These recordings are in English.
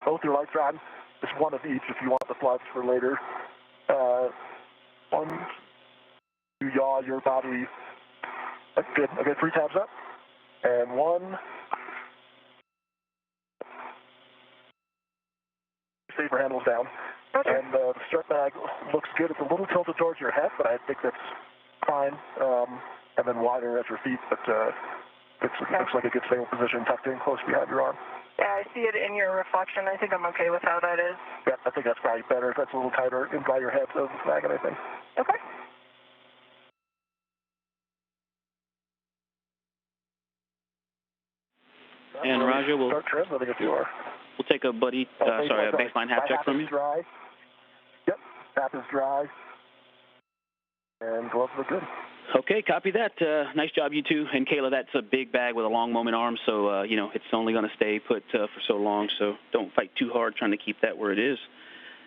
Both your lights are on. Just one of each if you want the plugs for later. One, you yaw your body. That's good. Okay, 3 tabs up. And 1. Safer handles down. Okay. And the strut bag looks good. It's a little tilted towards your head, but I think that's fine. And then wider at your feet, but it looks like a good stable position, tucked in close behind your arm. Yeah, I see it in your reflection. I think I'm okay with how that is. Yeah, I think that's probably better if that's a little tighter in by your head, so it doesn't snag anything. Okay. And Roger, we'll start translating if you are. We'll take a baseline half check from you. Dry. Yep, half is dry. And gloves look good. Okay, copy that. Nice job, you two. And Kayla, that's a big bag with a long moment arm, so, it's only going to stay put for so long, so don't fight too hard trying to keep that where it is.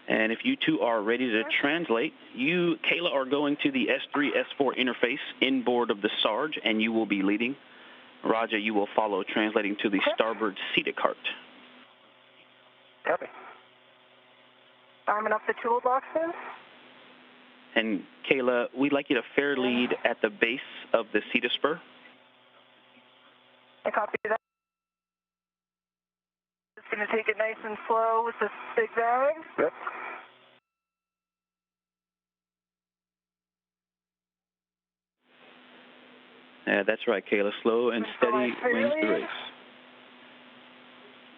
And if you two are ready to translate, you, Kayla, are going to the S3, S4 interface inboard of the Sarge, and you will be leading. Roger, you will follow, translating to the starboard CETA cart. Copy. Arming up the toolboxes. And Kayla, we'd like you to fair lead at the base of the CETA spur. I copy that. Just going to take it nice and slow with this big bag. Yep. Yeah, that's right, Kayla. Slow and steady wins the race.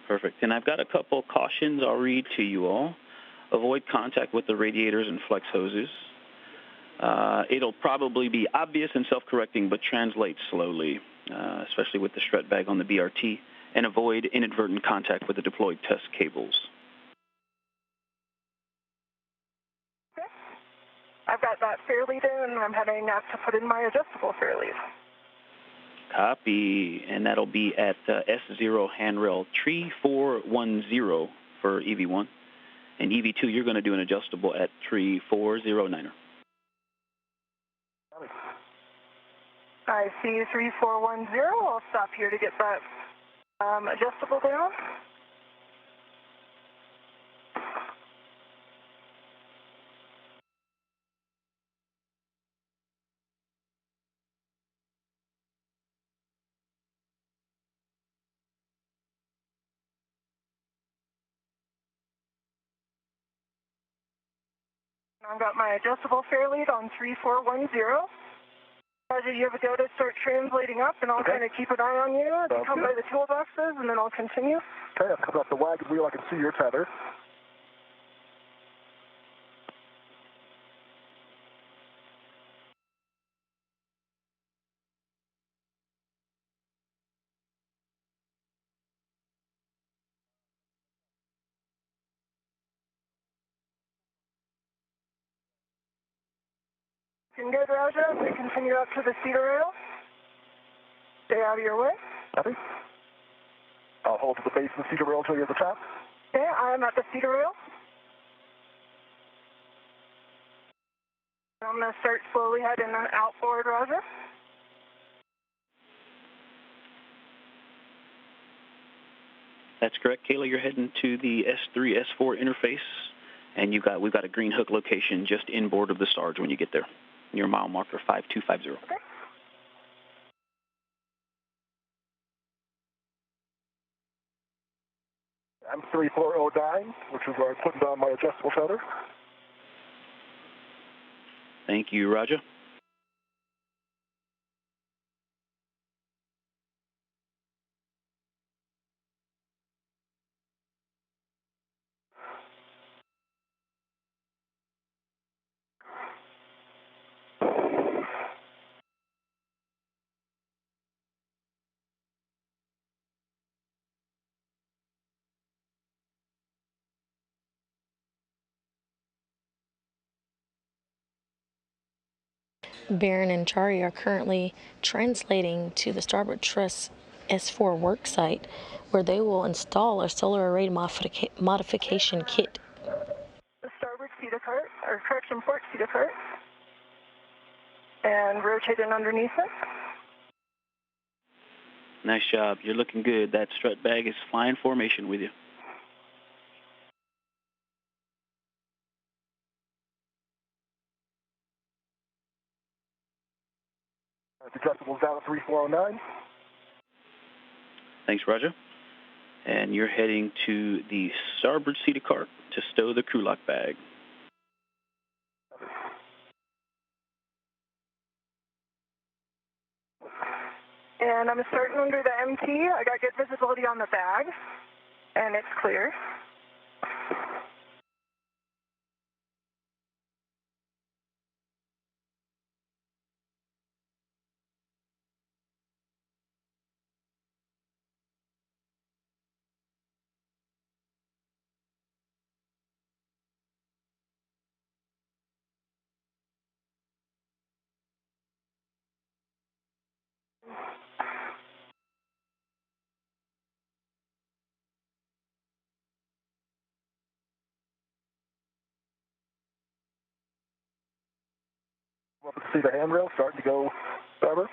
Perfect. And I've got a couple cautions I'll read to you all. Avoid contact with the radiators and flex hoses. It'll probably be obvious and self-correcting, but translate slowly, especially with the strut bag on the BRT, and avoid inadvertent contact with the deployed test cables. Okay. I've got that fair lead in, and I'm heading out to put in my adjustable fair lead. Copy, and that'll be at S0 handrail tree 410 for EV1. And EV2, you're going to do an adjustable at tree 409er. I see 3410. I'll stop here to get that adjustable down. I've got my adjustable fair lead on 3410. Roger, you have a go to start translating up, and I'll kind of keep an eye on you as you come by the toolboxes, and then I'll continue. Okay, I've come off the wagon wheel. I can see your tether. Looking good, Roger. We continue up to the cedar rail. Stay out of your way. Copy. I'll hold to the base of the cedar rail until you're at the top. Okay, I am at the cedar rail. I'm going to start slowly heading outboard, Roger. That's correct, Kayla. You're heading to the S3, S4 interface, and we've got a green hook location just inboard of the Sarge when you get there. Your mile marker 5250. Okay. I'm 3409, which is where I put down my adjustable tether. Thank you, Roger. Barron and Chari are currently translating to the starboard truss S4 work site, where they will install a solar array modification kit. The starboard CETA cart, or correction port CETA cart, and rotate in underneath it. Nice job. You're looking good. That strut bag is flying formation with you. Adjustables down at 3409. Thanks, Roger. And you're heading to the starboard seated cart to stow the crew lock bag. And I'm starting under the MT. I got good visibility on the bag, and it's clear. Up to see the handrail starting to go starboard.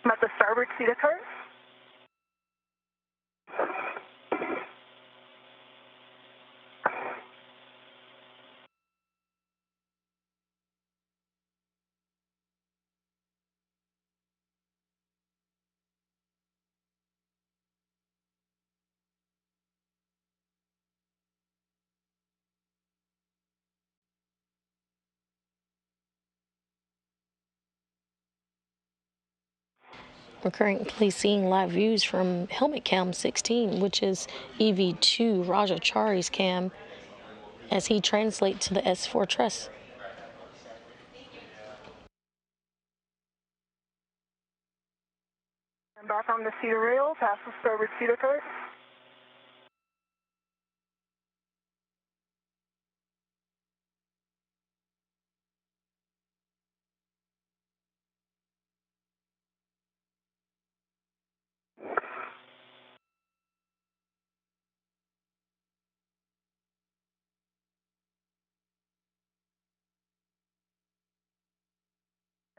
I'm at the starboard seated cart. We're currently seeing live views from helmet cam 16, which is EV2 Raja Chari's cam, as he translates to the S4 truss. I'm back on the cedar rail, past the starboard cedar cart.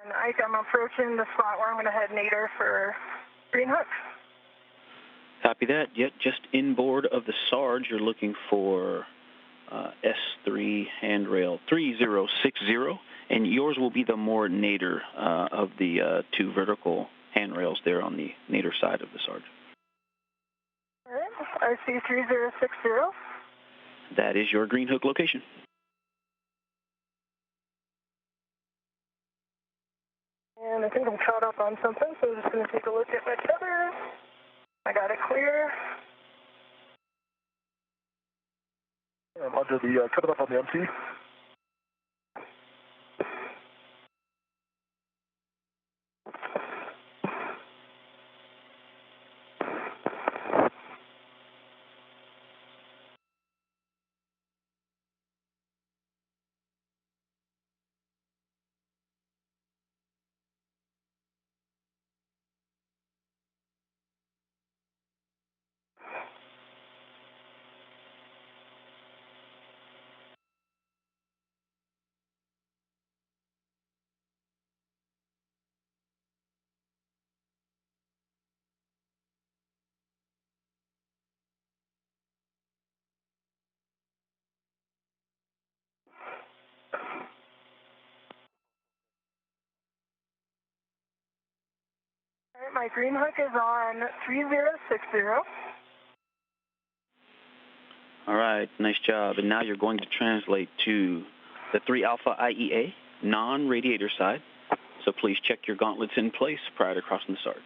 And Ike, I'm approaching the spot where I'm going to head nadir for green hook. Copy that. Yet just inboard of the Sarge, you're looking for S3 handrail 3060, and yours will be the more nadir of the two vertical handrails there on the nadir side of the Sarge. All right, I see 3060. That is your green hook location. And I think I'm caught up on something, so I'm just going to take a look at my tether. I got it clear. I'm under the, cut it up on the MT. All right, my green hook is on 3060. All right, nice job. And now you're going to translate to the 3 Alpha IEA, non-radiator side. So please check your gauntlets in place prior to crossing the Sarge.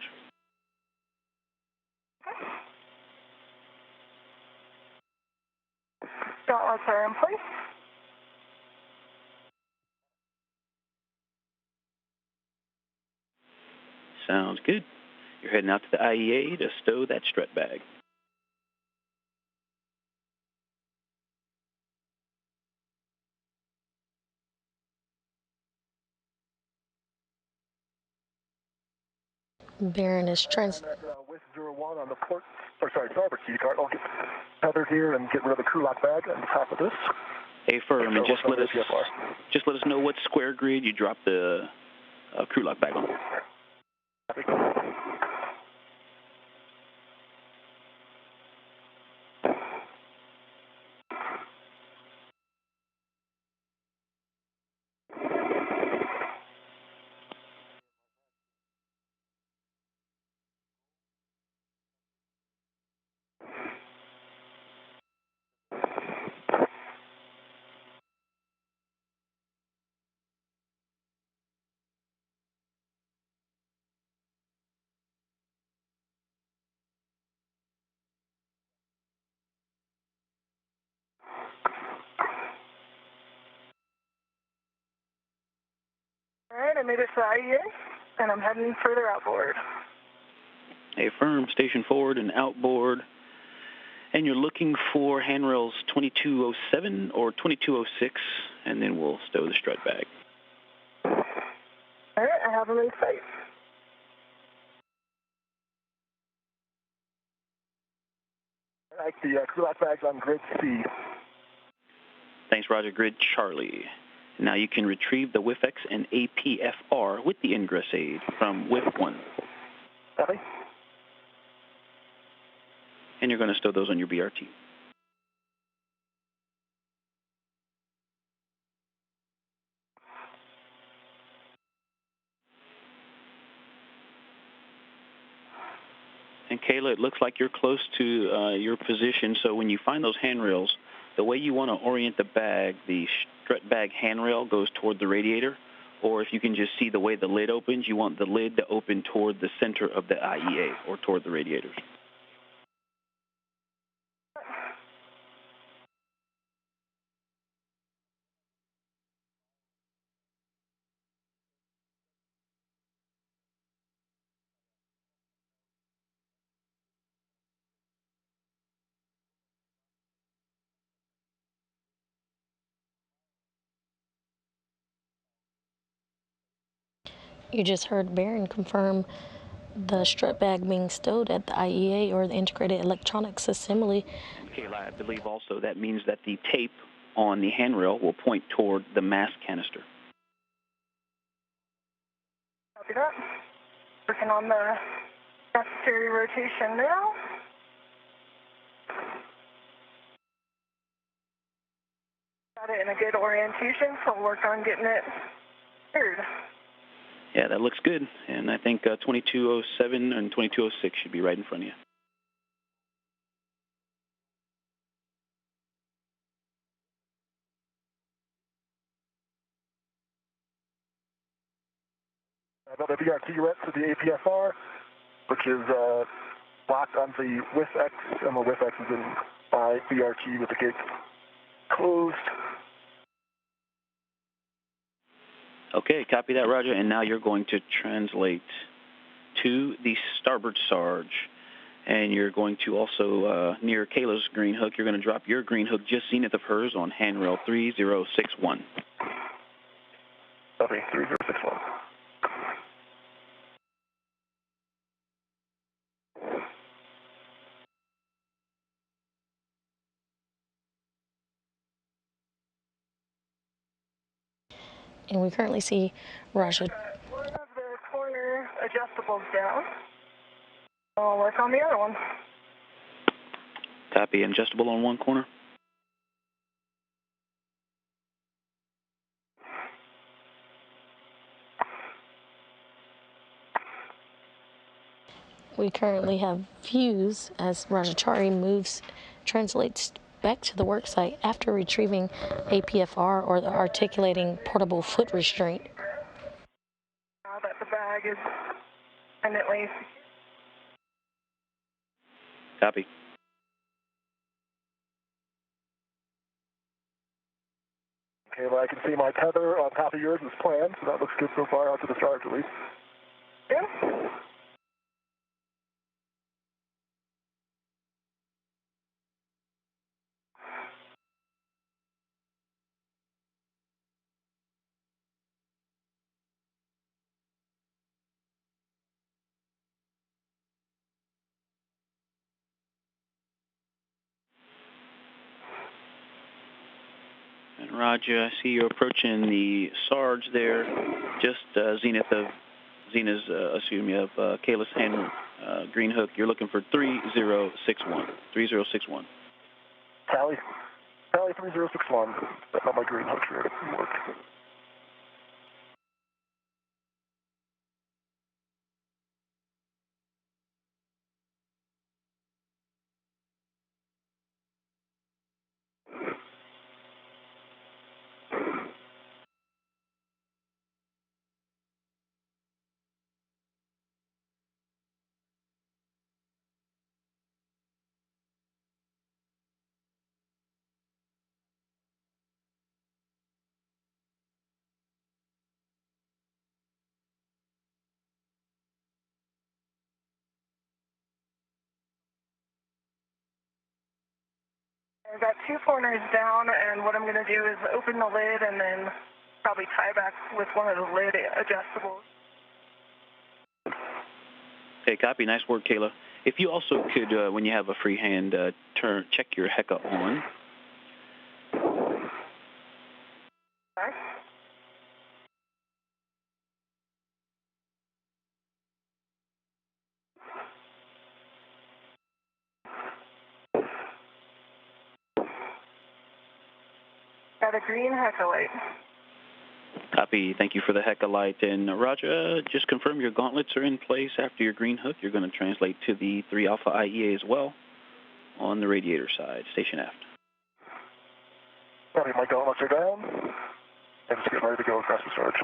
Gauntlets are in place. Sounds good. You're heading out to the IEA to stow that strut bag. Barron is With 01 on the port, or sorry, starboard seat cart. I'll get tethered here and get rid of the crew lock bag on top of this. Hey, firm, and just let us know what square grid you drop the crew lock bag on. All right, I made it to IEA, and I'm heading further outboard. Affirm, station forward and outboard. And you're looking for handrails 2207 or 2206, and then we'll stow the strut bag. All right, I have them in sight. I like the crew lock bags on grid C. Thanks, Roger. Grid Charlie. Now you can retrieve the WIFX and APFR with the ingress aid from WIF 1. Copy. And you're going to stow those on your BRT. And Kayla, it looks like you're close to your position, so when you find those handrails, the way you want to orient the bag, the strut bag handrail goes toward the radiator, or if you can just see the way the lid opens, you want the lid to open toward the center of the IEA or toward the radiators. You just heard Barron confirm the strut bag being stowed at the IEA, or the Integrated Electronics Assembly. Kayla, I believe also that means that the tape on the handrail will point toward the mass canister. Copy that. Working on the necessary rotation now. Got it in a good orientation, so we'll work on getting it cleared. Yeah, that looks good. And I think 2207 and 2206 should be right in front of you. I've got the BRT wet to the APFR, which is locked on the WIFX, and the WIFX is in my BRT with the gate closed. Okay, copy that, Roger. And now you're going to translate to the starboard Sarge. And you're going to also, near Kayla's green hook, you're going to drop your green hook just zenith of hers on handrail 3061. Copy, 3061. And we currently see Raja. One of the corner adjustables down. I'll work on the other one. Copy, adjustable on one corner. We currently have views as Chari translates back to the worksite after retrieving APFR, or the articulating portable foot restraint. Now that the bag is independently. Copy. Okay, well, I can see my tether on top of yours is planned, so that looks good so far out to the Sarge at least. Yeah. And Roger, I see you approaching the Sarge there, just zenith of Kayla's hand green hook. You're looking for 3061. 3061. Tally 3061. That's not my green hook here. It doesn't work. I've got 2 corners down, and what I'm going to do is open the lid and then probably tie back with one of the lid adjustables. Okay, copy. Nice work, Kayla. If you also could, when you have a free hand, check your HECA on. Okay. Got a green HECA light. Copy. Thank you for the HECA light. And Roger, just confirm your gauntlets are in place after your green hook. You're going to translate to the 3 Alpha IEA as well on the radiator side, station aft. Copy, my gauntlets are down. I'm just getting ready to go across the storage.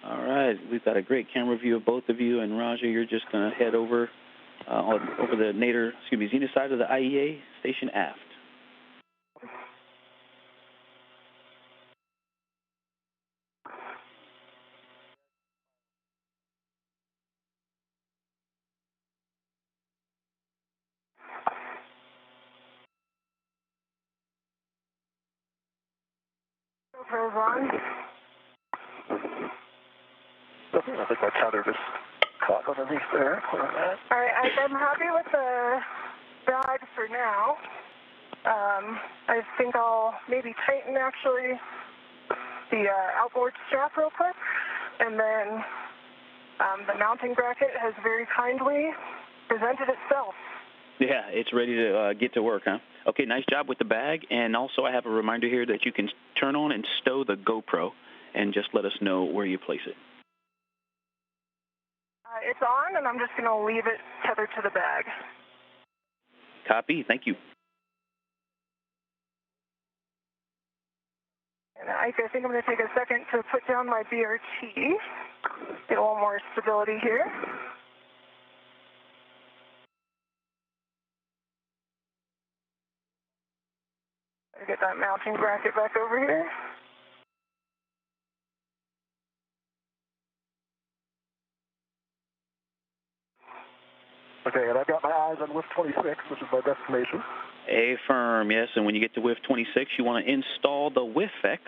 All right, we've got a great camera view of both of you, and Roger, you're just going to head over over the Zenith side of the IEA, station aft. GoPro's on. I think my tether just caught underneath there. All right, I'm happy with the bag for now. I think I'll maybe tighten actually the outboard strap real quick, and then the mounting bracket has very kindly presented itself. Yeah, it's ready to get to work, huh? Okay, nice job with the bag, and also I have a reminder here that you can turn on and stow the GoPro, and just let us know where you place it. It's on, and I'm just going to leave it tethered to the bag. Copy. Thank you. And I think I'm going to take a second to put down my BRT. Get a little more stability here. Get that mounting bracket back over here. Okay, and I've got my eyes on WIF 26, which is my destination. Affirm, yes. And when you get to WIF 26, you want to install the WIF-X,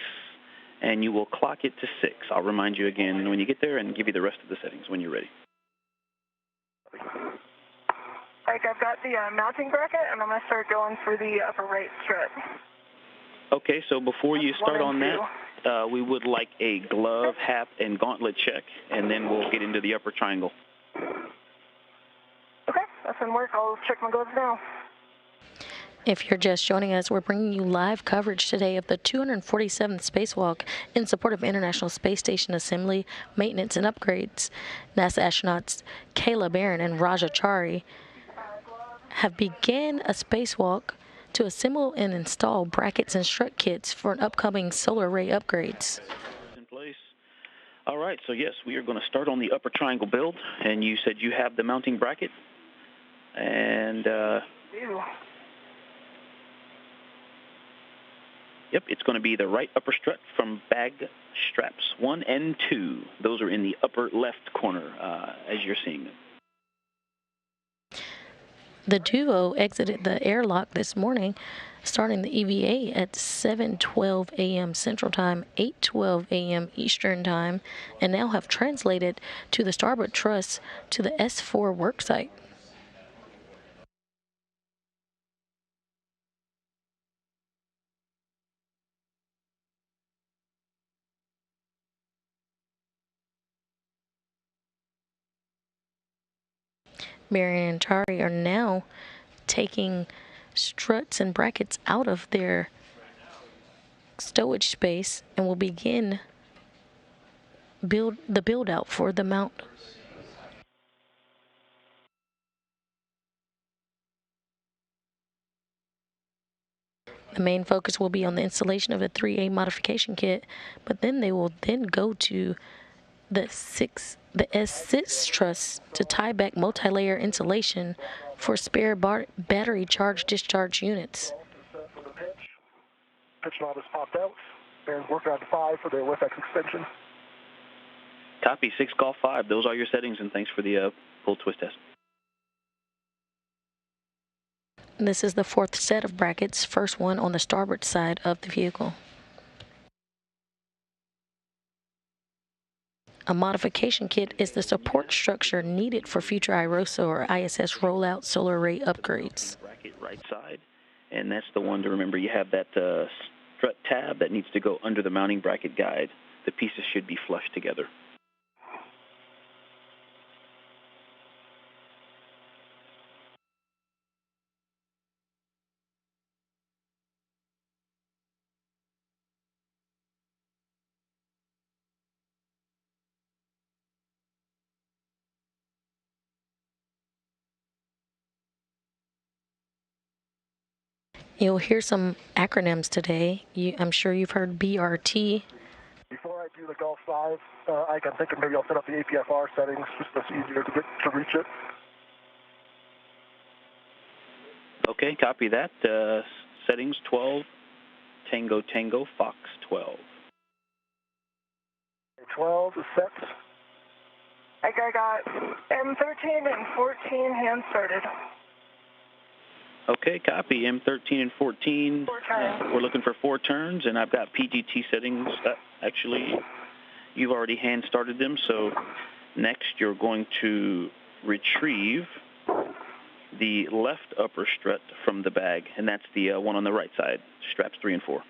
and you will clock it to 6. I'll remind you again when you get there and give you the rest of the settings when you're ready. I've got the mounting bracket, and I'm going to start going for the upper right strut. Okay, so before you start on that, we would like a glove, hat, and gauntlet check, and then we'll get into the upper triangle. Okay, that's going to work. I'll check my gloves now. If you're just joining us, we're bringing you live coverage today of the 247th Spacewalk in support of International Space Station assembly, maintenance, and upgrades. NASA astronauts Kayla, Barron, and Chari have begun a spacewalk to assemble and install brackets and strut kits for an upcoming solar array upgrades. In place. All right, so yes, we are going to start on the upper triangle build, and you said you have the mounting bracket, and yep, it's going to be the right upper strut from bag straps 1 and 2. Those are in the upper left corner, as you're seeing them. The duo exited the airlock this morning, starting the EVA at 7:12 a.m. Central Time, 8:12 a.m. Eastern Time, and now have translated to the starboard truss to the S4 worksite. Barron and Chari are now taking struts and brackets out of their stowage space and will begin build out for the mount. The main focus will be on the installation of the 3A modification kit, but then they will then go to the S6 truss to tie back multi-layer insulation for spare battery charge-discharge units. Pitch knob is popped out, and working on 5 for the WFX extension. Copy, 6 Golf 5. Those are your settings, and thanks for the pull twist test. This is the 4th set of brackets, first one on the starboard side of the vehicle. A modification kit is the support structure needed for future IROSA or ISS rollout solar array upgrades. Bracket right side, and that's the one to remember. You have that strut tab that needs to go under the mounting bracket guide. The pieces should be flush together. You'll hear some acronyms today. I'm sure you've heard BRT. Before I do the Golf 5, I'm thinking maybe I'll set up the APFR settings, just so it's easier to reach it. Okay, copy that. Settings 12, Tango Tango, Fox 12. 12 is set. I got M13 and 14 hand started. Okay, copy. M13 and 14. 4 turns. We're looking for 4 turns, and I've got PGT settings. Actually, you've already hand started them, so next you're going to retrieve the left upper strut from the bag, and that's the one on the right side, straps 3 and 4.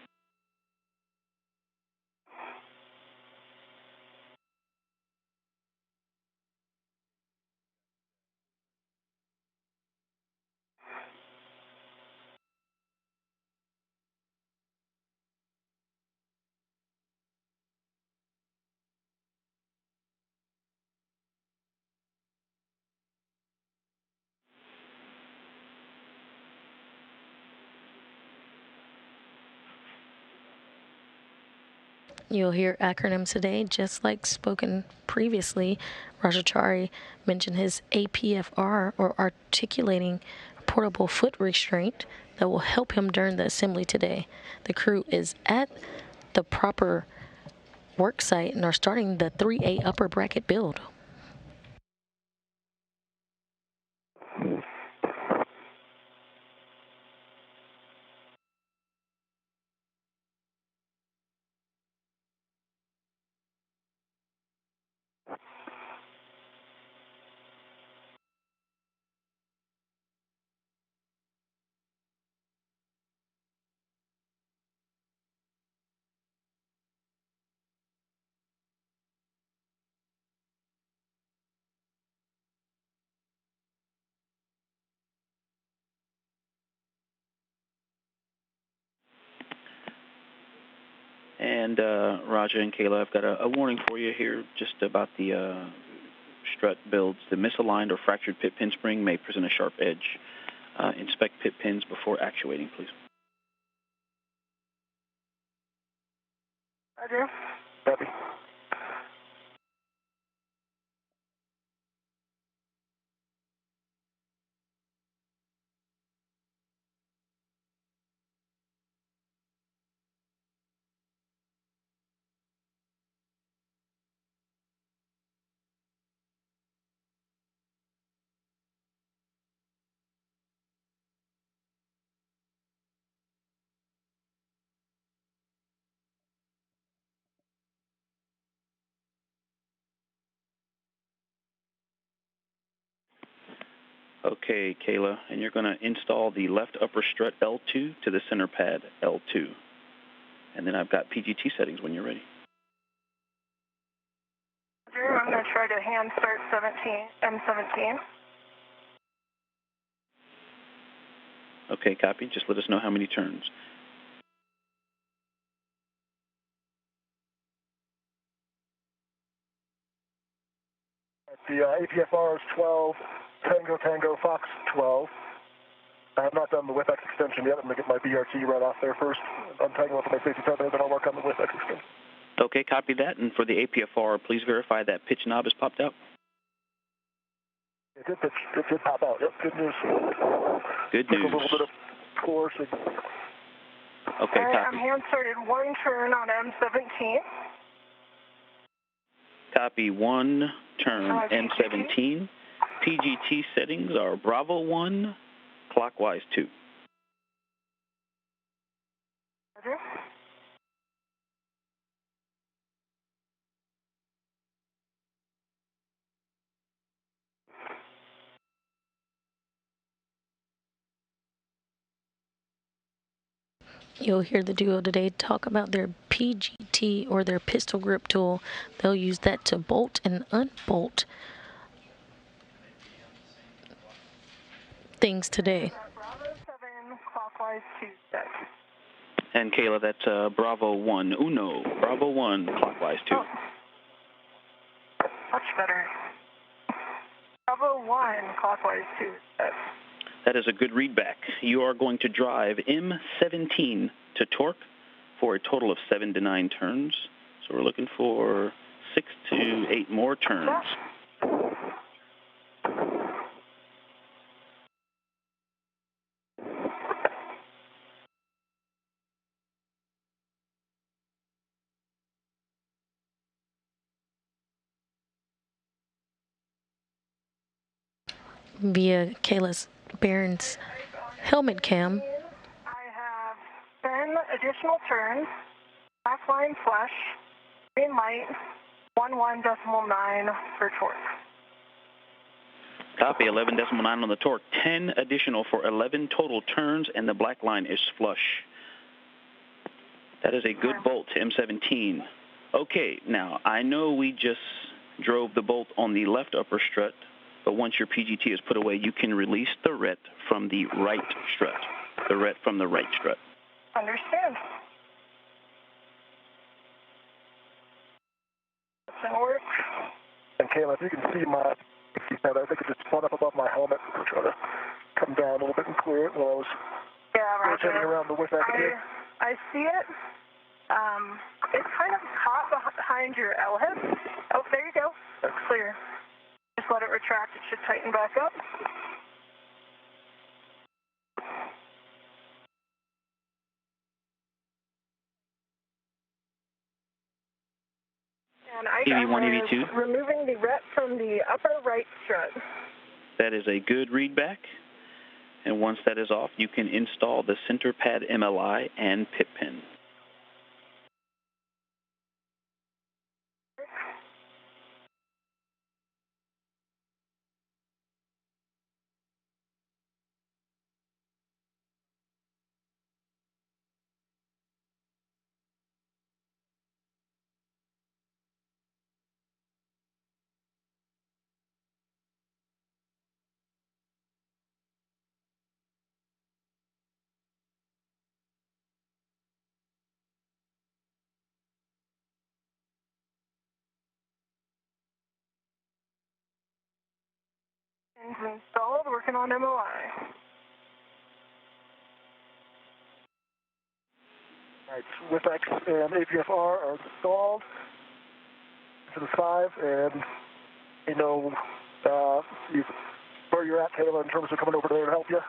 You'll hear acronyms today, just like spoken previously. Raja Chari mentioned his APFR, or articulating portable foot restraint, that will help him during the assembly today. The crew is at the proper work site and are starting the 3A upper bracket build. And Raja and Kayla, I've got a warning for you here just about the strut builds. The misaligned or fractured pit pin spring may present a sharp edge. Inspect pit pins before actuating, please. I do. Copy. Okay, Kayla, and you're going to install the left upper strut L2 to the center pad L2. And then I've got PGT settings when you're ready. I'm going to try to hand start M17. Okay, copy. Just let us know how many turns. The APFR is 12, Tango Tango Fox 12. I have not done the WIFX extension yet. I'm going to get my BRT right off there first, untangle with my safety tether, then I'll work on the WIFX extension. Okay, copy that. And for the APFR, please verify that pitch knob has popped out. It did pop out. Yep, good news. Good Took news. a little bit of force. Okay, All right, copy. I'm hand started one turn on M17. Copy, one turn M17. PGT settings are Bravo 1, clockwise 2. Roger. You'll hear the duo today talk about their PGT or their pistol grip tool. They'll use that to bolt and unbolt things today. Bravo 7, clockwise 2 set. And Kayla, that's Bravo 1, Uno, Bravo 1, clockwise 2. Oh. Much better. Bravo 1, clockwise 2 set. That is a good readback. You are going to drive M17 to torque for a total of 7 to 9 turns. So we're looking for 6 to 8 more turns. Via Kayla's Barron's helmet cam. I have 10 additional turns, back line flush, green light, 11.9 for torque. Copy, 11.9 on the torque, 10 additional for 11 total turns, and the black line is flush. That is a good bolt to M17. Okay, now I know we just drove the bolt on the left upper strut, but once your PGT is put away, you can release the ret from the right strut. The ret from the right strut. Understand. That's in work. And Kayla, if you can see my safety tether, I think it just spun up above my helmet. I'll try to come down a little bit and clear it while I was rotating around the WIFX here. I see it. It's kind of caught behind your L head. Oh, there you go. That's clear. Just let it retract. It should tighten back up. And I EV1, was EV2. removing the ret from the upper right strut. That is a good readback. And once that is off, you can install the center pad MLI and pip pin. Engine installed, working on MOI. All right, WIFX and APFR are installed to the 5, and you know where you're at, Kayla, in terms of coming over there to help you.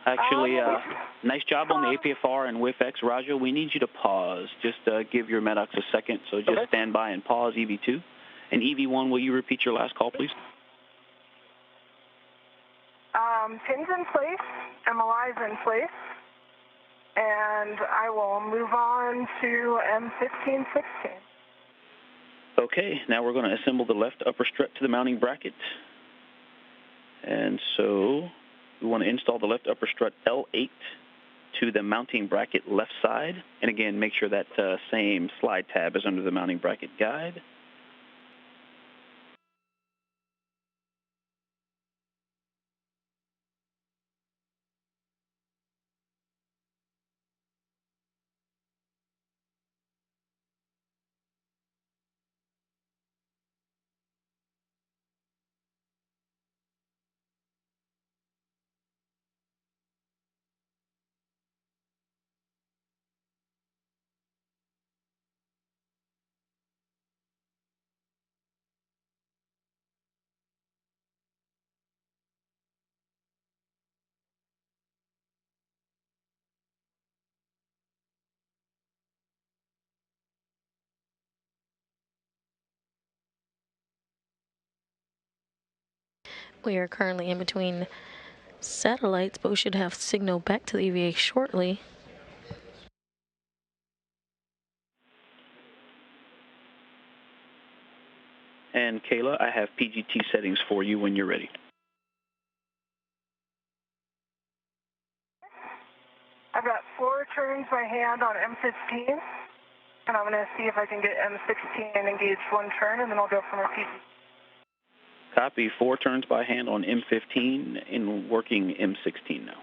Actually, nice job on the APFR and WIFX. Raja, we need you to pause. Just give your Medox a second, so just stand by and pause EV2. And EV1, will you repeat your last call, please? Pins in place, MLI's in place, and I will move on to M1516. Okay, now we're going to assemble the left upper strut to the mounting bracket. And so we want to install the left upper strut L8 to the mounting bracket left side. And again, make sure that same slide tab is under the mounting bracket guide. We are currently in between satellites, but we should have signal back to the EVA shortly. And Kayla, I have PGT settings for you when you're ready. I've got 4 turns by hand on M15, and I'm going to see if I can get M16 engaged 1 turn, and then I'll go for my PGT. Copy. 4 turns by hand on M15 and working M16 now.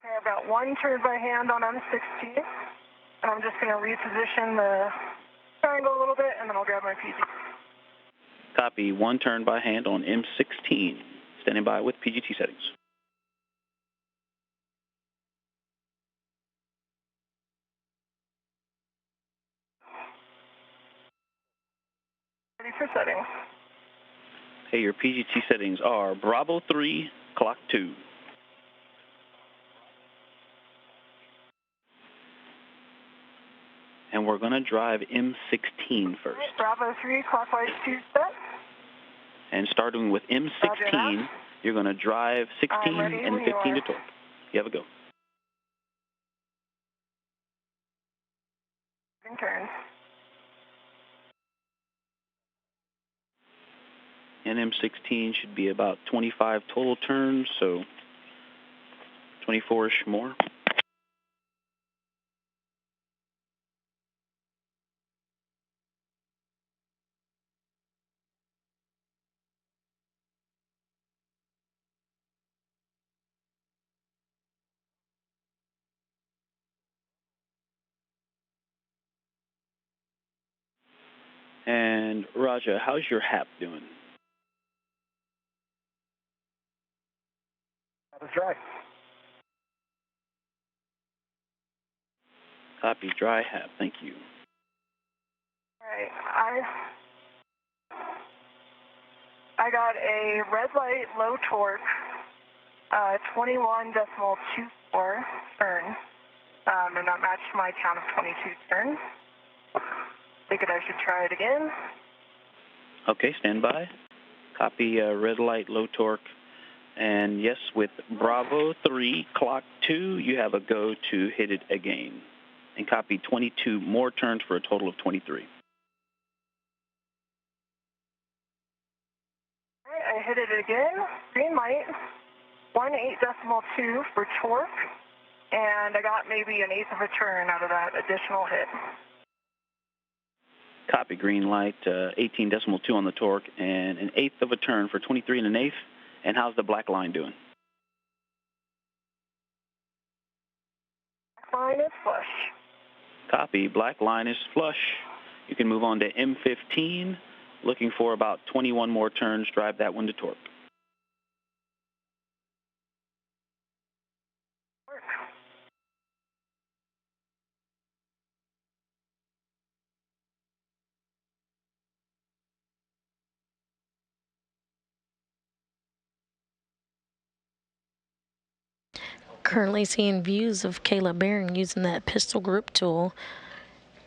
Okay, I've got 1 turn by hand on M16, and I'm just going to reposition the triangle a little bit, and then I'll grab my PGT. Copy. 1 turn by hand on M16. Standing by with PGT settings. Ready for settings. Hey, your PGT settings are Bravo 3, clock 2. And we're going to drive M16 first. Bravo 3, clockwise 2 set. And starting with M16, you're going to drive 16 and 15 to torque. You have a go. Turn. And M16 should be about 25 total turns, so 24-ish more. And Raja, how's your HAP doing? That's dry. Copy. Dry HAP. Thank you. All right. I got a red light, low torque, 21.24 turn, and that matched my count of 22 turns. Figured I should try it again. Okay, stand by. Copy. Red light, low torque. And yes, with Bravo 3, clock 2, you have a go to hit it again. And copy 22 more turns for a total of 23. All right, I hit it again. Green light, 18.2 for torque, and I got maybe an eighth of a turn out of that additional hit. Copy. Green light, 18.2 on the torque, and an eighth of a turn for 23 and an eighth. And how's the black line doing? Black line is flush. Copy. Black line is flush. You can move on to M15. Looking for about 21 more turns. Drive that one to torque. Currently seeing views of Kayla Barron using that pistol grip tool.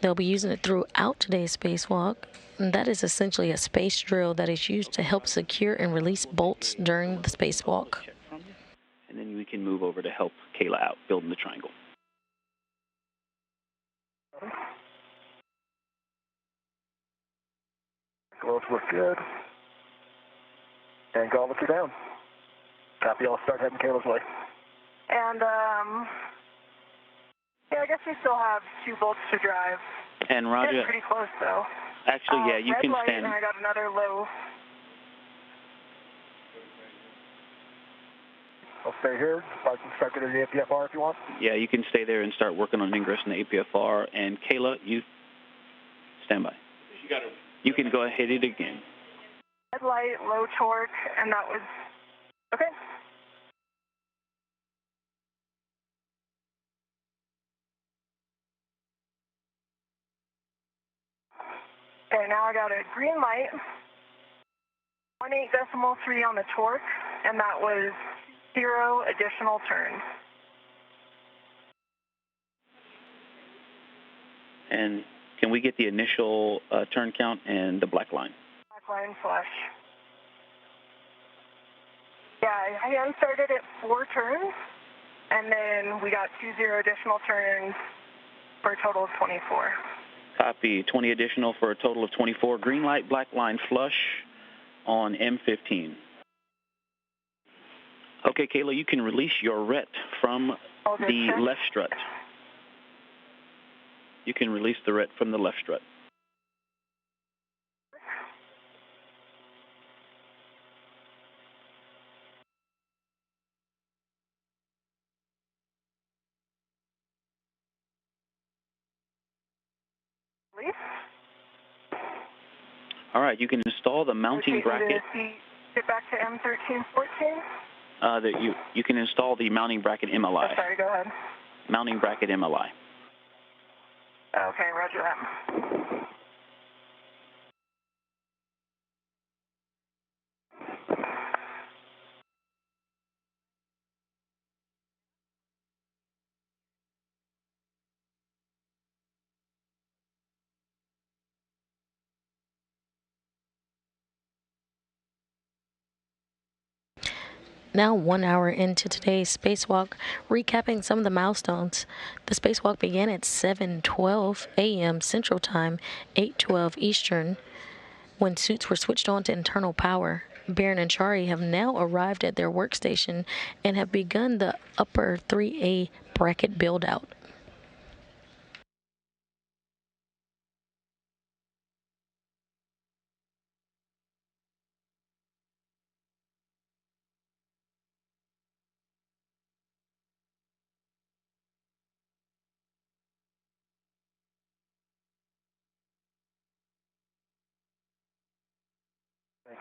They'll be using it throughout today's spacewalk. And that is essentially a space drill that is used to help secure and release bolts during the spacewalk. And then we can move over to help Kayla out, building the triangle. Gloves look good. And gauntlets are down. Copy. I'll start heading Kayla's way. And, yeah, I guess we still have 2 bolts to drive. And Roger, It's pretty close, though. Actually, yeah, you can light, stand. And I got another low. I'll stay here. I can start getting the APFR if you want. Yeah, you can stay there and start working on ingress in the APFR. And Kayla, you stand by. You can go ahead hit it again. Red light, low torque, and that was okay. Okay, now I got a green light, 18.3 on the torque, and that was 0 additional turns. And Can we get the initial turn count and the black line? Black line flush. Yeah, I started at 4 turns, and then we got 20 additional turns for a total of 24. Copy. 20 additional for a total of 24. Green light, black line flush on M15. Okay, Kayla, you can release your ret from the left strut. You can release the ret from the left strut. Release. All right, you can install the mounting bracket. Get back to M1314. You can install the mounting bracket MLI. Oh, sorry, go ahead. Mounting bracket MLI. Okay, roger that. Now 1 hour into today's spacewalk, recapping some of the milestones. The spacewalk began at 7:12 a.m. Central Time, 8:12 Eastern, when suits were switched on to internal power. Barron and Chari have now arrived at their workstation and have begun the upper 3A bracket build-out.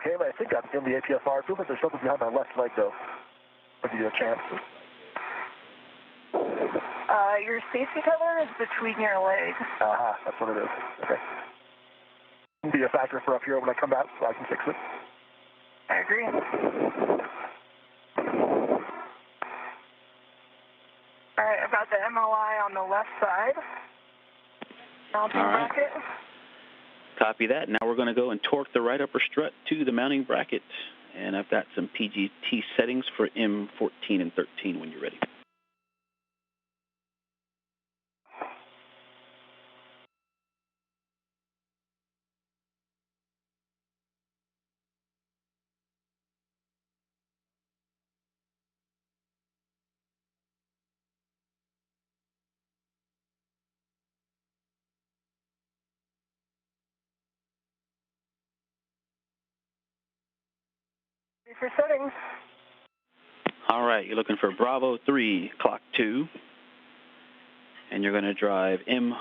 Kayla, I think I'm in the APFR. It feels like there's something behind my left leg, though. I'll give you a chance. Your safety cover is between your legs. That's what it is. Okay. Be a factor for up here when I come back so I can fix it. I agree. All right, I've got the MLI on the left side. Mounting bracket. Copy that. Now we're going to go and torque the right upper strut to the mounting bracket. And I've got some PGT settings for M14 and 13 when you're ready. For settings. All right, you're looking for Bravo 3, clock 2. And you're going to drive M13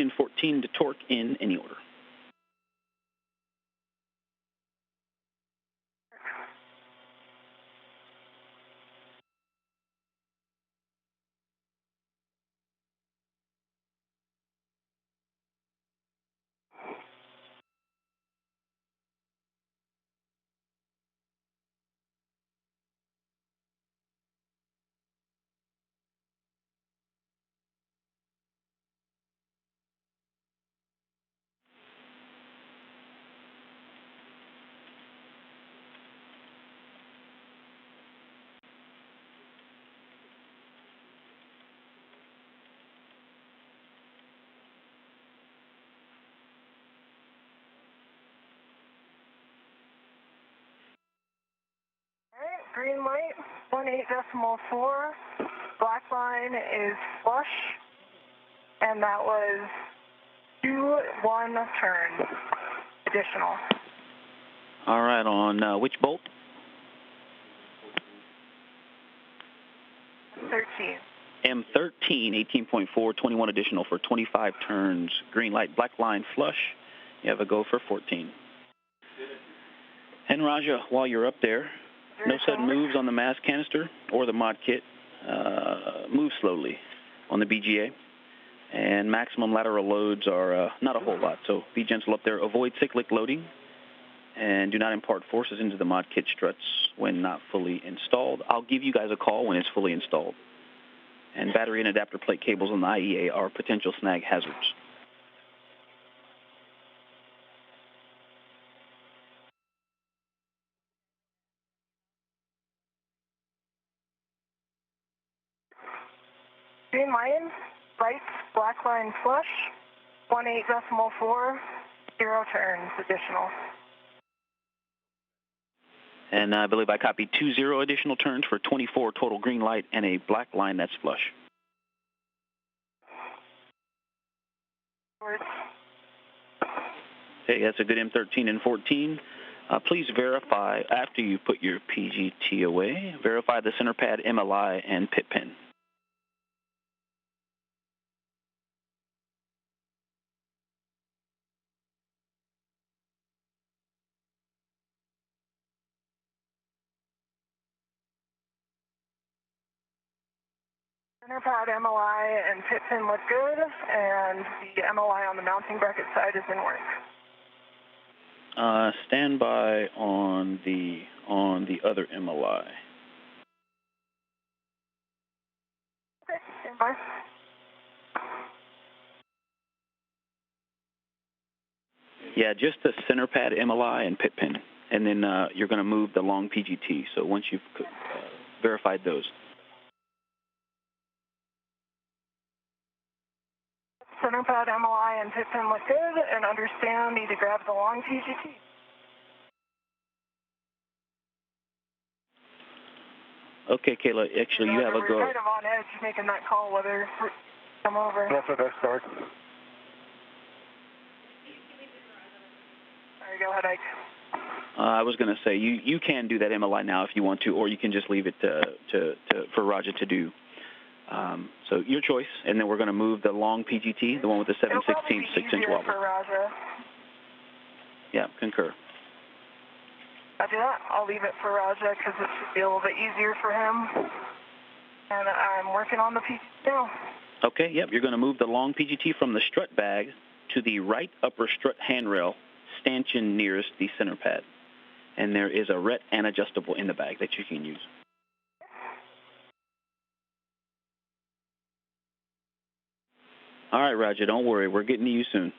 and 14 to torque in any order. Green light, 18.4. Black line is flush, and that was 2-1 turn additional. All right, on which bolt? 13. M13, 18.4, 21 additional for 25 turns. Green light, black line flush. You have a go for 14. And Raja, while you're up there, no sudden moves on the mass canister or the mod kit. Move slowly on the BGA. And maximum lateral loads are not a whole lot, so be gentle up there. Avoid cyclic loading. And do not impart forces into the mod kit struts when not fully installed. I'll give you guys a call when it's fully installed. And battery and adapter plate cables on the IEA are potential snag hazards. Green line, right, black line flush, 18.4, 0 turns additional. And I believe I copied 20 additional turns for 24 total green light and a black line that's flush. Okay, that's a good M13 and 14. Please verify, after you put your PGT away, verify the center pad, MLI, and pit pin. Center pad, MLI, and pit pin look good, and the MLI on the mounting bracket side is in work. Stand by on the other MLI. Okay, stand by. Yeah, just the center pad, MLI, and pit pin. And then you're going to move the long PGT. So once you've verified those. Center pad, MLI, and pit pin look good, and understand need to grab the long PGT. Okay, Kayla, actually you have a go. We're kind of on edge making that call whether to come over. That's okay, sorry. There you go ahead, Ike. I was going to say, you can do that MLI now if you want to, or you can just leave it for Raja to do. So your choice, and then we're going to move the long PGT, the one with the 7/16 6-inch wobble. For Raja. Yeah, concur. Roger that. I'll leave it for Raja because it should be a little bit easier for him. And I'm working on the PGT now. Okay, yep, you're going to move the long PGT from the strut bag to the right upper strut handrail, stanchion nearest the center pad. And there is a RET and adjustable in the bag that you can use. All right, Roger, don't worry. We're getting to you soon.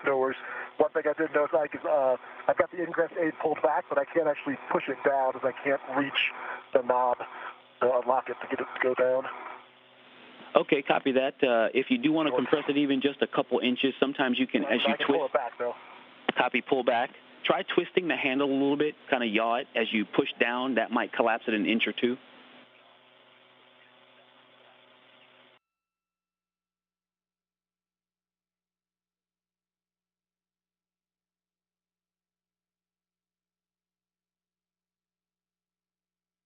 No worries. One thing I did notice, Ike, is I've got the ingress aid pulled back, but I can't actually push it down as I can't reach the knob to unlock it to get it to go down. Okay, copy that. If you do want to compress it even just a couple inches, sometimes you can, as you twist. Pull it back, though. Copy, pull back. Try twisting the handle a little bit, kind of yaw it as you push down. That might collapse it an inch or two.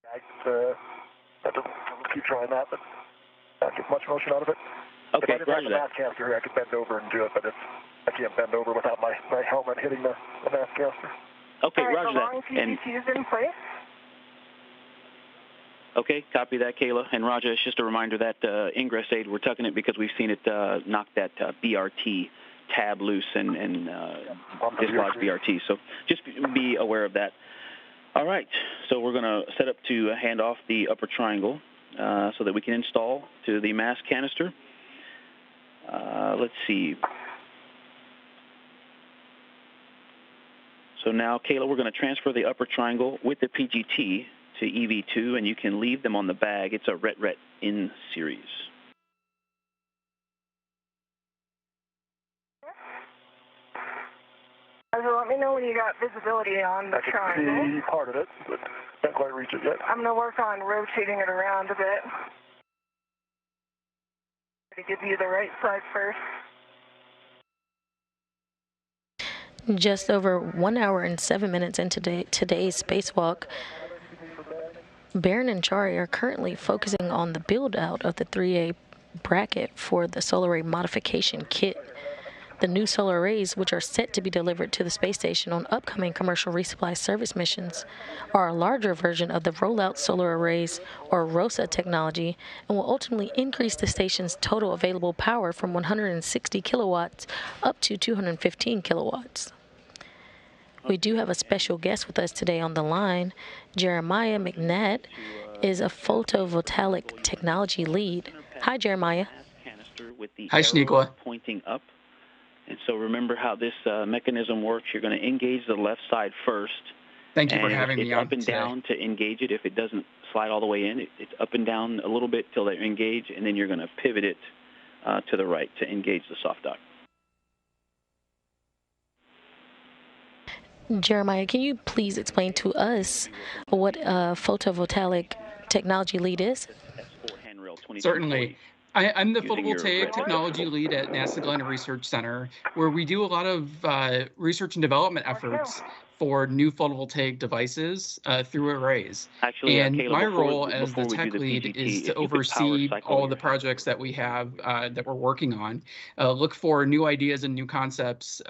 I keep trying that, but not get much motion out of it. Okay, if I didn't have the mass caster here, I could bend over and do it, but I can't bend over without my helmet hitting the mass caster. Okay, right, Roger that. And is in place. Okay, copy that, Kayla. And Roger, it's just a reminder that ingress aid, we're tucking it because we've seen it knock that BRT tab loose and dislodge BRT. So just be aware of that. All right, so we're going to set up to hand off the upper triangle so that we can install to the mass canister. Let's see. So now, Kayla, we're going to transfer the upper triangle with the PGT to EV2, and you can leave them on the bag. It's a RET in series. So let me know when you got visibility on the triangle. I can see part of it, but can't quite reach it yet. I'm going to work on rotating it around a bit to give you the right side first. Just over 1 hour and 7 minutes into today's spacewalk, Barron and Chari are currently focusing on the build-out of the 3A bracket for the solar array modification kit. The new solar arrays, which are set to be delivered to the space station on upcoming commercial resupply service missions, are a larger version of the rollout solar arrays, or ROSA technology, and will ultimately increase the station's total available power from 160 kilowatts up to 215 kilowatts. We do have a special guest with us today on the line. Jeremiah McNatt is a photovoltaic technology lead. Hi, Jeremiah. Hi, Shaniqua. Pointing up. And so remember how this mechanism works. You're going to engage the left side first, Thank you for And having me it's on up and today. down to engage it. If it doesn't slide all the way in, it's up and down a little bit till they engage, and then you're going to pivot it to the right to engage the soft dock. Jeremiah, can you please explain to us what a photovoltaic technology lead is? Certainly. I'm the photovoltaic technology lead at NASA Glenn Research Center, where we do a lot of research and development efforts for new photovoltaic devices through arrays. Actually, and Kayla, my role as the tech lead PGT, is to oversee all of the projects that we have that we're working on, look for new ideas and new concepts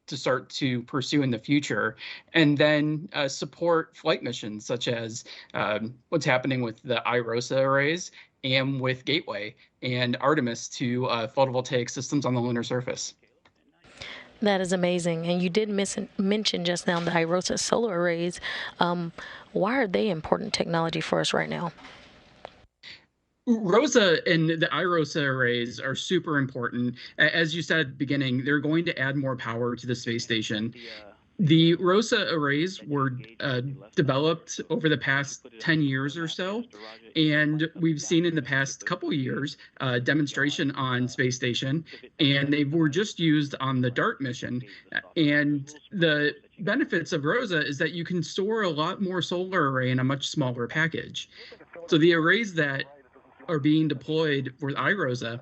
to start to pursue in the future, and then support flight missions such as what's happening with the IROSA arrays and with Gateway and Artemis to photovoltaic systems on the lunar surface. That is amazing. And you did mention just now the IROSA solar arrays. Why are they important technology for us right now? ROSA and the IROSA arrays are super important. As you said at the beginning, they're going to add more power to the space station. The ROSA arrays were developed over the past 10 years or so, and we've seen in the past couple of years a demonstration on space station, and they were just used on the DART mission. And the benefits of ROSA is that you can store a lot more solar array in a much smaller package. So the arrays that are being deployed for IROSA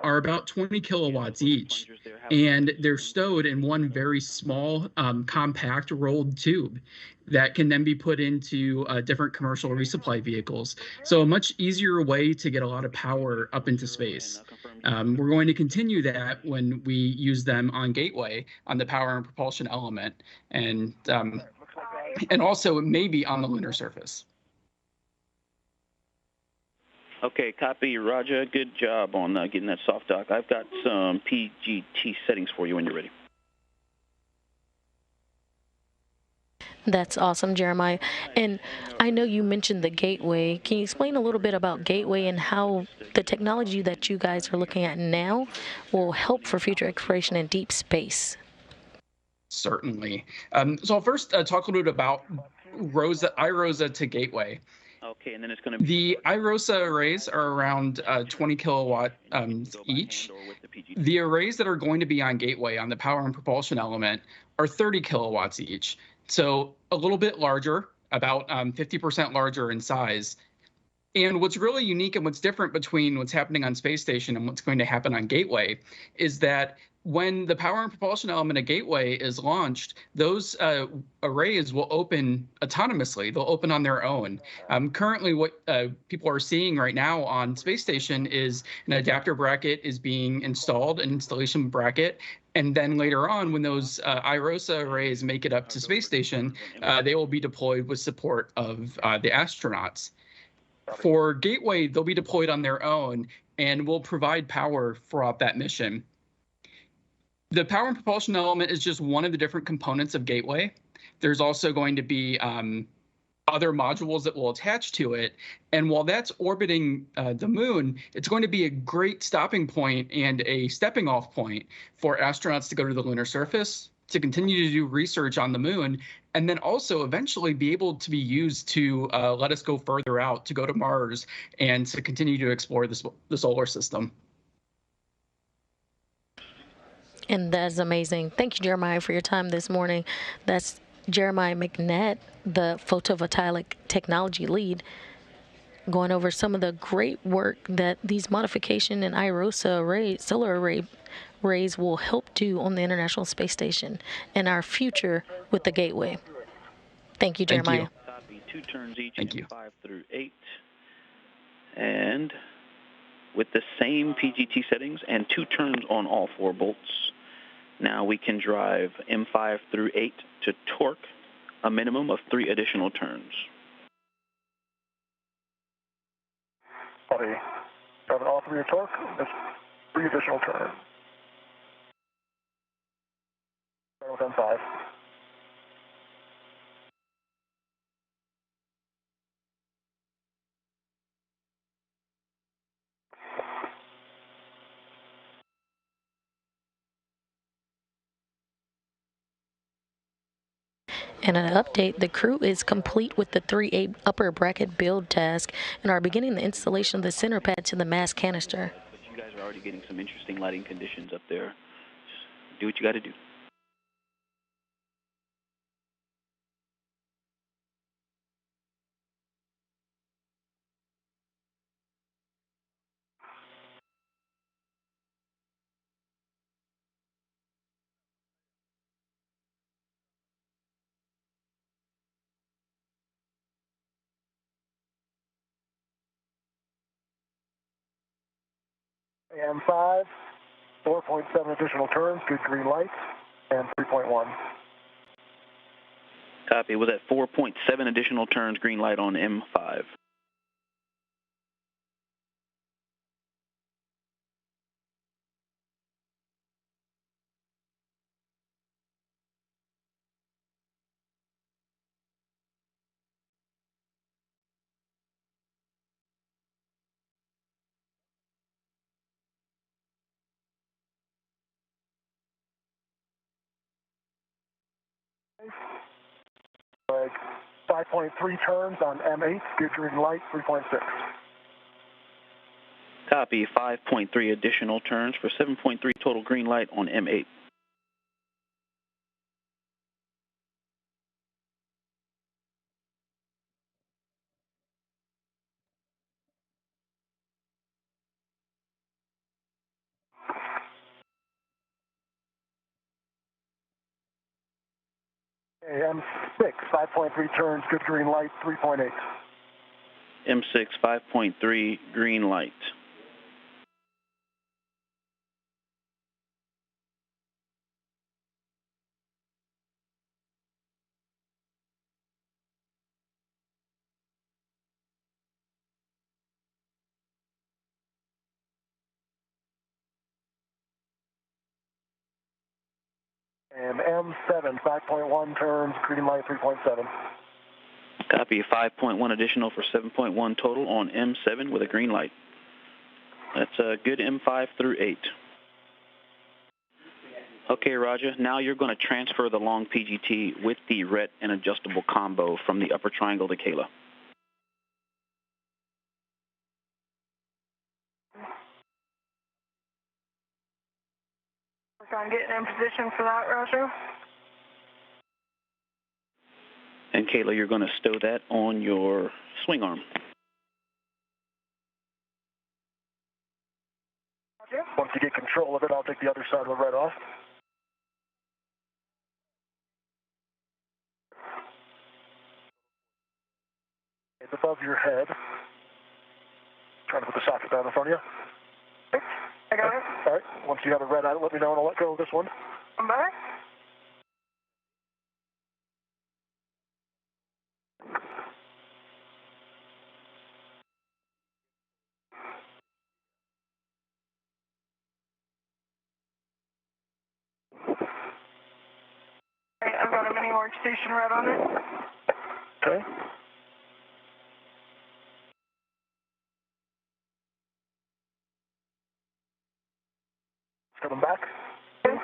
are about 20 kilowatts each, and they're stowed in one very small, compact rolled tube that can then be put into different commercial resupply vehicles. So a much easier way to get a lot of power up into space. We're going to continue that when we use them on Gateway, on the power and propulsion element, and also maybe on the lunar surface. Okay, copy, Roger. Good job on getting that soft dock. I've got some PGT settings for you when you're ready. That's awesome, Jeremiah. And I know you mentioned the Gateway. Can you explain a little bit about Gateway and how the technology that you guys are looking at now will help for future exploration in deep space? Certainly. So I'll first talk a little bit about IROSA to Gateway. Okay, and then it's going to be... The IROSA arrays are around 20 kilowatt each. The arrays that are going to be on Gateway, on the power and propulsion element, are 30 kilowatts each. So a little bit larger, about 50% larger in size. And what's really unique and what's different between what's happening on Space Station and what's going to happen on Gateway is that when the power and propulsion element of Gateway is launched, those arrays will open autonomously. They'll open on their own. Currently, what people are seeing right now on Space Station is an adapter bracket is being installed, an installation bracket, and then later on, when those IROSA arrays make it up to Space Station, they will be deployed with support of the astronauts. For Gateway, they'll be deployed on their own and will provide power throughout that mission. The power and propulsion element is just one of the different components of Gateway. There's also going to be other modules that will attach to it. And while that's orbiting the moon, it's going to be a great stopping point and a stepping off point for astronauts to go to the lunar surface, to continue to do research on the moon, and then also eventually be able to be used to let us go further out, to go to Mars, and to continue to explore the solar system. And that's amazing. Thank you, Jeremiah, for your time this morning. That's Jeremiah McNett, the photovoltaic technology lead, going over some of the great work that these modification and IROSA solar arrays will help do on the International Space Station and our future with the Gateway. Thank you, Jeremiah. Copy. 2 turns each Thank in you. 5 through 8. And with the same PGT settings and 2 turns on all 4 bolts, now we can drive M5 through 8 to torque a minimum of 3 additional turns. Buddy, driving all 3 torque, that's 3 additional turns. Start with M5. And an update, the crew is complete with the 3A upper bracket build task and are beginning the installation of the center pad to the mass canister. But you guys are already getting some interesting lighting conditions up there. Just do what you got to do. And 5, 4.7 additional turns, good green lights, and 3.1. Copy. Was that 4.7 additional turns, green light on M5? Like 5.3 turns on M8, good green light, 3.6. Copy. 5.3 additional turns for 7.3 total green light on M8. M6, 5.3 turns, good green light, 3.8. M6, 5.3 green light. And M7, 5.1 turns, green light, 3.7. Copy. 5.1 additional for 7.1 total on M7 with a green light. That's a good M5 through 8. Okay, Roger. Now you're going to transfer the long PGT with the RET and adjustable combo from the upper triangle to Kayla. Work on getting in position for that, Roger. And Kayla, you're going to stow that on your swing arm. Roger. Once you get control of it, I'll take the other side of the red off. It's above your head. Trying to put the socket down in front of you. I got it. All right. Once you have it red out, let me know and I'll let go of this one. I'm back. Okay, I've got a mini workstation red on it. Okay. Coming back. Okay.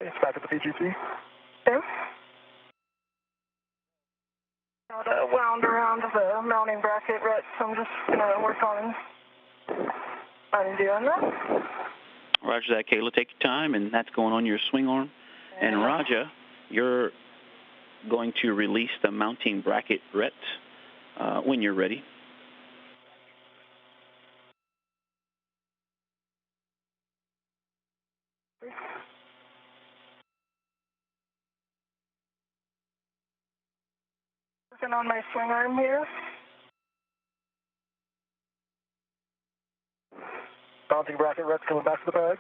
It's back at the PGT. Okay. Got wound around the mounting bracket red, so I'm just going to work on undoing that. Roger that, Kayla. Take your time, and that's going on your swing arm. And Roger, you're going to release the mounting bracket RET when you're ready. Working on my swing arm here. Mounting bracket red's coming back to the bag.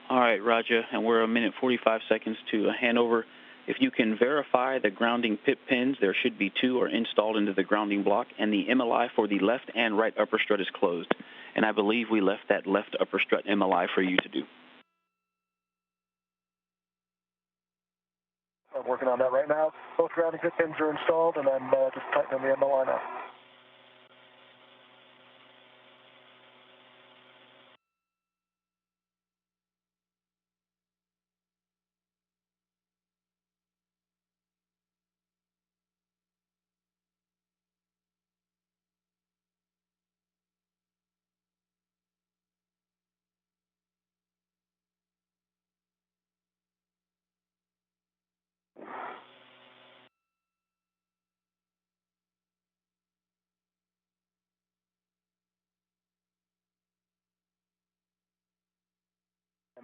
All right, Roger, and we're a minute 45 seconds to hand over. If you can verify the grounding pip pins, there should be 2 are installed into the grounding block, and the MLI for the left and right upper strut is closed. And I believe we left that left upper strut MLI for you to do. I'm working on that right now. Both grounding pit pins are installed, and I'm just tightening the MLI now.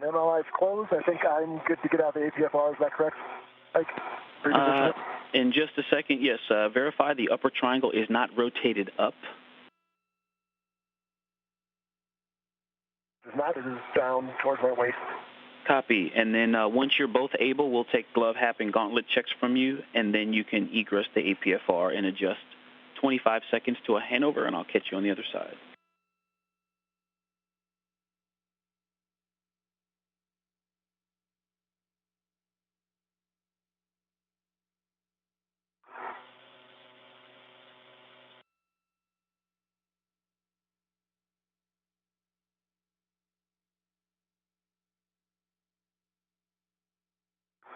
And then my eyes closed. I think I'm good to get out of the APFR. Is that correct? In just a second, yes. Verify the upper triangle is not rotated up. It's not. It is down towards my waist. Copy. And then once you're both able, we'll take glove, hap, and gauntlet checks from you, and then you can egress the APFR and adjust 25 seconds to a handover, and I'll catch you on the other side.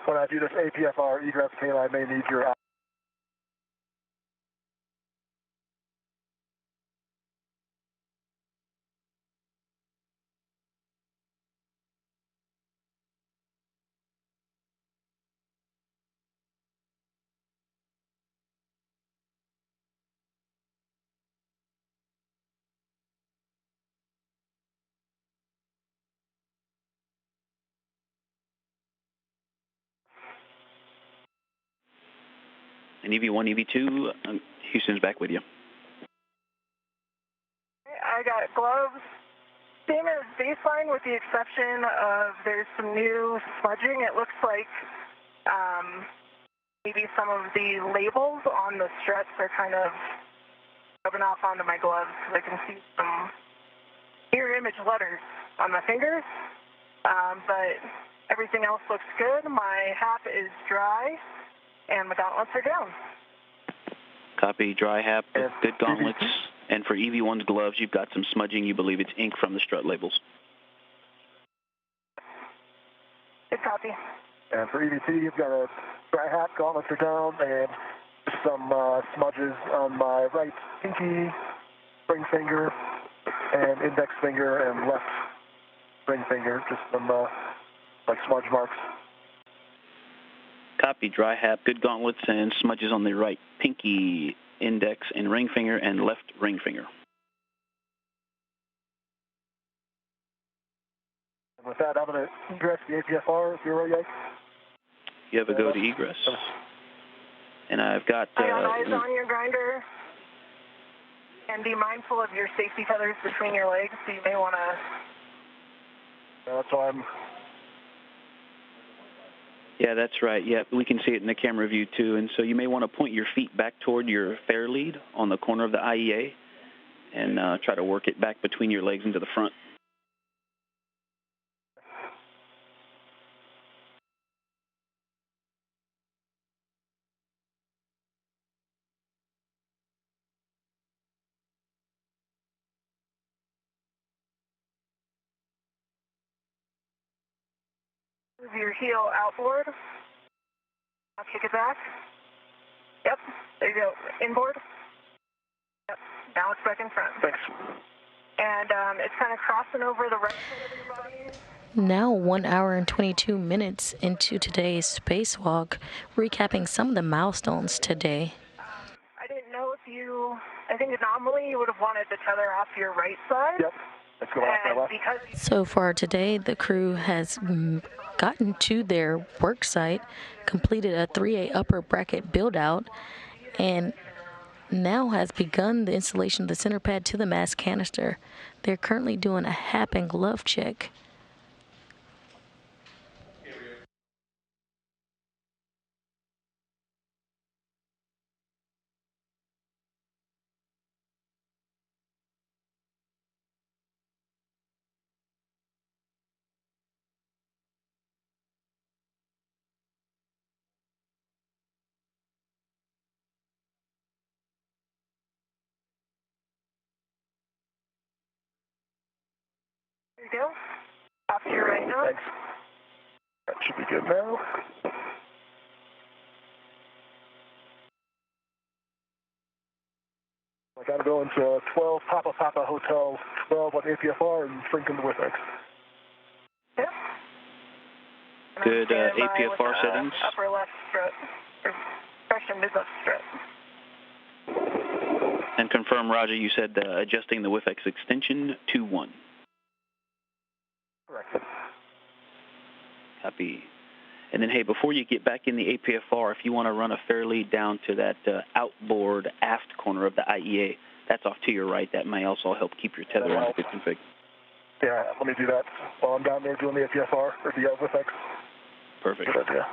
When I do this APFR egress, Kayla, I may need your And EV1, EV2, Houston's back with you. I got gloves. Same as baseline with the exception of there's some new smudging. It looks like maybe some of the labels on the struts are kind of rubbing off onto my gloves. I can see some mirror image letters on my fingers, but everything else looks good. My hat is dry, and my gauntlets are down. Copy. Dry hap, good gauntlets. And for EV1's gloves, you've got some smudging. You believe it's ink from the strut labels. Good copy. And for EV2, you've got a dry hat, gauntlets are down, and some smudges on my right pinky, ring finger, and index finger, and left ring finger. Just some like smudge marks. Copy. Dry hat, good gauntlets, and smudges on the right pinky, index, and ring finger, and left ring finger. And with that, I'm going to egress the APFR if you're ready, guys. You have a go to egress. And I've got... I got eyes on your grinder. And be mindful of your safety tethers between your legs, so you may want to... That's why I'm... Yeah, that's right. Yeah, we can see it in the camera view, too. And so you may want to point your feet back toward your fair lead on the corner of the IEA and try to work it back between your legs into the front. Move your heel outboard. Now kick it back. Yep, there you go. Inboard. Yep, now it's back in front. Thanks. And it's kind of crossing over the right side of your body. Now 1 hour and 22 minutes into today's spacewalk, recapping some of the milestones today. I didn't know if you, I think normally you would have wanted to tether off your right side. Yep, let's go off my left. So far today, the crew has gotten to their work site, completed a 3A upper bracket build-out, and now has begun the installation of the center pad to the mass canister. They're currently doing a hap and glove check. There you go. Off to your right now. Thanks. That should be good now. I got to go into 12 Papa Hotel 12 on APFR and shrink into WIFX. Yep. Good APFR settings. Upper left strut. Correction, mid left strut. And confirm, Roger, you said adjusting the WIFX extension to 1. Correct. Copy. And then, hey, before you get back in the APFR, if you want to run a fair lead down to that outboard aft corner of the IEA, that's off to your right. That may also help keep your tether in a good config. Yeah, let me do that while I'm down there doing the APFR or the VFX. Perfect. Good idea.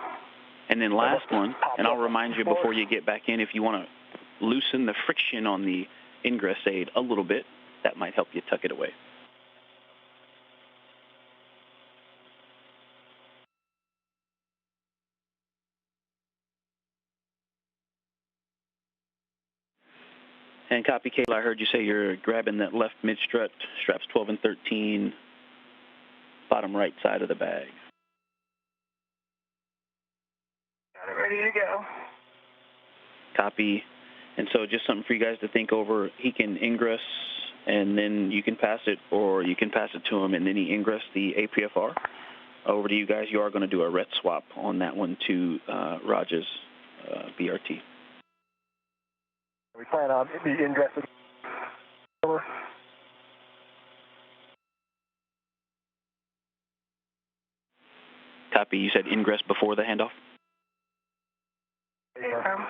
And then last one, and I'll remind you before you get back in, if you want to loosen the friction on the ingress aid a little bit, that might help you tuck it away. And copy, Kayla, I heard you say you're grabbing that left mid-strut, straps 12 and 13, bottom right side of the bag. Got it ready to go. Copy. And so just something for you guys to think over. He can ingress, and then you can pass it, or you can pass it to him, and then he ingress the APFR. Over to you guys. You are going to do a ret swap on that one to Raj's BRT. We plan on the ingress. Over. Copy. You said ingress before the handoff? Yeah.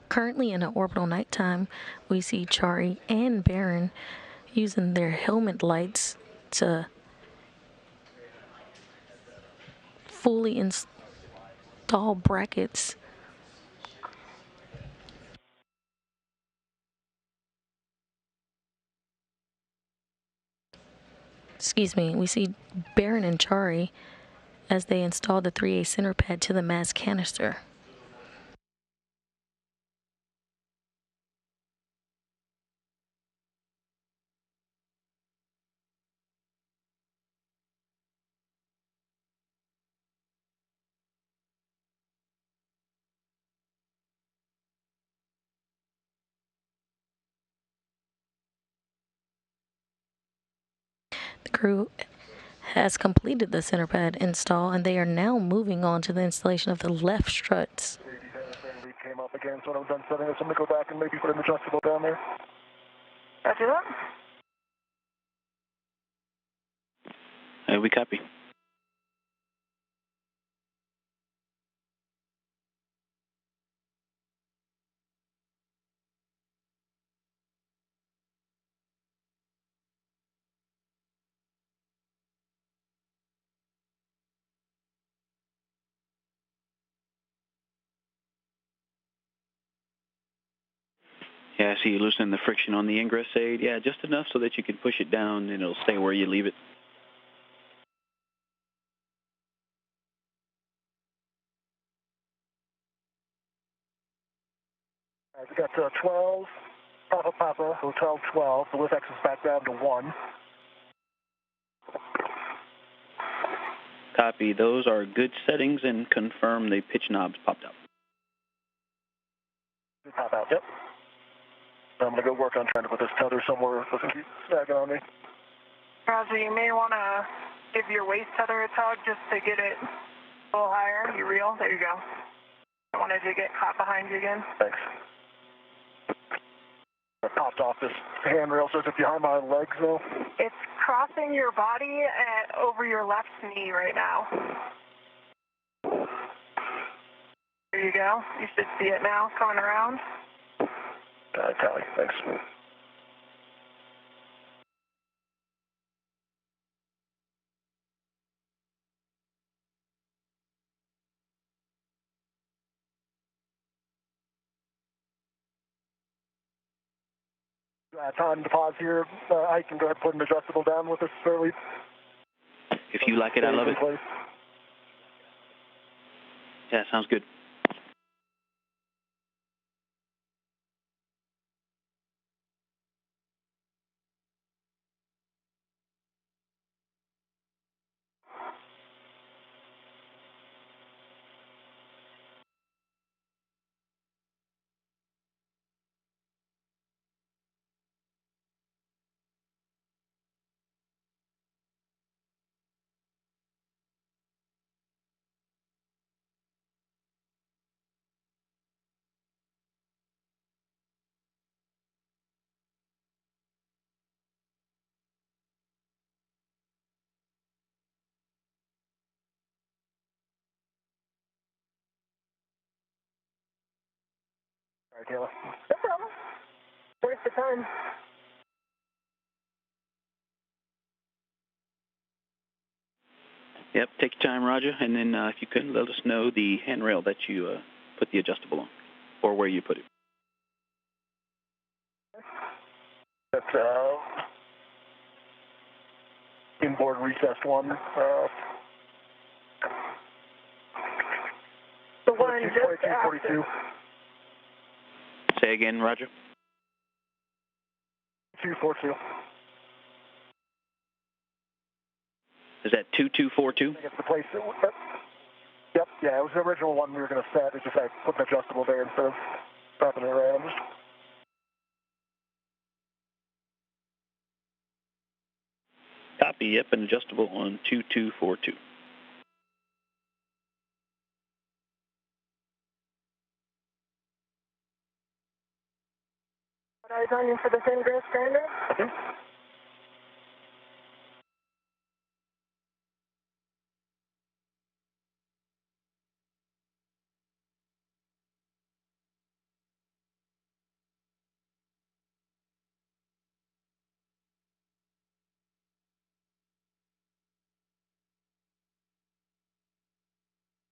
Currently in an orbital nighttime, we see Chari and Barron using their helmet lights to fully install brackets. Excuse me, we see Barron and Chari as they install the 3A center pad to the mass canister. The crew has completed the center pad install, and they are now moving on to the installation of the left struts. We came up again, so when I'm done setting this, I'm going to go back and maybe put an adjustable down there. Roger that. We copy. Yeah, I see you loosening the friction on the ingress aid. Yeah, just enough so that you can push it down and it'll stay where you leave it. We got 12, Papa, Hotel 12. The lift X is back down to 1. Copy. Those are good settings, and confirm the pitch knobs popped out. They pop out, yep. I'm going to go work on trying to put this tether somewhere so it doesn't keep snagging on me. Roger, you may want to give your waist tether a tug just to get it a little higher. You reel? There you go. I wanted to get caught behind you again. Thanks. I popped off this handrail, so it's behind my legs, though. It's crossing your body over your left knee right now. There you go. You should see it now coming around. Tally, thanks. Time to pause here. I can go ahead and put an adjustable down with this fairly. If you like it, I love it. Yeah, sounds good. All right, Kayla. No problem. Waste of time. Yep, take your time, Roger, and then if you could, let us know the handrail that you put the adjustable on, or where you put it. That's inboard recessed one. The one just 2242. Say again, Roger. 242. Is that 2242? I think it's the place that. Yep, yeah, it was the original one we were going to set. It's just I put an adjustable there instead of wrapping it around. Copy, yep, an adjustable on 2242. Eyes on you for the thin grass grinder.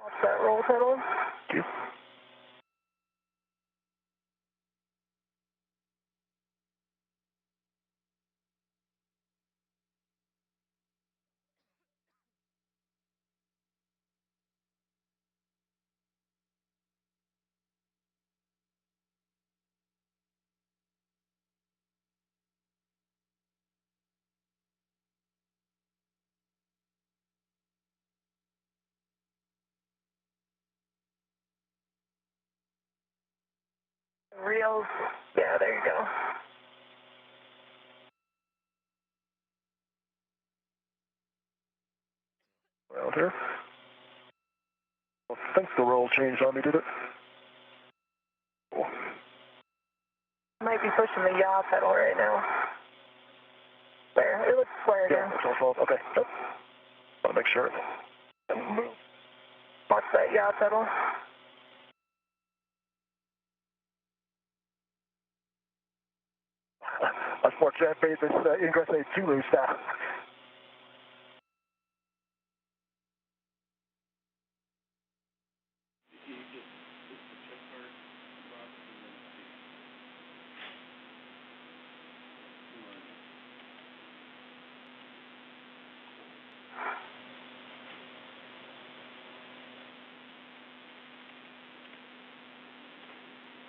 Watch that roll pedal. Thank you. Reels. Yeah, there you go. Around here. I think the roll changed on me, did it? Cool. Might be pushing the yaw pedal right now. There, it looks square Yeah, again. it's all fault. Okay, yep. Want to make sure. Watch that yaw pedal. Unfortunately, I made this ingress A too loose now.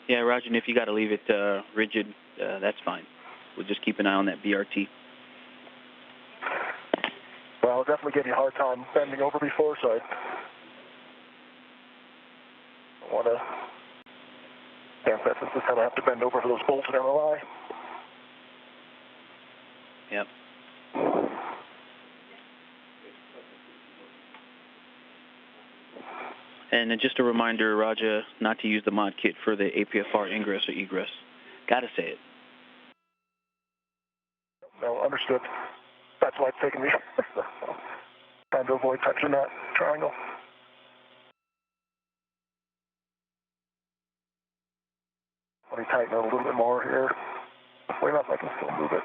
Yeah, Roger, and if you got to leave it rigid, that's fine. We'll just keep an eye on that BRT. Well, definitely gave you a hard time bending over before, so I don't want to dance that since this time I have to bend over for those bolts down the line. Yep. And then just a reminder, Raja, not to use the mod kit for the APFR ingress or egress. Gotta say it. No, understood. That's why it's taking me trying to avoid touching that triangle. Let me tighten it a little bit more here. Way enough, I can still move it.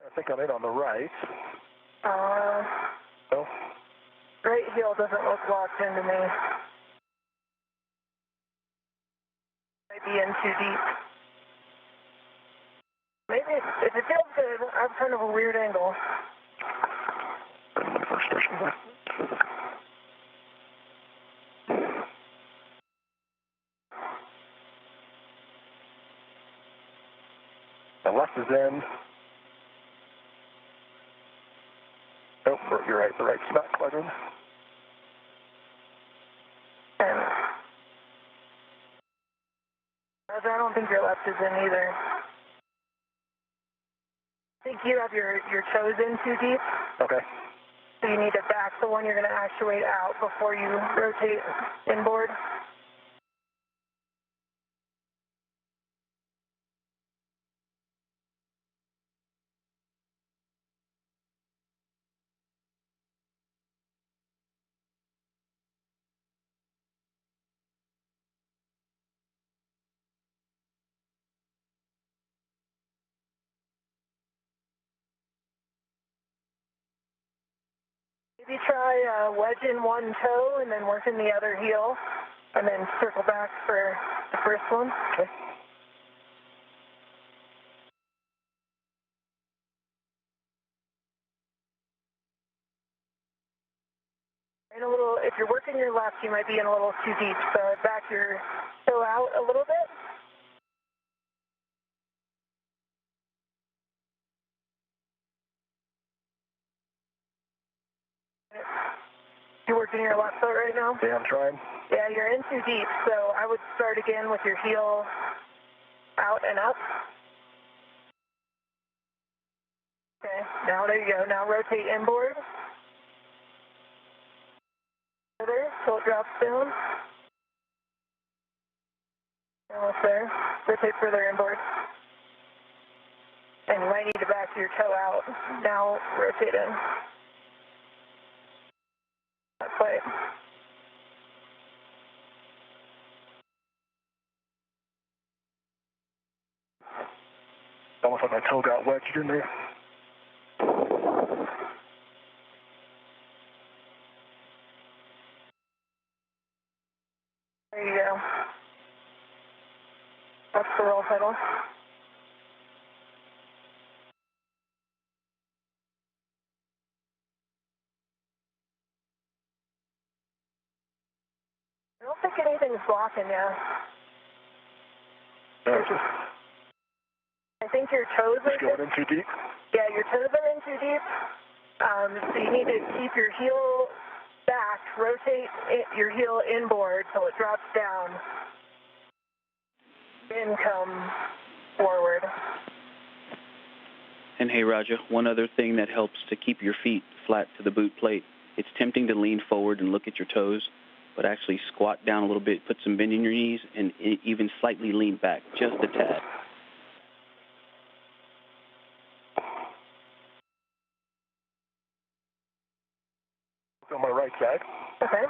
I think I'm in on the right. No? Right heel doesn't look locked into me. Might be in too deep. Maybe if it feels good, I have kind of a weird angle. First station. The left is in. Nope, you're right. The right's not quite in. I don't think your left is in either. I think you have your toes in too deep. Okay. So you need to back the one you're going to actuate out before you rotate inboard. Maybe try wedging one toe and then working the other heel, and then circle back for the first one. Okay. And a little, if you're working your left, you might be in a little too deep, so back your toe out a little bit. You working your left foot right now? Yeah, I'm trying. Yeah, you're in too deep, so I would start again with your heel out and up. Okay, now there you go. Now rotate inboard. Further, till it drops down. Almost there. Rotate further inboard. And you might need to back your toe out. Now rotate in. Not quite. Almost like my toe got wedged in there. There you go. That's the roll pedal. I don't think anything's blocking you. I think your toes are going in too deep? Yeah, your toes are in too deep. So you need to keep your heel back, rotate your heel inboard till it drops down. Then come forward. And hey, Roger, one other thing that helps to keep your feet flat to the boot plate, it's tempting to lean forward and look at your toes, but actually squat down a little bit, put some bend in your knees, and even slightly lean back, just a tad. On my right side. Okay.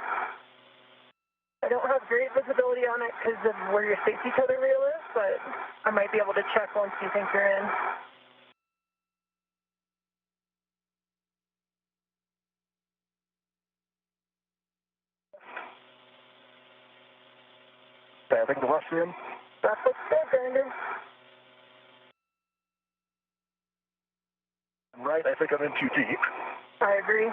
I don't have great visibility on it because of where your safety tether reel is, but I might be able to check once you think you're in. Okay, I think the left's in. That looks good, Brandon. Right, I think I'm in too deep. I agree.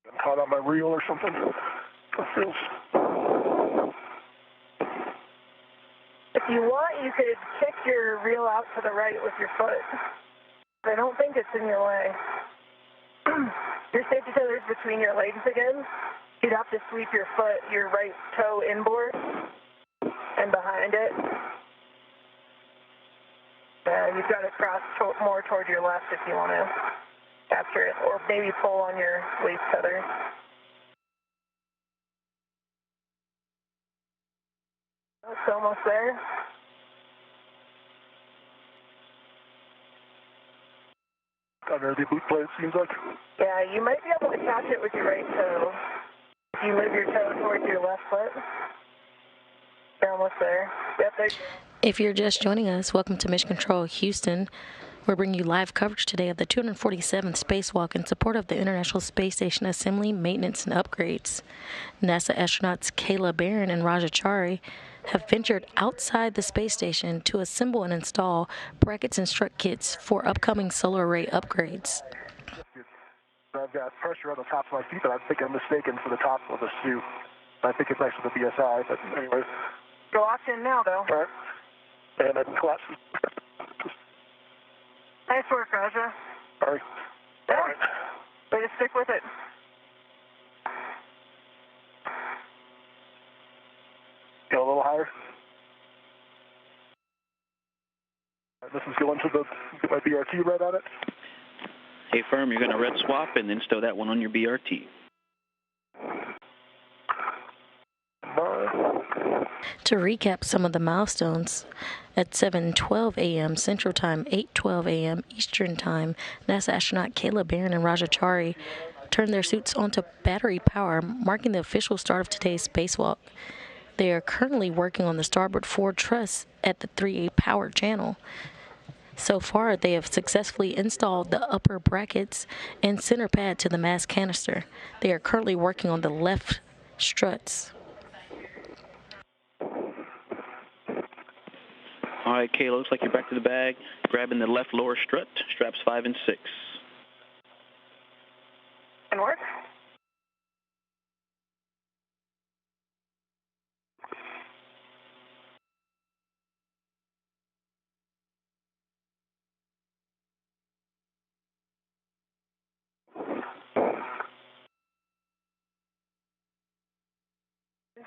I'm caught on my reel or something. It feels... If you want, you could kick your reel out to the right with your foot. I don't think it's in your way. Your safety tether is between your legs again. You'd have to sweep your foot, your right toe inboard and behind it. You've got to cross more toward your left if you want to capture it, or maybe pull on your waist tether. It's almost there. Under the boot plate, it seems like. Yeah, you might be able to catch it with your right toe. If you move your toe towards your left foot. You're almost there. Yep, there you go. If you're just joining us, welcome to Mission Control Houston. We're bringing you live coverage today of the 247th Spacewalk in support of the International Space Station Assembly, Maintenance, and Upgrades. NASA astronauts Kayla, Barron, and Chari have ventured outside the space station to assemble and install brackets and strut kits for upcoming solar array upgrades. I've got pressure on the tops of my feet, but I think I'm mistaken for the top of the suit. I think it's actually the BSI, but anyways. Go off in now, though. All right. And I can collapse. Nice work, Raja. All right. Yeah. All right. Way to stick with it. Go a little higher. This is going to my BRT red on it. Hey, firm, you're going to red swap and then stow that one on your BRT. To recap some of the milestones, at 7:12 a.m. Central Time, 8:12 a.m. Eastern Time, NASA astronaut Kayla, Barron, and Chari turned their suits onto battery power, marking the official start of today's spacewalk. They are currently working on the starboard forward truss at the 3A power channel. So far, they have successfully installed the upper brackets and center pad to the mass canister. They are currently working on the left struts. All right, Kayla, looks like you're back to the bag, grabbing the left lower strut, straps 5 and 6. Can work.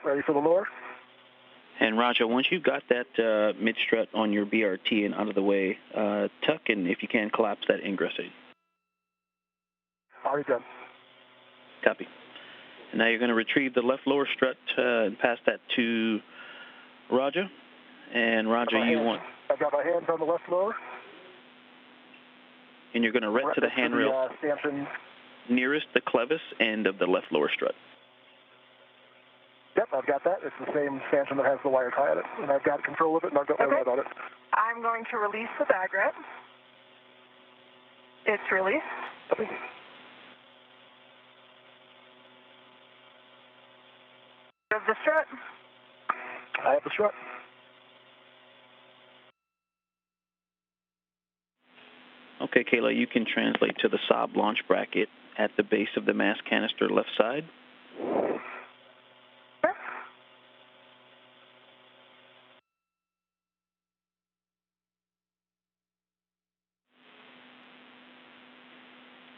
Ready for the lower? And Roger, once you've got that mid-strut on your BRT and out of the way, tuck and, if you can, collapse that ingress aid. Already done. Copy. And now you're going to retrieve the left lower strut and pass that to Roger. And Roger, I've got my hands on the left lower. And you're going to ret to the handrail stanchion nearest the clevis end of the left lower strut. Yep, I've got that. It's the same stanchion that has the wire tie on it. And I've got control of it, and I've got my red on it. I'm going to release the bag rep. It's released. Of the strut. I have the strut. Okay, Kayla, you can translate to the Saab launch bracket at the base of the mass canister left side.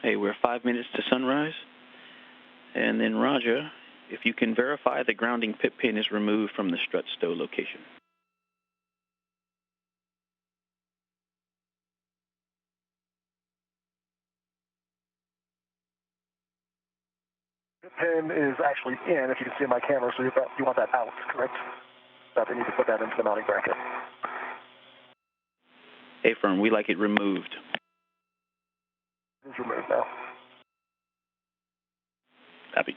Hey, we're 5 minutes to sunrise. And then Roger, if you can verify the grounding pit pin is removed from the strut stow location. The pin is actually in, if you can see my camera, so you want that out, correct? That they need to put that into the mounting bracket. Affirm, we like it removed. It is removed now. Copy.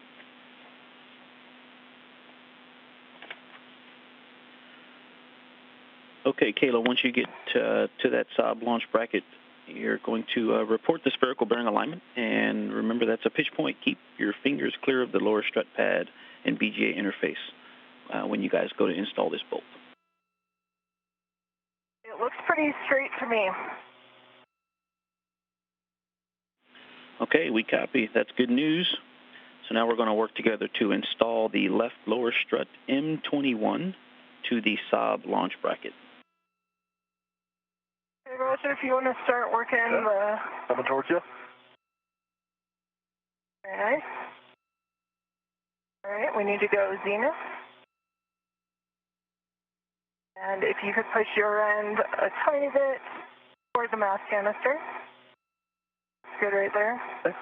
Okay, Kayla, once you get to that Saab launch bracket, you're going to report the spherical bearing alignment, and remember that's a pitch point. Keep your fingers clear of the lower strut pad and BGA interface when you guys go to install this bolt. It looks pretty straight to me. Okay, we copy. That's good news. So now we're going to work together to install the left lower strut M21 to the Saab launch bracket. Hey, Roger, if you want to start working the... Coming towards you. Very nice. All right, we need to go zenith. And if you could push your end a tiny bit toward the mass canister. Good right there. Okay.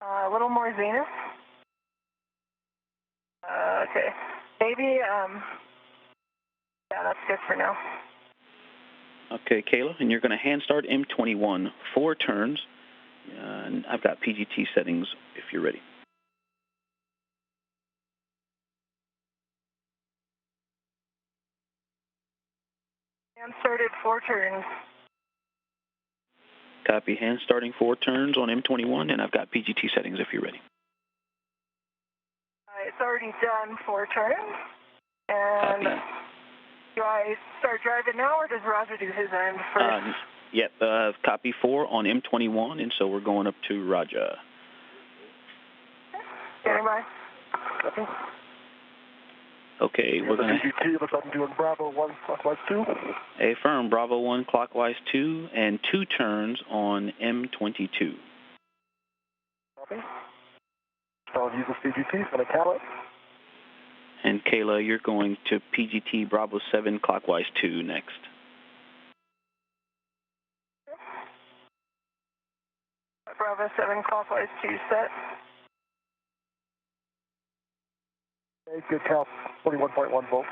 A little more zenith. Okay. Maybe, yeah, that's good for now. Okay, Kayla, and you're going to hand start M21 4 turns. And I've got PGT settings if you're ready. And started 4 turns. Copy, hand starting 4 turns on M21, and I've got PGT settings if you're ready. It's already done 4 turns. And Copy. do I start driving now, or does Roger do his end first? Yep, copy 4 on M21, and so we're going up to Roger. Standing by. Copy. Okay, we're going to... PGT looks like I'm doing Bravo 1 clockwise 2. Affirm, Bravo 1 clockwise 2, and 2 turns on M22. Copy. I'll use this PGT, so I'm going to count it. And Kayla, you're going to PGT Bravo 7 clockwise 2 next. Bravo 7 clockwise 2 set. Okay, good count, 41.1 volts.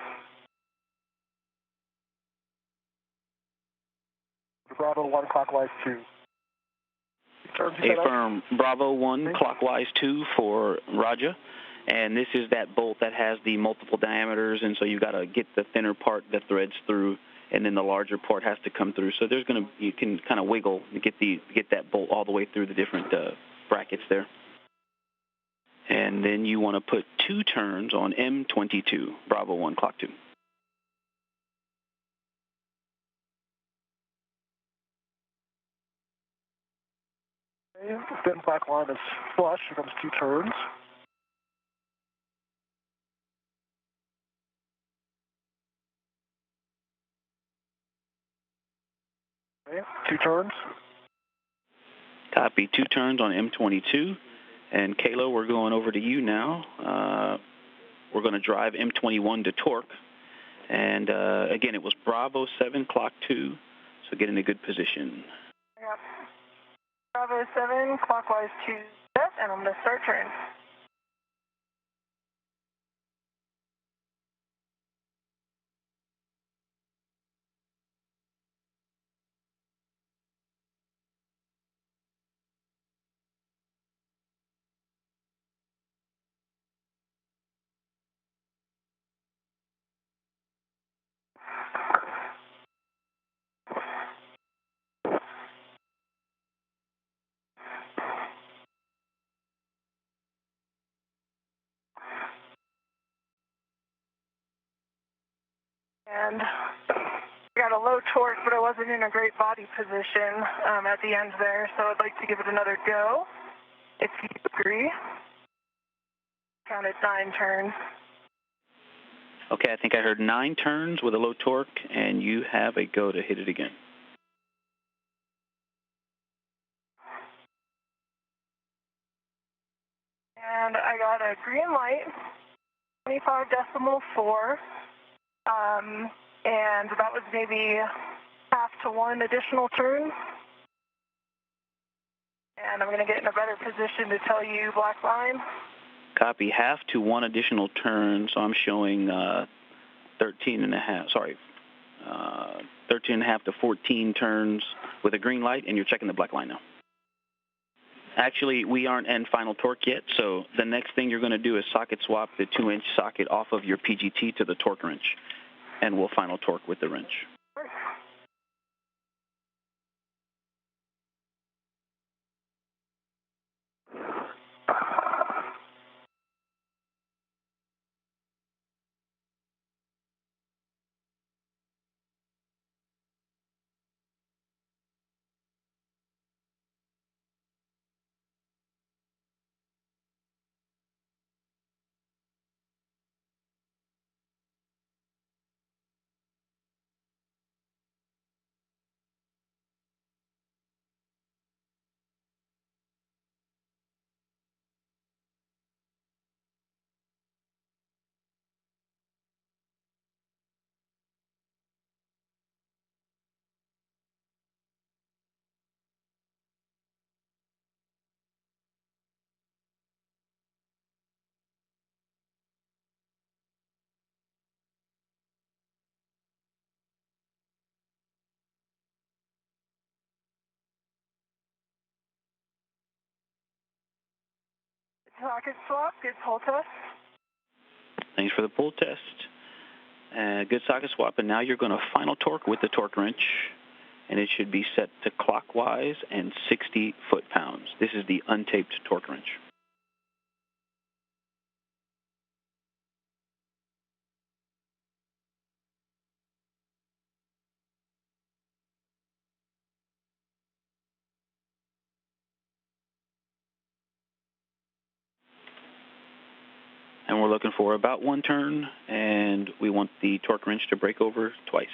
Bravo 1 clockwise 2. Affirm, Bravo 1 clockwise 2 for Roger. And this is that bolt that has the multiple diameters, and so you've got to get the thinner part that threads through, and then the larger part has to come through. So there's going to, you can kind of wiggle to get that bolt all the way through the different brackets there. And then you want to put 2 turns on M22, Bravo 1 clock 2. Okay, the thin black line is flush, here comes 2 turns. Okay, 2 turns. Copy, 2 turns on M22. And Kayla, we're going over to you now. We're going to drive M21 to torque. And again, it was Bravo 7 clock 2, so get in a good position. Yep. Bravo 7 clockwise 2 set, and I'm going to start turn. And I got a low torque, but I wasn't in a great body position at the end there, so I'd like to give it another go, if you agree. Counted 9 turns. Okay, I think I heard 9 turns with a low torque, and you have a go to hit it again. green light, 25.4, and that was maybe half to one additional turn. And I'm going to get in a better position to tell you black line. Copy, half to one additional turn, so I'm showing 13 and a half to 14 turns with a green light, and you're checking the black line now. Actually, we aren't in final torque yet, so the next thing you're going to do is socket swap the 2-inch socket off of your PGT to the torque wrench, and we'll final torque with the wrench. Socket swap, good pull test. Thanks for the pull test. Good socket swap, and now you're going to final torque with the torque wrench, and it should be set to clockwise and 60 foot-pounds. This is the untaped torque wrench. And we're looking for about one turn, and we want the torque wrench to break over twice.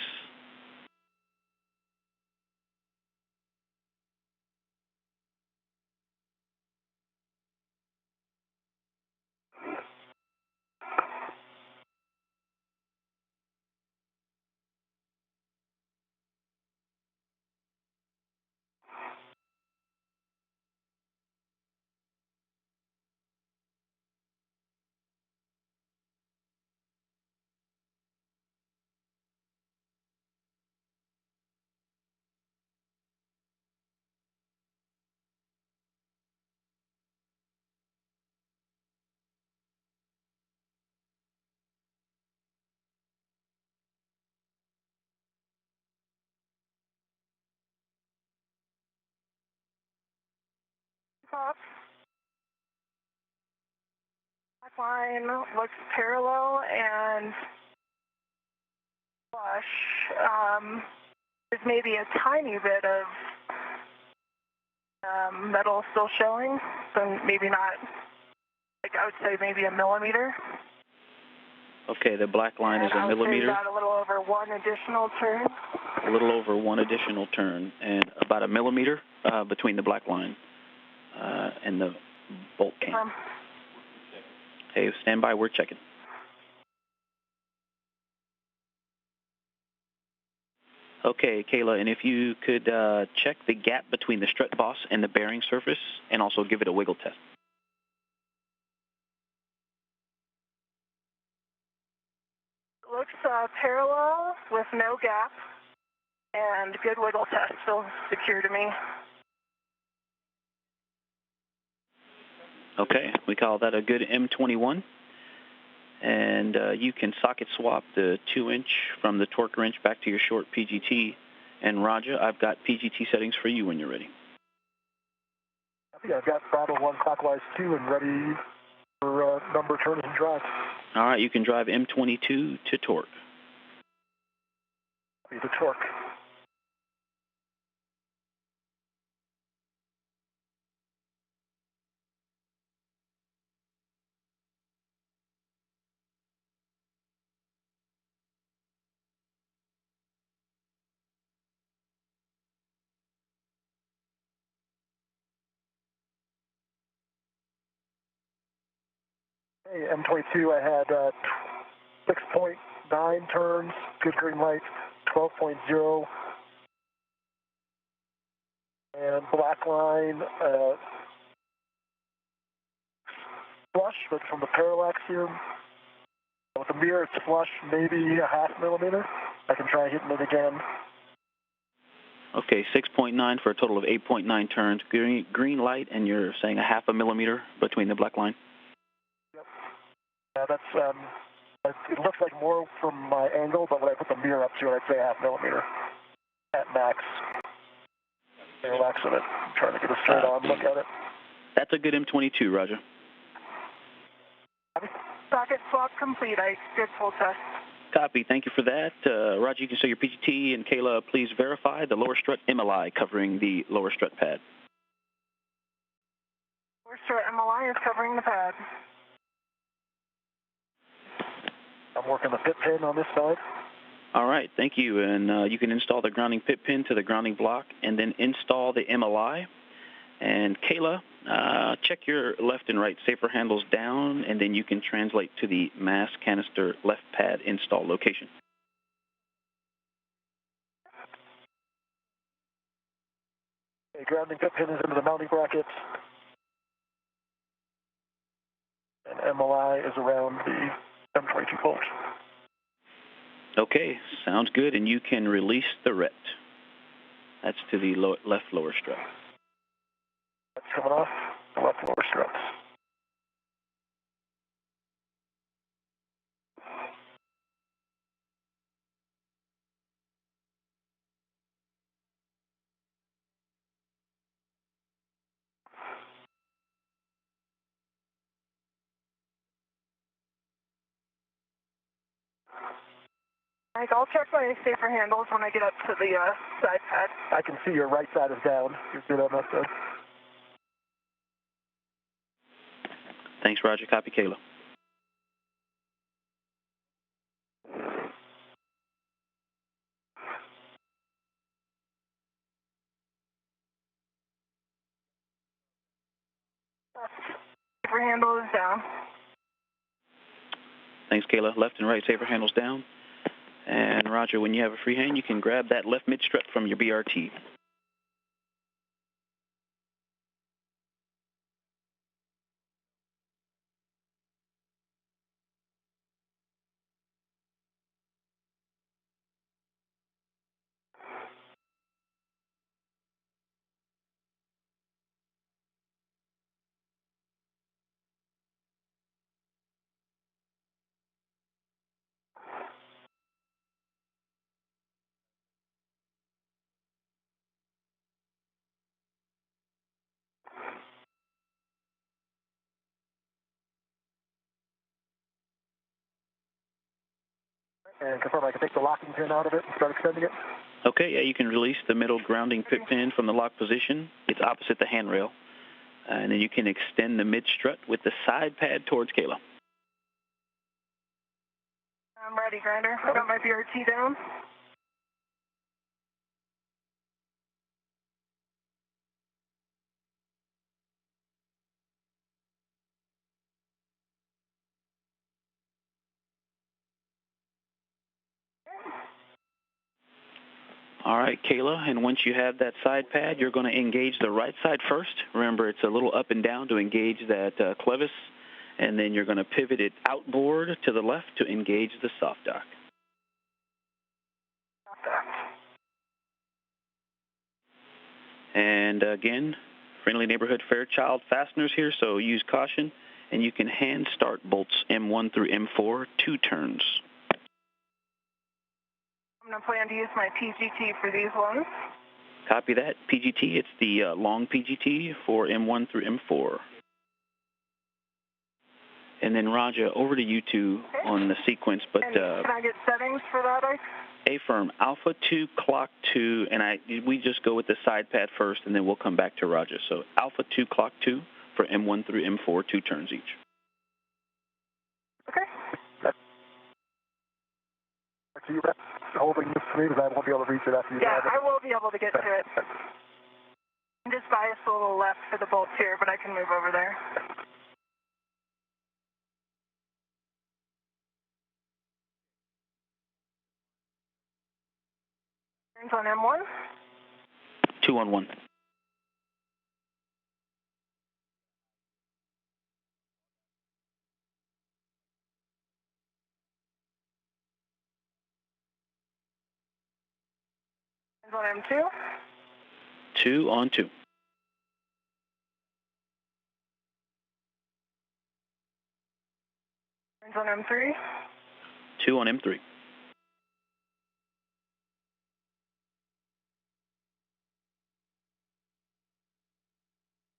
Top. Black line looks parallel and flush. There's maybe a tiny bit of metal still showing, so maybe not, like I would say maybe a millimeter. Okay, the black line is a millimeter. About a little over one additional turn. A little over one additional turn, and about a millimeter between the black line and the bolt cam. Hey, stand by, we're checking. Okay, Kayla, and if you could check the gap between the strut boss and the bearing surface, and also give it a wiggle test. Looks parallel with no gap, and good wiggle test, still secure to me. Okay, we call that a good M21. And you can socket swap the 2-inch from the torque wrench back to your short PGT. And Raja, I've got PGT settings for you when you're ready. I've got throttle 1 clockwise 2 and ready for number turns and drive. All right, you can drive M22 to torque. The torque. M22, I had 6.9 turns, good green light, 12.0, and black line, flush, but from the parallax here. With the mirror, it's flush, maybe a half millimeter. I can try hitting it again. Okay, 6.9 for a total of 8.9 turns. Green light, and you're saying a half a millimeter between the black line? Yep. That's, it looks like more from my angle, but when I put the mirror up to it, I'd say a half millimeter at max. Parallax on it. I'm trying to get a straight on look at it. That's a good M22, Roger. Socket swap complete. I did full test. Copy. Thank you for that. Roger, you can show your PGT, and Kayla, please verify the lower strut MLI covering the lower strut pad. Lower strut MLI is covering the pad. I'm working the pit pin on this side. All right, thank you. And you can install the grounding pit pin to the grounding block and then install the MLI. And Kayla, check your left and right safer handles down, and then you can translate to the mass canister left pad install location. Okay, grounding pit pin is into the mounting bracket. And MLI is around the M22 bolt. Okay, sounds good, and you can release the ret. That's to the left lower strut. That's coming off the left lower strut. Mike, I'll check my safer handles when I get up to the side pad. I can see your right side is down. You're good on that side. Thanks, Roger. Copy, Kayla. Safer handle is down. Thanks, Kayla. Left and right safer handles down. And Roger, when you have a free hand, you can grab that left mid strut from your BRT. And confirm I can take the locking pin out of it and start extending it. Okay, yeah, you can release the middle grounding pit pin from the lock position. It's opposite the handrail. And then you can extend the mid strut with the side pad towards Kayla. I'm ready, Grinder. I got my BRT down. All right, Kayla, and once you have that side pad, you're going to engage the right side first. Remember, it's a little up and down to engage that clevis, and then you're going to pivot it outboard to the left to engage the soft dock. And again, friendly neighborhood Fairchild fasteners here, so use caution, and you can hand start bolts M1 through M4, 2 turns. I'm going to plan to use my PGT for these ones. Copy that. PGT, it's the long PGT for M1 through M4. And then, Roger, over to you two on the sequence. But and can I get settings for that, Ike? A-firm, Alpha 2, Clock 2, and we just go with the side pad first, and then we'll come back to Roger. So Alpha 2, Clock 2 for M1 through M4, 2 turns each. Okay. Are you holding this to me because I won't be able to reach it after you Yeah, have it? I will be able to get to it. I'm just biased a little left for the bolts here, but I can move over there. Turns on M1. 2 on 1. Turns on M2. 2 on 2. Turns on M3. 2 on M3.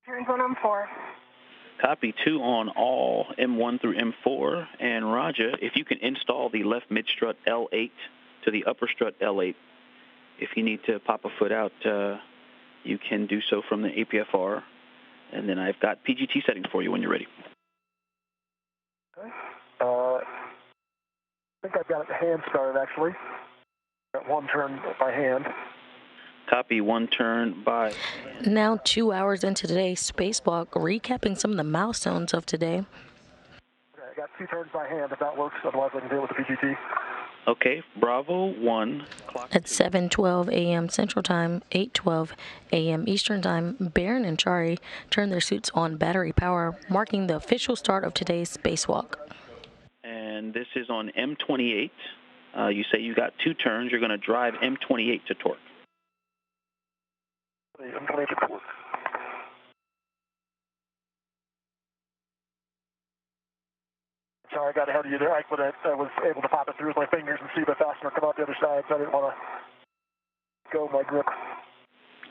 Turns on M4. Copy. 2 on all M1 through M4. And Roger, if you can install the left mid strut L8 to the upper strut L8. If you need to pop a foot out, you can do so from the APFR. And then I've got PGT settings for you when you're ready. Okay. I think I've got it hand started, actually. Got one turn by hand. Copy. 1 turn by. Now 2 hours into today's spacewalk, recapping some of the milestones of today. Okay, I got 2 turns by hand if that works. Otherwise, I can do it with the PGT. Okay. Bravo 1. At 7:12 a.m. Central Time, 8:12 a.m. Eastern Time, Barron and Chari turned their suits on battery power, marking the official start of today's spacewalk. And this is on M28. You say you got 2 turns. You're going to drive M28 to torque. M28 to torque. Sorry, I got ahead of you there. I was able to pop it through with my fingers and see the fastener come out the other side, so I didn't want to go my grip.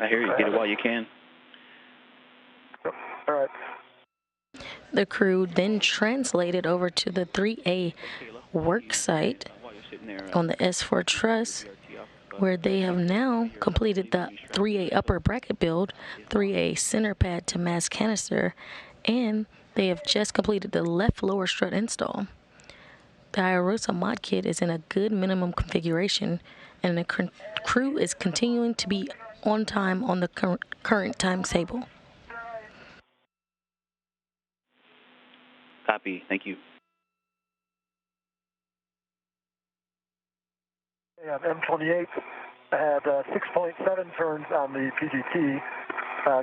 I hear you. Get it while you can. All right. The crew then translated over to the 3A work site on the S4 truss, where they have now completed the 3A upper bracket build, 3A center pad to mass canister, and they have just completed the left lower strut install. The IROSA mod kit is in a good minimum configuration, and the crew is continuing to be on time on the current timetable. Copy. Thank you. And M28 had 6.7 turns on the PGT.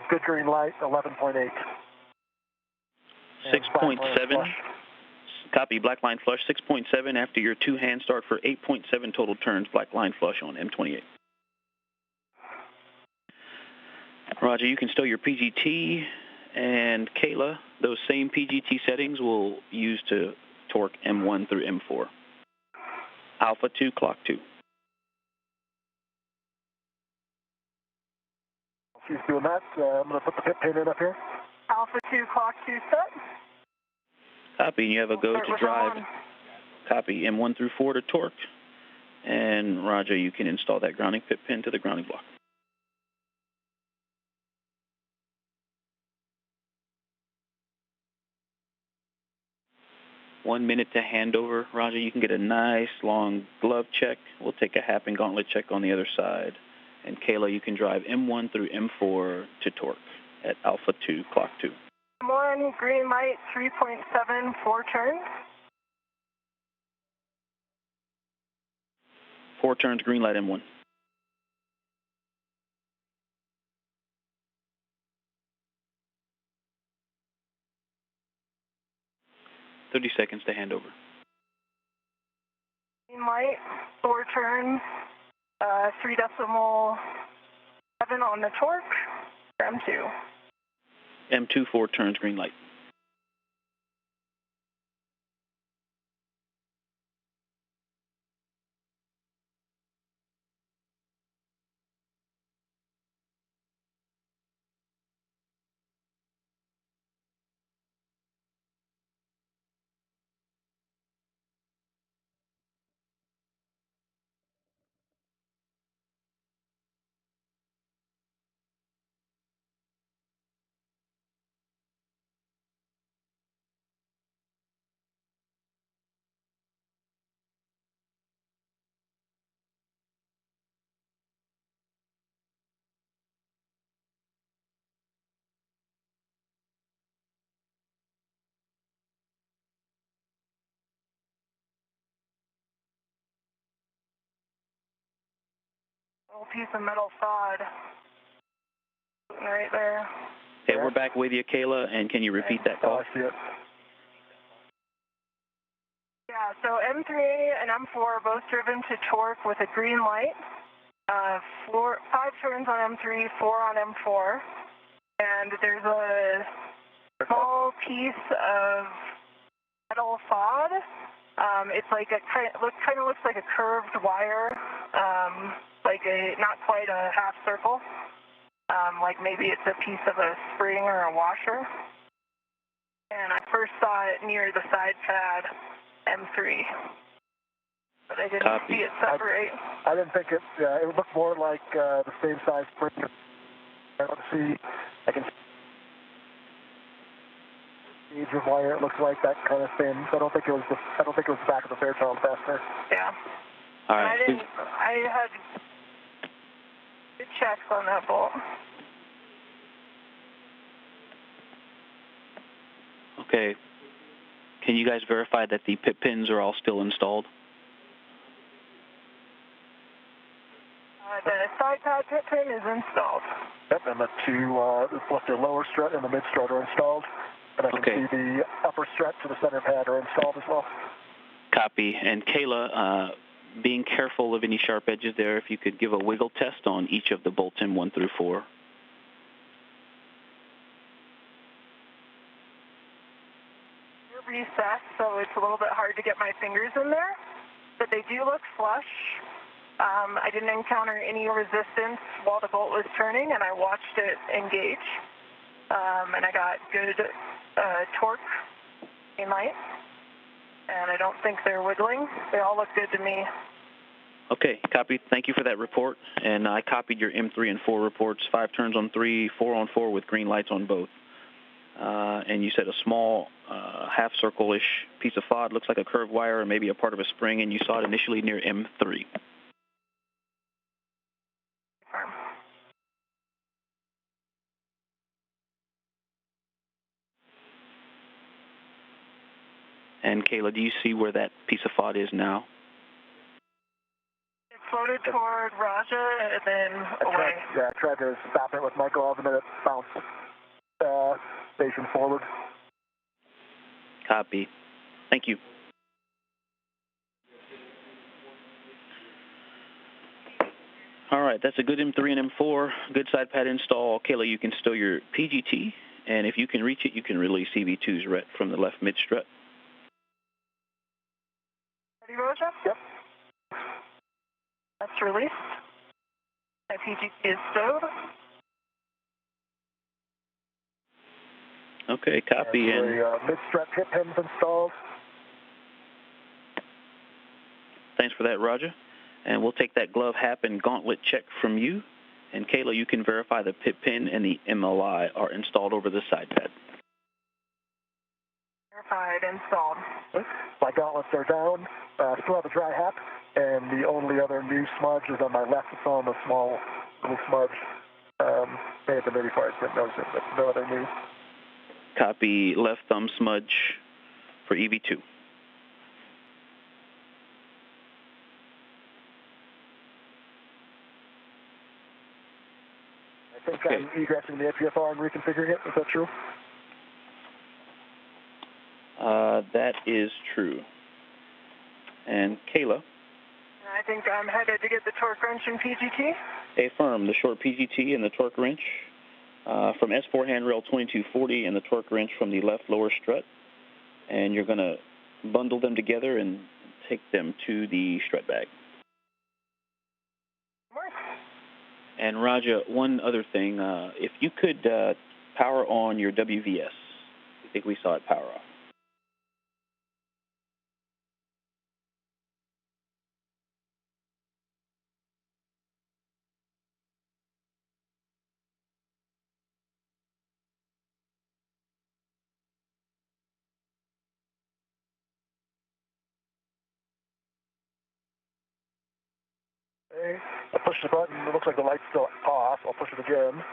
Good green light, 11.8. 6.7. Copy. Black line flush. 6.7 after your 2 hand start for 8.7 total turns. Black line flush on M28. Roger, you can stow your PGT. And Kayla, those same PGT settings we'll use to torque M1 through M4. Alpha 2, clock 2. She's doing that. I'm going to put the pit pin in up here. Alpha 2, clock 2 set. Copy, and you have a go to drive. Copy, M1 through 4 to torque. And Roger, you can install that grounding pit pin to the grounding block. One minute to handover. Roger, you can get a nice long glove check. We'll take a Happen gauntlet check on the other side. And Kayla, you can drive M1 through M4 to torque at Alpha 2, clock 2. M1, green light, 3.7, 4 turns. 4 turns, green light M1. $30 seconds to hand over. Green light, 4 turns, 3.7 on the torque, M2. M2, 4 turns, green light. little piece of metal sod right there. Okay, we're back with you, Kayla, and can you repeat that call? Oh, I see it. Yeah, so M3 and M4 are both driven to torque with a green light. 5 turns on M3, 4 on M4. And there's a small piece of metal sod. It's like kind of looks like a curved wire, like not quite a half circle. Like maybe it's a piece of a spring or a washer. And I first saw it near the side pad M3, but I didn't see it separate. I didn't think it. It looked more like the same size spring. I can see the wire. It looks like that kind of thing. So I don't think it was the back of the Fairchild fastener. Yeah. All right. I had good checks on that bolt. Okay. Can you guys verify that the pit pins are all still installed? The side pad pit pin is installed. Yep, and the two, the lower strut and the mid strut are installed. And I can see the upper strut to the center pad are installed as well. Copy. And Kayla, being careful of any sharp edges there, if you could give a wiggle test on each of the bolts in 1 through 4. They're recessed, so it's a little bit hard to get my fingers in there, but they do look flush. I didn't encounter any resistance while the bolt was turning, and I watched it engage. And I got good torque in light, and I don't think they're wiggling. They all look good to me. Okay, copy. Thank you for that report. And I copied your M3 and 4 reports, 5 turns on 3, 4 on 4 with green lights on both. And you said a small half-circle-ish piece of FOD looks like a curved wire or maybe a part of a spring, and you saw it initially near M3. And Kayla, do you see where that piece of FOD is now? It floated toward Raja and then away. I tried to stop it with my glove and then it bounced station forward. Copy. Thank you. All right, that's a good M3 and M4, good side pad install. Kayla, you can stow your PGT, and if you can reach it, you can release CV2's ret from the left mid strut. Ready, Raja? Yep. That's released. My PGT is stowed. Okay, copy. And the mid-strut pit pins installed. Thanks for that, Roger. And we'll take that glove hap and gauntlet check from you. And Kayla, you can verify the pit pin and the MLI are installed over the side pad. Verified, installed. My gauntlets are down. Still have a dry hap, and the only other new smudge is on my left thumb, a small little smudge. May have been there before I didn't notice it, but no other new. Copy, left thumb smudge for EV2. I think I'm egressing the APFR and reconfiguring it. Is that true? That is true. And Kayla? I think I'm headed to get the torque wrench and PGT. Affirm the short PGT and the torque wrench from S4 handrail 2240 and the torque wrench from the left lower strut. And you're going to bundle them together and take them to the strut bag. And Raja, one other thing, if you could power on your WVS. I think we saw it power off. Okay. I push the button. It looks like the light's still off. I'll push it again.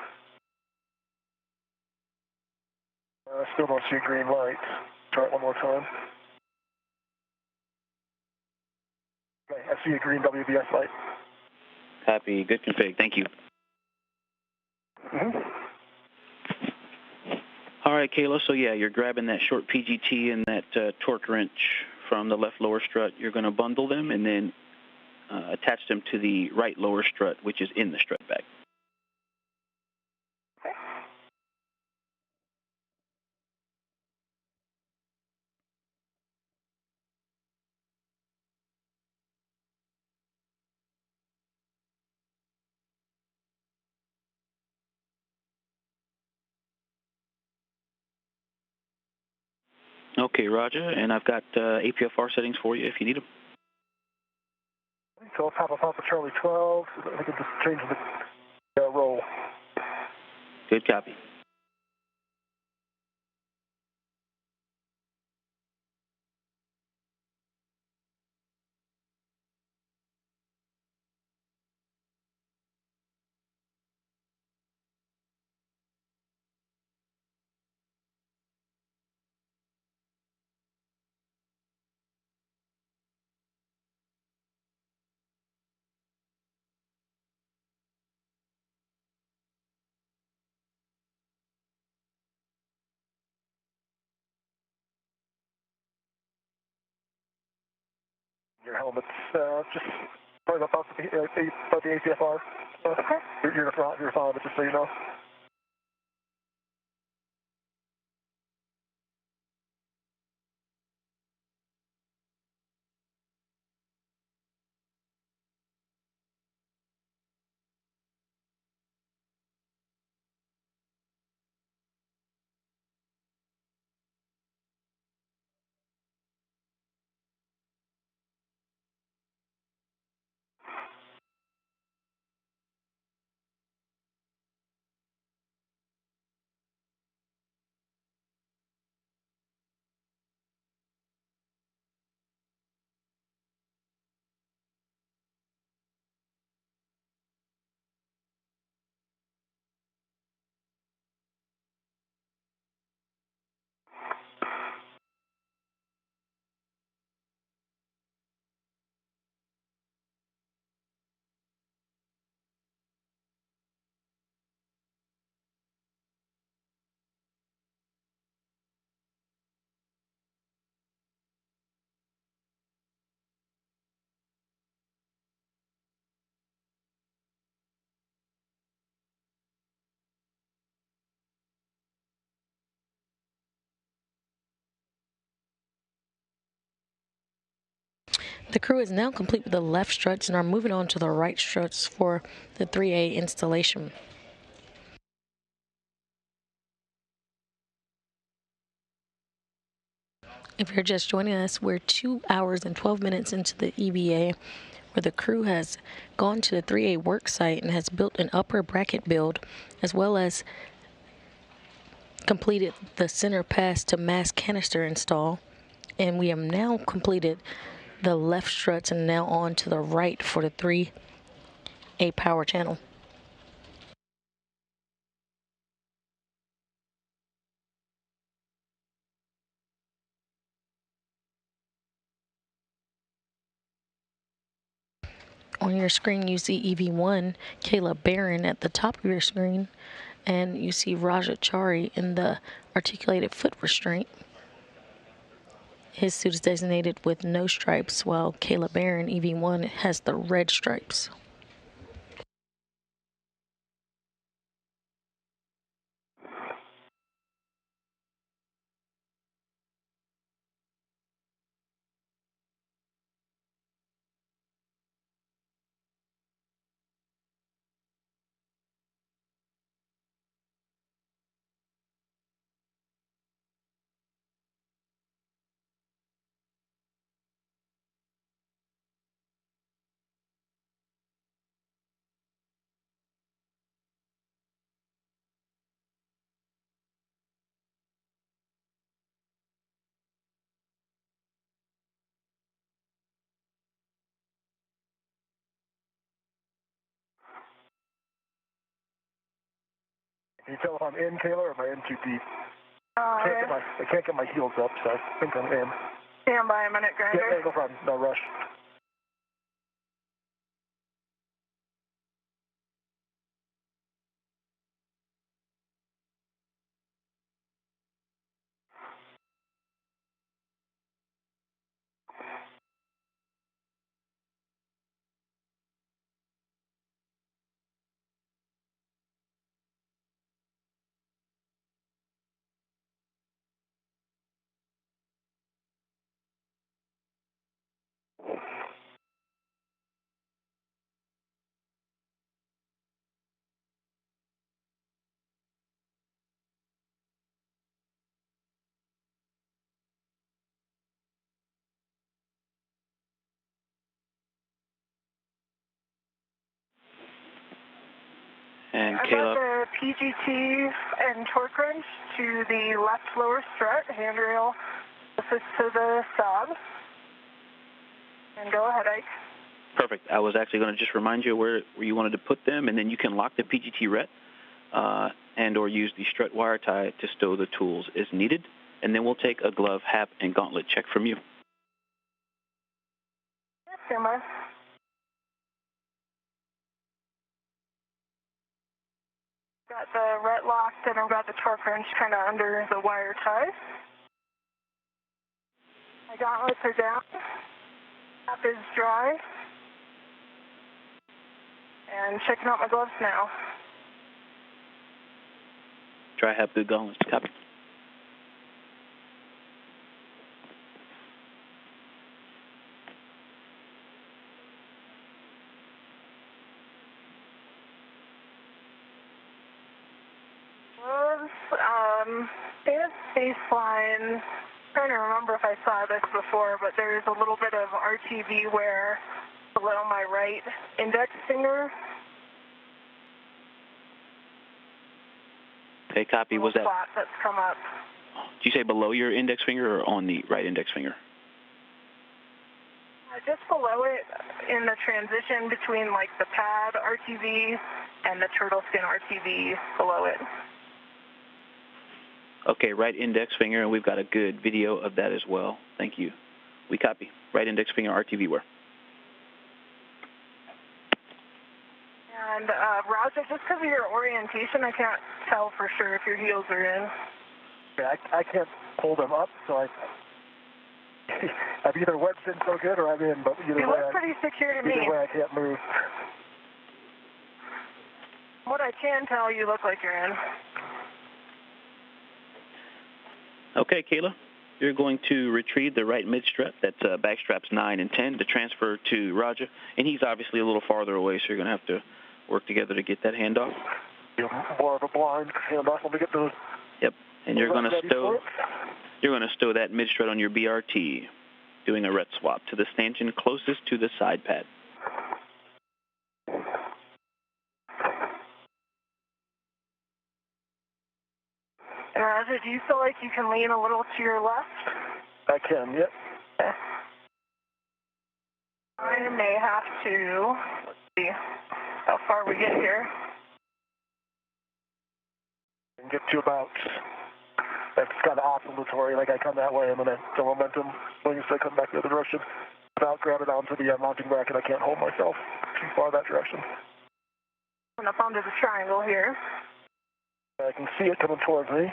I still don't see a green light. Try it one more time. Okay, I see a green WVS light. Copy. Good config. Thank you. Mm-hmm. All right, Kayla. So, yeah, you're grabbing that short PGT and that torque wrench from the left lower strut. You're going to bundle them and then attach them to the right lower strut, which is in the strut bag. Okay, Roger. And I've got APFR settings for you if you need them. So Papa Charlie 12, so I can just change the roll. Good copy. Your helmet's just right above the APFR. You're fine, but just so you know. The crew is now complete with the left struts and are moving on to the right struts for the 3A installation. If you're just joining us, we're 2 hours and 12 minutes into the EVA, where the crew has gone to the 3A work site and has built an upper bracket build, as well as completed the center pass to mass canister install. And we have now completed the left struts and now on to the right for the 3A power channel. On your screen, you see EV1, Kayla Barron at the top of your screen, and you see Chari in the articulated foot restraint. His suit is designated with no stripes, while Kayla Barron, EV1, has the red stripes. Can you tell if I'm in, Kayla, or am I in too deep? I can't get my heels up, so I think I'm in. Stand by a minute, Grinder. Yeah, no problem. No rush. And I've Kayla. got the PGT and torque wrench to the left lower strut, handrail assist to the sub. And go ahead, Ike. Perfect. I was actually going to just remind you where you wanted to put them, and then you can lock the PGT ret and or use the strut wire tie to stow the tools as needed. And then we'll take a glove, hap, and gauntlet check from you. Yes, stand by. Got the ret locked, and I've got the torque wrench kind of under the wire tie. My gauntlets are down. Hap is dry. And checking out my gloves now. Dry, hap, good gauntlets. Copy. ISS Spacewalk. Trying to remember if I saw this before, but there's a little bit of RTV wear below my right index finger. Okay, copy. Was that? Spot that's come up. Did you say below your index finger or on the right index finger? Just below it, in the transition between like the pad RTV and the turtle skin RTV below it. Okay, right index finger, and we've got a good video of that as well. Thank you. We copy. Right index finger RTV wear. And Roger, just because of your orientation, I can't tell for sure if your heels are in. Yeah, I can't pull them up, so I've either wedged in so good or I'm in, but either you way, look pretty secure to me. Either way, I can't move. What I can tell, you look like you're in. Okay, Kayla, you're going to retrieve the right mid-strap. That's back straps 9 and 10 to transfer to Roger. And he's obviously a little farther away, so you're going to have to work together to get that handoff. More of a blind handoff when we get those. Yep, and you're going to stow that mid-strut on your BRT, doing a ret swap to the stanchion closest to the side pad. And Roger, do you feel like you can lean a little to your left? I can, yep. Okay. I may have to, let's see how far we get here. And get to about, it's kind of oscillatory, like I come that way and then the momentum swings, so I come back the other direction. Without grabbing onto the mounting bracket, I can't hold myself too far that direction. I'm up onto the triangle here. I can see it coming towards me.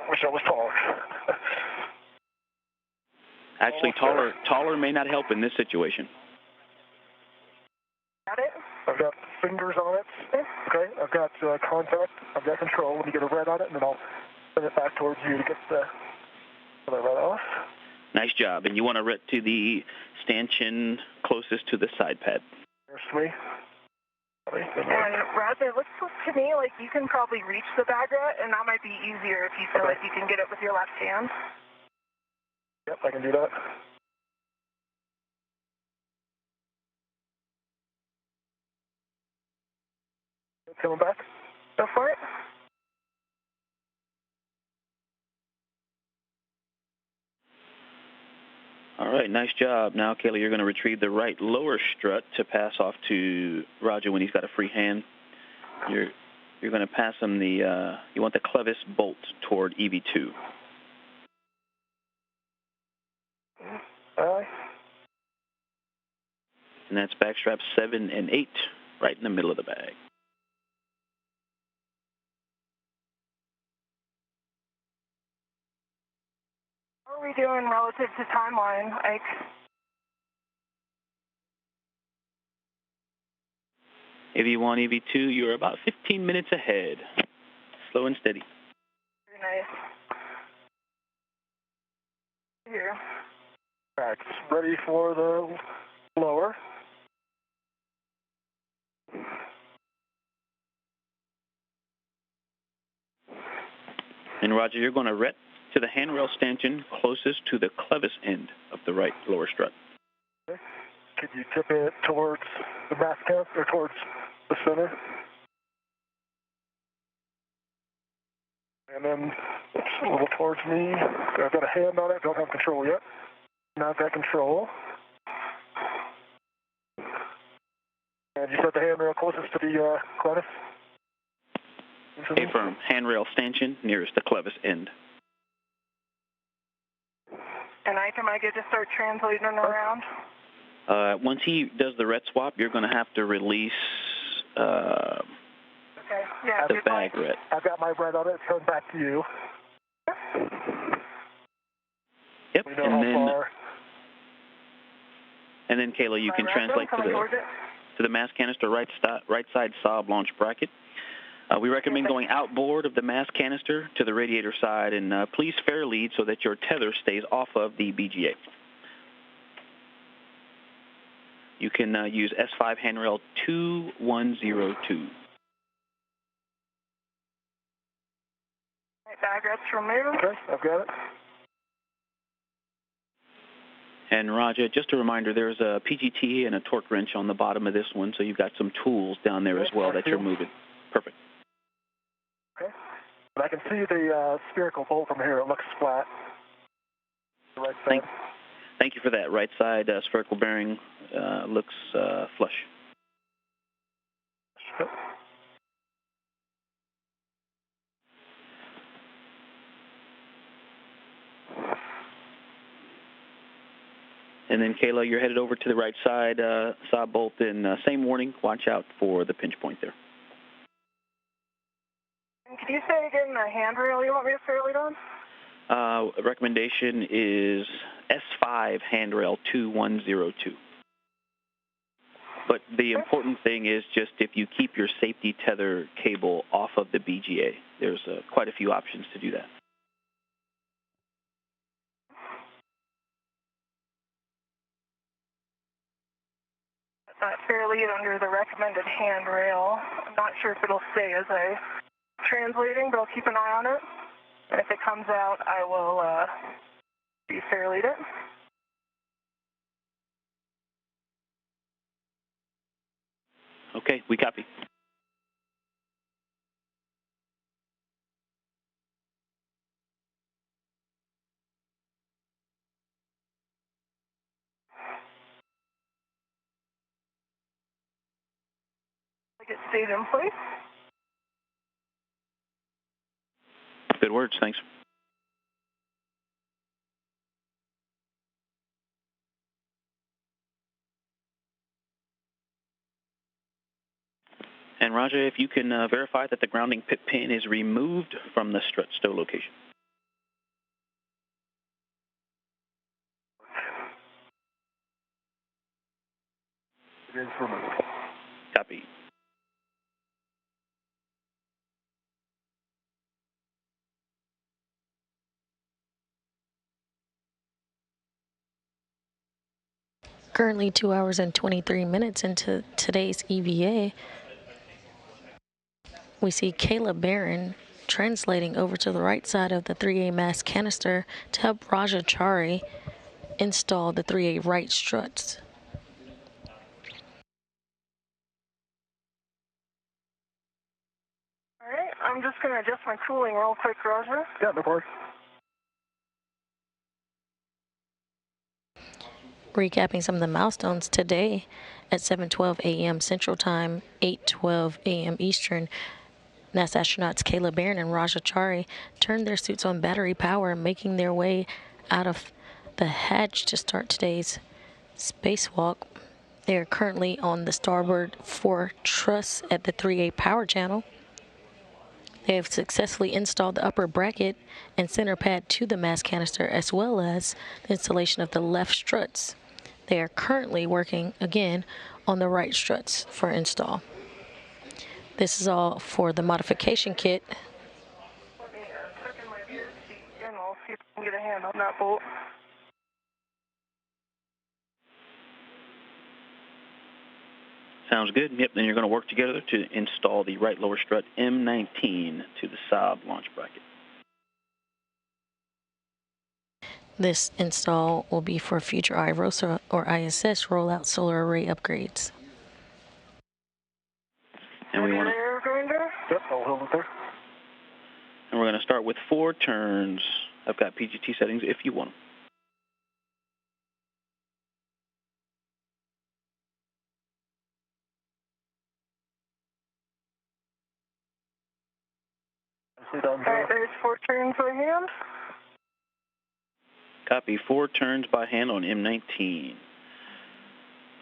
Wish I was taller. Actually, taller may not help in this situation. Got it? I've got fingers on it. Okay, I've got contact. I've got control. Let me get a red on it, and then I'll send it back towards you to get the red off. Nice job. And you want to ret to the stanchion closest to the side pad. There's three. And Roger, it looks to me like you can probably reach the bag ret, and that might be easier if you feel like you can get it with your left hand. Yep, I can do that. Coming back. Go for it. All right, nice job. Now, Kayla, you're going to retrieve the right lower strut to pass off to Roger when he's got a free hand. You're going to pass him the, you want the clevis bolt toward EV2. And that's back straps 7 and 8, right in the middle of the bag. How are we doing relative to timeline, Ike? EV1, EV2, you're about 15 minutes ahead. Slow and steady. Very nice. Here. All right, ready for the lower. And Roger, you're going to ret to the handrail stanchion closest to the clevis end of the right lower strut. Okay. Could you tip it towards the mast canister or towards the center? And then it's a little towards me. I've got a hand on it, don't have control yet. Now I've got control. And you said the handrail closest to the clevis? Affirm. Handrail stanchion nearest the clevis end. And am I good to start translating around? Once he does the ret swap, you're going to have to release okay. Yeah, the bag ret. I've got my ret on it. It's coming back to you. Yep. We know how far. And then, Kayla, you can translate to the mass canister right side sob launch bracket. We recommend going outboard of the mass canister to the radiator side, and please fair lead so that your tether stays off of the BGA. You can use S5 handrail 2102. Bag ret's removed. Okay, I've got it. And Roger, just a reminder, there's a PGT and a torque wrench on the bottom of this one, so you've got some tools down there as well that you're moving. Perfect. Okay. But I can see the spherical bolt from here. It looks flat. The right side. Thank you for that. Right side spherical bearing looks flush. Yep. And then, Kayla, you're headed over to the right side sob bolt, and same warning, watch out for the pinch point there. Could you say again the handrail you want me to fair lead on? Recommendation is S5 handrail 2102. But the important thing is just if you keep your safety tether cable off of the BGA, there's quite a few options to do that. Fair lead under the recommended handrail. I'm not sure if it'll stay as I translating, but I'll keep an eye on it. And if it comes out, I will be fair lead it. Okay, we copy. Like it stayed in place. Good words, thanks. And Roger, if you can verify that the grounding pit pin is removed from the strut stow location. It is removed. Copy. Currently 2 hours and 23 minutes into today's EVA, we see Kayla Barron translating over to the right side of the 3A mass canister to help Raja Chari install the 3A right struts. All right, I'm just going to adjust my cooling real quick, Roger. Yeah, no worries. Recapping some of the milestones today at 7:12 a.m. Central Time, 8:12 a.m. Eastern, NASA astronauts Kayla Barron and Raja Chari turned their suits on battery power, making their way out of the hatch to start today's spacewalk. They are currently on the starboard 4 truss at the 3A power channel. They have successfully installed the upper bracket and center pad to the mass canister, as well as the installation of the left struts. They are currently working again on the right struts for install. This is all for the modification kit. Let me check in my gear sheet and I'll see if I can get a hand on that bolt. Sounds good. Yep, then you're going to work together to install the right lower strut M19 to the sob launch bracket. This install will be for future IROSA or ISS rollout solar array upgrades. And we want to. Yep, I'll hold it there. And we're going to start with 4 turns. I've got PGT settings if you want them. All right, there's 4 turns by hand. Copy. 4 turns by hand on M19.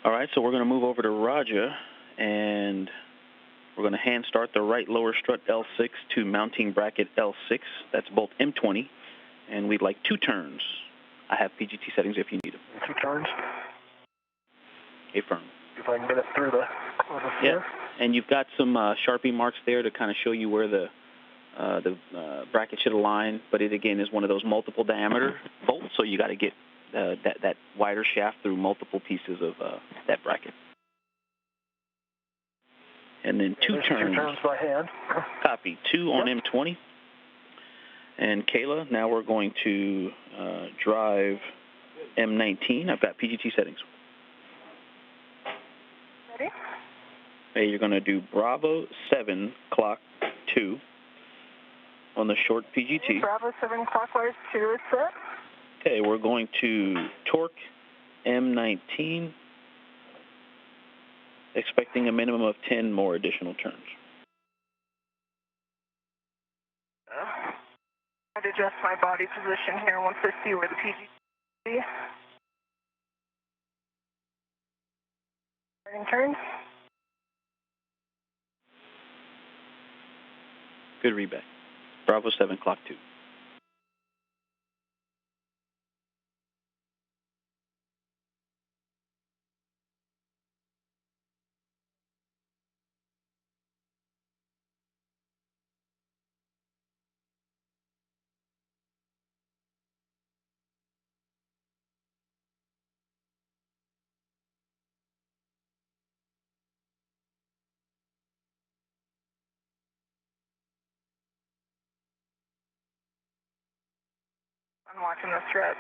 All right, so we're going to move over to Raja, and we're going to hand start the right lower strut L6 to mounting bracket L6. That's bolt M20, and we'd like 2 turns. I have PGT settings if you need them. 2 turns. Affirm. If I can get it through the yeah, and you've got some Sharpie marks there to kind of show you where the bracket should align, but it again is one of those multiple diameter bolts, so you got to get that wider shaft through multiple pieces of that bracket. And then 2 turns. 2 turns by hand. Copy. 2 on M20. And Kayla, now we're going to drive M19. I've got PGT settings. Ready? Okay, you're going to do Bravo 7 clock 2 on the short PGT. Bravo 7 clockwise 2 is set. Okay, we're going to torque M19, expecting a minimum of 10 more additional turns. I'd adjust my body position here once I see where the PGT is. Turns. Good readback. Bravo 7 clock 2. I'm watching the thread.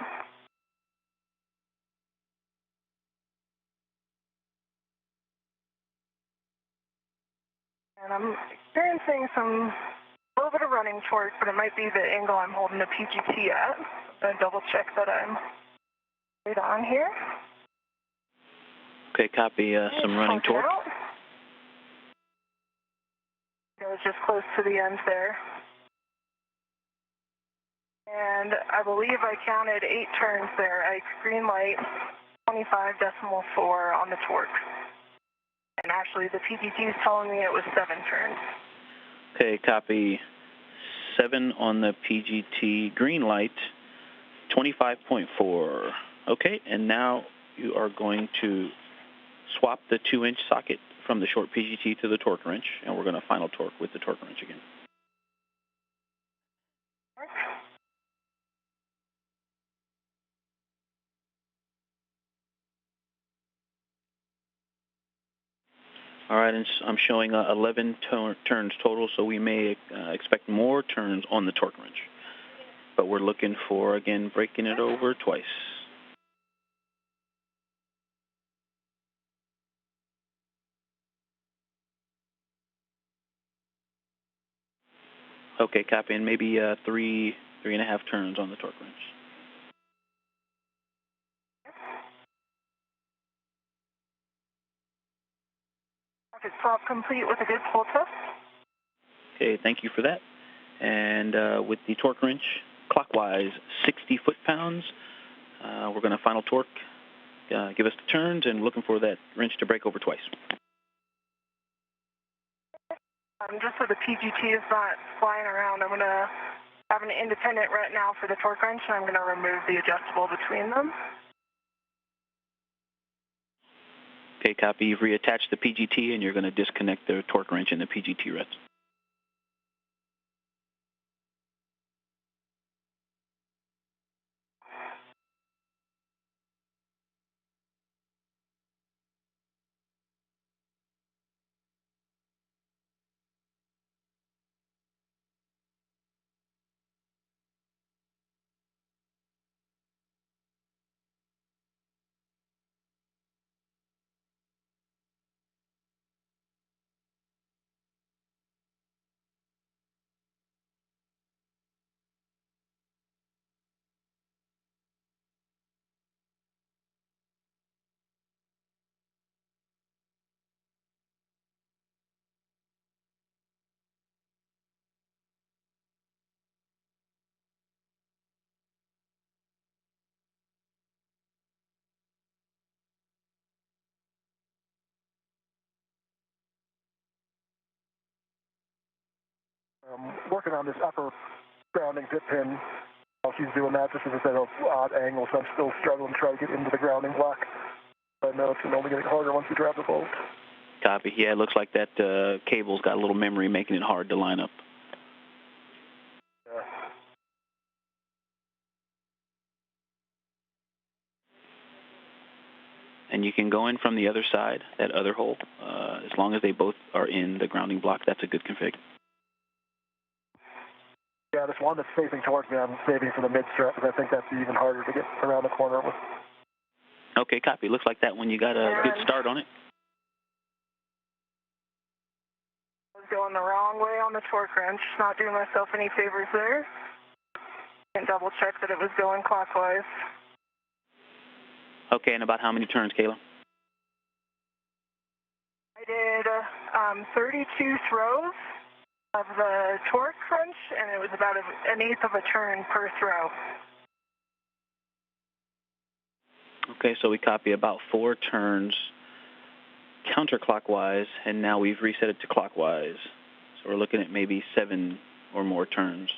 And I'm experiencing a little bit of running torque, but it might be the angle I'm holding the PGT at. I'm going to double check that I'm right on here. Okay, copy some running torque. It was just close to the end there. And I believe I counted 8 turns there. I green light 25.4 on the torque. And actually, the PGT is telling me it was 7 turns. Okay, copy 7 on the PGT, green light, 25.4. Okay, and now you are going to swap the 2-inch socket from the short PGT to the torque wrench, and we're going to final torque with the torque wrench again. All right, and I'm showing 11 turns total, so we may expect more turns on the torque wrench. But we're looking for, again, breaking it over twice. Okay, copy, and maybe 3.5 turns on the torque wrench. Rocket swap complete with a good pull test. Okay, thank you for that. And with the torque wrench, clockwise 60 foot-pounds, we're going to final torque, give us the turns, and looking for that wrench to break over twice. Just so the PGT is not flying around, I'm going to have an independent right now for the torque wrench, and I'm going to remove the adjustable between them. Okay, copy. You've reattached the PGT, and you're going to disconnect the torque wrench and the PGT reds. I'm working on this upper grounding dip pin. While she's doing that, just as a bit of odd angle, so I'm still struggling to try to get into the grounding block. I know it's only getting harder once you grab the bolt. Copy. Yeah, it looks like that cable's got a little memory, making it hard to line up. Yeah. And you can go in from the other side, that other hole, as long as they both are in the grounding block. That's a good config. Yeah, this one that's facing towards me, I'm saving for the mid-strap, because I think that's even harder to get around the corner with. Okay, copy. Looks like that one you got a good start on it. I was going the wrong way on the torque wrench, not doing myself any favors there. And double check that it was going clockwise. Okay, and about how many turns, Kayla? I did 32 throws of the torque wrench, and it was about an eighth of a turn per throw. Okay, so we copy about 4 turns counterclockwise, and now we've reset it to clockwise. So we're looking at maybe 7 or more turns.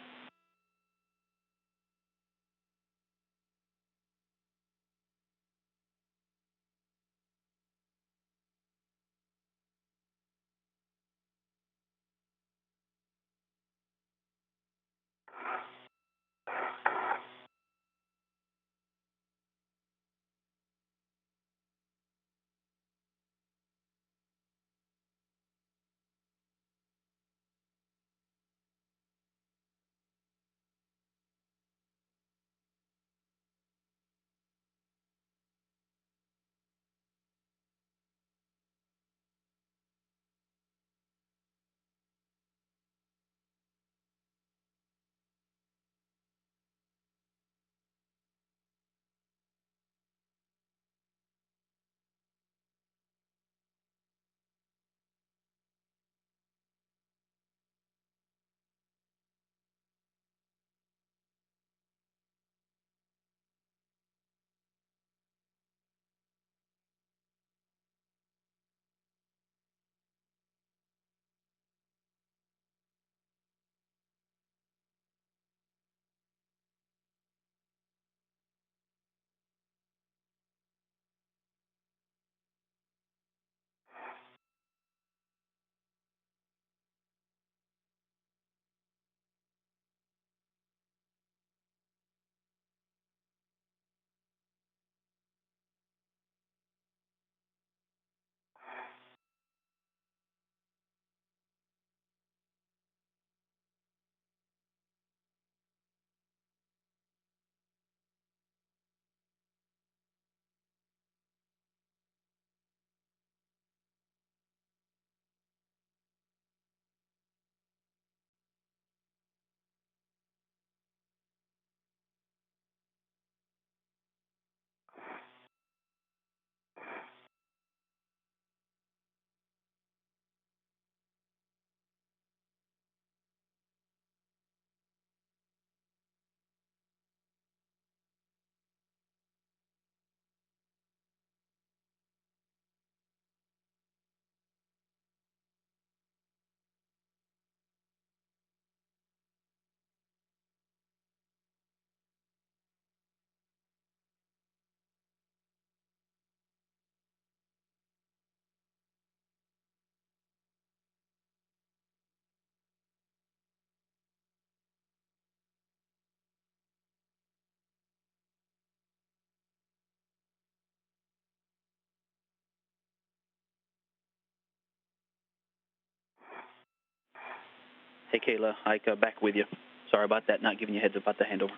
Hey, Kayla, Ike, back with you. Sorry about that, not giving you a heads up about the handover.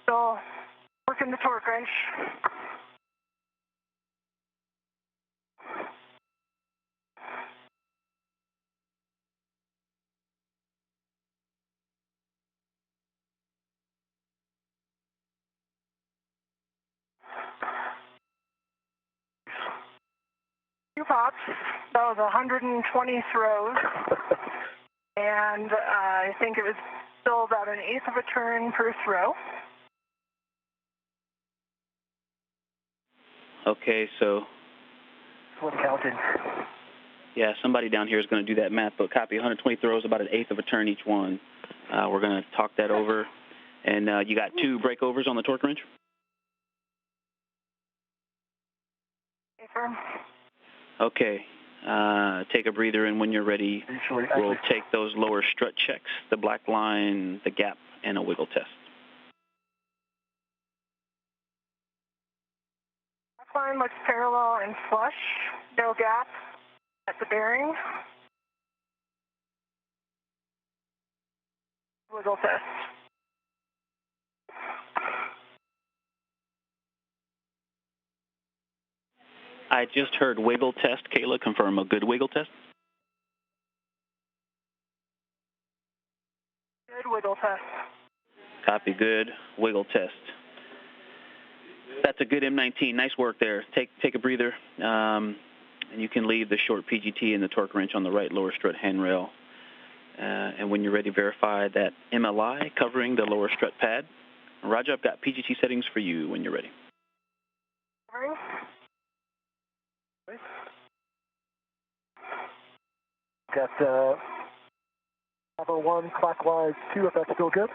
Still working the torque wrench. Two pops. That was 120 throws. And I think it was still about an eighth of a turn per throw. Okay, so Swim counting. Yeah, somebody down here is going to do that math, but copy 120 throws, about an eighth of a turn each one. We're going to talk that over. And you got 2 breakovers on the torque wrench? Affirm. Okay. Take a breather, and when you're ready, we'll take those lower strut checks, the black line, the gap, and a wiggle test. Black line looks parallel and flush. No gap at the bearing. Wiggle test. I just heard wiggle test. Kayla, confirm a good wiggle test? Good wiggle test. Copy, good wiggle test. That's a good M19. Nice work there. Take a breather, and you can leave the short PGT and the torque wrench on the right lower strut handrail. And when you're ready, verify that MLI covering the lower strut pad. Roger, I've got PGT settings for you when you're ready. Ring. Got 501 clockwise 2, if that's still good.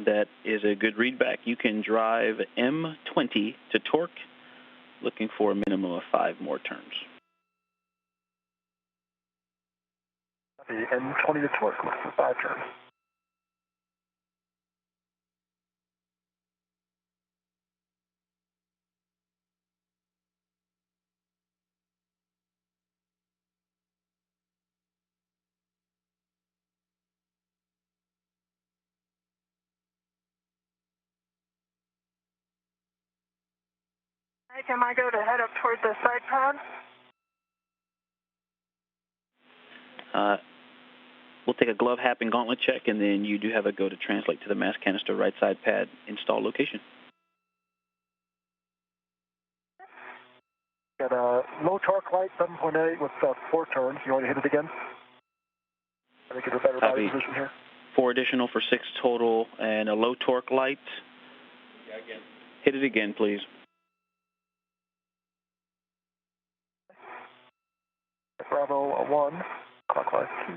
That is a good readback. You can drive M20 to torque, looking for a minimum of 5 more turns. The M20 to torque, looking for 5 turns. Hey, can I go to head up toward the side pad? We'll take a glove, hap, and gauntlet check, and then you do have a go to translate to the mass canister right side pad install location. Got a low torque light, 7.8 with 4 turns. You want to hit it again? I think it's a better body position here. 4 additional for 6 total, and a low torque light. Yeah, again. Hit it again, please. Bravo 1, clockwise 2.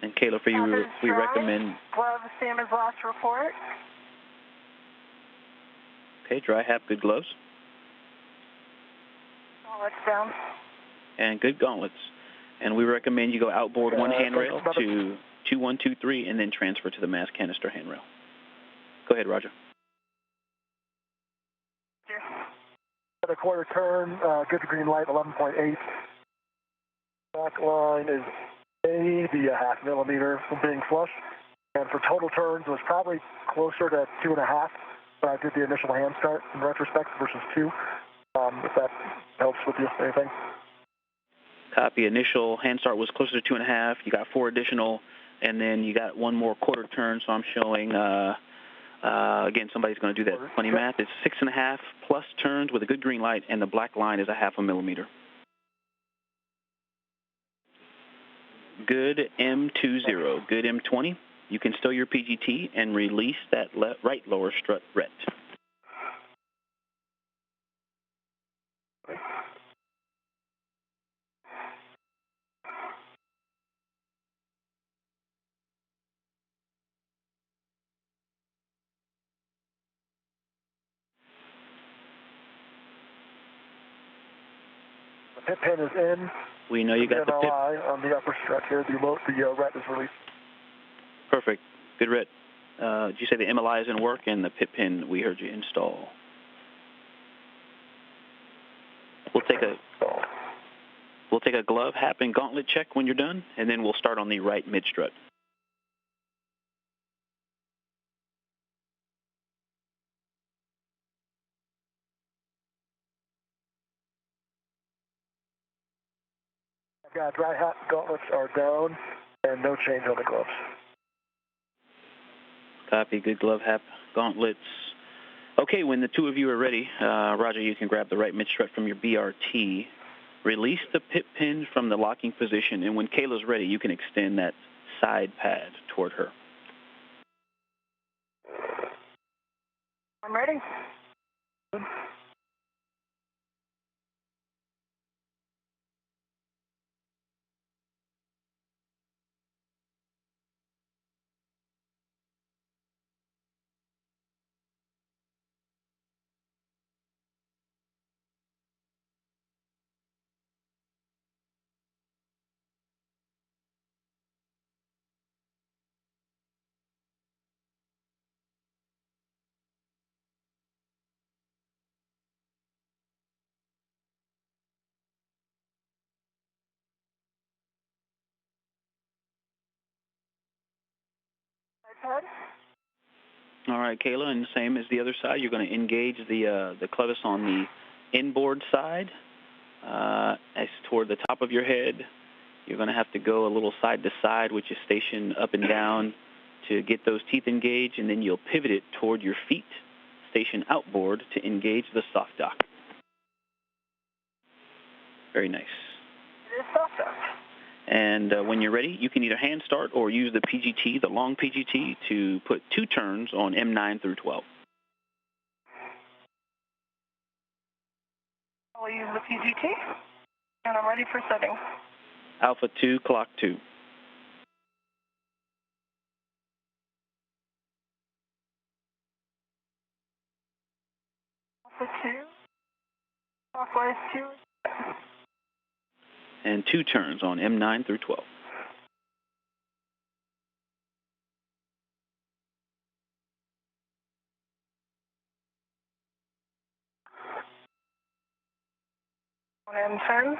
And Kayla, for you, we recommend... Glove, same as last report. Okay, dry hap, good gloves. Gauntlets down. And good gauntlets. And we recommend you go outboard 1 handrail to 2123 and then transfer to the mass canister handrail. Go ahead, Roger. Got a quarter turn, good to green light, 11.8. Back line is maybe a half millimeter from being flush. And for total turns, it was probably closer to 2.5 when I did the initial hand start in retrospect versus 2. If that helps with you, anything. Copy. Initial hand start was closer to 2.5. You got 4 additional, and then you got 1 more quarter turn. So I'm showing, again, somebody's going to do that funny math. It's 6.5 plus turns with a good green light, and the black line is a half a millimeter. Good M20, good M20. You can stow your PGT and release that right lower strut ret. The pit pin is in. We know you got the pit. On the upper strut here, the ret is released. Perfect. Good ret. Did you say the MLI is in work and the pit pin we heard you install? We'll take a glove, hap, and gauntlet check when you're done, and then we'll start on the right mid strut. I've got dry hat, gauntlets are down, and no change on the gloves. Copy. Good glove, hap, gauntlets. Okay, when the 2 of you are ready, Roger, you can grab the right mid strut from your BRT. Release the pit pin from the locking position, and when Kayla's ready, you can extend that side pad toward her. I'm ready. iPad. All right, Kayla, and same as the other side, you're going to engage the clevis on the inboard side. As toward the top of your head, you're going to have to go a little side to side, which is station up and down to get those teeth engaged, and then you'll pivot it toward your feet, station outboard to engage the soft dock. Very nice. It is soft dock. And when you're ready, you can either hand start or use the PGT, the long PGT, to put 2 turns on M9 through 12. I'll use the PGT, and I'm ready for setting. Alpha 2, clock 2. Alpha 2, clockwise 2. And 2 turns on M9 through 12. On M10.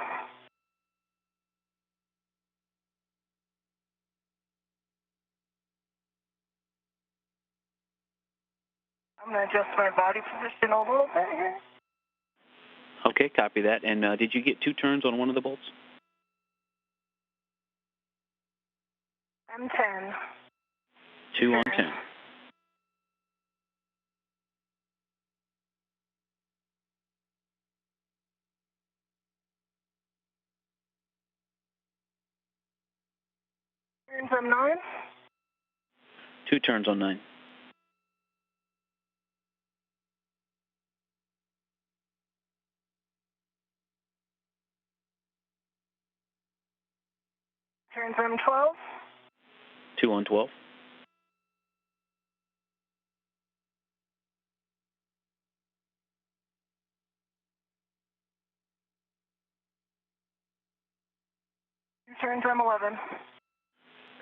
I'm going to adjust my body position a little bit here. Okay, copy that. And did you get 2 turns on one of the bolts? M10. 2 on 10. Turns M9. 2 turns on 9. Turns M12. 2 on 12. Turns M11.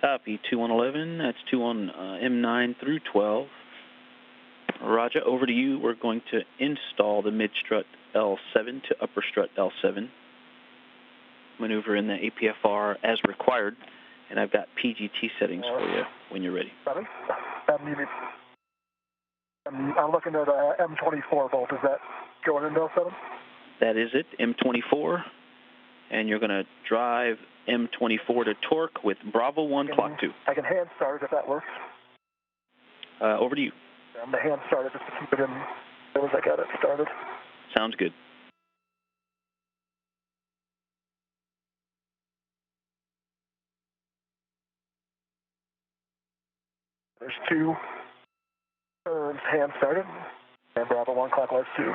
Copy. 2 on 11. That's 2 on M9 through 12. Roger, over to you. We're going to install the mid-strut L7 to upper strut L7. Maneuver in the APFR as required, and I've got PGT settings for you when you're ready. I'm looking at M24 volt. Is that going into L7? That is it, M24, and you're going to drive M24 to torque with Bravo 1, clock 2. I can hand start if that works. Over to you. I'm going to hand start it just to keep it in as soon as I got it started. Sounds good. There's 2 turns hand started, and Bravo 1 clockwise 2.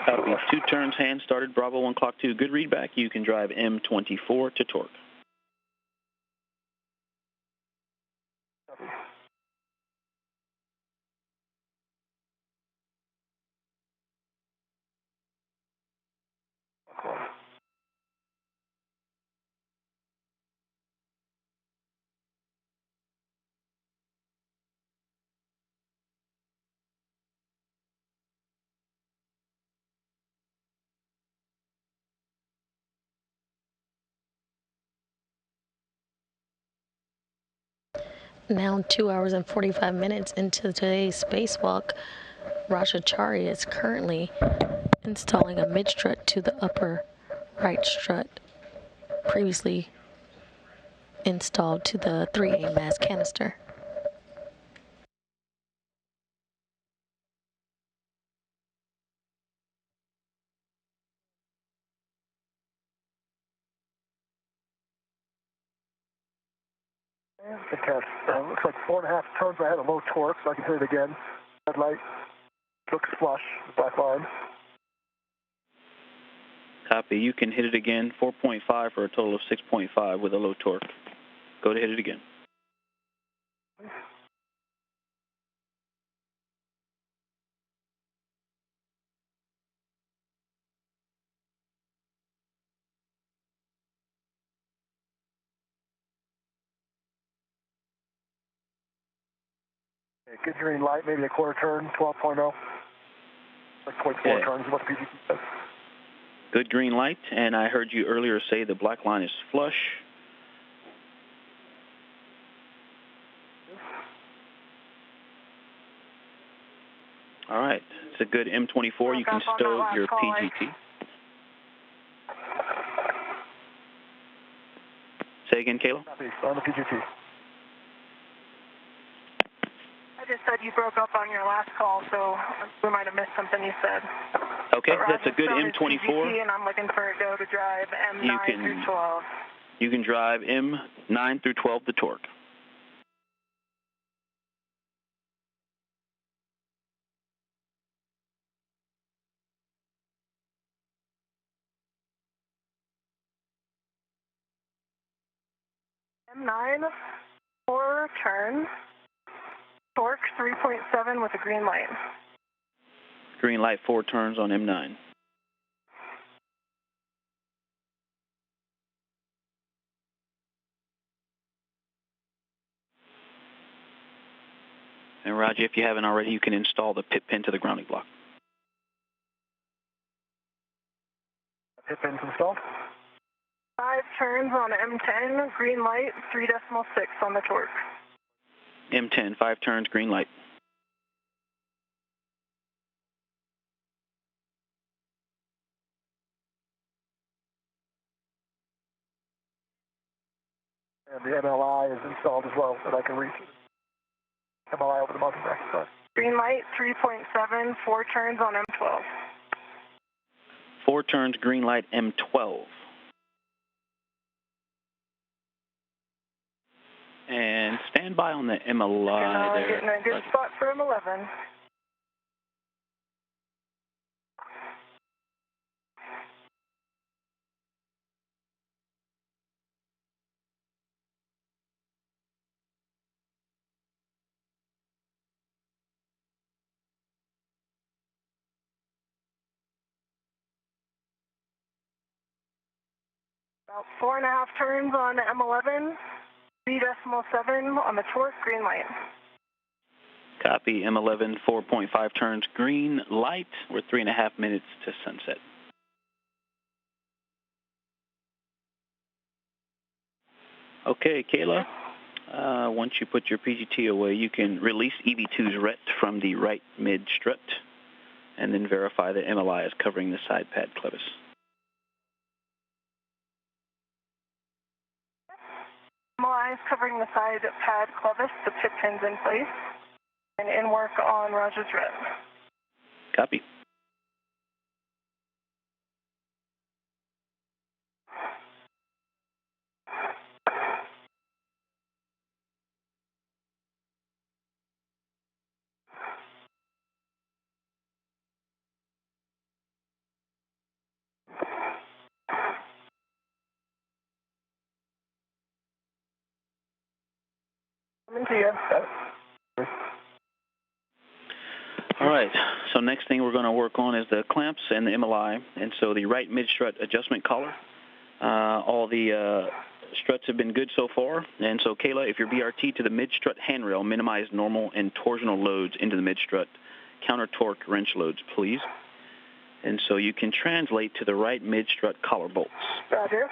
Copy. 2 turns hand started, Bravo 1, clock 2. Good readback. You can drive M24 to torque. Copy. Now 2 hours and 45 minutes into today's spacewalk, Chari is currently installing a mid-strut to the upper right strut, previously installed to the 3A mass canister. It has, looks like 4.5 turns. I had a low torque, so I can hit it again. Red light looks flush, black line. Copy. You can hit it again, 4.5 for a total of 6.5 with a low torque. Go to hit it again. Okay, good green light, maybe a quarter turn, 12.0. Like 0.4 turns is what the PGT says. Good green light, and I heard you earlier say the black line is flush. All right, it's a good M24. You can stow your PGT. Say again, Kayla? On the PGT. I just said you broke up on your last call, so we might have missed something you said. Okay, that's a good M24. PGT, and I'm looking for a go to drive M9 through 12. You can drive M9 through 12, the torque. M9, 4 turns, torque 3.7 with a green light. Green light, 4 turns on M9. And Roger, if you haven't already, you can install the pit pin to the grounding block. Pit pin's installed. 5 turns on M10, green light, 3.6 on the torque. M10, 5 turns, green light. And the MLI is installed as well, so that I can reach MLI over the mountain back. Sorry. Green light, 3.7, 4 turns on M12. 4 turns, green light, M12. And stand by on the MLI there. Getting a good spot for M11. About 4.5 turns on M11, 3.7 on the torque, green light. Copy, M11, 4.5 turns, green light. We're 3.5 minutes to sunset. Okay, Kayla, once you put your PGT away, you can release EV2's ret from the right mid strut and then verify that MLI is covering the side pad clevis. MLI is covering the side pad clevis, the pit pin's in place, and in work on Roger's ret. Copy. Coming to you. All right, so next thing we're going to work on is the clamps and the MLI. And so the right mid-strut adjustment collar, all the struts have been good so far. And so Kayla, if your BRT to the mid-strut handrail, minimize normal and torsional loads into the mid-strut. Counter torque wrench loads, please. And so you can translate to the right mid-strut collar bolts. Roger.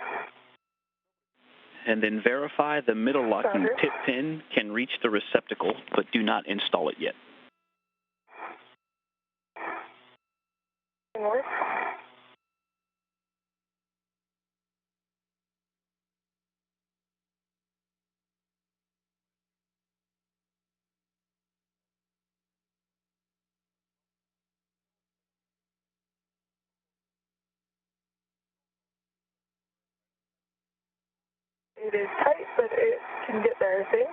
And then verify the middle locking pit pin can reach the receptacle, but do not install it yet. North. It is tight, but it can get there, I think.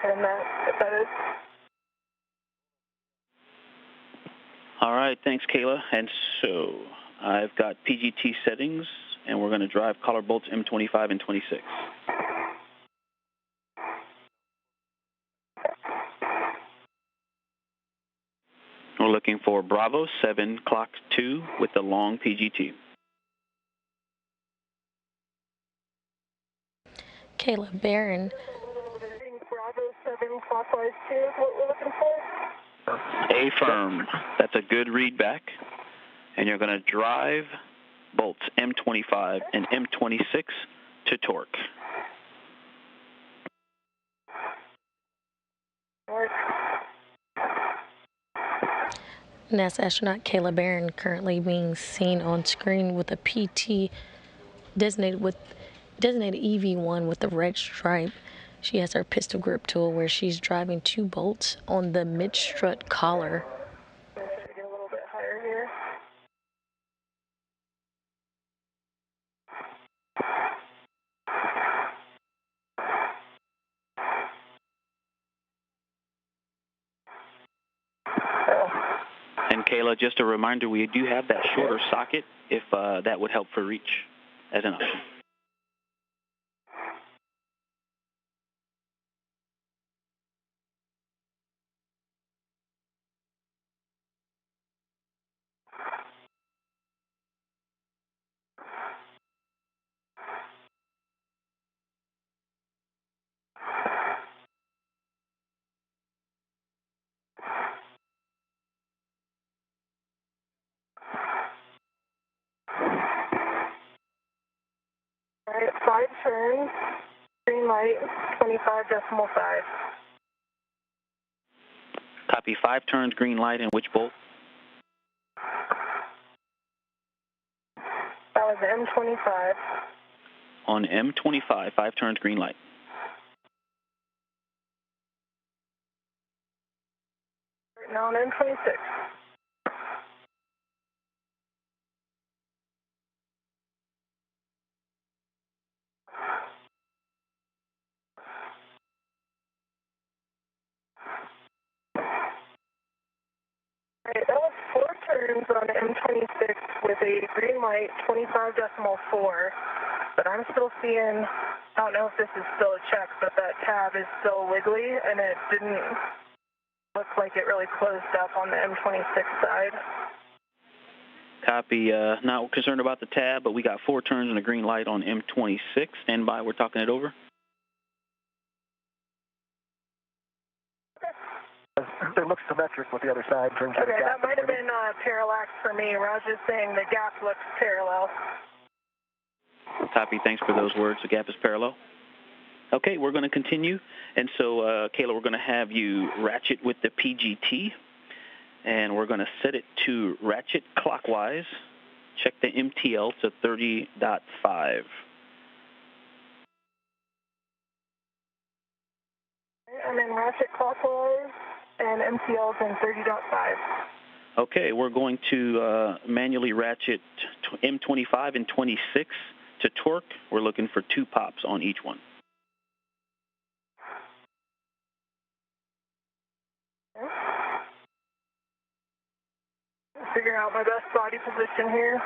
And that is. All right, thanks, Kayla. And so I've got PGT settings, and we're going to drive collar bolts M25 and 26. We're looking for Bravo 7 clock 2 with the long PGT. Kayla, Barron. Bravo 7 clockwise 2 is what we're looking for. Affirm. That's a good read back. And you're going to drive bolts M25 and M26 to torque. NASA astronaut Kayla Barron currently being seen on screen with a PT designated EV1 with the red stripe. She has her pistol grip tool where she's driving 2 bolts on the mid-strut collar. I'm going to get a little bit higher here. And Kayla, just a reminder, we do have that shorter socket if that would help for reach as an option. All right, 5 turns, green light, 25.5. Copy, 5 turns, green light, and which bolt? That was M25. On M25, 5 turns, green light. Now on M26. All right, that was 4 turns on M26 with a green light, 25.4. But I'm still seeing, I don't know if this is still a check, but that tab is still wiggly, and it didn't look like it really closed up on the M26 side. Copy, not concerned about the tab, but we got 4 turns and a green light on M26. Stand by, we're talking it over. It looks symmetric with the other side in terms of the Okay, gap. that might have been parallax for me. Raj is saying the gap looks parallel. Copy, thanks for those words. The gap is parallel. Okay, we're going to continue. And so, Kayla, we're going to have you ratchet with the PGT. And we're going to set it to ratchet clockwise. Check the MTL to 30.5. I'm in ratchet clockwise, and MTL's in 30.5. Okay, we're going to manually ratchet M25 and 26 to torque. We're looking for 2 pops on each one. Okay. Figure out my best body position here.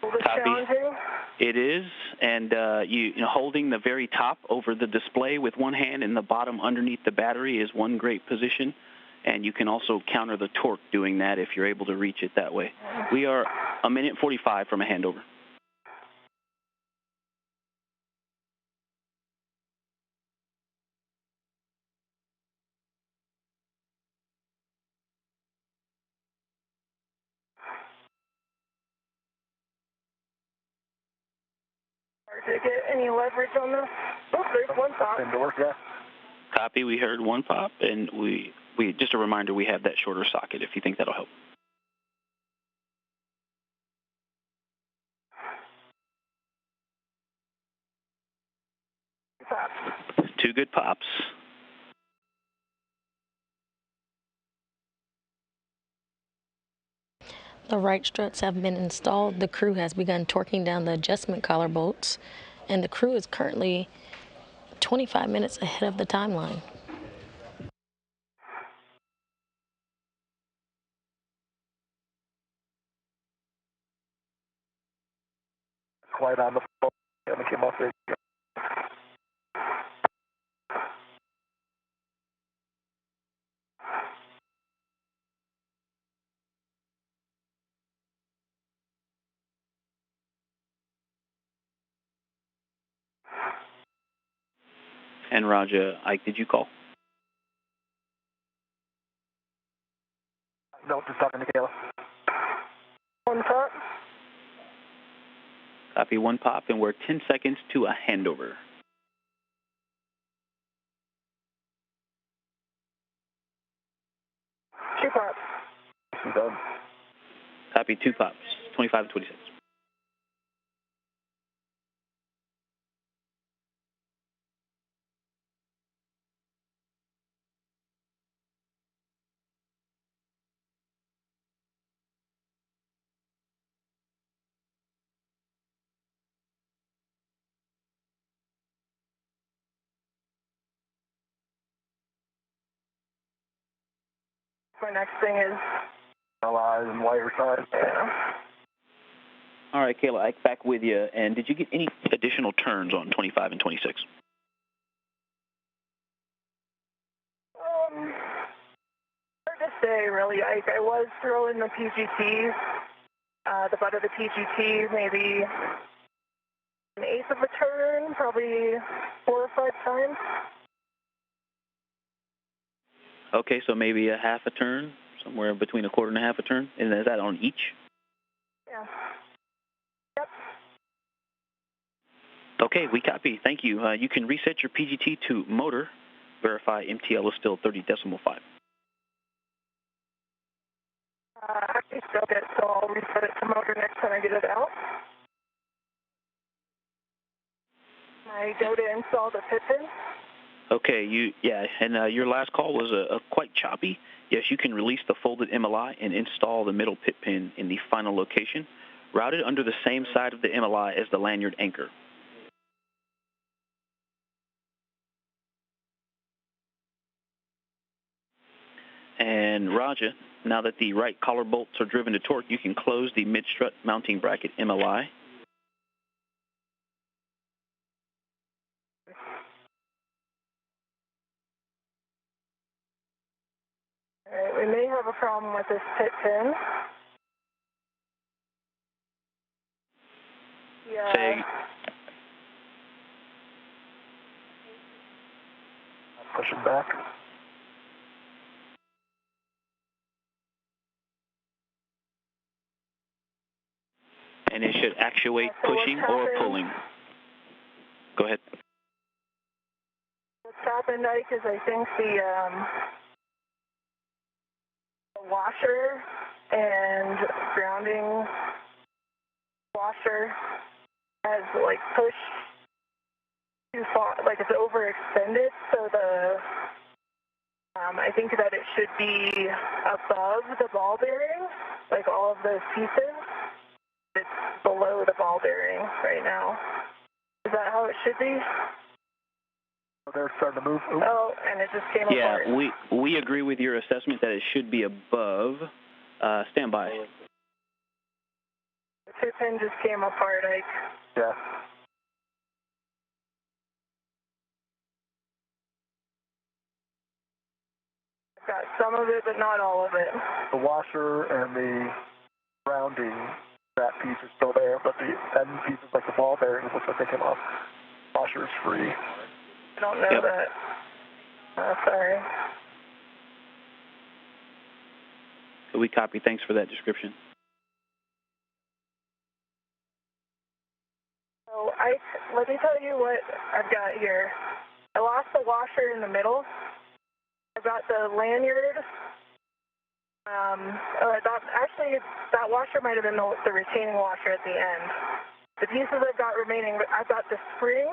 A little bit challenging. It is, and you know, holding the very top over the display with one hand and the bottom underneath the battery is one great position. And you can also counter the torque doing that if you're able to reach it that way. We are 1:45 from a handover. Hard to get any leverage on this. Oh, there's 1 pop. Indoors, yeah. Copy, we heard 1 pop, and we just a reminder, we have that shorter socket if you think that'll help. Pop. 2 good pops. The right struts have been installed. The crew has begun torquing down the adjustment collar bolts, and the crew is currently 25 minutes ahead of the timeline. Quiet on the phone. And came off there. And Roger, Ike, did you call? No, just talking to Kayla. One pop. Copy, 1 pop, and we're 10 seconds to a handover. Two pops. I'm done. Copy, 2 pops, 25 to 26. My next thing is Allies and wire side. yeah. All right, Kayla, Ike, back with you. And did you get any additional turns on 25 and 26? Hard to say, really. I was throwing the PGT, the butt of the PGT, maybe an eighth of a turn, probably 4 or 5 times. Okay, so maybe a half a turn, somewhere between a quarter and a half a turn. And is that on each? Yeah. Yep. Okay, we copy. Thank you. You can reset your PGT to motor. Verify MTL is still 30.5. I can still get it, so I'll reset it to motor next time I get it out. I go to install the pit pin. Okay, and your last call was quite choppy. Yes, you can release the folded MLI and install the middle pit pin in the final location, routed under the same side of the MLI as the lanyard anchor. And Roger, now that the right collar bolts are driven to torque, you can close the mid-strut mounting bracket MLI. All right, we may have a problem with this pit pin. Yeah. Say, Push it back. and it should actuate pushing or pulling. Go ahead. What's happened, Ike, is I think the washer and grounding washer has like pushed too far, like it's overextended, so I think that it should be above the ball bearing, like all of those pieces. It's below the ball bearing right now. Is that how it should be? They're starting to move. Ooh. Oh, and it just came apart. Yeah, we agree with your assessment that it should be above. Stand by. The pit pin just came apart, Ike. Yeah. I've got some of it, but not all of it. The washer and the rounding, that piece is still there, but the end pieces, like the ball bearings, looks like they came off. Washer is free. I don't know that. Sorry. We copy. Thanks for that description. So, Ike, let me tell you what I've got here. I lost the washer in the middle. I've got the lanyard. Actually, that washer might have been the retaining washer at the end. The pieces I've got remaining, I've got the spring,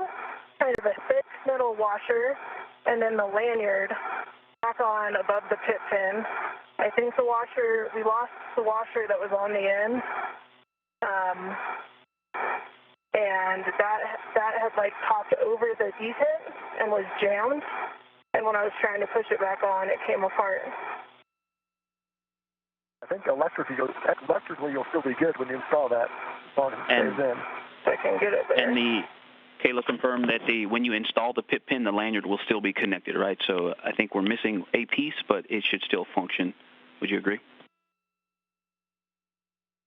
kind of a thick metal washer, and then the lanyard back on above the pit pin. I think the washer, we lost the washer that was on the end. And that had like popped over the detent and was jammed. And when I was trying to push it back on, it came apart. I think electrically you'll still be good when you install that, as long as it stays in. So I can get it there. And Kayla confirmed that when you install the pit pin, the lanyard will still be connected, right? So I think we're missing a piece, but it should still function. Would you agree?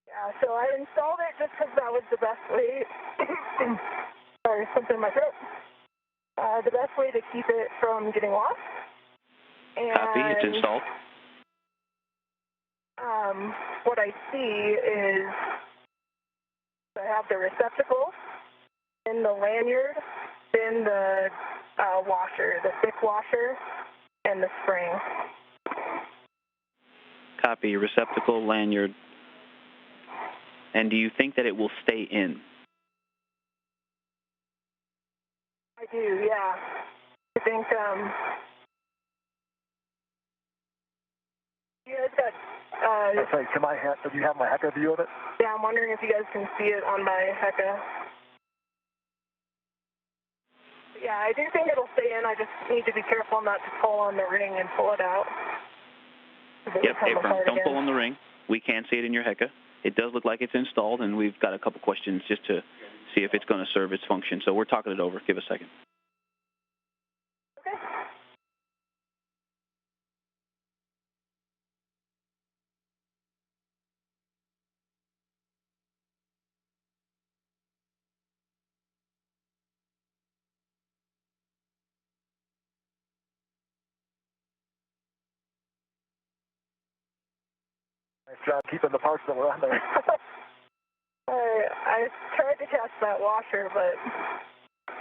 Yeah, so I installed it just because that was the best way. Sorry, something in my throat. The best way to keep it from getting lost. And Copy, it's installed. What I see is I have the receptacle, then the lanyard, then the washer, the thick washer, and the spring. Copy, receptacle, lanyard. And do you think that it will stay in? I do, yeah. I think, you guys got, Okay, do you have my HECA view of it? yeah, I'm wondering if you guys can see it on my HECA. Yeah, I do think it'll stay in. I just need to be careful not to pull on the ring and pull it out. Yep, don't pull on the ring. We can see it in your HECA. It does look like it's installed, and we've got a couple questions just to see if it's going to serve its function. So we're talking it over. Give a second. Okay. Nice job keeping the parts that were on there. I tried to catch that washer, but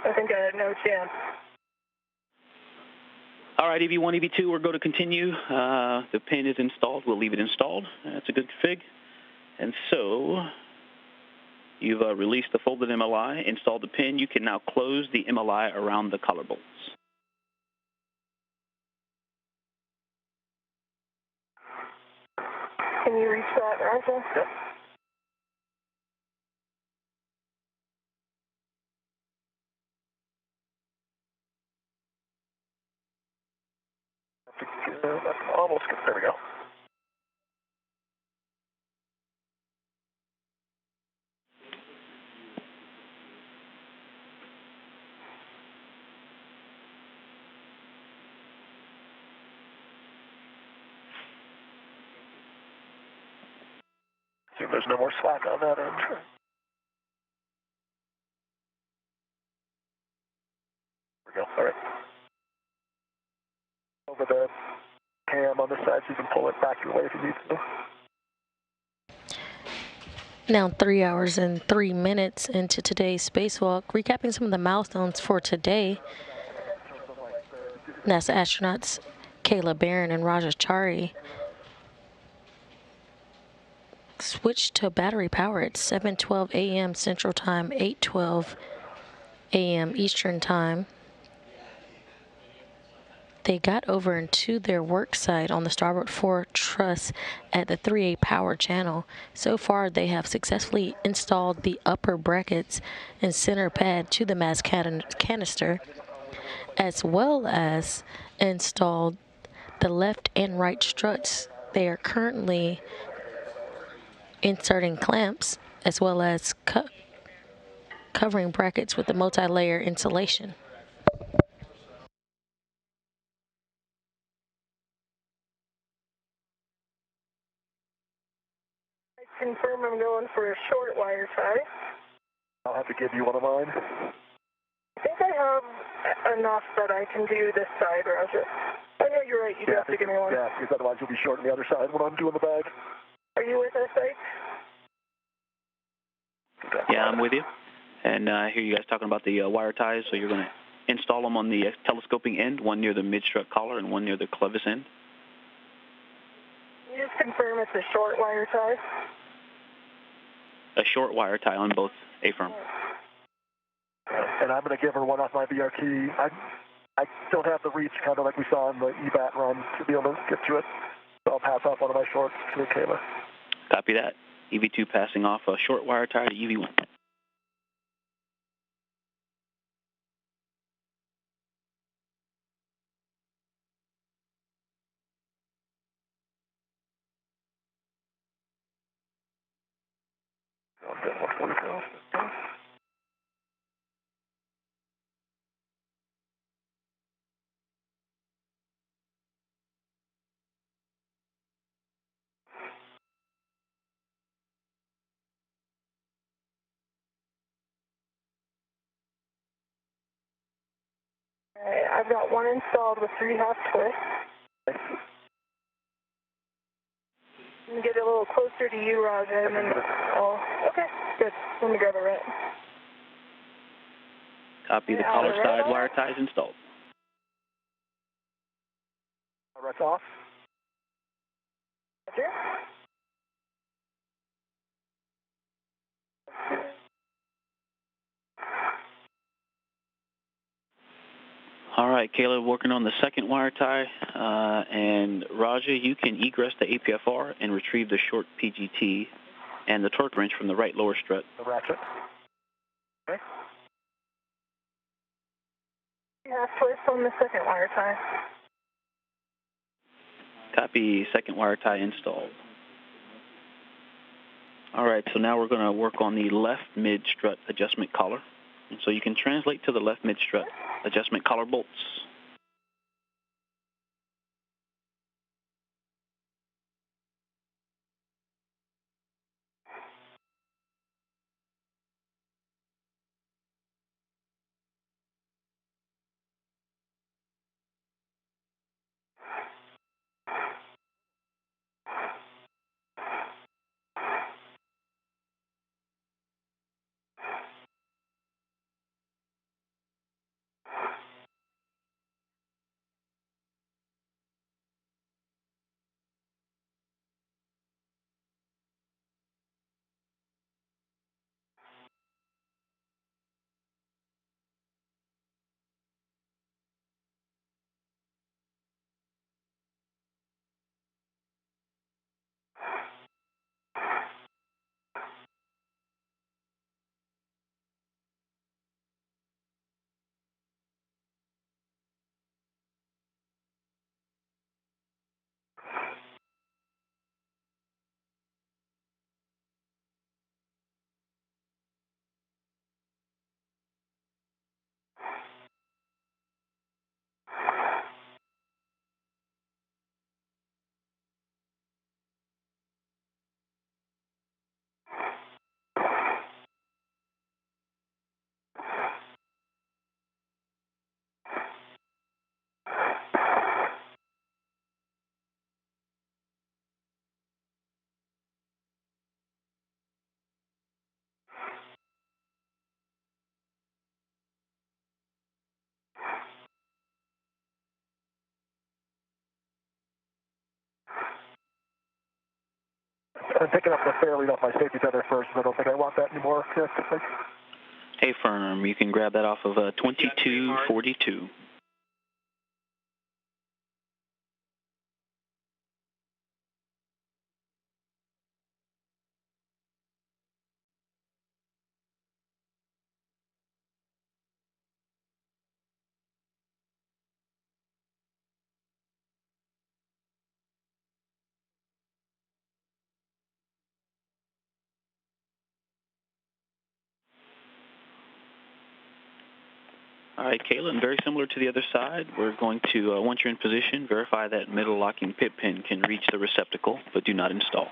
I think I had no chance. All right, EV1, EV2, we're going to continue. The pin is installed. We'll leave it installed. That's a good config. And so you've released the folded MLI, installed the pin. You can now close the MLI around the collar bolts. Can you reach that, Roger? Yep. That's almost good. There we go. See if there's no more slack on that end. There we go. All right. Over the cam on this side so you can pull it back your way if you need to. Now 3 hours and 3 minutes into today's spacewalk, recapping some of the milestones for today. NASA astronauts Kayla, Barron, and Chari switched to battery power at 7:12 a.m. Central Time, 8:12 a.m. Eastern Time. They got over into their work site on the starboard fore truss at the 3A power channel. So far, they have successfully installed the upper brackets and center pad to the mass canister, as well as installed the left and right struts. They are currently inserting clamps as well as covering brackets with the multi-layer insulation. I confirm I'm going for a short wire tie. I'll have to give you one of mine. I think I have enough that I can do this side, Roger. I know you're right. You do have to give me one. Yeah, because otherwise you'll be short on the other side when I'm doing the bag. Are you with us, Ike? Yeah, I'm with you. And I hear you guys talking about the wire ties, so you're going to install them on the telescoping end, one near the mid-strut collar and one near the clevis end. Can you just confirm it's a short wire tie? A short wire tie on both A-firm. And I'm going to give her one off my BRT. I still have the reach, kind of like we saw in the EVAT run, to be able to get to it. I'll pass off one of my shorts to Kayla. Copy that. EV2 passing off a short wire tie to EV1. Alright, I've got one installed with 3 half twists. I'm going to get a little closer to you, Roger, and then okay, good. Let me grab a wrench. Copy the collar side wire ties installed. Wrench off. Roger. All right, Kayla, working on the second wire tie, and Raja, you can egress the APFR and retrieve the short PGT and the torque wrench from the right lower strut. The ratchet. Okay. Half twist on the second wire tie. Copy, second wire tie installed. All right, so now we're going to work on the left mid strut adjustment collar. And so you can translate to the left mid strut adjustment collar bolts. I'm picking up the fair lead off my safety tether first, but I don't think I want that anymore. Yes, Hey, firm, you can grab that off of 2242. All right, Kayla, and very similar to the other side, we're going to, once you're in position, verify that middle locking pit pin can reach the receptacle, but do not install.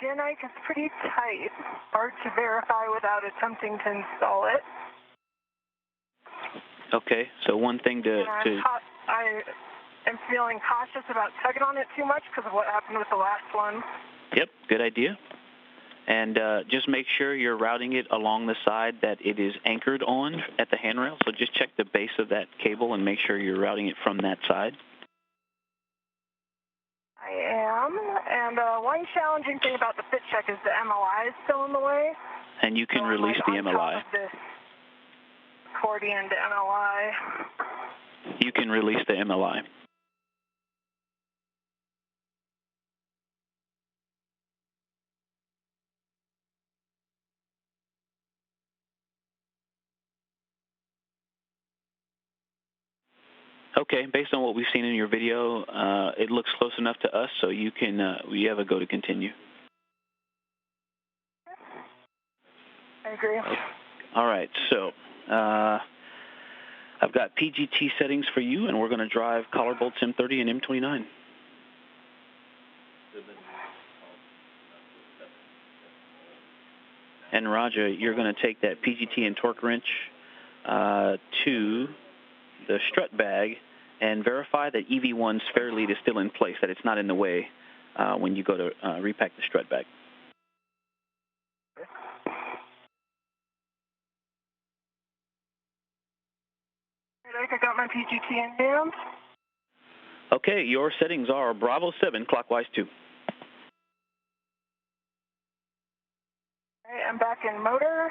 Gear Nike is pretty tight. Hard to verify without attempting to install it. Okay, so one thing I am feeling cautious about tugging on it too much because of what happened with the last one. Yep, good idea. And just make sure you're routing it along the side that it is anchored on at the handrail. So just check the base of that cable and make sure you're routing it from that side. I am. And one challenging thing about the fit check is the MLI is still in the way. And you can release the MLI. On top of this accordion to MLI. You can release the MLI. Okay, based on what we've seen in your video, it looks close enough to us, so you can we have a go to continue. I agree. All right, so I've got PGT settings for you, and we're going to drive collar bolts M30 and M29. And Roger, you're going to take that PGT and torque wrench to the strut bag and verify that EV1's spare lead is still in place, that it's not in the way when you go to repack the strut bag. I got my PGT in hand. Okay, your settings are Bravo 7, clockwise 2. All right, I'm back in motor,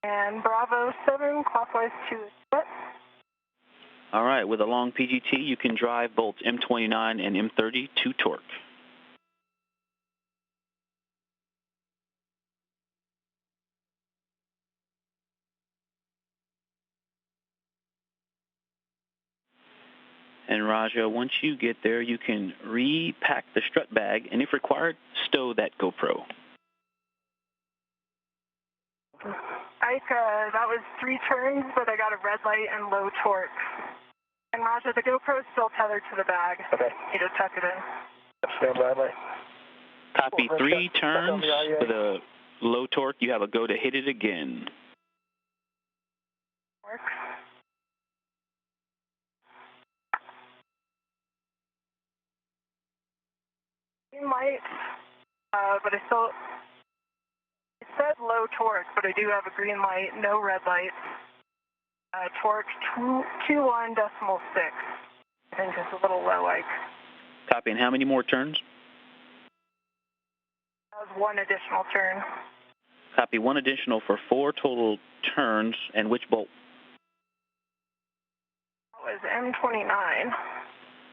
and Bravo 7, clockwise 2 is set. All right, with a long PGT, you can drive bolts M29 and M30 to torque. And Raja, once you get there, you can repack the strut bag, and if required, stow that GoPro. That was 3 turns, but I got a red light and low torque. And Raja, the GoPro is still tethered to the bag. Okay. You need to tuck it in. Stand by, Mike. Copy 3 turns with a low torque. You have a go to hit it again. Work. Green light, but I still, it said low torque, but I do have a green light, no red light. Torque 21.6. I think it's a little low, like. Copy, and how many more turns? That was 1 additional turn. Copy, 1 additional for 4 total turns, and which bolt? That was M29.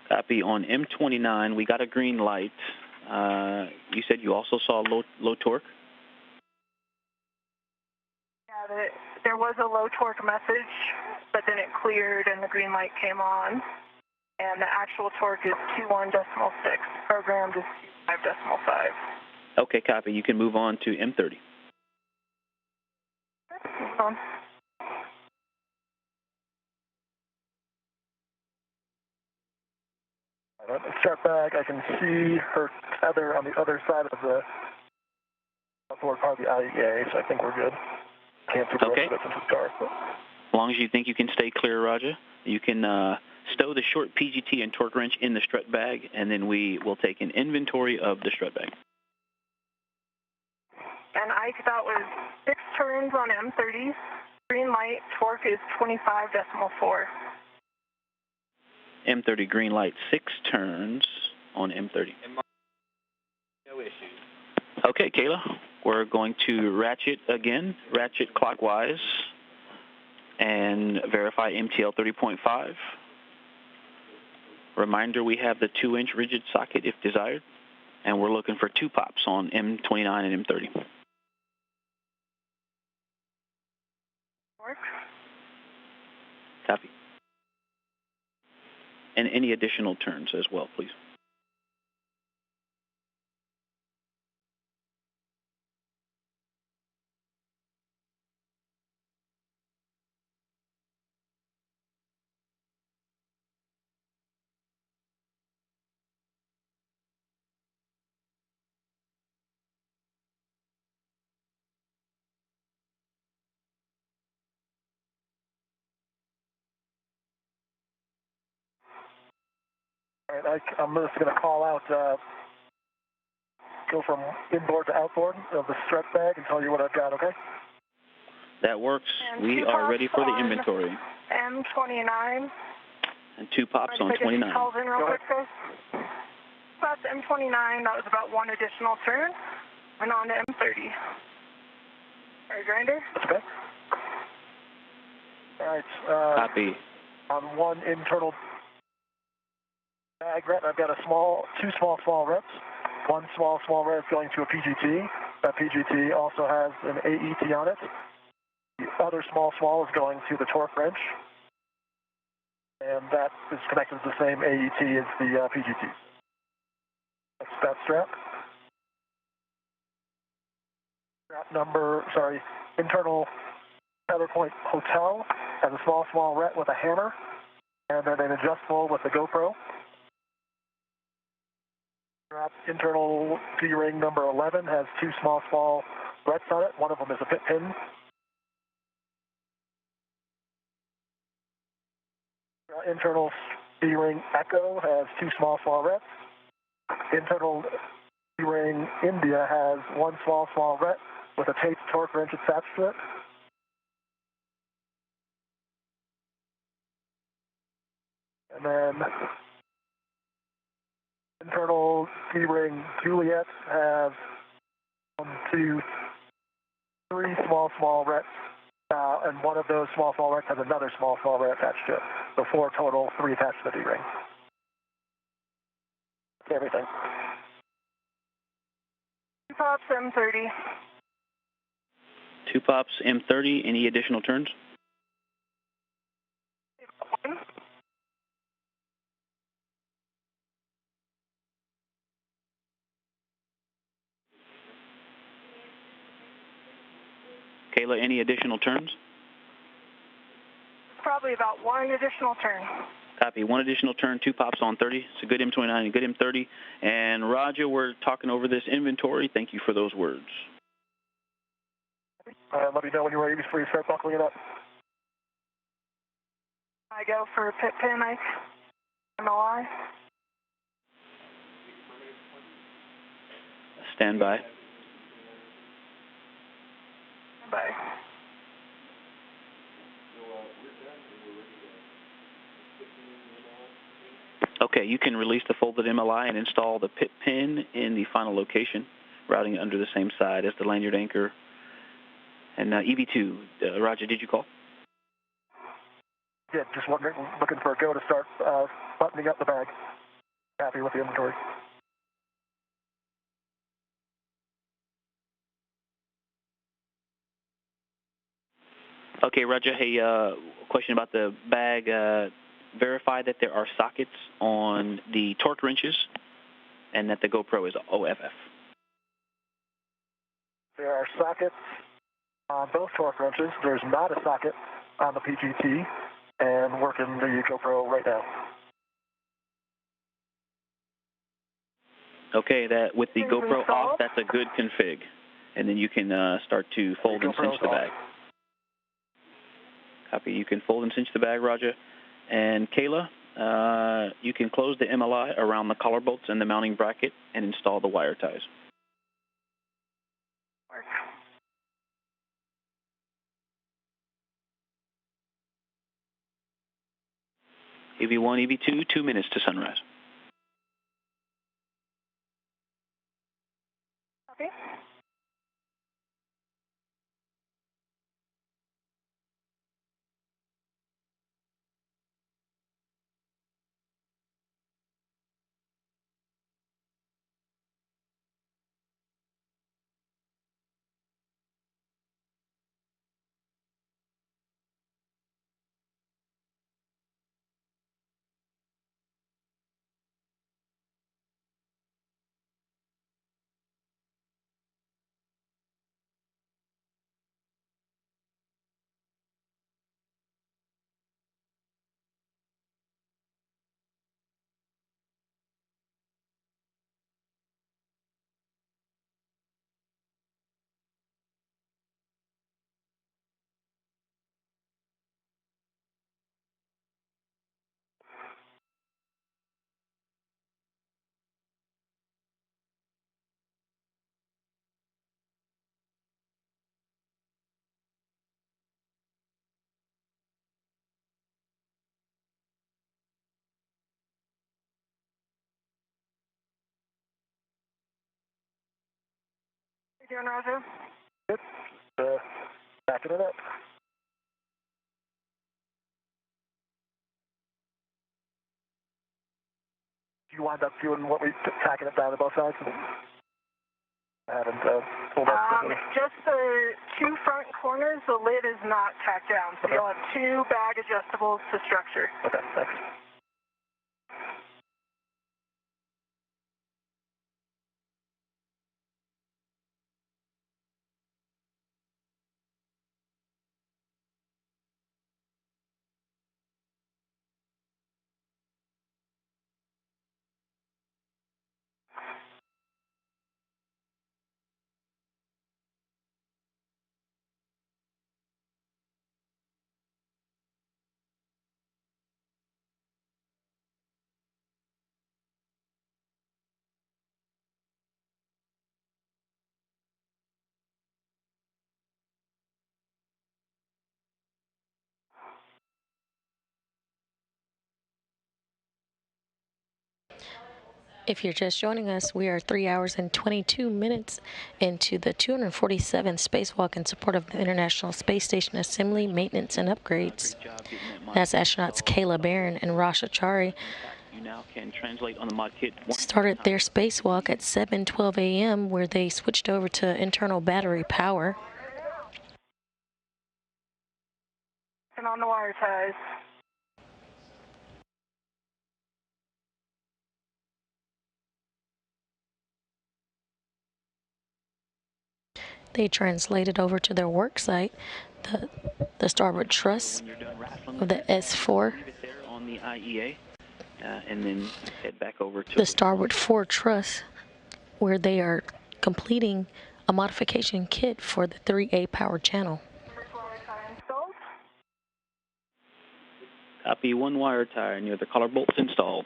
Copy, on M29, we got a green light. You said you also saw low torque? Yeah, there was a low torque message, but then it cleared and the green light came on. And the actual torque is 21.6. Programmed is 25.5. Okay, copy. You can move on to M30. Move on. The strut bag, I can see her tether on the other side of the toward part of the IEA, so I think we're good. Can't see the rest of it since it's dark. But. As long as you think you can stay clear, Roger, you can stow the short PGT and torque wrench in the strut bag, and then we will take an inventory of the strut bag. And that was 6 turns on M30. Green light, torque is 25.4. M30 green light, 6 turns on M30. No issues. Okay, Kayla, we're going to ratchet again, ratchet clockwise, and verify MTL 30.5. Reminder, we have the 2-inch rigid socket if desired, and we're looking for 2 pops on M29 and M30. Work. Copy. And any additional turns as well, please. All right, I'm just going to call out, go from inboard to outboard of the strep bag and tell you what I've got, okay? That works. And We are ready for the inventory. M29. And 2 pops on 29. Calls in real quick, guys. That's M29. That was about 1 additional turn. And on to M30. All right, grinder. That's okay. All right. Copy. On 1 internal bag ret, I've got two small reps. 1 small rep going to a PGT. That PGT also has an AET on it. The other small is going to the torque wrench. And that is connected to the same AET as the PGT. That's that strap. Strap number, internal tether point hotel has a small ret with a hammer, and then an adjustable with the GoPro. Strap internal D-ring number 11 has 2 small rets on it. One of them is a pit pin. Internal D-ring Echo has 2 small rets. Internal D-ring India has 1 small ret with a taped torque wrench attached to it. And then internal D-ring Juliet has 1, 2, 3 small rets, and one of those small rets has another small ret attached to it. So 4 total, 3 attached to the D-ring. That's everything. 2 pops, M30. 2 pops, M30. Any additional turns? Kayla, any additional turns? Probably about 1 additional turn. Copy. 1 additional turn, 2 pops on 30. So good M29 and good M30. And Roger, we're talking over this inventory. Thank you for those words. Let me know when you're ready before you start buckling it up. I go for pit pin, MLI. Stand by. Bye. Okay, you can release the folded MLI and install the pit pin in the final location, routing it under the same side as the lanyard anchor. And EV2, Roger, did you call? Yeah, just looking for a go to start buttoning up the bag. Happy with the inventory. Okay, Roger. Hey, question about the bag. Verify that there are sockets on the torque wrenches and that the GoPro is OFF. There are sockets on both torque wrenches. There's not a socket on the PGT, and working the GoPro right now. Okay, that with the GoPro off, that's a good config. And then you can start to fold and cinch the bag. Copy. You can fold and cinch the bag, Roger. And Kayla, you can close the MLI around the collar bolts and the mounting bracket and install the wire ties. EV1, EV2, 2 minutes to sunrise. Copy. You doing, Roger? Good. Backing it up. You wind up doing what we tacking it down to both sides? I haven't pulled up. Just the two front corners, the lid is not tacked down, so you'll have two bag adjustables to structure. Okay, thanks. If you're just joining us, we are 3 hours and 22 minutes into the 247th spacewalk in support of the International Space Station assembly, maintenance, and upgrades. NASA astronauts Kayla, Barron, and Chari started their spacewalk at 7:12 a.m., where they switched over to internal battery power. And on the wire ties. They translated over to their work site, the starboard truss of the S4. On the IEA, and then head back over to the starboard 4 truss, where they are completing a modification kit for the 3A power channel. Copy, one wire tie near the collar bolts installed.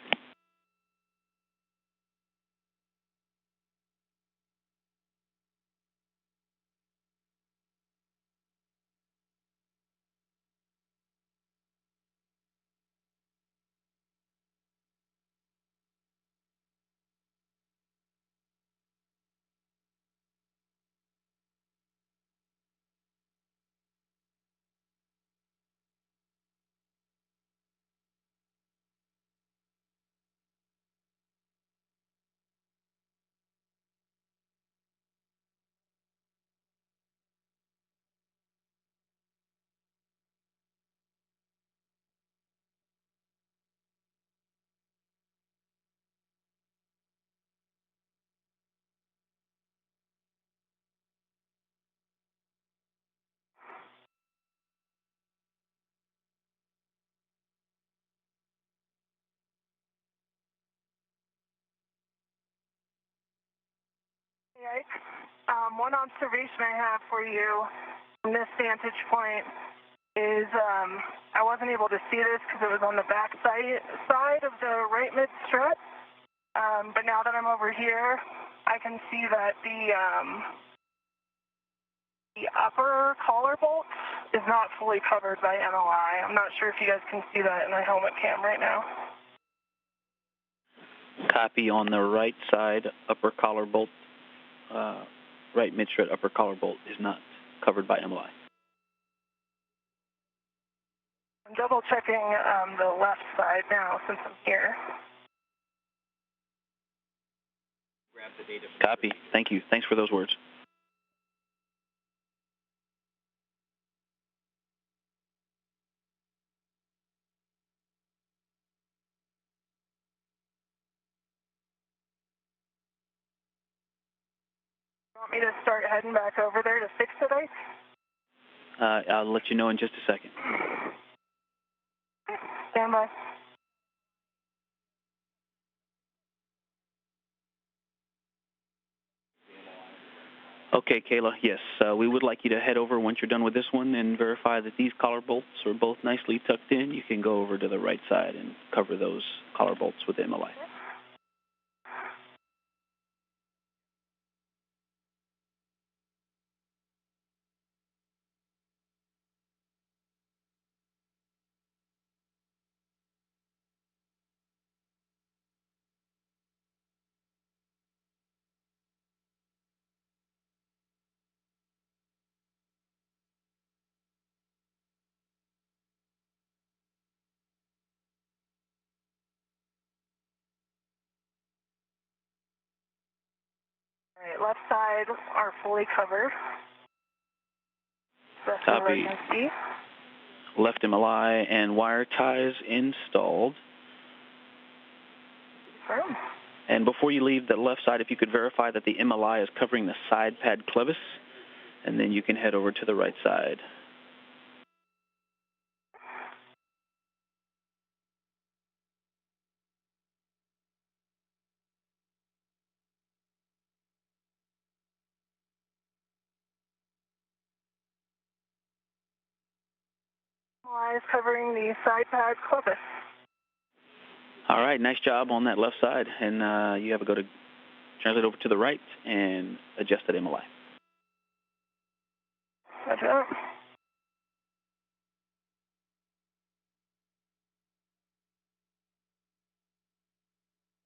One observation I have for you from this vantage point is I wasn't able to see this because it was on the back side of the right mid strut, but now that I'm over here, I can see that the upper collar bolt is not fully covered by MLI. I'm not sure if you guys can see that in the helmet cam right now. Copy, on the right side, upper collar bolt, right mid-strut upper collar bolt is not covered by MLI. I'm double checking the left side now since I'm here. Copy. Thank you. Thanks for those words. Want me to start heading back over there to fix it, Ike? I'll let you know in just a second. Stand by. Okay, Kayla, yes, we would like you to head over once you're done with this one and verify that these collar bolts are both nicely tucked in. You can go over to the right side and cover those collar bolts with MLI. All right, left side are fully covered. Rest of the Copy. right can see. Left MLI and wire ties installed. Confirm. And before you leave the left side, if you could verify that the MLI is covering the side pad clevis, and then you can head over to the right side. MLI is covering the side pad clevis. All right, nice job on that left side. And you have to go to translate over to the right and adjust that MLI. Roger.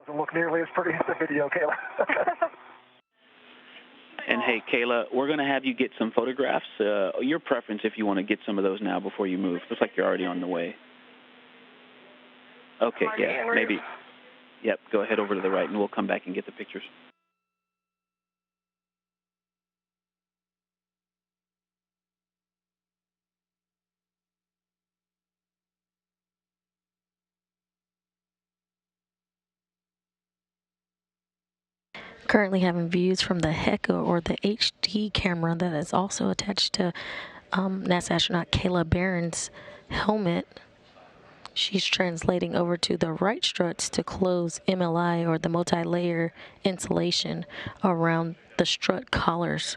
Doesn't look nearly as pretty as the video, Kayla. And hey, Kayla, we're going to have you get some photographs. Your preference if you want to get some of those now before you move. Looks like you're already on the way. Okay, yeah, maybe. Yep, go ahead over to the right and we'll come back and get the pictures. Currently having views from the HECA or the HD camera that is also attached to NASA astronaut Kayla Barron's helmet. She's translating over to the right struts to close MLI or the multi-layer insulation around the strut collars.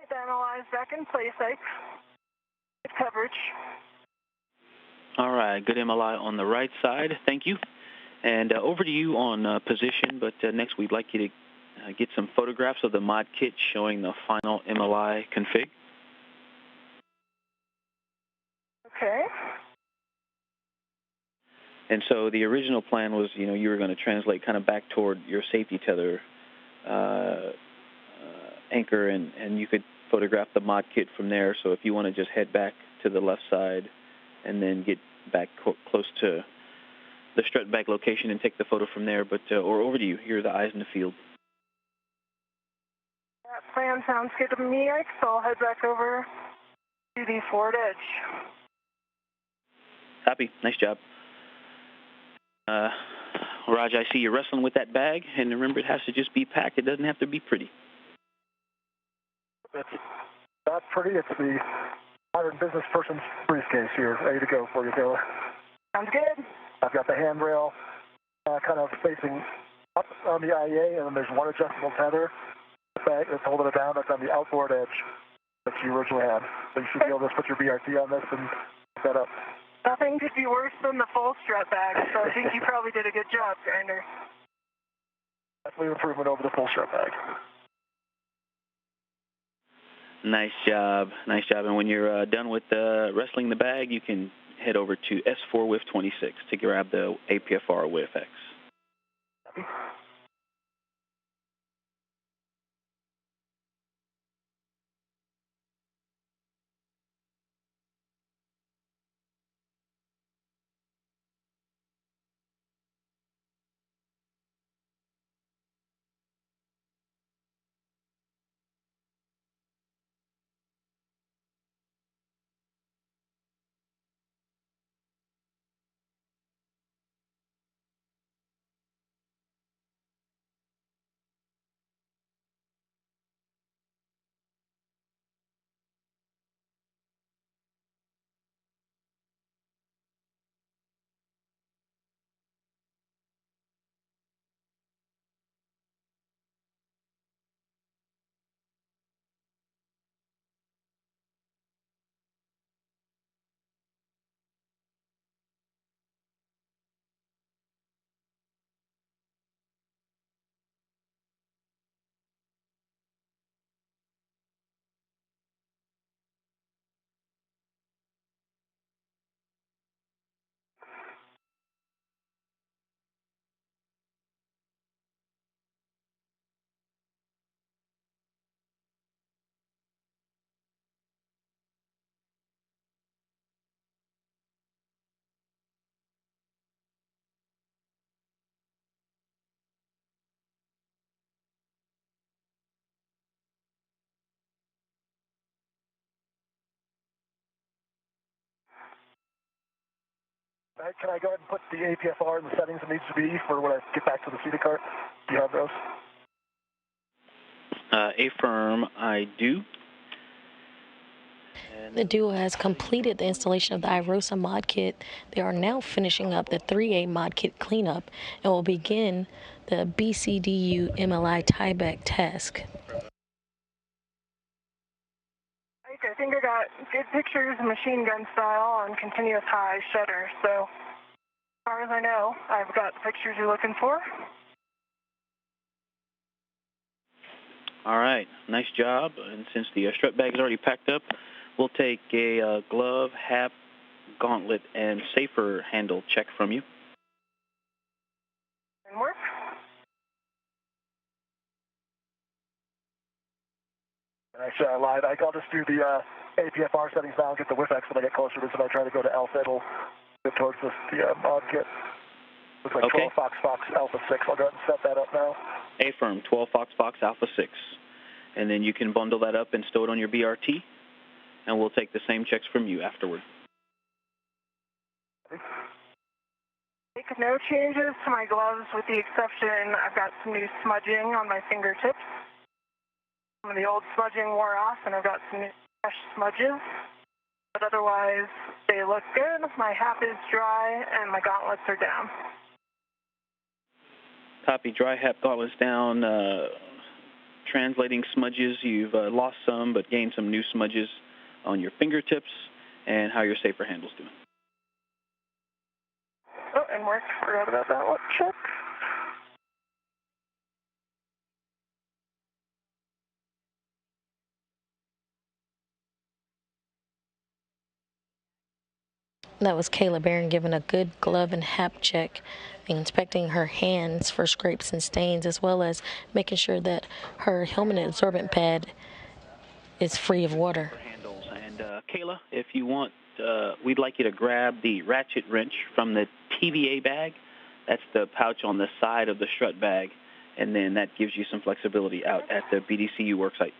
The MLI is back in place, coverage. All right, good MLI on the right side. Thank you. And over to you on position, but next we'd like you to get some photographs of the mod kit showing the final MLI config. Okay. And so the original plan was, you were going to translate kind of back toward your safety tether anchor, and you could photograph the mod kit from there. So if you want to just head back to the left side and then get back close to the strut back location and take the photo from there. But or over to you. You're the eyes in the field. That plan sounds good to me, Ike, so I'll head back over to the forward edge. Copy. Nice job. Raj, I see you're wrestling with that bag, and remember, it has to just be packed. It doesn't have to be pretty. It's not pretty. It's the modern business person's briefcase here, ready to go for you, Kayla. Sounds good. I've got the handrail kind of facing up on the IEA, and then there's one adjustable tether that's holding it down. That's on the outboard edge that you originally had. So you should be able to put your BRT on this and set up. Nothing could be worse than the full strut bag, so I think you probably did a good job, Grinder. Definitely an improvement over the full strut bag. Nice job. Nice job. And when you're done with wrestling the bag, you can head over to S4 WIF 26 to grab the APFR WIF X. Can I go ahead and put the APFR in the settings it needs to be for when I get back to the seating cart? Do you have those? Affirm, I do. The duo has completed the installation of the IROSA mod kit. They are now finishing up the 3A mod kit cleanup and will begin the BCDU MLI tieback task. I think I got good pictures, machine gun style, on continuous high shutter. So, as far as I know, I've got the pictures you're looking for. All right, nice job. And since the strut bag is already packed up, we'll take a glove, hap, gauntlet, and safer handle check from you. And work. Actually, I lied. I'll just do the APFR settings now and get the WIFX when I get closer to this. When I try to go to Alpha, it'll get towards the mod kit. Looks like Okay. 12 Fox Alpha 6. I'll go ahead and set that up now. Affirm, 12 Fox Alpha 6. And then you can bundle that up and stow it on your BRT, and we'll take the same checks from you afterward. Make no changes to my gloves with the exception I've got some new smudging on my fingertips. Some of the old smudging wore off, and I've got some new fresh smudges. But otherwise, they look good. My hap is dry, and my gauntlets are down. Copy, dry hap gauntlets down. Translating smudges, you've lost some but gained some new smudges on your fingertips, and how your safer handle's doing. Oh, and work. Forgot about that one. Check. That was Kayla Barron giving a good glove and hap check, inspecting her hands for scrapes and stains, as well as making sure that her helmet absorbent pad is free of water. Handles. And Kayla, if you want, we'd like you to grab the ratchet wrench from the TVA bag. That's the pouch on the side of the strut bag, and then that gives you some flexibility out at the BDCU worksite.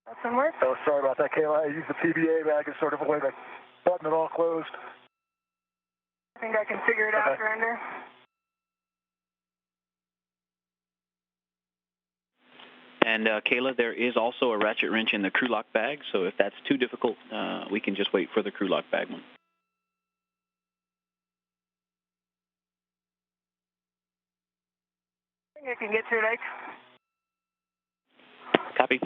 That's in work. Oh, sorry about that, Kayla. I used the TBA bag as sort of a way to button it all closed. I think I can figure it out, Grinder. And Kayla, there is also a ratchet wrench in the crew lock bag, so if that's too difficult, we can just wait for the crew lock bag one. I think I can get to it, Ike. Copy.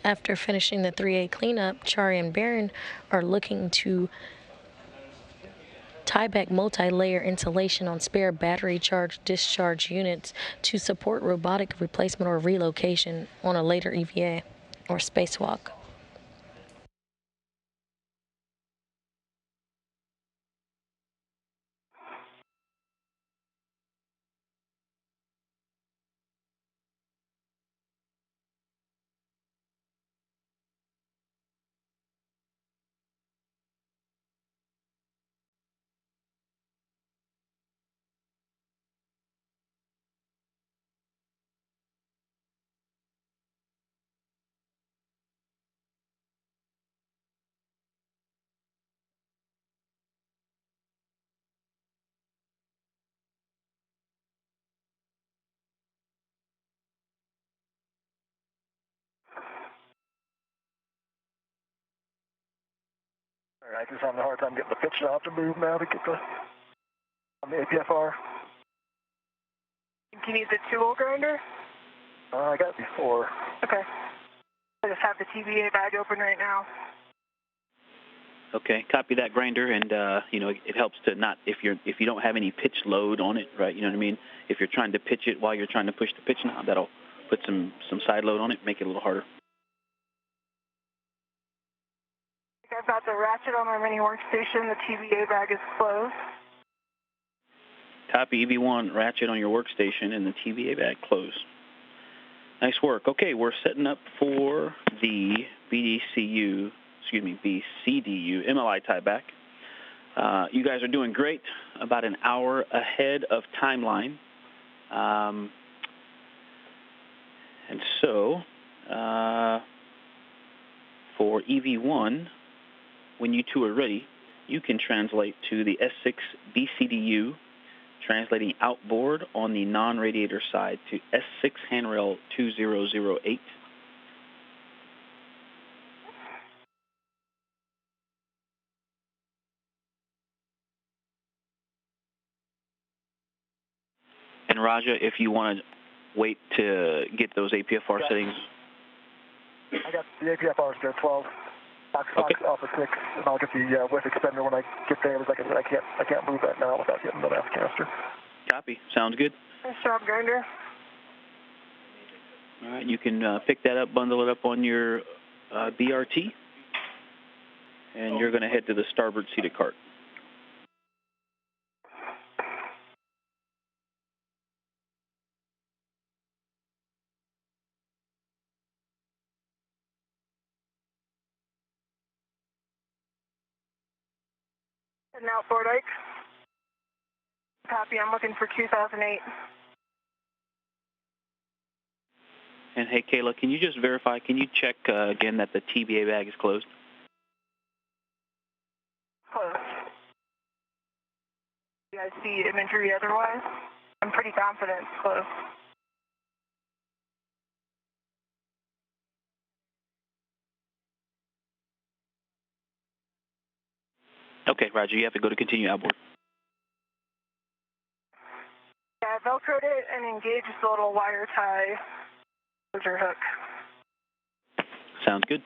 After finishing the 3A cleanup, Chari and Barron are looking to tie back multi-layer insulation on spare battery charge discharge units to support robotic replacement or relocation on a later EVA or spacewalk. All right, just having a hard time getting the pitch knob to move now to get on the APFR. Do you need the tool, Grinder? I got it before. Okay. I just have the TVA bag open right now. Okay, copy that, Grinder, and it helps to not if you don't have any pitch load on it, right? You know what I mean? If you're trying to pitch it while you're trying to push the pitch knob, that'll put some side load on it, make it a little harder. I've got the ratchet on my mini workstation. The TVA bag is closed. Copy, EV1, ratchet on your workstation, and the TVA bag closed. Nice work. Okay, we're setting up for the BCDU MLI tieback. You guys are doing great, about an hour ahead of timeline. And so, for EV1, when you two are ready, you can translate to the S6 BCDU, translating outboard on the non-radiator side to S6 handrail 2008. And Raja, if you want to wait to get those APFR settings. I got the APFRs there, 12. Box Alpha 6, and I'll get the width extender when I get there. Like I said, I can't move that now without getting the nav caster. Copy. Sounds good. Nice job, Grinder. All right, you can pick that up, bundle it up on your BRT, and you're going to head to the starboard seated cart. Heading outboard, Ike. Copy, I'm looking for 2008. And hey, Kayla, can you just verify, can you check again that the TBA bag is closed? Closed. You guys see imagery otherwise? I'm pretty confident it's closed. Okay, Roger, you have to go to continue outboard. Yeah, I velcroed it and engaged the little wire tie closure hook. Sounds good.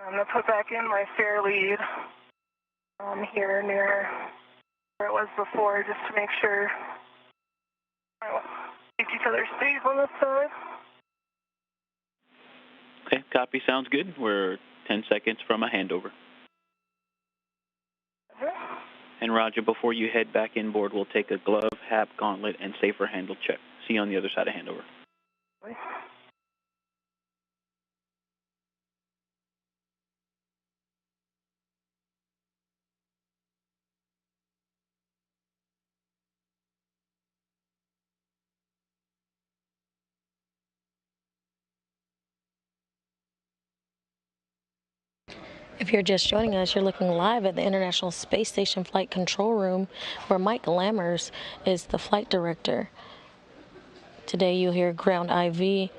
I'm going to put back in my fair lead here near where it was before, just to make sure keep each other safe on this side. Okay, copy. Sounds good. We're 10 seconds from a handover. And Roger, before you head back inboard, we'll take a glove, HAP, gauntlet, and safer handle check. See you on the other side of handover. Okay. If you're just joining us, you're looking live at the International Space Station Flight Control Room, where Mike Lammers is the flight director. Today you'll hear Ground IV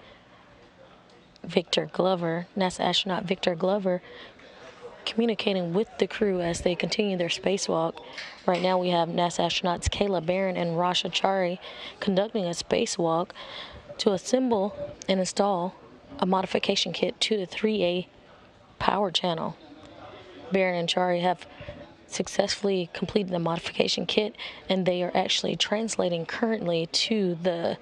Victor Glover, NASA astronaut Victor Glover, communicating with the crew as they continue their spacewalk. Right now we have NASA astronauts Kayla, Barron, and Chari conducting a spacewalk to assemble and install a modification kit to the 3A power channel. Barron and Chari have successfully completed the modification kit, and they are actually translating currently to the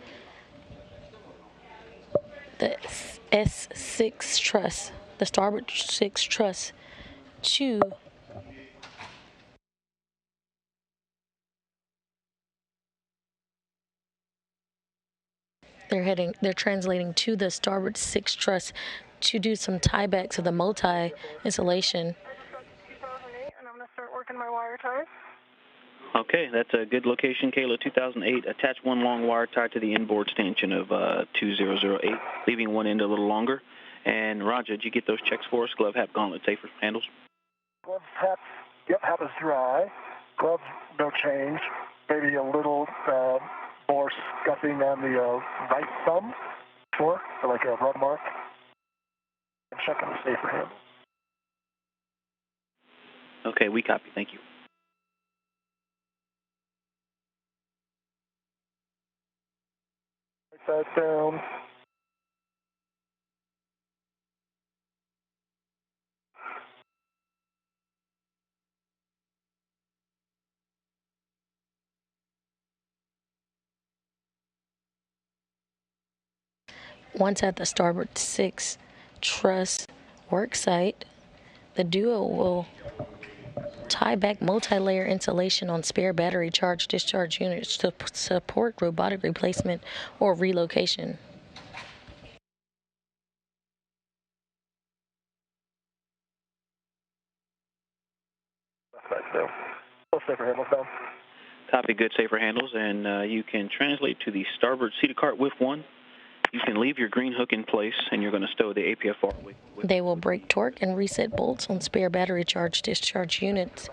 S6 truss, the starboard 6 truss, to they're translating to the starboard 6 truss to do some tiebacks of the multi insulation. 2008, and I'm going to start working my wire ties. Okay, that's a good location, Kayla. 2008. Attach one long wire tie to the inboard stanchion of 2008, leaving one end a little longer. And Roger, did you get those checks for us? Glove, HAP, gauntlet, safer handles? Gloves, HAP, yep, HAP is dry. Gloves, no change. Maybe a little more scuffing on the right thumb, sure, for like a rub mark. And checking the safer handle. Okay, we copy. Thank you. Write that down. Once at the starboard 6 truss work site, the duo will high-back multi-layer insulation on spare battery charge-discharge units to support robotic replacement or relocation. Safer handles down. Copy, good, safer handles, and you can translate to the starboard seated cart with one. You can leave your green hook in place, and you're going to stow the APFR with They will break torque and reset bolts on spare battery charge-discharge units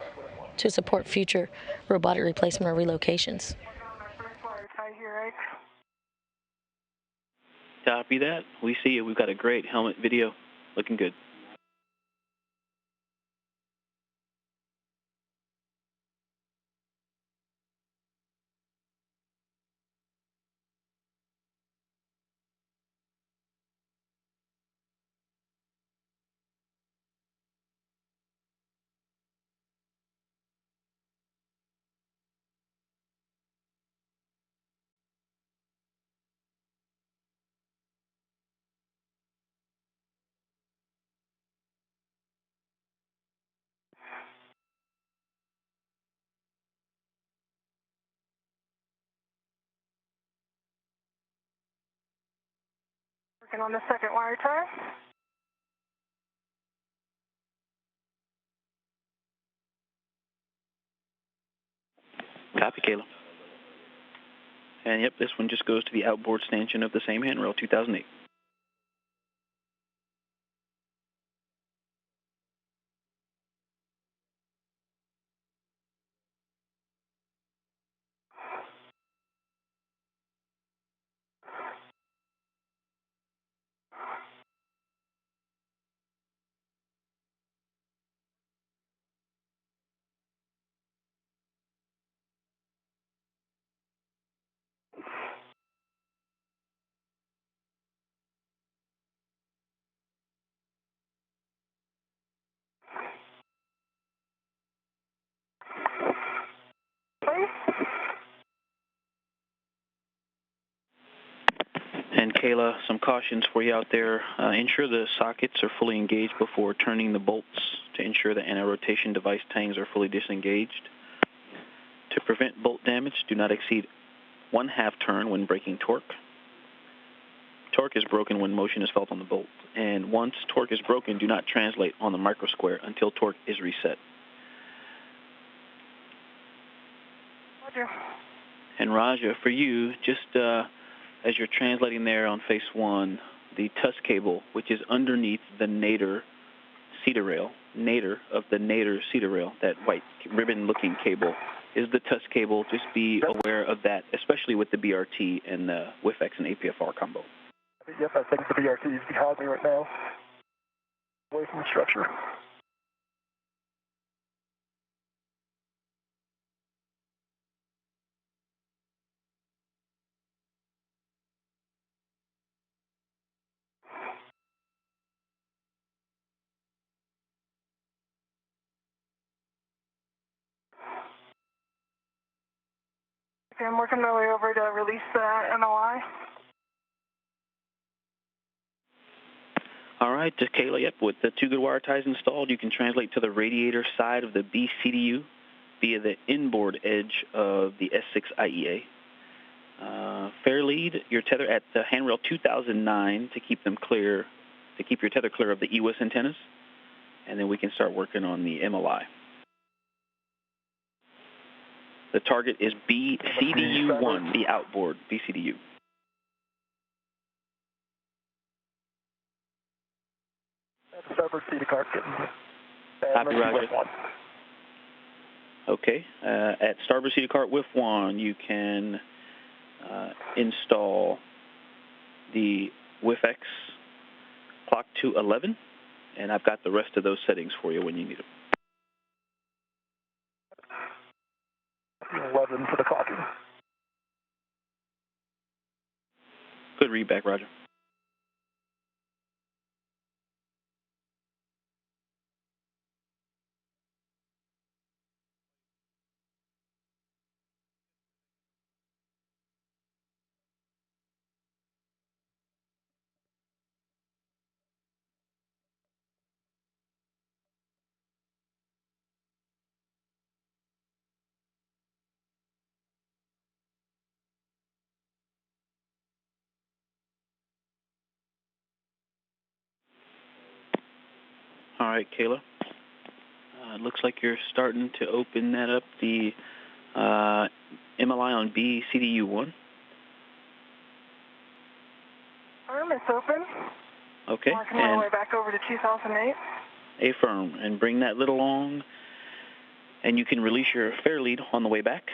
to support future robotic replacement or relocations. Copy that. We see you. We've got a great helmet video. Looking good. Working on the second wire tie. Copy, Kayla. And yep, this one just goes to the outboard stanchion of the same handrail, 2008. And Kayla, some cautions for you out there. Ensure the sockets are fully engaged before turning the bolts to ensure the anti-rotation device tangs are fully disengaged. To prevent bolt damage, do not exceed 1/2 turn when breaking torque. Torque is broken when motion is felt on the bolt. And once torque is broken, do not translate on the micro square until torque is reset. Roger. And Raja, for you, just as you're translating there on face one, the TUS cable, which is underneath the nadir cedar rail, that white ribbon-looking cable, is the TUS cable. Just be aware of that, especially with the BRT and the WIFX and APFR combo. Yes, I think the BRT is behind me right now, away from the structure. Okay, I'm working my way over to release the MLI. All right, just Kayla, yep, with the 2 good wire ties installed, you can translate to the radiator side of the BCDU via the inboard edge of the S6 IEA. Fair lead your tether at the handrail 2009 to keep your tether clear of the EWIS antennas, and then we can start working on the MLI. The target is BCDU1, the outboard BCDU. Starboard seated cart getting Copy, Roger. Okay, at starboard seated cart with one, you can install the WIFX clock to 11, and I've got the rest of those settings for you when you need them. 11 for the clocking. Good read back, Roger. right, Kayla. It looks like you're starting to open that up, the MLI on B CDU1. It's open. Okay. Working my way back over to 2008. Affirm, and bring that lid along, and you can release your fare lead on the way back.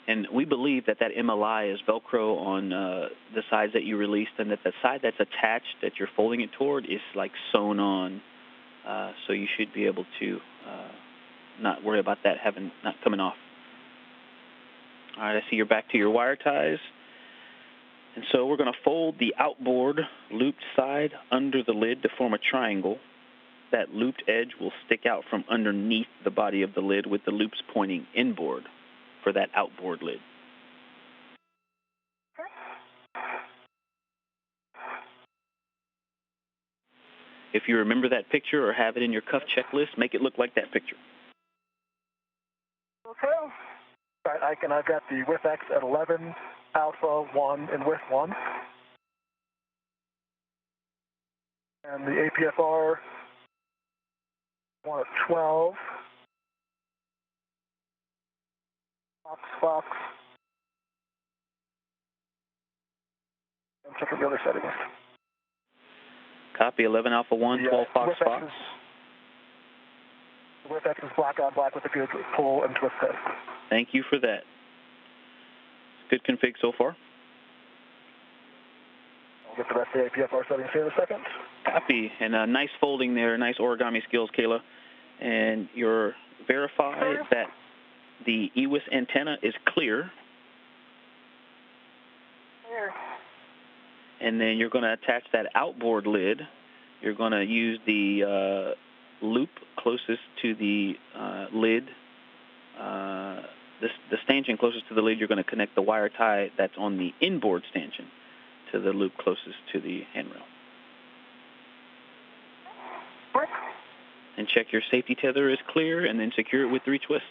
And we believe that that MLI is Velcro on the sides that you released, and that the side that's attached, that you're folding it toward, is like sewn on. So you should be able to not worry about that not coming off. All right, I see you're back to your wire ties. And so we're going to fold the outboard looped side under the lid to form a triangle. That looped edge will stick out from underneath the body of the lid, with the loops pointing inboard for that outboard lid. If you remember that picture or have it in your cuff checklist, make it look like that picture. Okay. All right, I've got the width X at 11, alpha 1, and width 1. And the APFR 1 at 12. Fox. And check the other settings. Copy, 11 Alpha 1, 12 Fox. The width X is black on black with a good pull and twist test. Thank you for that. Good config so far. I'll get the rest of the APFR settings here in a second. Copy, and nice folding there, nice origami skills, Kayla. And you're verified that the EWIS antenna is clear. Clear. And then you're going to attach that outboard lid. You're going to use the loop closest to the lid. The stanchion closest to the lid, you're going to connect the wire tie that's on the inboard stanchion to the loop closest to the handrail. What? And check your safety tether is clear, and then secure it with 3 twists.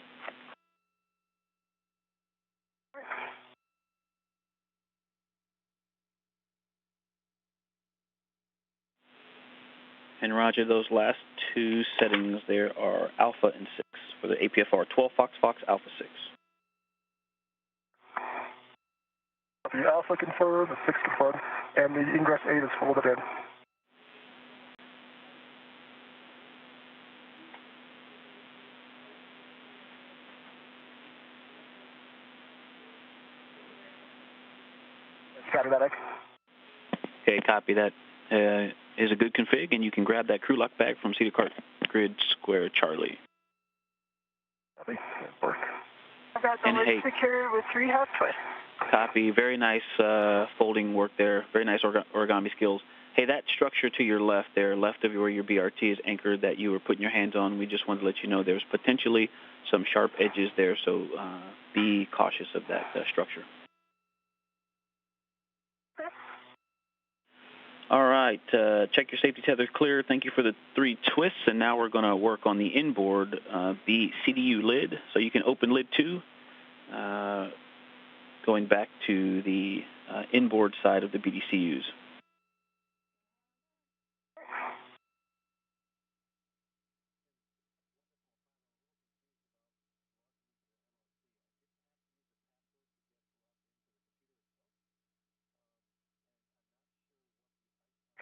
And roger, those last 2 settings there are alpha and 6 for the APFR 12 Fox, alpha 6. The alpha confirmed, the 6 confirmed, and the ingress 8 is folded in. Copy that, X. Okay, copy that. Is a good config, and you can grab that crew lock bag from Cedar Cart Grid Square Charlie. Copy. Work. I've got the lid secured with 3 half twists. Copy. Very nice folding work there. Very nice origami skills. Hey, that structure to your left there, left of where your BRT is anchored that you were putting your hands on, we just wanted to let you know there's potentially some sharp edges there, so be cautious of that structure. All right, check your safety tether clear. Thank you for the 3 twists, and now we're going to work on the inboard CDU lid. So you can open lid 2, going back to the inboard side of the BDCUs.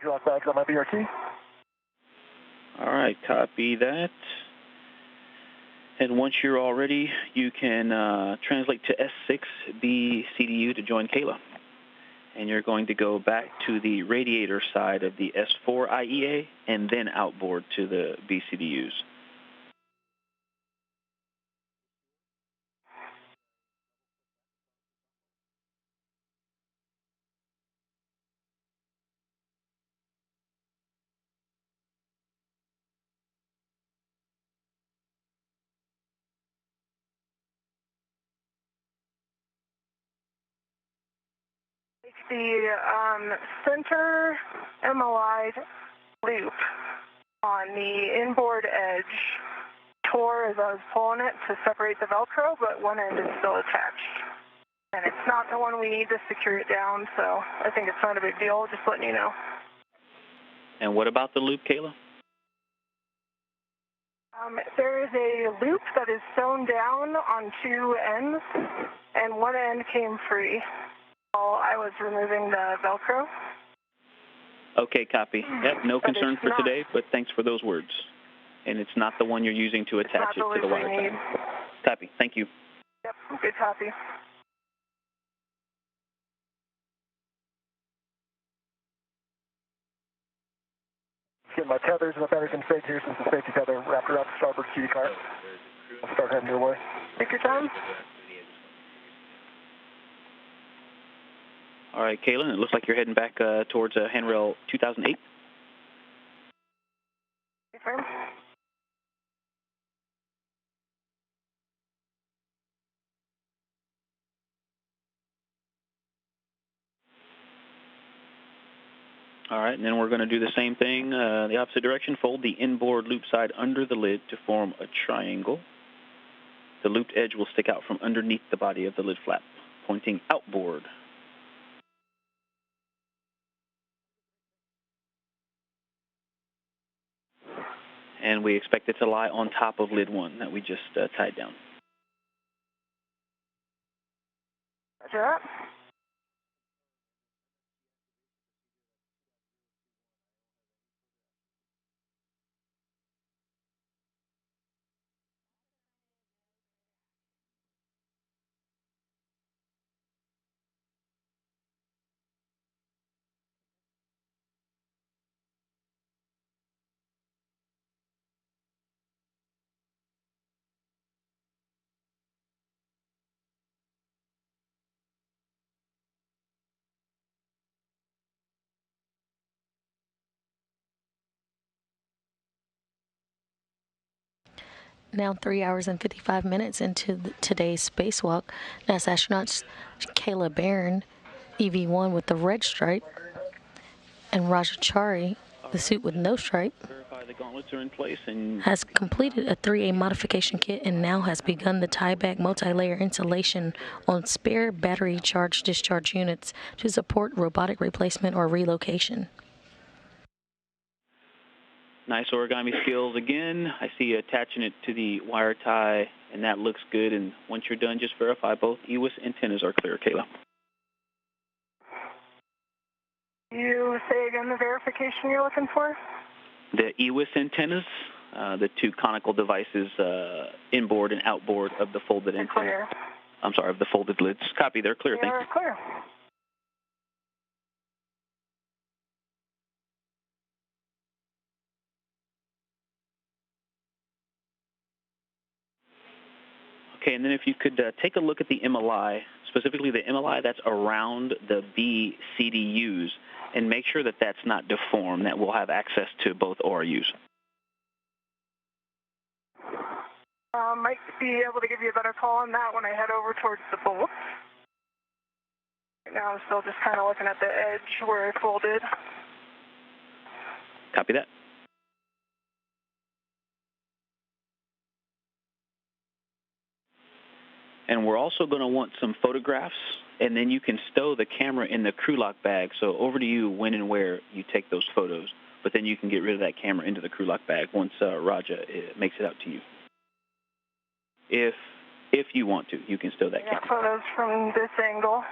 Lock bags on my BRT. All right, copy that. And once you're all ready, you can translate to S6B CDU to join Kayla. And you're going to go back to the radiator side of the S4 IEA and then outboard to the BCDUs. The center MLI loop on the inboard edge tore as I was pulling it to separate the Velcro, but one end is still attached. And it's not the one we need to secure it down, so I think it's not a big deal, just letting you know. And what about the loop, Kayla? There is a loop that is sewn down on two ends, and one end came free while I was removing the Velcro. Okay, copy. Yep, no But concern it's for not- today, but thanks for those words. And it's not the one you're using to It's not attach it to the loop we wire need. tie. Copy. Thank you. Yep, good copy. Get my tethers and the feather config here since the safety tether wrapped around the starboard key cart. I'll start heading your way. Take your time. All right, Kayla, it looks like you're heading back towards handrail 2008. Confirm. All right, and then we're going to do the same thing, the opposite direction. Fold the inboard loop side under the lid to form a triangle. The looped edge will stick out from underneath the body of the lid flap, pointing outboard. And we expect it to lie on top of lid 1 that we just tied down. Roger that. Now 3 hours and 55 minutes into today's spacewalk, NASA astronauts Kayla Barron, EV1 with the red stripe, and Chari, the suit with no stripe, Verify the gauntlets are in place and has completed a 3A modification kit and now has begun the tieback multi-layer insulation on spare battery charge discharge units to support robotic replacement or relocation. nice origami skills again. I see you attaching it to the wire tie, and that looks good. And once you're done, just verify both EWIS antennas are clear, Kayla. You say again the verification you're looking for? The EWIS antennas, the two conical devices inboard and outboard of the folded They're antenna. clear. I'm sorry, of the folded lids. Copy, they're clear. Thank you. They're clear. Okay, and then if you could take a look at the MLI, specifically the MLI that's around the B CDUs, and make sure that that's not deformed, that we'll have access to both ORUs. Might be able to give you a better call on that when I head over towards the bolts. Right now I'm still just kind of looking at the edge where I folded. Copy that. And we're also going to want some photographs, and then you can stow the camera in the crew lock bag. So over to you when and where you take those photos, but then you can get rid of that camera into the crew lock bag once Raja makes it out to you. If you want to, you can stow that I got camera. photos from this angle.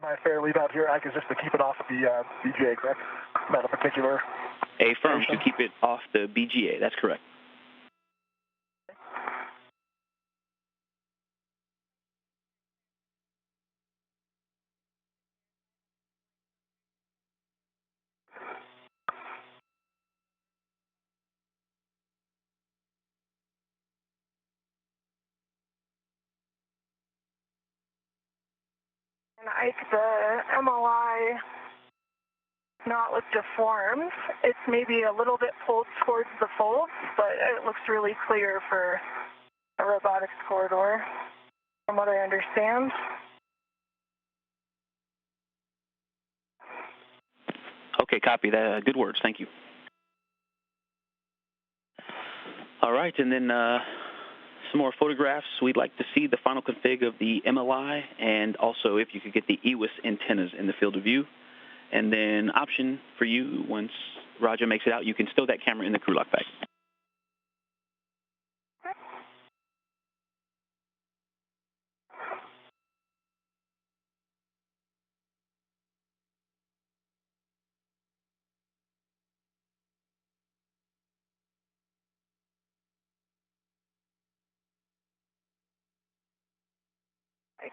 My fair lead out here, Ike, is just to keep it off the BGA, correct? Not a particular. Affirm to keep it off the BGA. That's correct. And Ike, the MLI not look deformed. It's maybe a little bit pulled towards the folds, but it looks really clear for a robotics corridor, from what I understand. Okay, copy that. Good words. Thank you. All right, and then some more photographs. We'd like to see the final config of the MLI, and also if you could get the EWIS antennas in the field of view. And then option for you, once Roger makes it out, you can stow that camera in the crew lock bag.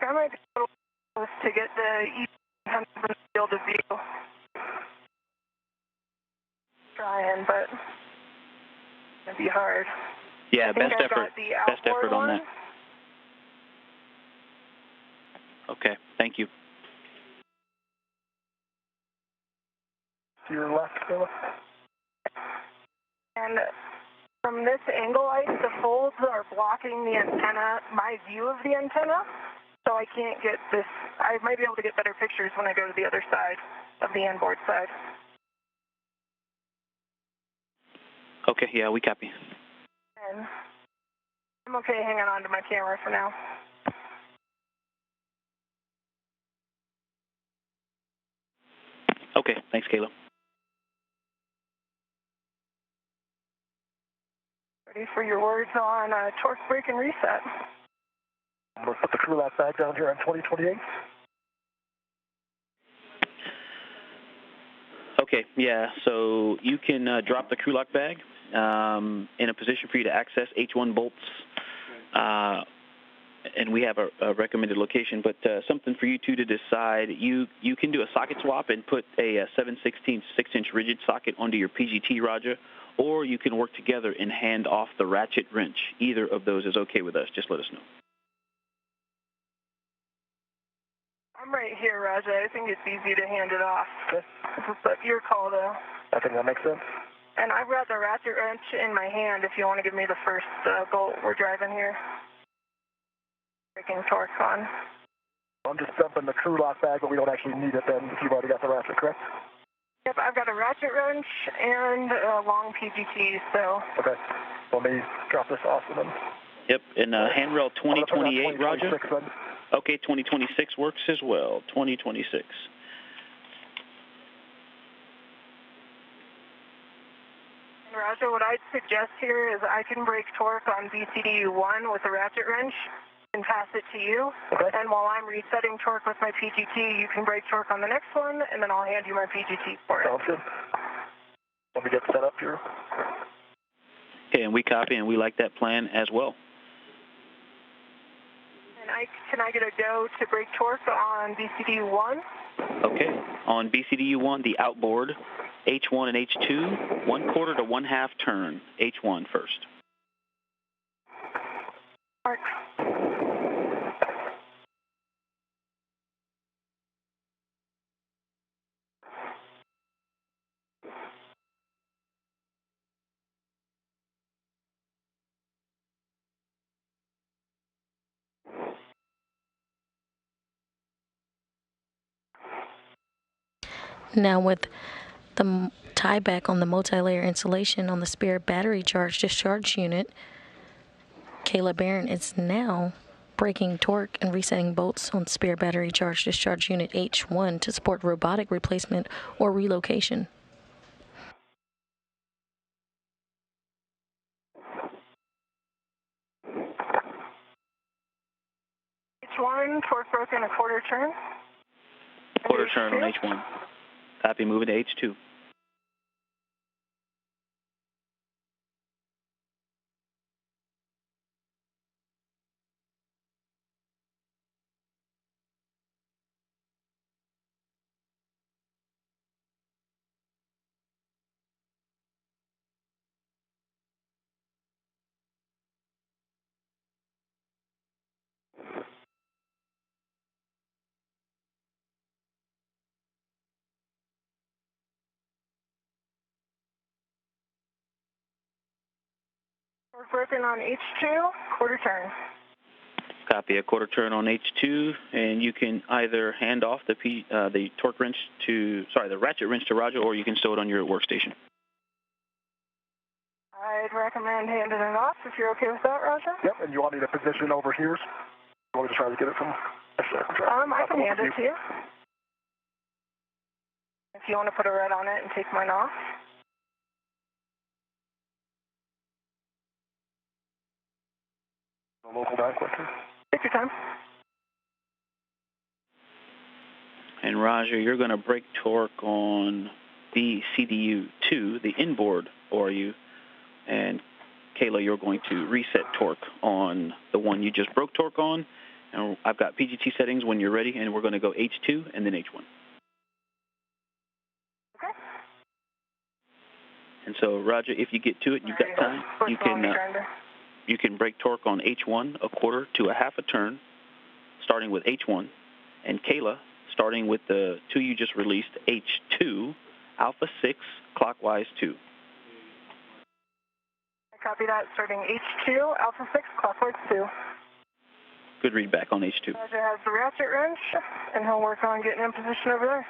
I might be able to get the antennas in the field of view. Trying, but it'd be hard. Yeah, best effort on that. Okay, thank you. To your left, Kayla. And from this angle, the folds are blocking the antenna, my view of the antenna, so I can't get this. I might be able to get better pictures when I go to the other side of the inboard side. Okay, yeah, we copy. And I'm okay hanging on to my camera for now. Okay, thanks, Kayla. Ready for your words on torque, brake, and reset. I'm going to put the crew lock bag down here on 2028. Okay, yeah, so you can drop the crew lock bag in a position for you to access H1 bolts, and we have a recommended location, but something for you two to decide. You can do a socket swap and put a 7/16 6-inch rigid socket onto your PGT, Roger, or you can work together and hand off the ratchet wrench. Either of those is okay with us. Just let us know. I'm right here, Raja. I think it's easy to hand it off. Okay. But your call, though. I think that makes sense. And I've got the ratchet wrench in my hand if you want to give me the first bolt we're driving here. Breaking torque on. I'm just dumping the crew lock bag, but we don't actually need it then if you've already got the ratchet, correct? Yep, I've got a ratchet wrench and a long PGT, so... Okay. Let me drop this off with them. Yep, and handrail 2028, Roger? Okay, 2026 works as well. 2026. And Roger, what I'd suggest here is I can break torque on BCDU1 with a ratchet wrench and pass it to you. Okay. And while I'm resetting torque with my PGT, you can break torque on the next one, and then I'll hand you my PGT for it. Sounds good. Let me get set up here. Okay, and we copy, and we like that plan as well. And can I get a go to break torque on BCDU1? Okay, on BCDU1, the outboard, H1 and H2, 1/4 to 1/2 turn, H1 first. Mark. Now with the tie back on the multi-layer insulation on the spare battery charge discharge unit, Kayla Barron is now breaking torque and resetting bolts on spare battery charge discharge unit H1 to support robotic replacement or relocation. H1, torque broken, a 1/4 turn. 1/4 turn on H1. Copy, moving to H2. We're broken on H2, quarter turn. Copy, a quarter turn on H2, and you can either hand off the torque wrench to, the ratchet wrench to Roger, or you can stow it on your workstation. I'd recommend handing it off if you're okay with that, Roger. Yep, and you want me to position over here? You want me to try to get it from... I can hand it to you. If you want to put a red on it and take mine off. The local banquet. Take your time. And Roger, you're going to break torque on BCDU2, the inboard ORU, and Kayla, you're going to reset torque on the one you just broke torque on. And I've got PGT settings when you're ready, and we're going to go H2 and then H1. Okay. And so, Roger, if you get to it, you've got time, you can break torque on H1 a quarter to a half a turn, starting with H1. And Kayla, starting with the two you just released, H2, alpha 6, clockwise 2. I copy that, starting H2, alpha 6, clockwise 2. Good read back on H2. Roger has the ratchet wrench, and he'll work on getting in position over there.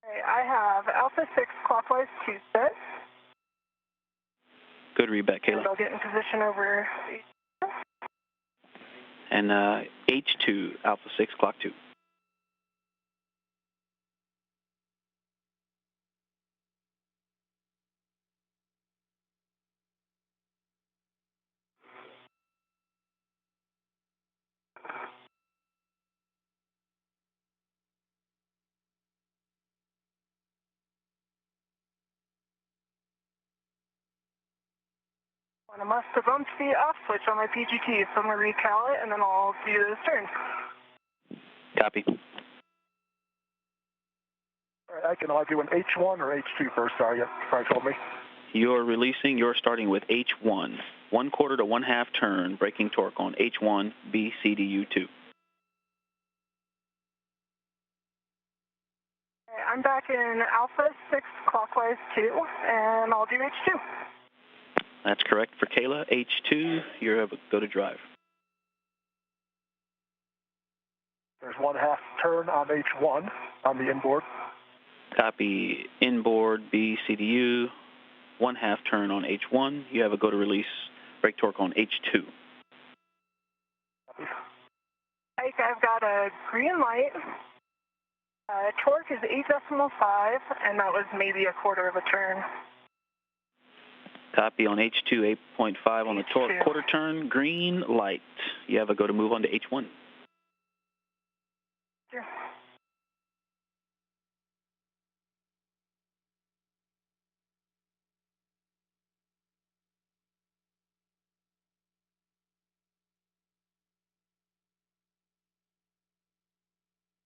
Okay, I have alpha 6, clockwise 2 set. Good read back, Kayla. And I'll get in position over And H2, alpha 6, clock 2. I must have bumped the off switch on my PGT, so I'm going to recal it, and then I'll do this turn. Copy. All right, I can do an H1 or H2 first. Sorry, you probably told me. You're starting with H1, 1 quarter to 1/2 turn, breaking torque on H1, BCDU2. Okay, I'm back in alpha 6, clockwise 2, and I'll do H2. That's correct for Kayla. H2, you're able to go to drive. There's 1/2 turn on H1 on the inboard. Copy inboard BCDU, 1/2 turn on H1. You have a go to release brake torque on H2. Ike, I've got a green light. Torque is 8.5, and that was maybe a quarter of a turn. Copy on H2, 8.5 on the torque, quarter turn, green light. You have a go to move on to H1. Sure.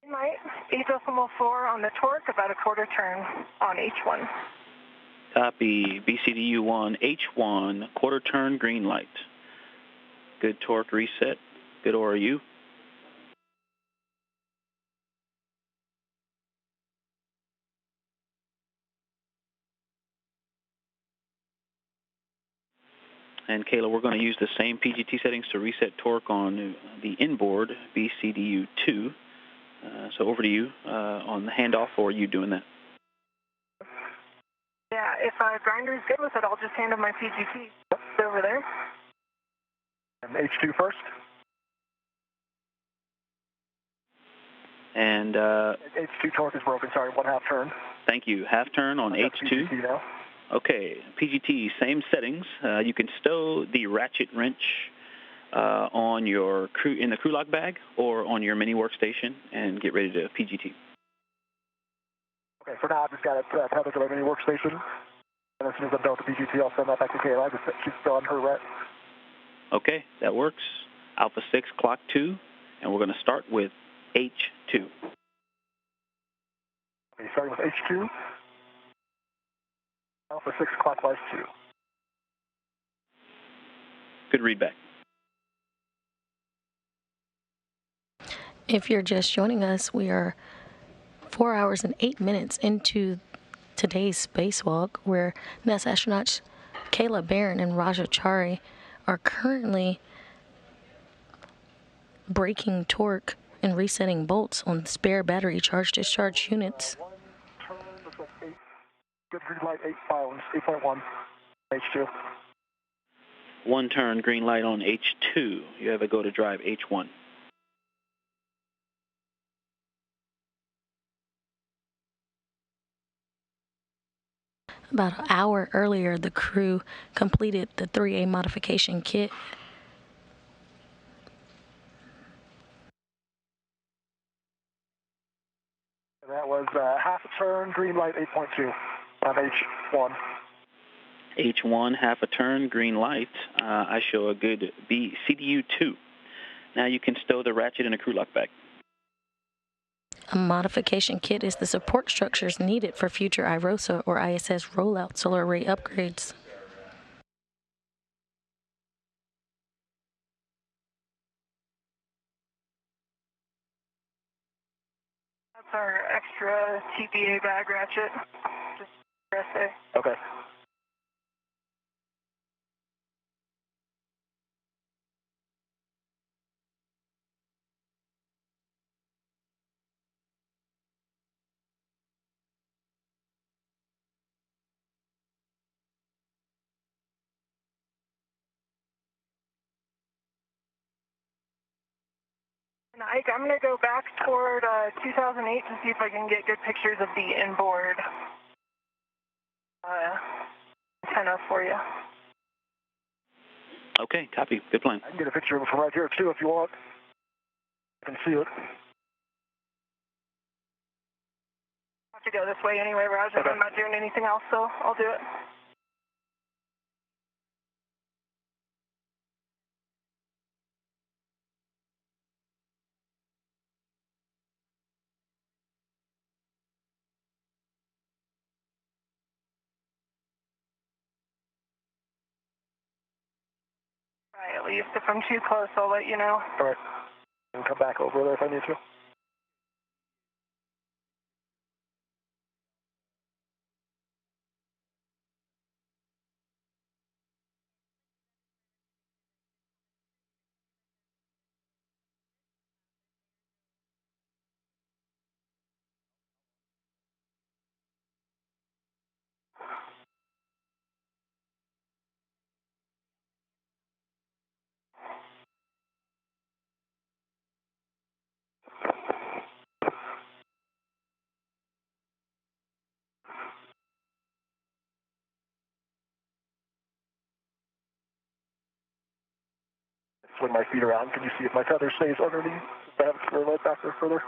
Green light, 8.4 on the torque, about a quarter turn on H1. Copy BCDU1, H1, quarter turn, green light. Good torque reset. Good ORU. And Kayla, we're going to use the same PGT settings to reset torque on the inboard BCDU2. So over to you on the handoff, or are you doing that? Yeah, if Grinder's good with it, I'll just hand him my PGT. It's over there. And H2 first. And H2 torque is broken. Sorry, 1/2 turn. Thank you. Half turn on H2. PGT now. Okay, PGT, same settings. You can stow the ratchet wrench on your in the crew lock bag or on your mini workstation and get ready to PGT. Okay, for now, I've just got it tethered to my mini workstation. And as soon as I'm done with the PGT, I'll send that back to Kayla. She's still on her ret. Okay, that works. Alpha 6, clock 2, and we're going to start with H2. Okay, starting with H2. Alpha 6, clockwise 2. Good readback. If you're just joining us, we are 4 hours and 8 minutes into today's spacewalk, where NASA astronauts Kayla, Barron, and Chari are currently breaking torque and resetting bolts on spare battery charge-discharge units. One turn, looks like 8. Good green light, 8 filings, 8.1, H2. One turn, green light on H2. You have a go to drive H1. About an hour earlier, the crew completed the 3A modification kit. That was half a turn, green light, 8.2 on H1. H1, half a turn, green light. I show a good B, CDU2. Now you can stow the ratchet in a crew lock bag. A modification kit is the support structures needed for future IROSA or ISS rollout solar array upgrades. That's our extra TPA bag ratchet. Just rest day. Okay. And Ike, I'm going to go back toward 2008 to see if I can get good pictures of the inboard antenna for you. Okay, copy. Good plan. I can get a picture of it from right here, too, if you want. I can see it. I have to go this way anyway, Roger. Okay. I'm not doing anything else, so I'll do it. Right, at least. If I'm too close, I'll let you know. All right. I can come back over there if I need to. Swing my feet around. Can you see if my tether stays underneath? If I have it square right back there further.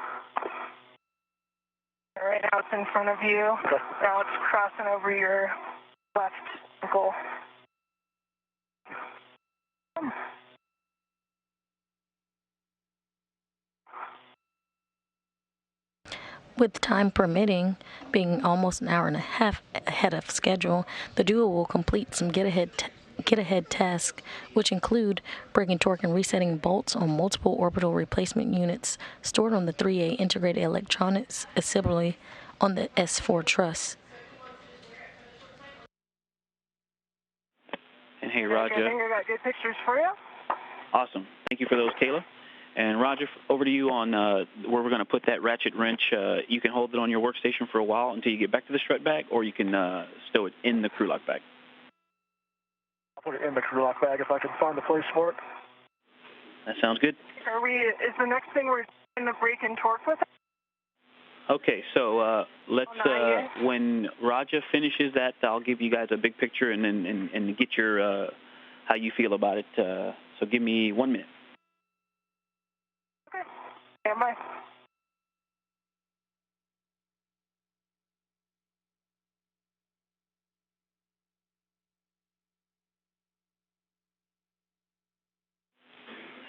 All right, now it's in front of you. Okay. Now it's crossing over your left ankle. With time permitting, being almost an hour and a half ahead of schedule, the duo will complete some get-ahead tasks, which include breaking torque and resetting bolts on multiple orbital replacement units stored on the 3A integrated electronics assembly on the S4 truss. And hey, I think Roger. I got good pictures for you. Awesome. Thank you for those, Kayla. And Roger, over to you on where we're going to put that ratchet wrench. You can hold it on your workstation for a while until you get back to the strut bag, or you can stow it in the crew lock bag. I'll put it in the crew lock bag if I can find the place for it. That sounds good. Is the next thing we're in the break and torque with it? Okay, so let's, when Roger finishes that, I'll give you guys a big picture and then and get your, how you feel about it. So give me 1 minute. Okay. Stand by.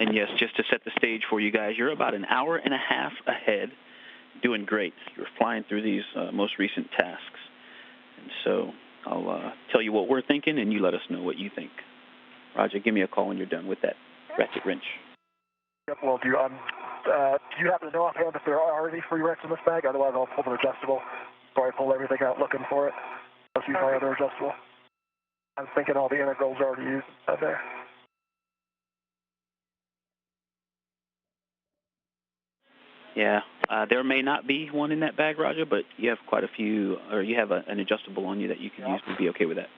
And yes, just to set the stage for you guys, you're about an hour and a half ahead, doing great. You're flying through these most recent tasks. And so I'll tell you what we're thinking, and you let us know what you think. Roger, give me a call when you're done with that ratchet wrench. Yep, will do. Do you happen to know offhand if there are any free wrenches in this bag? Otherwise, I'll pull an adjustable before I pull everything out looking for it. Let's use my other adjustable. I'm thinking all the integrals are already used out there. Yeah, there may not be one in that bag, Roger, but you have quite a few, or you have an adjustable on you that you can use. We'll be okay with that.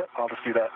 Yep, I'll just do that.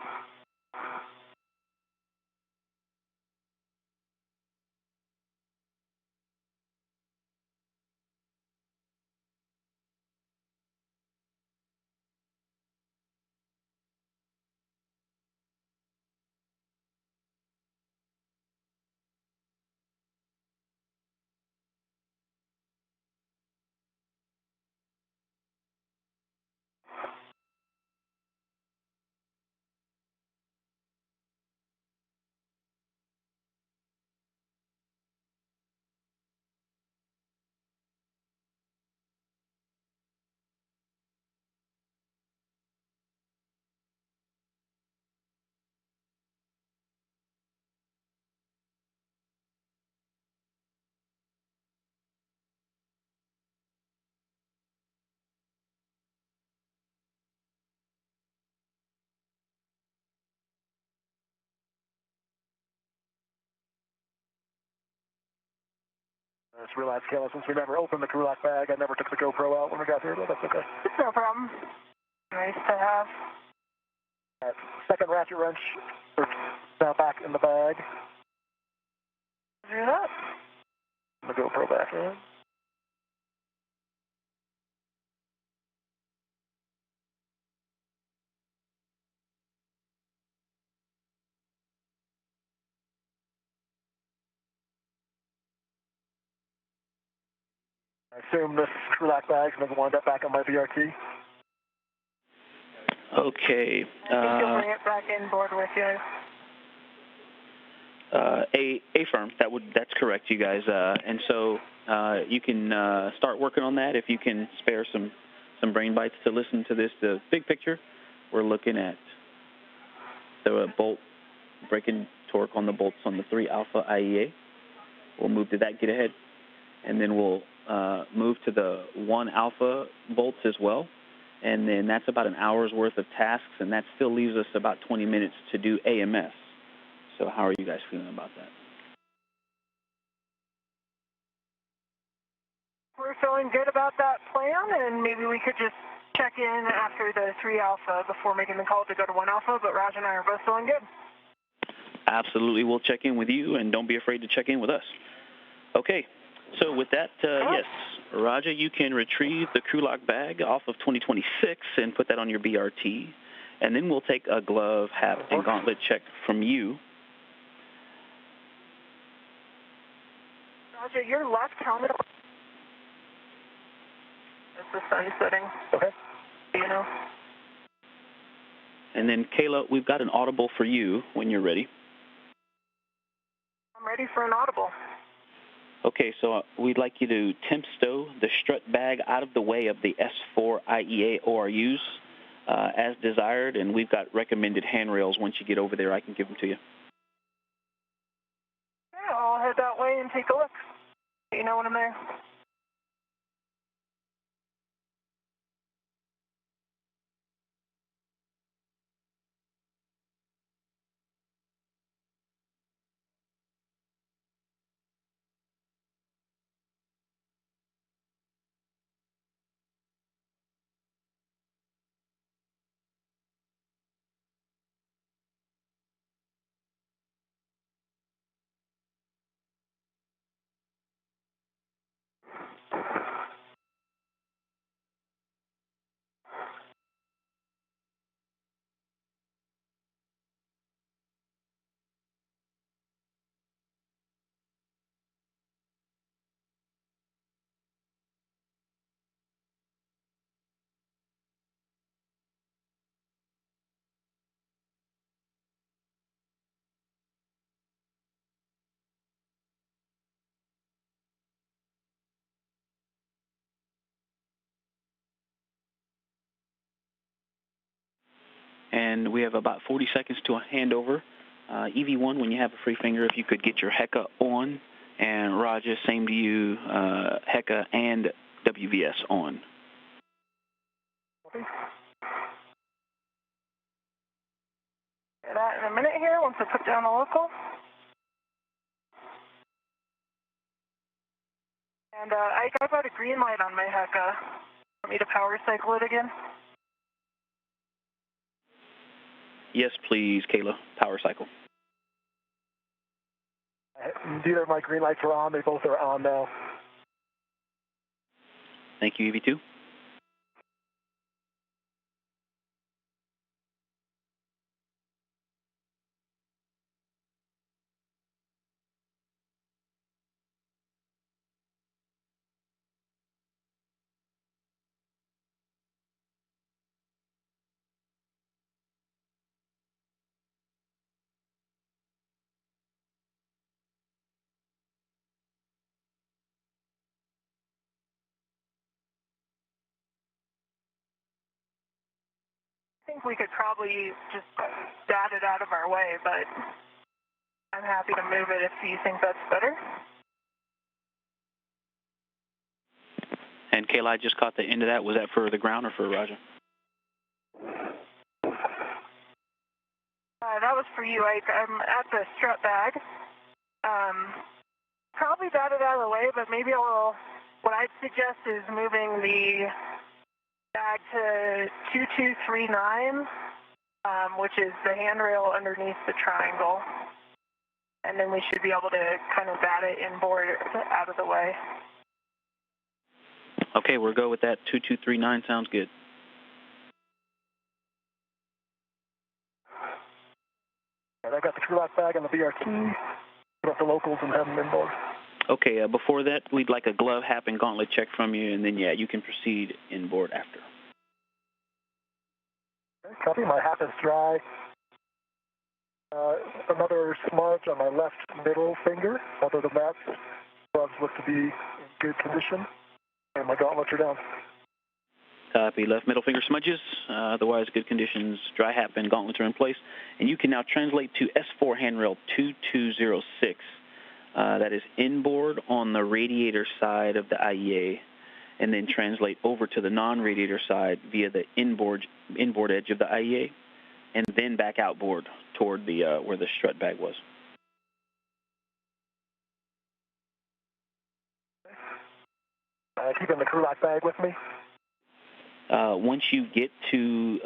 I just realized, Kayla, since we never opened the crew lock bag, I never took the GoPro out when we got here, but that's okay. It's no problem. Nice to have. All right, second ratchet wrench now back in the bag. Do that. The GoPro back in. I assume this crew lock bag's going to wind up back on my BRT. Okay. I think you'll bring it back in board with you. Affirm. That's correct, you guys. And so you can start working on that if you can spare some brain bites to listen to this. The big picture, we're looking at the bolt breaking torque on the bolts on the 3 alpha IEA. We'll move to that, get ahead, and then we'll move to the 1 alpha bolts as well. And then that's about an hour's worth of tasks, and that still leaves us about 20 minutes to do AMS. So how are you guys feeling about that? We're feeling good about that plan, and maybe we could just check in after the 3 alpha before making the call to go to 1 alpha, but Raj and I are both feeling good. Absolutely, we'll check in with you, and don't be afraid to check in with us. Okay, so with that, yes, Raja, you can retrieve the crew lock bag off of 2026 and put that on your BRT, and then we'll take a glove, hat, and gauntlet check from you. Raja, your left helmet. It's the sun setting. Okay. You know. And then, Kayla, we've got an audible for you when you're ready. I'm ready for an audible. Okay, so we'd like you to temp stow the strut bag out of the way of the S4 IEA ORUs as desired, and we've got recommended handrails. Once you get over there, I can give them to you. Yeah, I'll head that way and take a look. You know when I'm there. And we have about 40 seconds to a handover. EV1, when you have a free finger, if you could get your HECA on. And Roger, same to you, HECA and WVS on. Okay. That in a minute here, once I put down the local. And I got a green light on my HECA. Want me to power cycle it again? Yes, please, Kayla. Power cycle. Neither of my green lights are on. They both are on now. Thank you, EV2. I think we could probably just dot it out of our way, but I'm happy to move it if you think that's better. And Kayla, I just caught the end of that. Was that for the ground or for Roger? That was for you, Ike. I'm at the strut bag. Probably dot it out of the way, but maybe what I'd suggest is moving the bag to 2239, which is the handrail underneath the triangle. And then we should be able to kind of bat it inboard out of the way. Okay, we'll go with that. 2239 sounds good. And I got the crew lock bag on the BRT. Put up the locals and have them inboard. Okay, before that, we'd like a glove, hap, and gauntlet check from you, and then, yeah, you can proceed inboard after. Okay, copy. My hap is dry. Another smudge on my left middle finger, although the mats gloves look to be in good condition. And my gauntlets are down. Copy. Left middle finger smudges, otherwise good conditions. Dry hap and gauntlets are in place. And you can now translate to S4 handrail 2206. That is inboard on the radiator side of the IEA, and then translate over to the non-radiator side via the inboard edge of the IEA, and then back outboard toward the where the strut bag was. Keeping the crew lock bag with me. Once you get to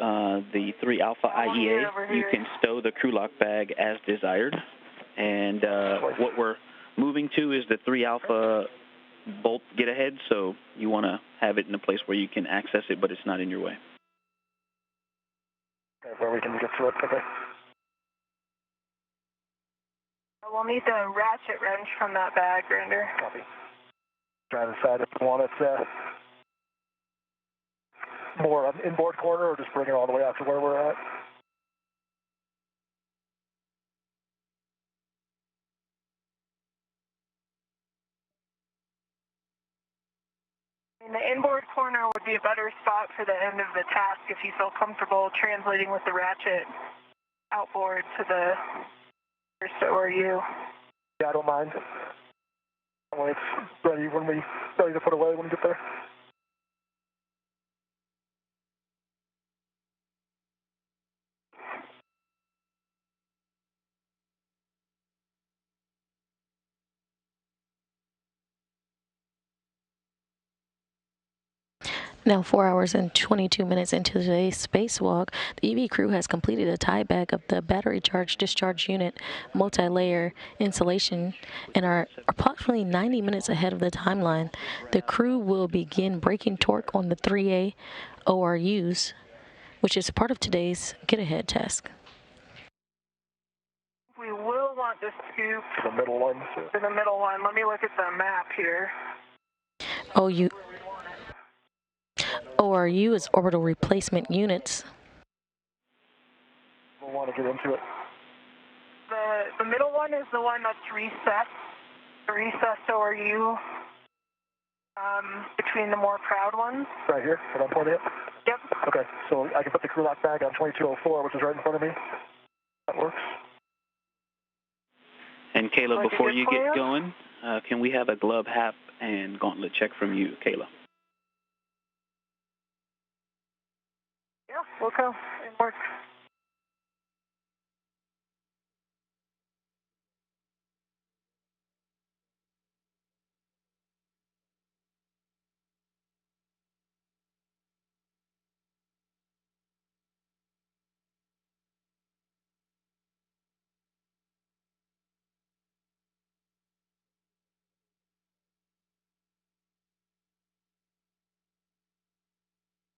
the 3 Alpha IEA, you can stow the crew lock bag as desired. And what we're moving to is the 3 Alpha bolt get ahead, so you want to have it in a place where you can access it, but it's not in your way. Okay, where we can get to it, okay. We'll need the ratchet wrench from that bag, Grinder. Copy. Try to decide if we want it more on inboard corner or just bring it all the way out to where we're at. And the inboard corner would be a better spot for the end of the task if you feel comfortable translating with the ratchet outboard to the first ORU. Yeah, I don't mind. When it's ready, when we ready to put away when we get there. Now, 4 hours and 22 minutes into today's spacewalk, the EV crew has completed a tieback of the battery charge discharge unit multi-layer insulation and are approximately 90 minutes ahead of the timeline. The crew will begin braking torque on the 3A ORUs, which is part of today's get-ahead task. We will want to scoop The middle one. to the middle one. Let me look at the map here. ORU is orbital replacement units. We'll want to get into it. The middle one is the one that's recessed. The recessed ORU between the more proud ones. Right here, what I'm pointing at. Yep. Okay, so I can put the crew lock bag on 2204, which is right in front of me. That works. And Kayla, Like a before good you plan? get going, can we have a glove, hap, and gauntlet check from you, Kayla? Yeah, we'll go. It works.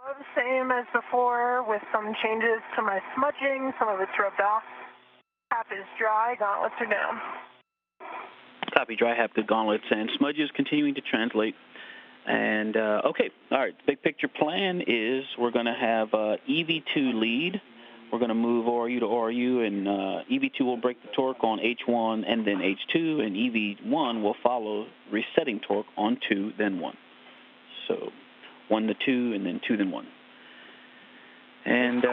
The same as before, with some changes to my smudging. Some of it's rubbed off. Hap is dry, gauntlets are down. Copy, dry hap, good gauntlets, and smudges continuing to translate. And, okay, all right, big picture plan is we're going to have EV2 lead. We're going to move RU to RU, and EV2 will break the torque on H1 and then H2, and EV1 will follow resetting torque on 2, then 1. So 1 to 2, and then 2, then 1. And,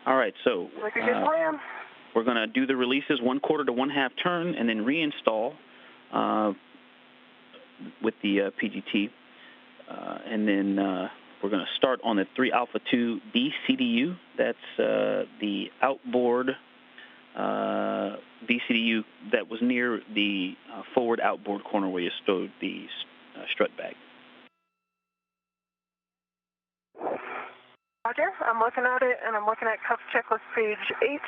all right, so Like a good plan. we're going to do the releases 1/4 to 1/2 turn, and then reinstall with the PGT. And then we're going to start on the 3 Alpha 2 VCDU. That's the outboard VCDU that was near the forward outboard corner where you stowed the strut bag. Roger, I'm looking at it, and I'm looking at cuff checklist page 8.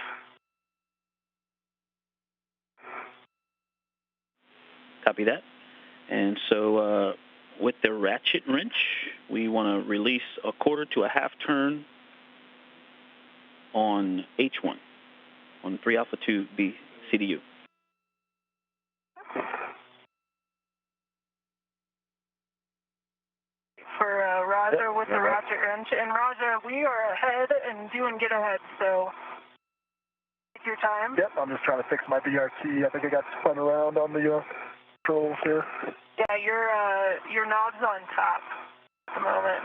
Copy that. And so with the ratchet wrench, we want to release 1/4 to 1/2 turn on H1, on 3 Alpha 2 VCDU. For Raja with the ratchet wrench. And Raja, we are ahead and doing get ahead, so take your time. Yep, I'm just trying to fix my BRT. I think I got spun around on the controls here. Yeah, your knob's on top at the moment.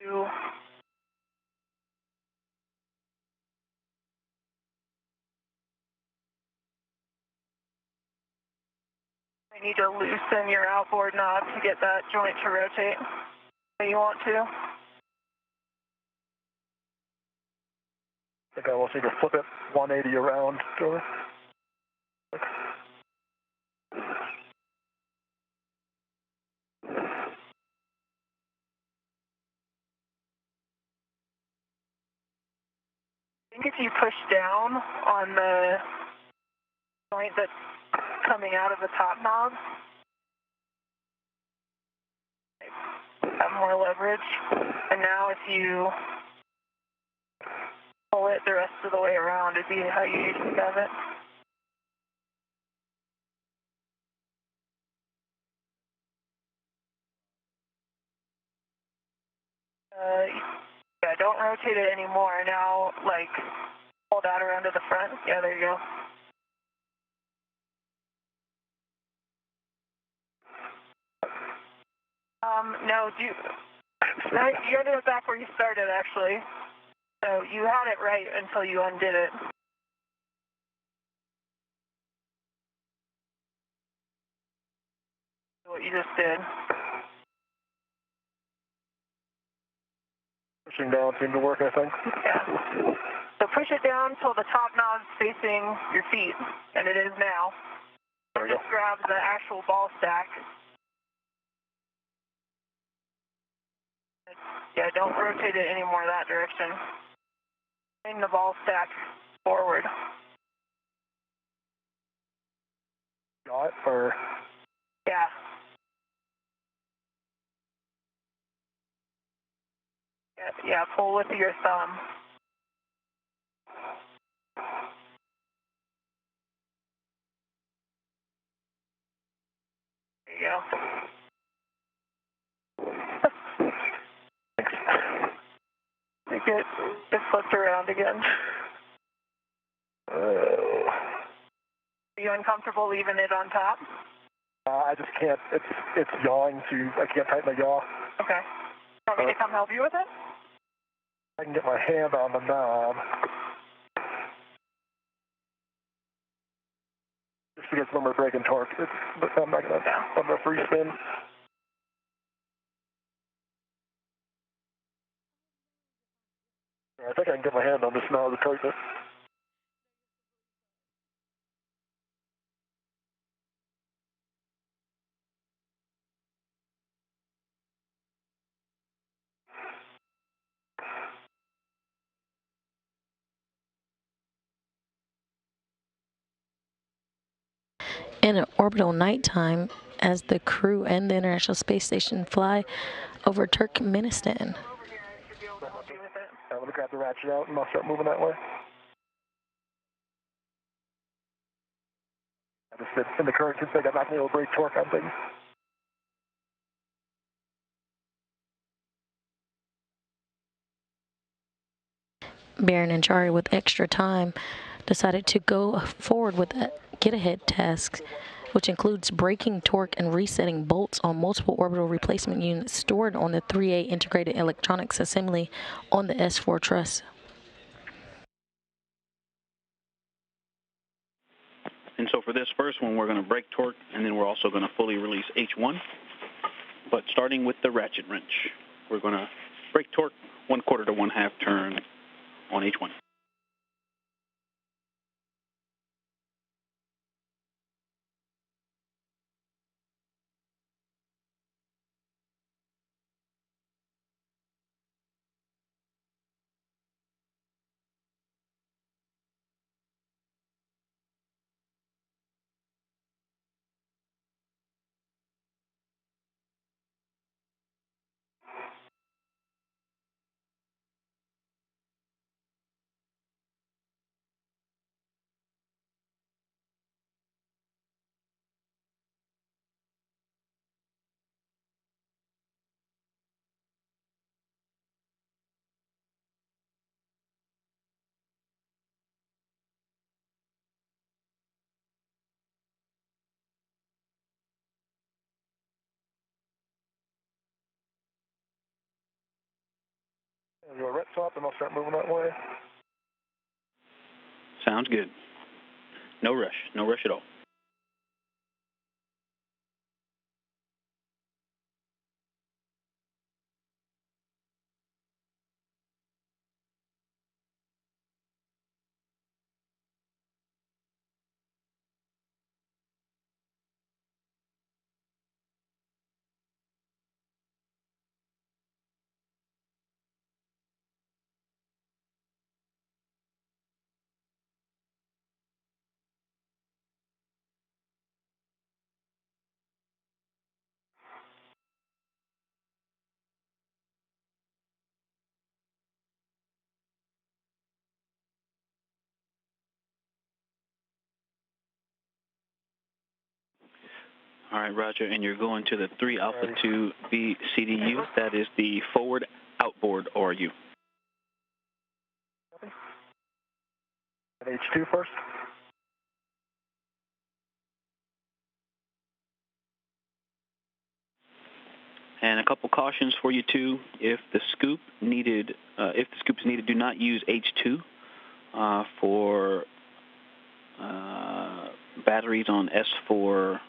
Yeah. I need to loosen your outboard knob to get that joint to rotate. So you want to? I think I will see to flip it 180 around. I think if you push down on the joint that's coming out of the top knob, have more leverage. And now if you pull it the rest of the way around, it'd be how you usually have it. Yeah, don't rotate it anymore. Now, like, pull that around to the front. Yeah, there you go. No, you ended up back where you started, actually. So you had it right until you undid it. What you just did. Pushing down seemed to work, I think. Yeah. So push it down until the top knob's facing your feet, and it is now. There we go. Just grab the actual ball stack. Yeah, don't rotate it anymore that direction. Bring the ball stack forward. Got it, or? Yeah. Yeah, pull with your thumb. There you go. It flipped around again. Are you uncomfortable leaving it on top? I just can't. It's yawing I can't tighten the yaw. Okay. Want me to come help you with it? I can get my hand on the knob. Just because when we're breaking torque, I'm not going to, I'm going to free spin. I think I can get my hand on this knob to tighten it. In an orbital nighttime, as the crew and the International Space Station fly over Turkmenistan. I'm going to grab the ratchet out and I'll start moving that way. I just said in the current config, I'm not going to be able to break torque on things. Barron and Chari, with extra time, decided to go forward with a get-ahead task, which includes breaking torque and resetting bolts on multiple orbital replacement units stored on the 3A integrated electronics assembly on the S4 truss. And so for this first one, we're going to break torque, and then we're also going to fully release H1. But starting with the ratchet wrench, we're going to break torque 1/4 to 1/2 turn on H1. Do a ret swap and I'll start moving that way. Sounds good. No rush. No rush at all. All right, Roger, and you're going to the 3 Alpha 2 B CDU. That is the forward outboard RU. H2 first. And a couple cautions for you too. If the scoop is needed, do not use H2 for batteries on S4,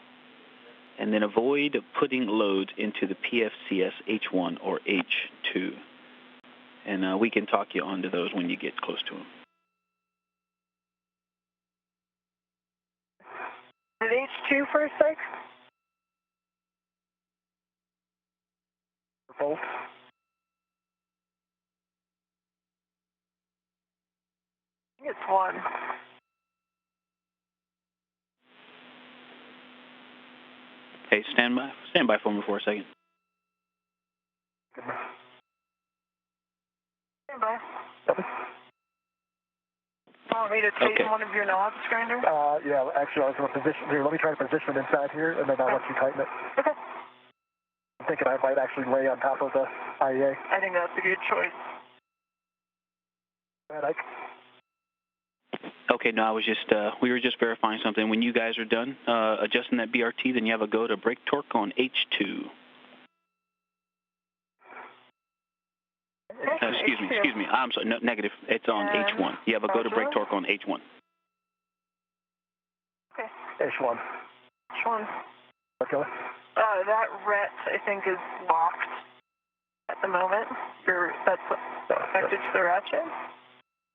and then avoid putting loads into the PFCS H1 or H2. And we can talk you onto those when you get close to them. At H2 for a sec? Both. I think it's 1. Hey, stand by for me for a second. Stand by. Want me to tighten one of your knobs, Grinder? Yeah, actually, I was going to position here. Let me try to position it inside here, and then I'll let you tighten it. Okay. I'm thinking I might actually lay on top of the IEA. I think that's a good choice. Go ahead, Ike. Okay, no, I was just, we were just verifying something. When you guys are done adjusting that BRT, then you have a go to brake torque on H2. Excuse me. I'm sorry, no, negative. It's on H1. You have a go to brake torque on H1. Okay. H1. H1. Okay. That ret, I think, is locked at the moment. That's connected to the ratchet.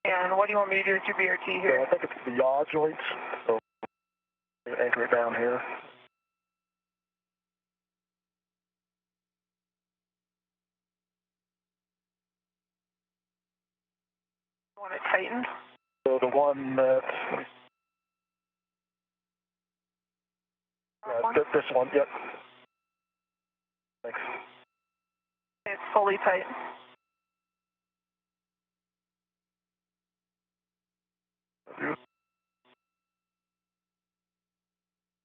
And what do you want me to do with your BRT here? Yeah, I think it's the yaw joint, so anchor it down here. You want it tightened? So the one that... this one, yep. Thanks. It's fully tight.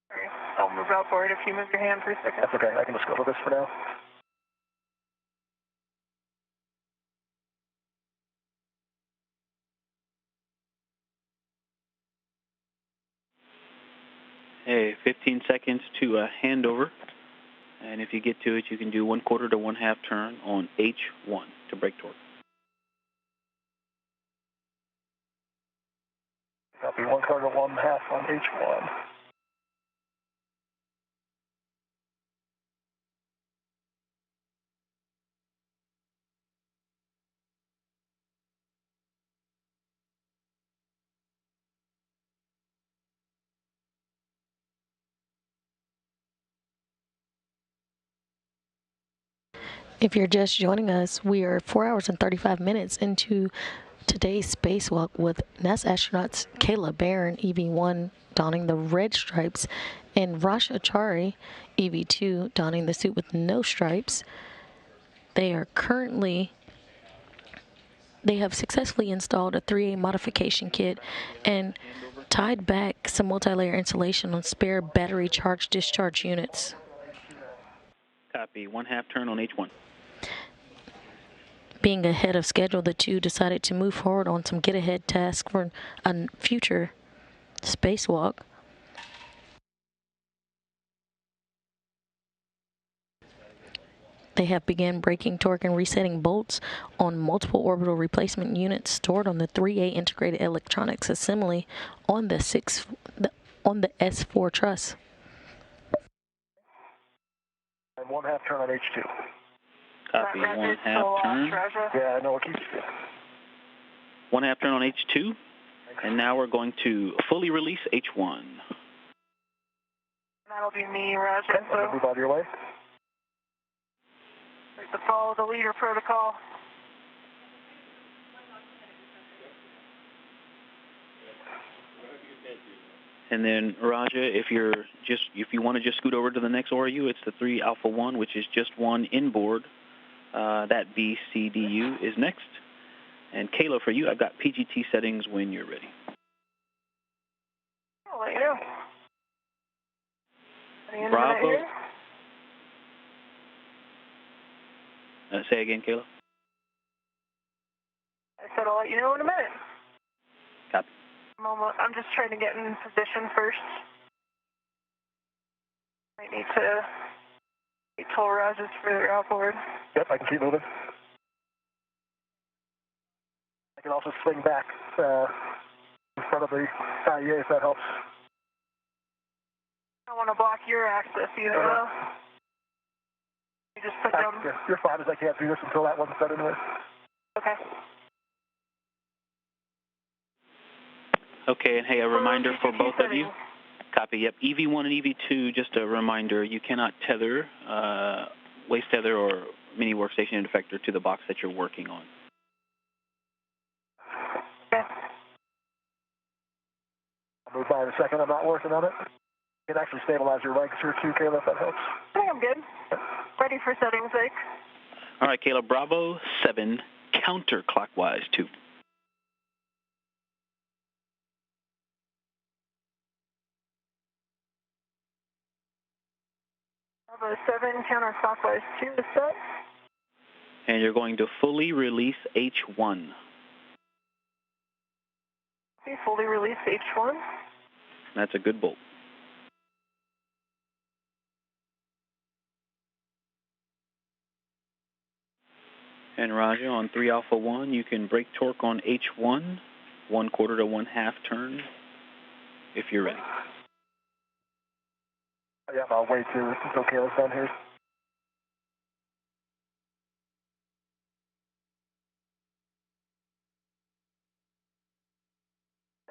Sorry, I'll move out forward if you move your hand for a second. That's okay. I can just go with this for now. Hey, 15 seconds to handover. And if you get to it, you can do 1/4 to 1/2 turn on H1 to brake torque. Copy 1/4 to 1/2 on H1. If you're just joining us, we are 4 hours and 35 minutes into today's spacewalk with NASA astronauts Kayla, Barron, EV1, donning the red stripes, and Chari, EV2, donning the suit with no stripes. They have successfully installed a 3A modification kit and tied back some multi-layer insulation on spare battery charge discharge units. Copy, 1/2 turn on H1. Being ahead of schedule, the two decided to move forward on some get-ahead tasks for a future spacewalk. They have begun braking torque and resetting bolts on multiple orbital replacement units stored on the 3A integrated electronics assembly on the S4 truss. And 1/2 turn on H2. Copy, 1/2 turn. Yeah, I know it keeps... 1/2 turn on H2. And now we're going to fully release H1. That'll be me, Roger. Okay, move out of your way. To follow the leader protocol. And then, Raja, if you want to just scoot over to the next ORU, it's the 3 Alpha 1, which is just one inboard. That BCDU is next. And Kayla, for you, I've got PGT settings when you're ready. I'll let you know. Bravo. Say again, Kayla. I said I'll let you know in a minute. Copy. I'm just trying to get in position first. Might need to toll Rogers further outboard. Yep, I can keep moving. I can also swing back in front of the IEA if that helps. I don't want to block your access either, though. You just put down... You're fine, as I can't do this until that one's set anyway. Okay. Okay, and hey, a reminder for both of you. Copy, yep. EV1 and EV2, just a reminder, you cannot tether, waste tether or mini workstation defector to the box that you're working on. Okay. I'll move by in a second. I'm not working on it. You can actually stabilize your legs here too, Kayla, if that helps. I think I'm good. Ready for settings, Ike. All right, Kayla, Bravo 7, counterclockwise 2. Bravo 7, counterclockwise 2 is set. And you're going to fully release H1. Fully release H1. That's a good bolt. And Roger, on 3 Alpha 1, you can brake torque on H1, 1/4 to 1/2 turn, if you're ready. Yeah, I'll wait until Kayla's done here.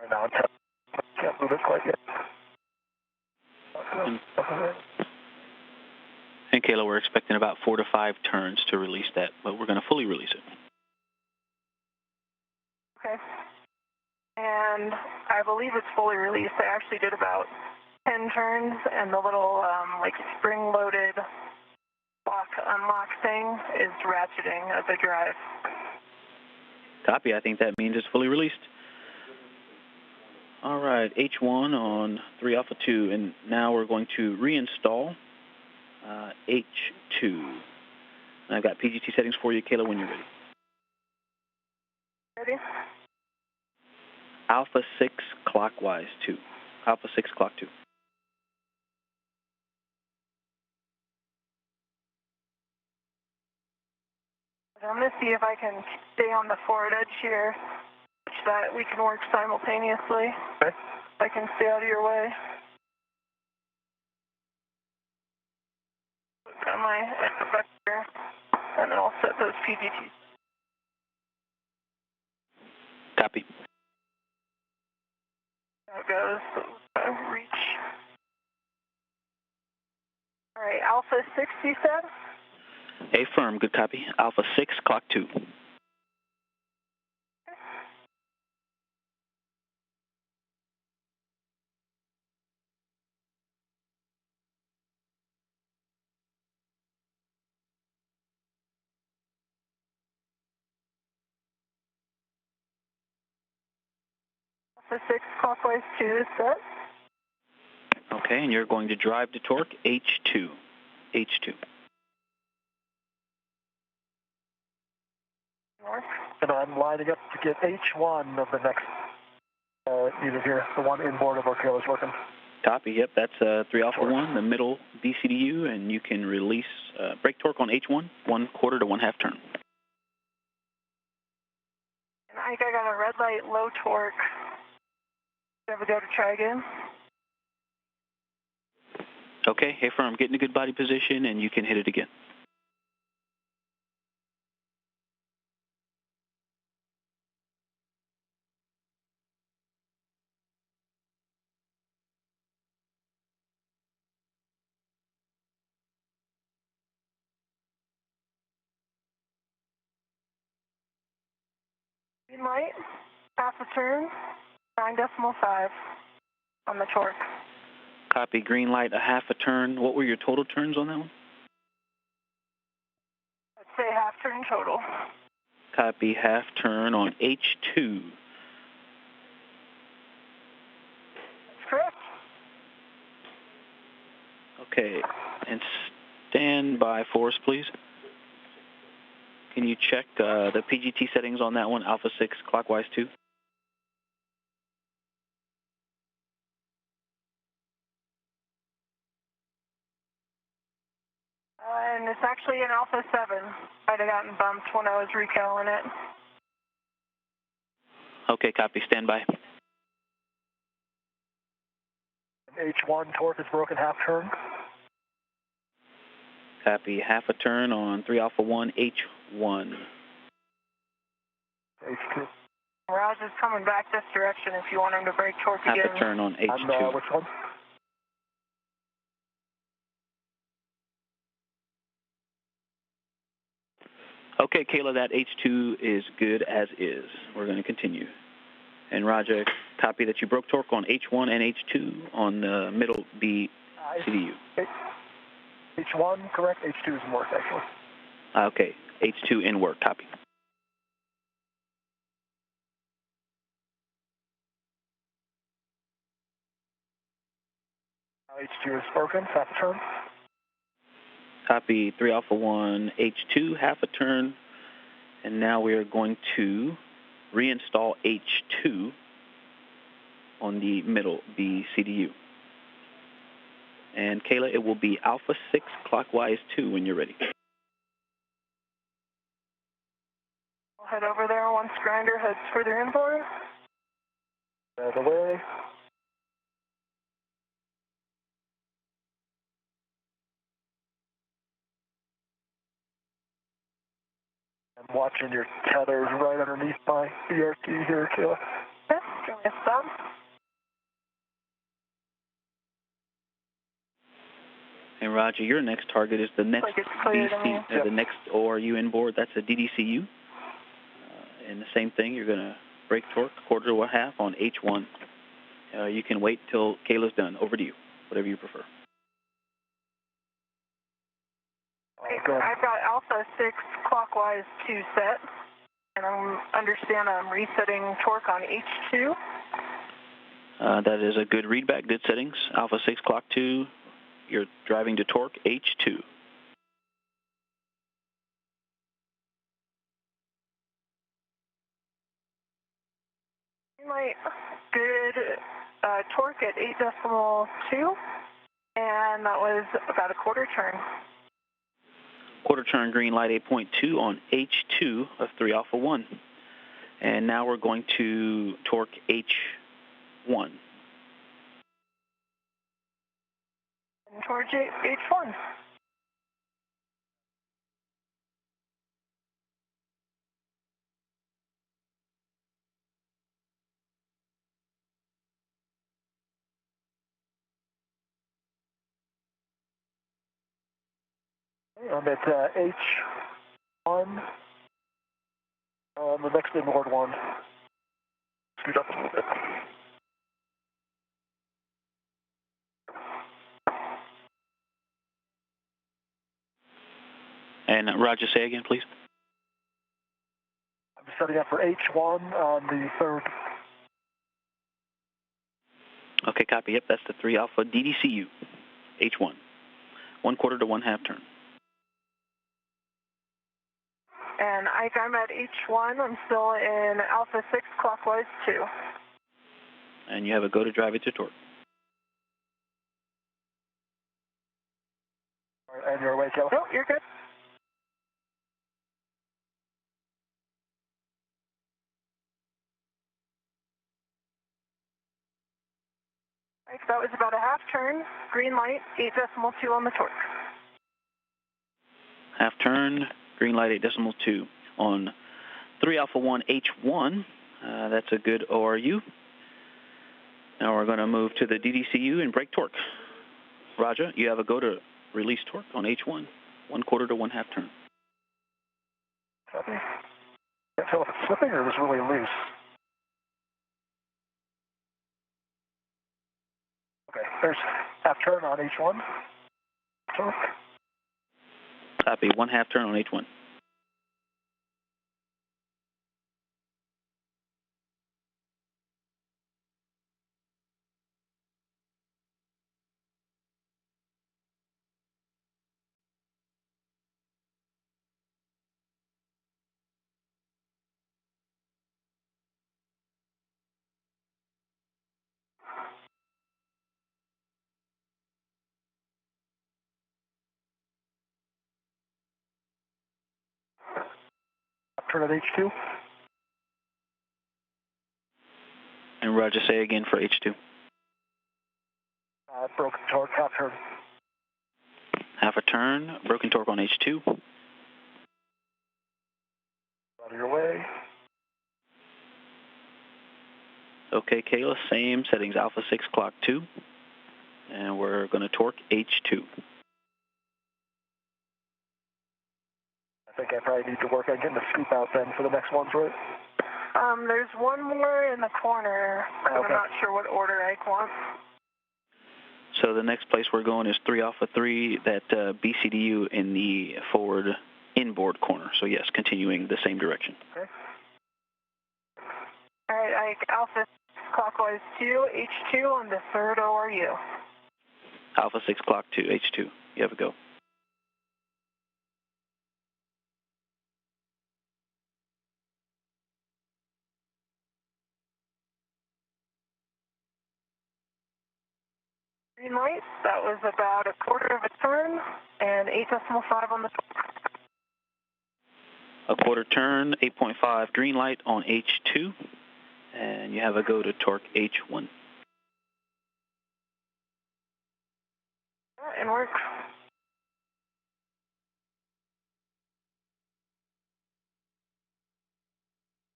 Right now, I can't move it quite yet. And Kayla, we're expecting about 4 to 5 turns to release that, but we're going to fully release it. Okay. And I believe it's fully released. I actually did about 10 turns, and the little like spring-loaded lock unlock thing is ratcheting the drive. Copy. I think that means it's fully released. All right, H1 on 3 Alpha 2, and now we're going to reinstall H2. I've got PGT settings for you, Kayla, when you're ready. Ready? Alpha 6 clockwise 2. Alpha 6 clock 2. I'm going to see if I can stay on the forward edge here, such that we can work simultaneously. Okay. I can stay out of your way. Got my vector, and then I'll set those PGTs. Copy. There it goes. Reach. All right, Alpha 6, you said? Affirm, good copy. Alpha 6 clock 2. Alpha 6 clockwise 2 is set. Okay, and you're going to drive to torque H2. H2. North. And I'm lining up to get H1 of the next unit here, the one inboard of where Kayla's working. Copy, yep, that's 3 Alpha 1, the middle BCDU, and you can release brake torque on H1, 1/4 to 1/2 turn. And I think I got a red light, low torque. Ever go to try again? Okay, affirm, get in a good body position, and you can hit it again. Green light, half a turn, 9.5 on the torque. Copy, green light, a 1/2 turn. What were your total turns on that one? I'd say half turn total. Copy, 1/2 turn on H2. That's correct. Okay, and stand by for us, please. Can you check the PGT settings on that one, Alpha 6 clockwise 2? And it's actually an Alpha 7. Might have gotten bumped when I was recalling it. Okay, copy, stand by. H1 torque is broken, 1/2 turn. Copy, 1/2 turn on 3 Alpha 1, H1. H2. Raj is coming back this direction if you want him to brake torque again. 1/2 turn on H2. Which one? Okay, Kayla, that H2 is good as is. We're going to continue. And Roger, copy that you broke torque on H1 and H2 on the middle BCDU. H1, correct? H2 is in work, actually. Okay, H2 in work, copy. H2 is broken, 1/2 turn. Copy 3 Alpha 1, H2, 1/2 turn. And now we are going to reinstall H2. on the middle, the CDU. And Kayla, it will be Alpha 6 clockwise 2 when you're ready. I'll head over there once Grinder heads further inboard. Out of the way. I'm watching your tethers right underneath my BRT here, Kayla. Okay, give me a stop. And Roger, your next target is the next Like it's clear to me. the next ORU inboard. That's a DDCU. And the same thing, you're going to brake torque quarter to a half on H1. You can wait till Kayla's done. Over to you, whatever you prefer. I've got Alpha 6 clockwise 2 set, and I understand I'm resetting torque on H2. That is a good readback, good settings. Alpha 6 clock 2, you're driving to torque H2. My good torque at 8.2, and that was about a quarter turn. Quarter turn green light 8.2 on H2 of 3 Alpha 1. And now we're going to torque H1. And towards H1. I'm at H1. The next inboard one. Scoot up a little bit. And Roger, say again, please. I'm setting up for H1 on the third. Okay, copy. Yep, that's the 3 Alpha DDCU, H1. 1/4 to 1/2 turn. And I'm at H1. I'm still in Alpha 6 clockwise 2. And you have a go to drive it to torque. And you're away, Kayla? No, you're good. Right, that was about a half turn. Green light, 8.2 on the torque. Half turn, green light 8.2 on 3 Alpha 1 H1. That's a good ORU. Now we're going to move to the DDCU and brake torque. Roger, you have a go to release torque on H1, 1/4 to 1/2 turn. Copy. Can't tell if it's slipping or it was really loose. Okay, there's half turn on H1. Torque. Copy, 1/2 turn on H1. Half turn at H2. And Roger, say again for H2. Broken torque, half turn. Half a turn, broken torque on H2. Out of your way. Okay, Kayla, same settings, Alpha 6 clock 2. And we're going to torque H2. I think I probably need to work on getting the scoop out then for the next ones, right? There's one more in the corner. I'm Okay. not sure what order I want. So the next place we're going is 3 Alpha 3, that BCDU in the forward inboard corner. So yes, continuing the same direction. Okay. All right, Alpha clockwise 2, H2 on the third ORU. Alpha 6 clock 2, H2. You have a go. Green light, that was about a quarter of a turn and 8.5 on the torque. A quarter turn, 8.5 green light on H2, and you have a go to torque H1. And work.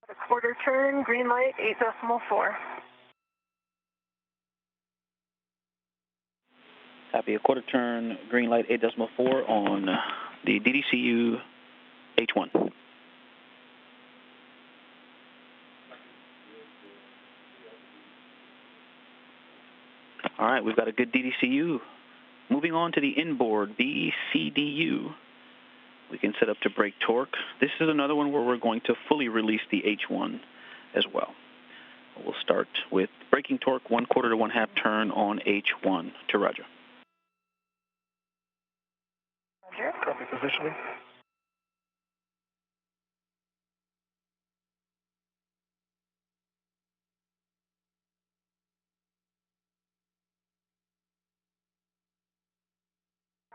A quarter turn, green light, 8.4. Copy, a quarter turn, green light, 8.4 on the DDCU H1. All right, we've got a good DDCU. Moving on to the inboard, BCDU. We can set up to brake torque. This is another one where we're going to fully release the H1 as well. We'll start with braking torque, 1/4 to 1/2 turn on H1 to Roger. Roger. Copy positioning.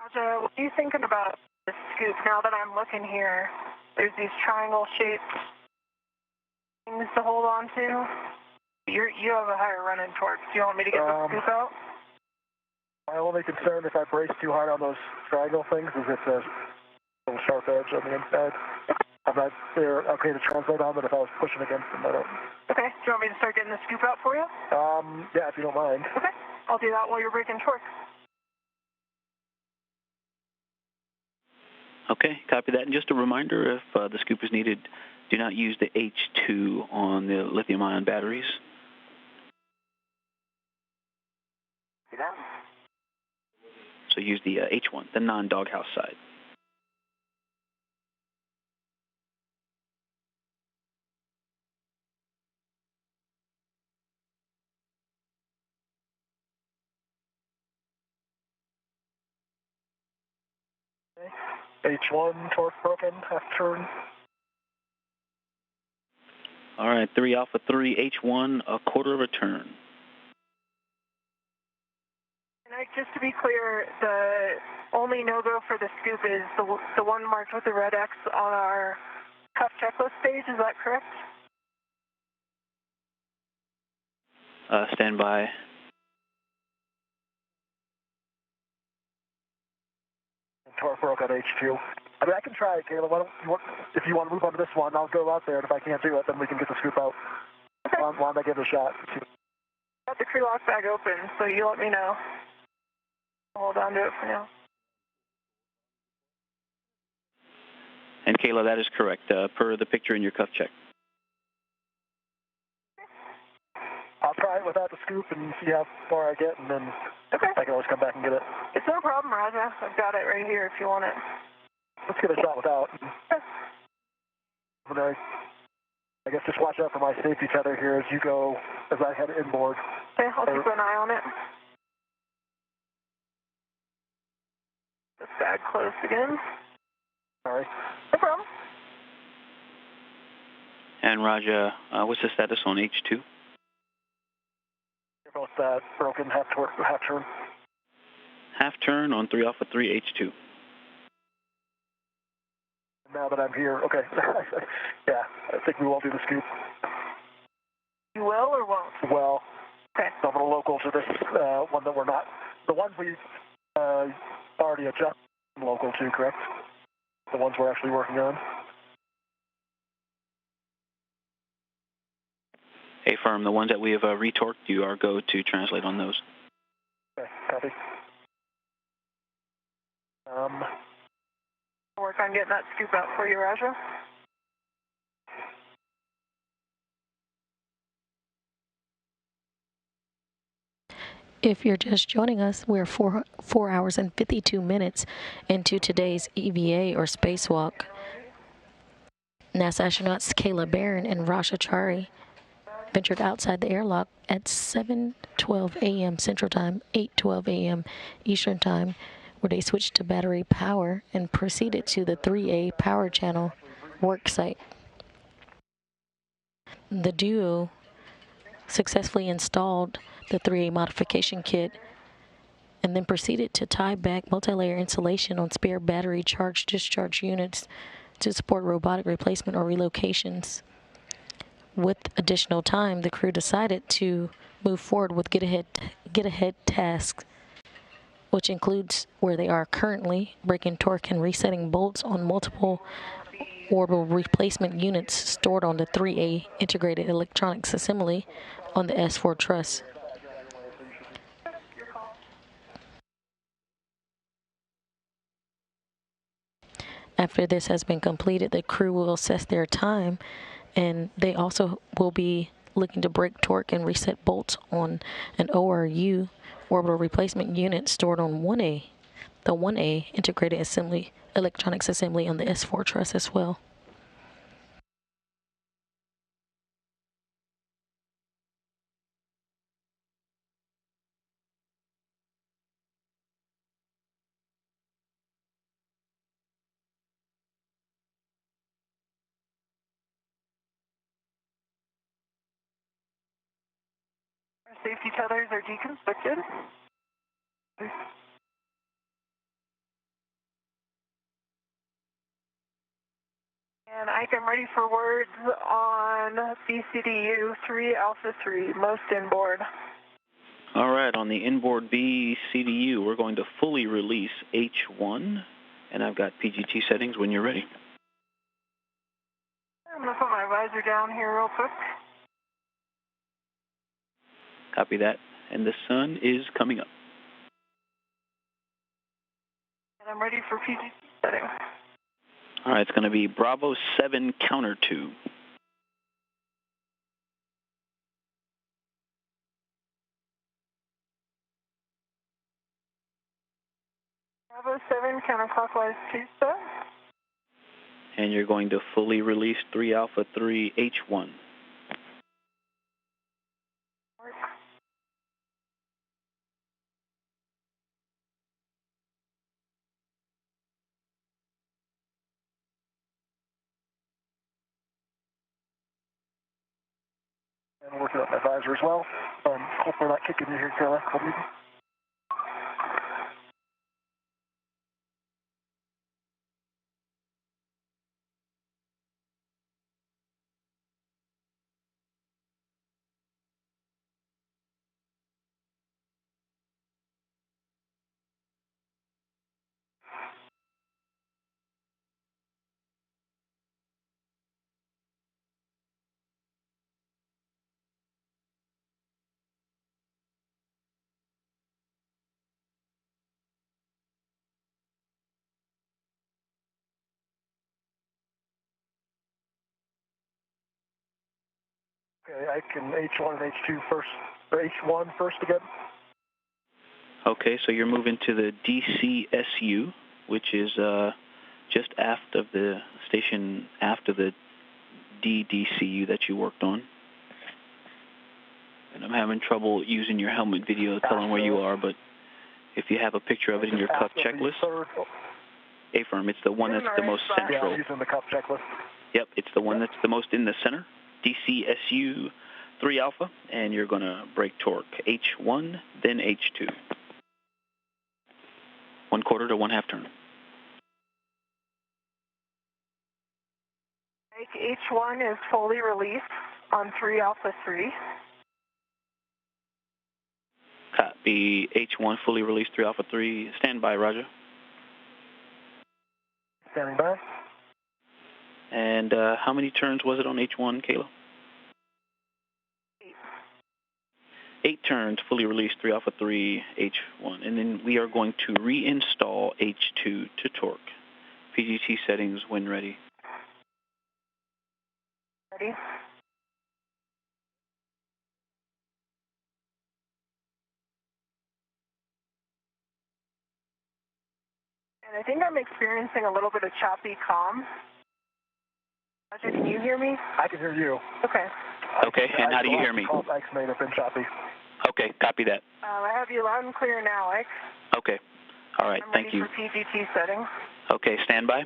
Roger, what are you thinking about the scoop now that I'm looking here? There's these triangle-shaped things to hold on to. You have a higher run-in torque. Do you want me to get the scoop out? My only concern if I brace too hard on those triangle things is it's a little sharp edge on the inside. I'm not there okay to translate on, but if I was pushing against them, I don't. Okay. Do you want me to start getting the scoop out for you? Yeah, if you don't mind. Okay. I'll do that while you're braking torque. Okay, copy that. And just a reminder, if the scoop is needed, do not use the H2 on the lithium-ion batteries. See that? So use the H1, the non-doghouse side. H1, torque broken, half turn. All right, 3 Alpha 3, H1, a quarter of a turn. And just to be clear, the only no-go for the scoop is the one marked with the red X on our cuff checklist page. Is that correct? Stand by. Torque broke on H2. I mean, I can try it, Kayla. If you want to move on to this one, I'll go out there, and if I can't do it, then we can get the scoop out. Okay. Why don't I give it a shot? Got the crew lock bag open, so you let me know. I'll hold on to it for now. And Kayla, that is correct, per the picture in your cuff check. I'll try it without the scoop and see how far I get, and then Okay. I can always come back and get it. It's no problem, Raja. I've got it right here if you want it. Let's get a shot without. Okay. But I guess just watch out for my safety tether here as you go, as I head inboard. Okay, I'll keep an eye on it. This bag closed again. Sorry. No problem. And Raja, what's the status on H2? You're both broken, half turn. Half turn on 3 Alpha 3, H2. Now that I'm here, okay. Yeah, I think we will do the scoop. You will or won't? Well, Okay. I'm a little local to this one that we're not. The ones we already adjusted local to, correct? The ones we're actually working on. Hey, firm, the ones that we have retorqued, you are go to translate on those. Okay, copy. I'll work on getting that scoop out for you, Raja. If you're just joining us, we're 4 hours and 52 minutes into today's EVA or spacewalk. NASA astronauts Kayla Barron and Chari ventured outside the airlock at 7:12 a.m. Central Time, 8:12 a.m. Eastern Time, where they switched to battery power and proceeded to the 3A power channel work site. The duo successfully installed the 3A modification kit and then proceeded to tie back multi-layer insulation on spare battery charge discharge units to support robotic replacement or relocations. With additional time, the crew decided to move forward with get-ahead tasks, which includes where they are currently, breaking torque and resetting bolts on multiple orbital replacement units stored on the 3A integrated electronics assembly on the S4 truss. After this has been completed, the crew will assess their time, and they also will be looking to break torque and reset bolts on an ORU orbital replacement unit stored on 1A, the 1A integrated assembly electronics assembly on the S4 truss as well. Our safety tethers are deconstructed. And Ike, I'm ready for words on BCDU 3 Alpha 3, most inboard. All right, on the inboard BCDU, we're going to fully release H1, and I've got PGT settings when you're ready. I'm going to put my visor down here real quick. Copy that, and the sun is coming up. And I'm ready for PGT settings. All right, it's going to be Bravo 7 counter 2. Bravo 7 counterclockwise 2 step. And you're going to fully release 3 Alpha 3 H1. And working on my visor as well. Hope we're not kicking you here, Kayla. Okay, I can H1 and H2 first, or H1 first again. Okay, so you're moving to the DCSU, which is just aft of the station, aft of the DDCU that you worked on. And I'm having trouble using your helmet video telling where you are, but if you have a picture of it in your cup checklist, affirm, it's the one that's the most central. Yeah, using the cup checklist. Yep, it's the one that's the most in the center, DCSU 3 Alpha, and you're going to break torque H1, then H2. 1/4 to 1/2 turn. H1 is fully released on 3 Alpha 3. Copy, H1 fully released 3 Alpha 3. Stand by, Roger. Standing by. And how many turns was it on H1, Kayla? 8. 8 turns, fully released 3 Alpha 3, H1. And then we are going to reinstall H2 to torque. PGT settings when ready. Ready? And I think I'm experiencing a little bit of choppy comm. Roger, can you hear me? I can hear you. Okay. Okay, and how do you hear me? Ike's made up and choppy. Okay, copy that. I have you loud and clear now, Ike. Okay, all right, thank you. I'm ready for PGT settings. Okay, stand by.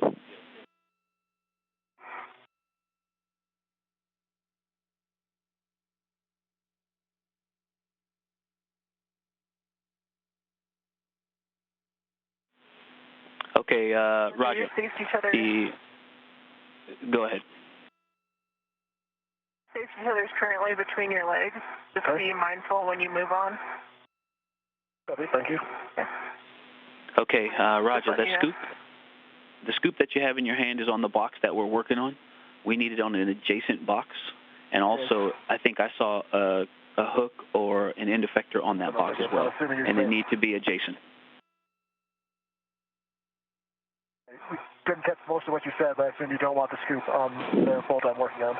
Okay, Roger. Go ahead. Safety tether's currently between your legs. Just be mindful when you move on. Okay, thank you. Okay, Roger, the scoop that you have in your hand is on the box that we're working on. We need it on an adjacent box. And also, I think I saw a hook or an end effector on that box as well. And they need to be adjacent. We didn't catch most of what you said, but I assume you don't want the scoop on the bolt I'm working on.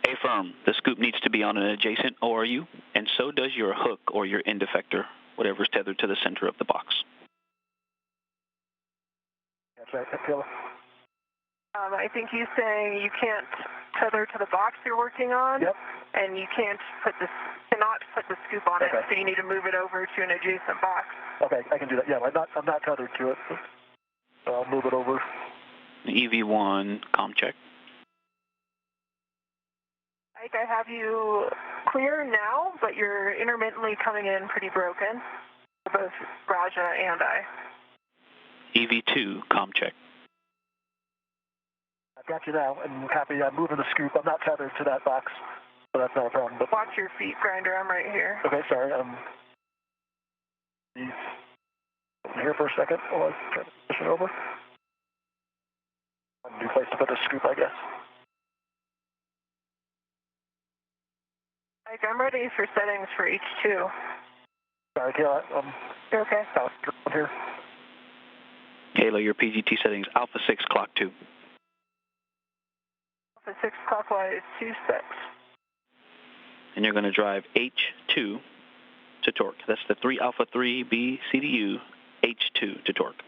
Affirm. The scoop needs to be on an adjacent ORU, and so does your hook or your end effector, whatever is tethered to the center of the box. That's right, Kayla. I think he's saying you can't tether to the box you're working on, and you cannot put the scoop on it, so you need to move it over to an adjacent box. Okay, I can do that. Yeah, I'm not tethered to it, so I'll move it over. EV1, comm check. I have you clear now, but you're intermittently coming in pretty broken, both Raja and I. EV2, comm check. I've got you now, and copy. I'm moving the scoop. I'm not tethered to that box, so that's not a problem. But watch your feet, Grinder. I'm right here. Okay, sorry. Here for a second while I try to push it over. A new place to put the scoop, I guess. Mike, I'm ready for settings for H2. Sorry, Kayla. You're okay? Here. Kayla, your PGT settings, Alpha 6, clock 2. Alpha 6 clockwise, 26. And you're going to drive H2 to torque. That's the 3 Alpha 3 B CDU, H2 to torque.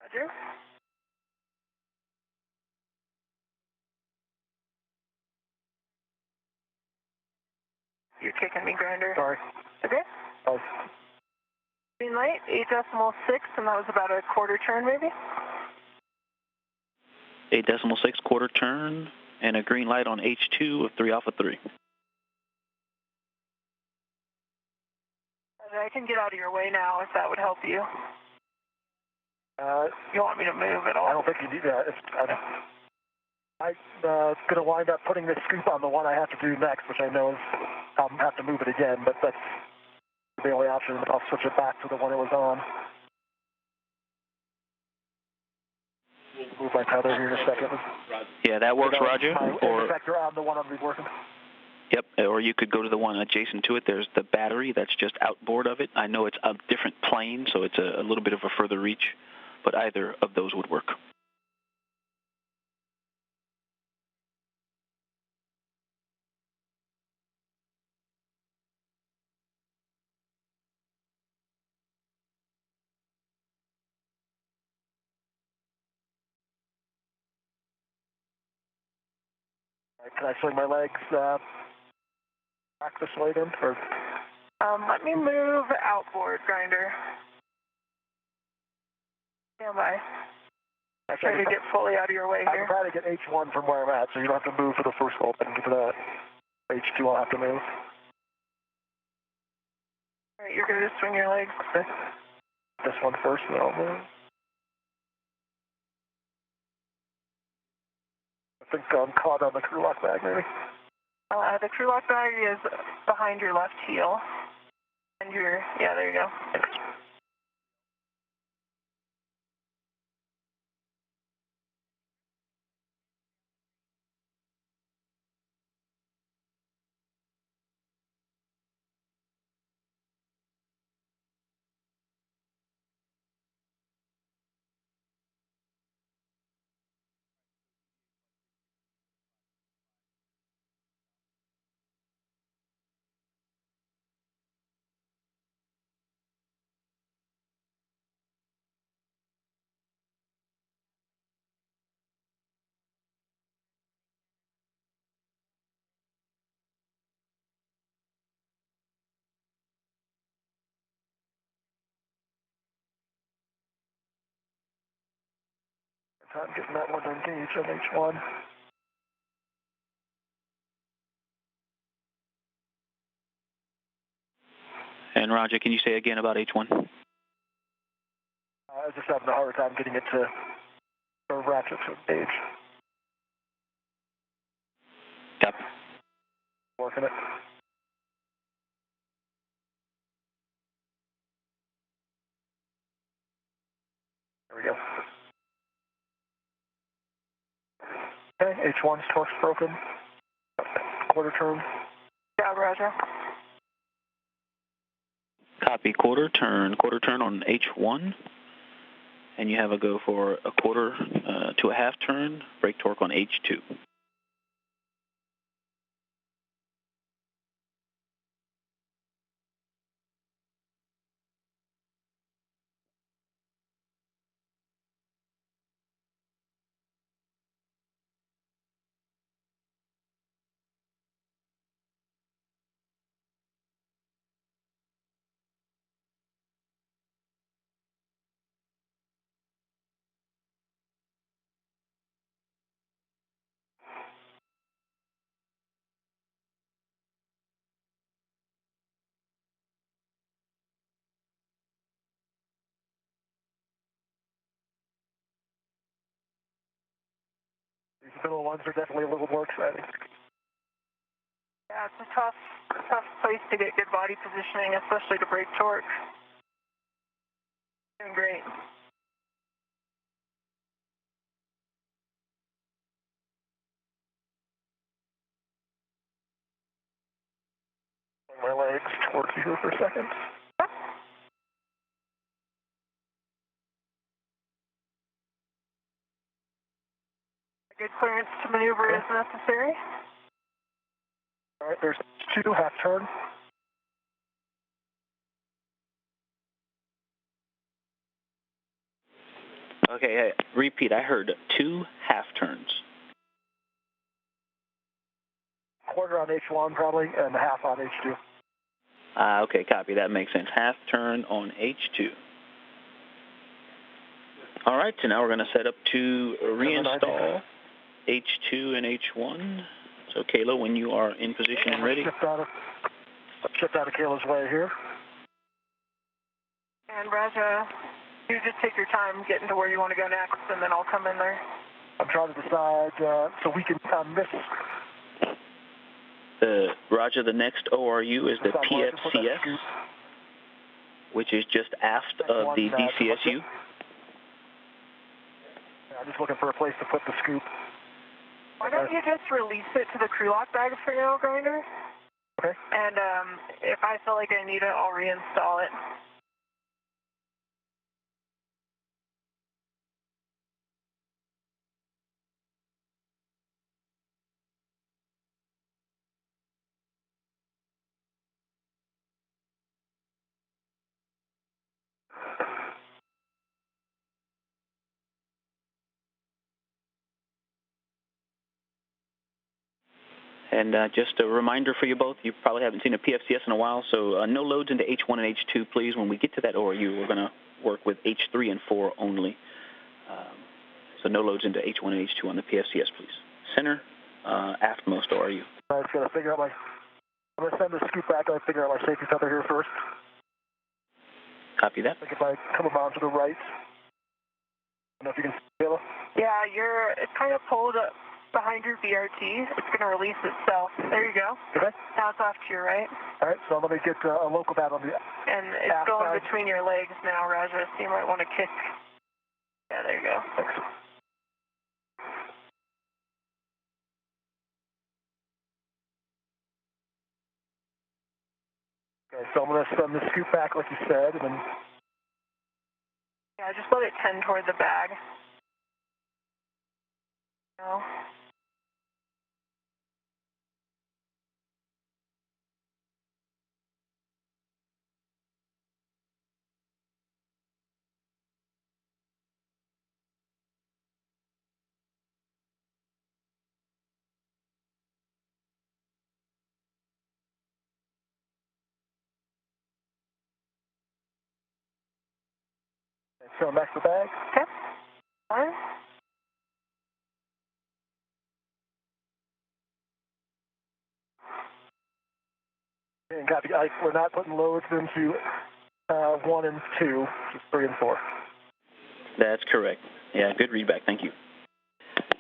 Roger. You're kicking me, Grinder. Sorry. Okay. Oh. Green light, 8.6, and that was about a quarter turn, maybe? 8.6 quarter turn, and a green light on H2 of 3 Alpha 3. I can get out of your way now if that would help you. You want me to move at all? I don't think you need that. I'm going to wind up putting this scoop on the one I have to do next, which I know is I'll have to move it again, but that's the only option. I'll switch it back to the one it was on. Move my tether here in a second. Yeah, that works, Roger. Or effector on the one I'm working. Yep, or you could go to the one adjacent to it. There's the battery that's just outboard of it. I know it's a different plane, so it's a little bit of a further reach, but either of those would work. Can I swing my legs back this way then? Or? Let me move outboard, Grinder. Stand by. Try to get fully out of your way here. I'm trying to get H1 from where I'm at, so you don't have to move for the first open. For that, H2 I'll have to move. All right, you're going to swing your legs. Okay. This one first, then I'll move. I think I'm caught on the crew lock bag, maybe. The crew lock bag is behind your left heel. And yeah, there you go. I'm getting that one engaged on H1. And Roger, can you say again about H1? I was just having a hard time getting it to ratchet to engage. Copy. Working it. There we go. Okay, H1's torque's broken. Quarter turn. Yeah, Roger. Copy. Quarter turn on H1. And you have a go for a quarter to a half turn, brake torque on H2. These middle ones are definitely a little more exciting. Yeah, it's a tough place to get good body positioning, especially to brake torque. Doing great. My legs towards you for a second. Good clearance to maneuver as necessary. All right, there's 2 half turn. Okay, hey, repeat. I heard 2 half turns. Quarter on H1 probably, and half on H2. Okay, copy. That makes sense. Half turn on H2. All right, so now we're going to set up to reinstall H2 and H1. So, Kayla, when you are in position and ready. Shift out of Kayla's way here. And Raja, you just take your time getting to where you want to go next, and then I'll come in there. I'm trying to decide so we can miss. Roger, the next ORU is the PFCS, which is just aft of the DCSU. I'm just looking for a place to put the scoop. Why don't you just release it to the crew lock bag for now, Grinder? Okay. And if I feel like I need it, I'll reinstall it. And just a reminder for you both, you probably haven't seen a PFCS in a while, so no loads into H1 and H2, please. When we get to that ORU, we're going to work with H3 and 4 only. So no loads into H1 and H2 on the PFCS, please. Center, aftmost ORU. I was going to figure out I'm going to send the scoop back. I'll figure out my safety tether here first. Copy that. I think if I come around to the right, I don't know if you can see it. Yeah, it's kind of pulled up behind your VRT. It's going to release itself. There you go. Okay. Now it's off to your right. All right, so I'm going to get a local bat on the And it's going between your legs now, Raja, so you might want to kick. Yeah, there you go. Thanks. Okay, so I'm going to send the scoop back like you said, and then... Yeah, just let it tend toward the bag. No. So back to the bag. Okay. Fine. And copy. We're not putting loads into 1 and 2, just 3 and 4. That's correct. Yeah, good readback. Thank you.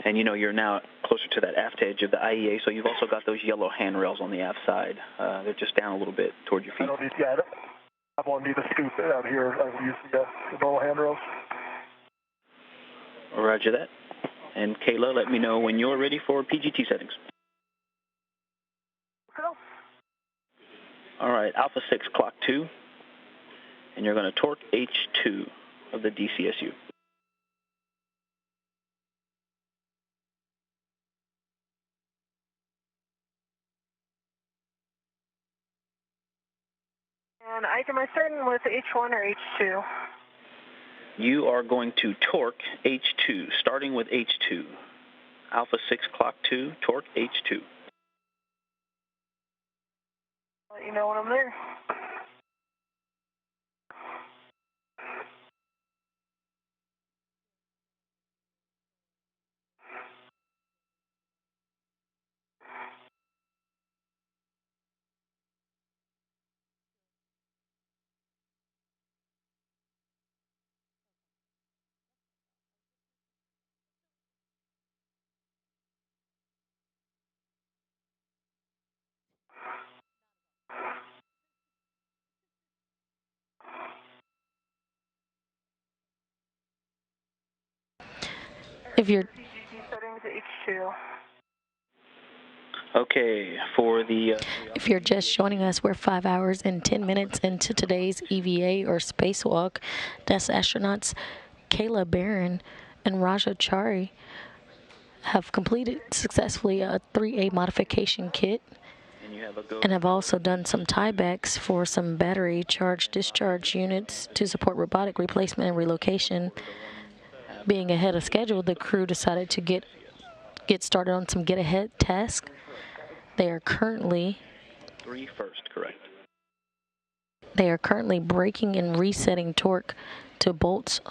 And you're now closer to that aft edge of the IEA, so you've also got those yellow handrails on the aft side. They're just down a little bit toward your feet. I won't need to scoop out here. I use the little handrails. Roger that. And Kayla, let me know when you're ready for PGT settings. Go. All right, Alpha 6, clock 2. And you're going to torque H2 of the DCSU. And am I starting with H1 or H2? You are going to torque H2, starting with H2. Alpha 6, clock 2, torque H2. Let you know when I'm there. If you're PGT settings H2. Okay, for the... If you're just joining us, we're 5 hours and 10 minutes into today's EVA or spacewalk. NASA astronauts Kayla, Barron, and Chari have completed successfully a 3A modification kit and have also done some tiebacks for some battery charge discharge units to support robotic replacement and relocation. Being ahead of schedule, the crew decided to get started on some get-ahead tasks. They are currently 3 first, correct. They are currently braking and resetting torque to bolts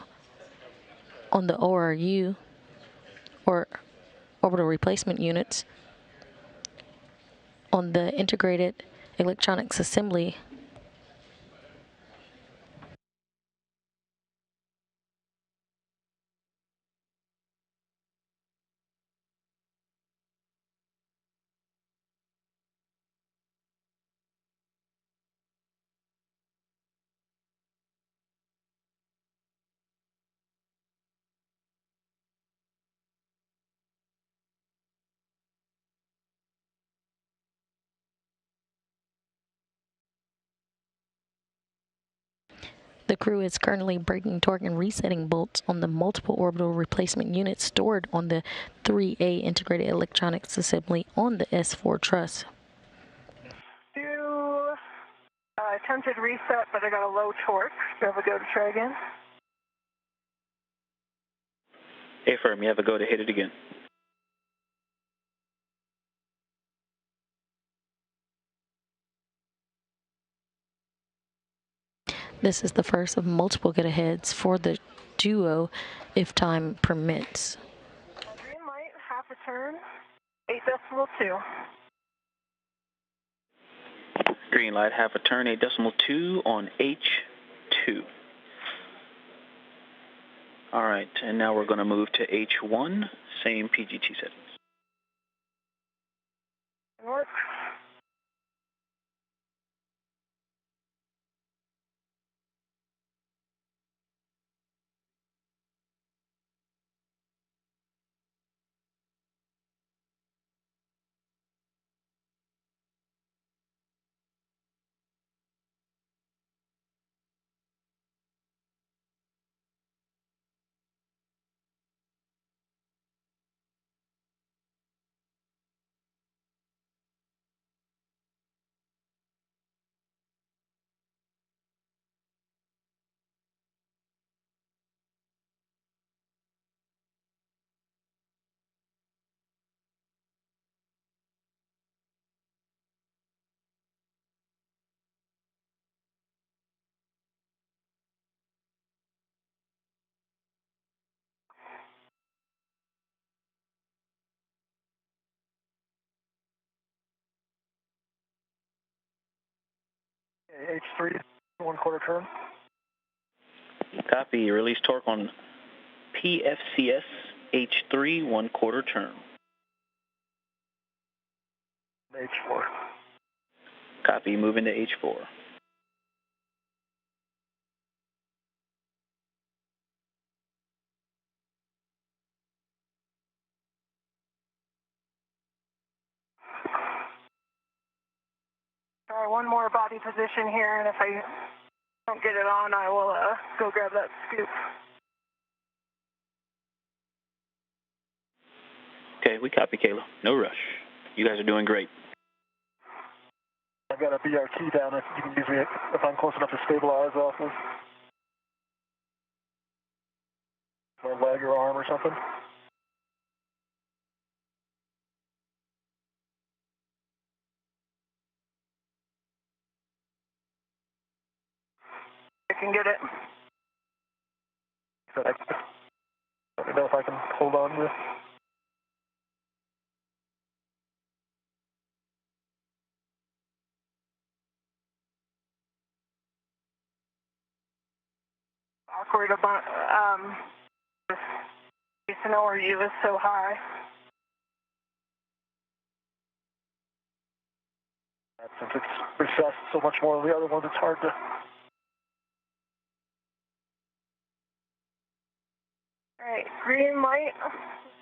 on the ORU, or orbital replacement units, on the integrated electronics assembly. The crew is currently braking torque and resetting bolts on the multiple orbital replacement units stored on the 3A integrated electronics assembly on the S4 truss. Do attempted reset, but I got a low torque. Do you have a go to try again? Affirm, you have a go to hit it again. This is the first of multiple get-aheads for the duo, if time permits. Green light, half a turn, 8.2. Green light, half a turn, 8.2 on H2. All right, and now we're going to move to H1, same PGT settings. North. H3, 1/4 turn. Copy, release torque on PFCS H3 1/4 turn. H4. Copy, moving to H4. All right, one more body position here, and if I don't get it on, I will go grab that scoop. Okay, we copy, Kayla. No rush. You guys are doing great. I've got a BRT down if you can use me if I'm close enough to stabilize off of my leg or arm or something. I can get it. Let me know if I can hold on to. Awkward about, just to know where you is so high. Since it's recessed so much more than the other ones, it's hard to. All right, green light,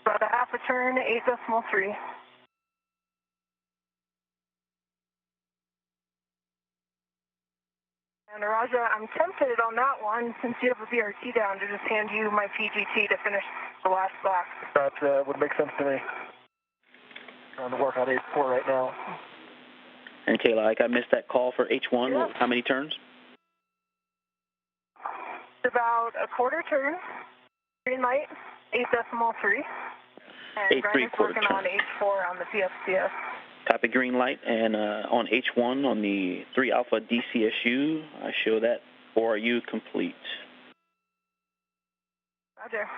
about a half a turn, 8.3. And Raja, I'm tempted on that one, since you have a BRT down, to just hand you my PGT to finish the last block. That would make sense to me. Trying to work on 8-4 right now. And Kayla, I missed that call for H1. Yeah. How many turns? It's about a quarter turn, green light, 8.3. And Brian's working on H4 on the PFCS. Copy, green light. And on H1 on the 3 Alpha DCSU, I show that ORU complete. Roger.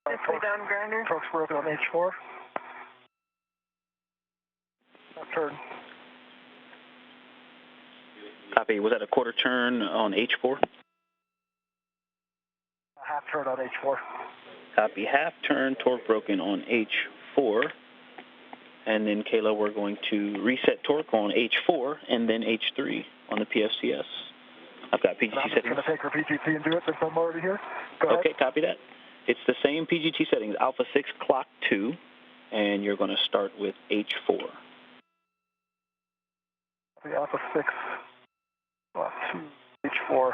Nicely done, Grinder. Torque's broken on H4. Turn. Copy. Was that a quarter turn on H4? A half turn on H4. Copy. Half turn, torque broken on H4. And then, Kayla, we're going to reset torque on H4 and then H3 on the PFCS. I've got PGT settings. I'm going to take her PGT and do it since I'm already here. Go ahead. Okay, copy that. It's the same PGT settings, Alpha 6, clock 2, and you're going to start with H4. The Alpha 6, clock 2, H4.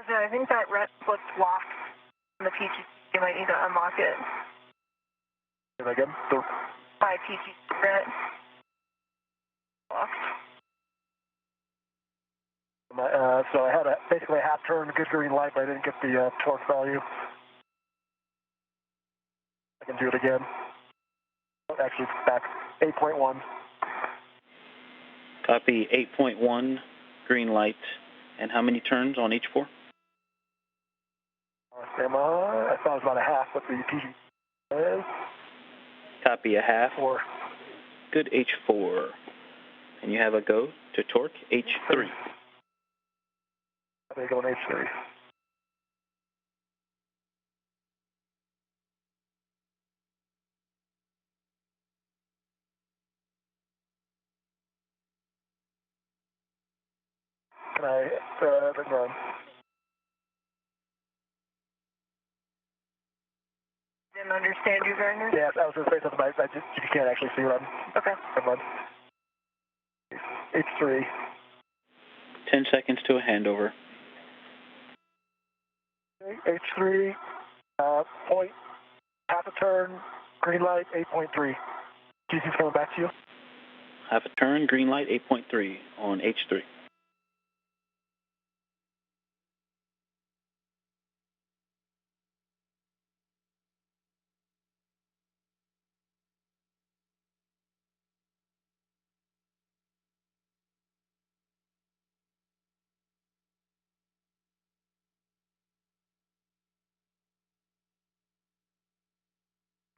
I think that red was locked on the PGT. You might need to unlock it. Say that again? My PGT red. Locked. So I had basically a half turn, good green light, but I didn't get the torque value. I can do it again. Actually, it's back 8.1. Copy 8.1, green light. And how many turns on H4? Am I thought it was about a half, but the PG is. Copy a half. 4. Good, H4. And you have a go to torque, H3. There you go, H3. Can I then run? Didn't understand you, Garner. Yeah, I was going to say something, but you can't actually see what I'm. Okay. I'm on. H3. 10 seconds to a handover. H3, point, half a turn, green light, 8.3. GC's coming back to you. Half a turn, green light, 8.3 on H3.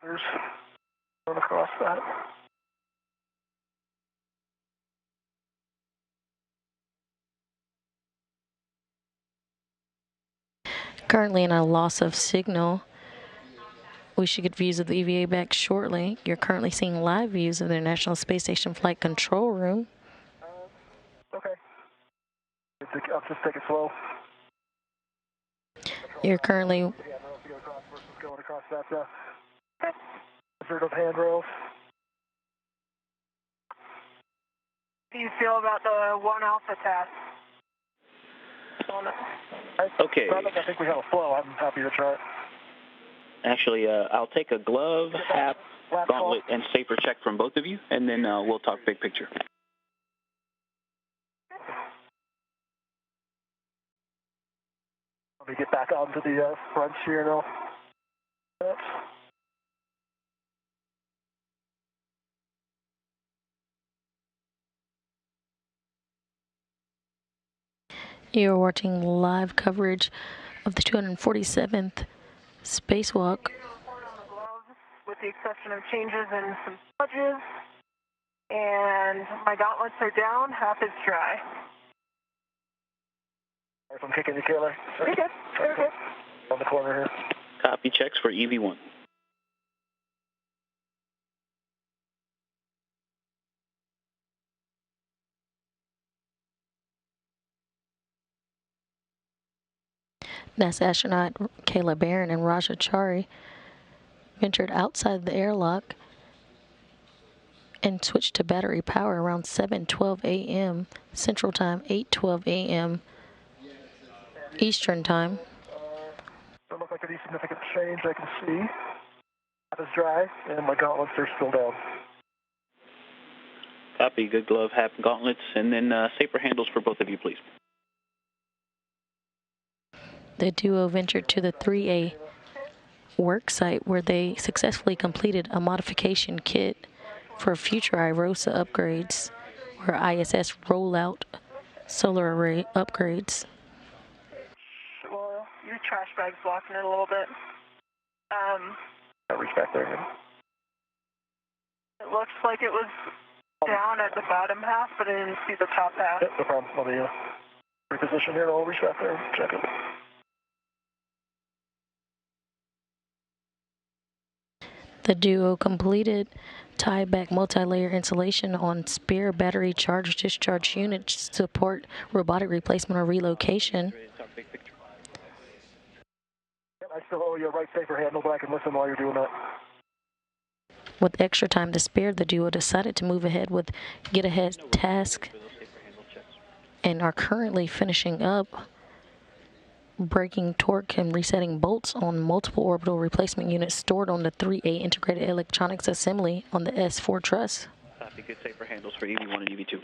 There's run across that. Currently in a loss of signal. We should get views of the EVA back shortly. You're currently seeing live views of the International Space Station Flight Control Room. Okay. I'll just take it slow. You're currently... Going across that assertive handrails. How do you feel about the 1 Alpha task? Okay. I think we have a flow. I'm happy to try it. Actually, I'll take a glove, hat, gauntlet, and safer check from both of you, and then we'll talk big picture. Let me get back onto the front here now. You're watching live coverage of the 247th Spacewalk. With the exception of changes and some smudges. And my gauntlets are down, half is dry. If I'm kicking you, Kayla. You're good. You're good. On the corner here. Copy checks for EV1. NASA astronaut Kayla Barron and Chari ventured outside the airlock and switched to battery power around 7:12 a.m. Central Time, 8:12 a.m. Eastern Time. Doesn't look like any significant change I can see. Hat is dry, and my gauntlets are still down. Copy. Good glove, hat, and gauntlets, and then safer handles for both of you, please. The duo ventured to the 3A work site where they successfully completed a modification kit for future IROSA upgrades or ISS rollout solar array upgrades. Well, your trash bag's blocking it a little bit. I'll reach back there again. It looks like it was down at the bottom half, but I didn't see the top half. Yep, no problem. Let me reposition here, and I'll reach back there and check it. The duo completed tie-back multi-layer insulation on spare battery charge-discharge units to support robotic replacement or relocation. I still owe you a right safer handle, but I can listen while you're doing that. With extra time to spare, the duo decided to move ahead with get-ahead task and are currently finishing up breaking torque and resetting bolts on multiple orbital replacement units stored on the 3A integrated electronics assembly on the S4 truss. Copy. Good safer handles for EV1 and EV2.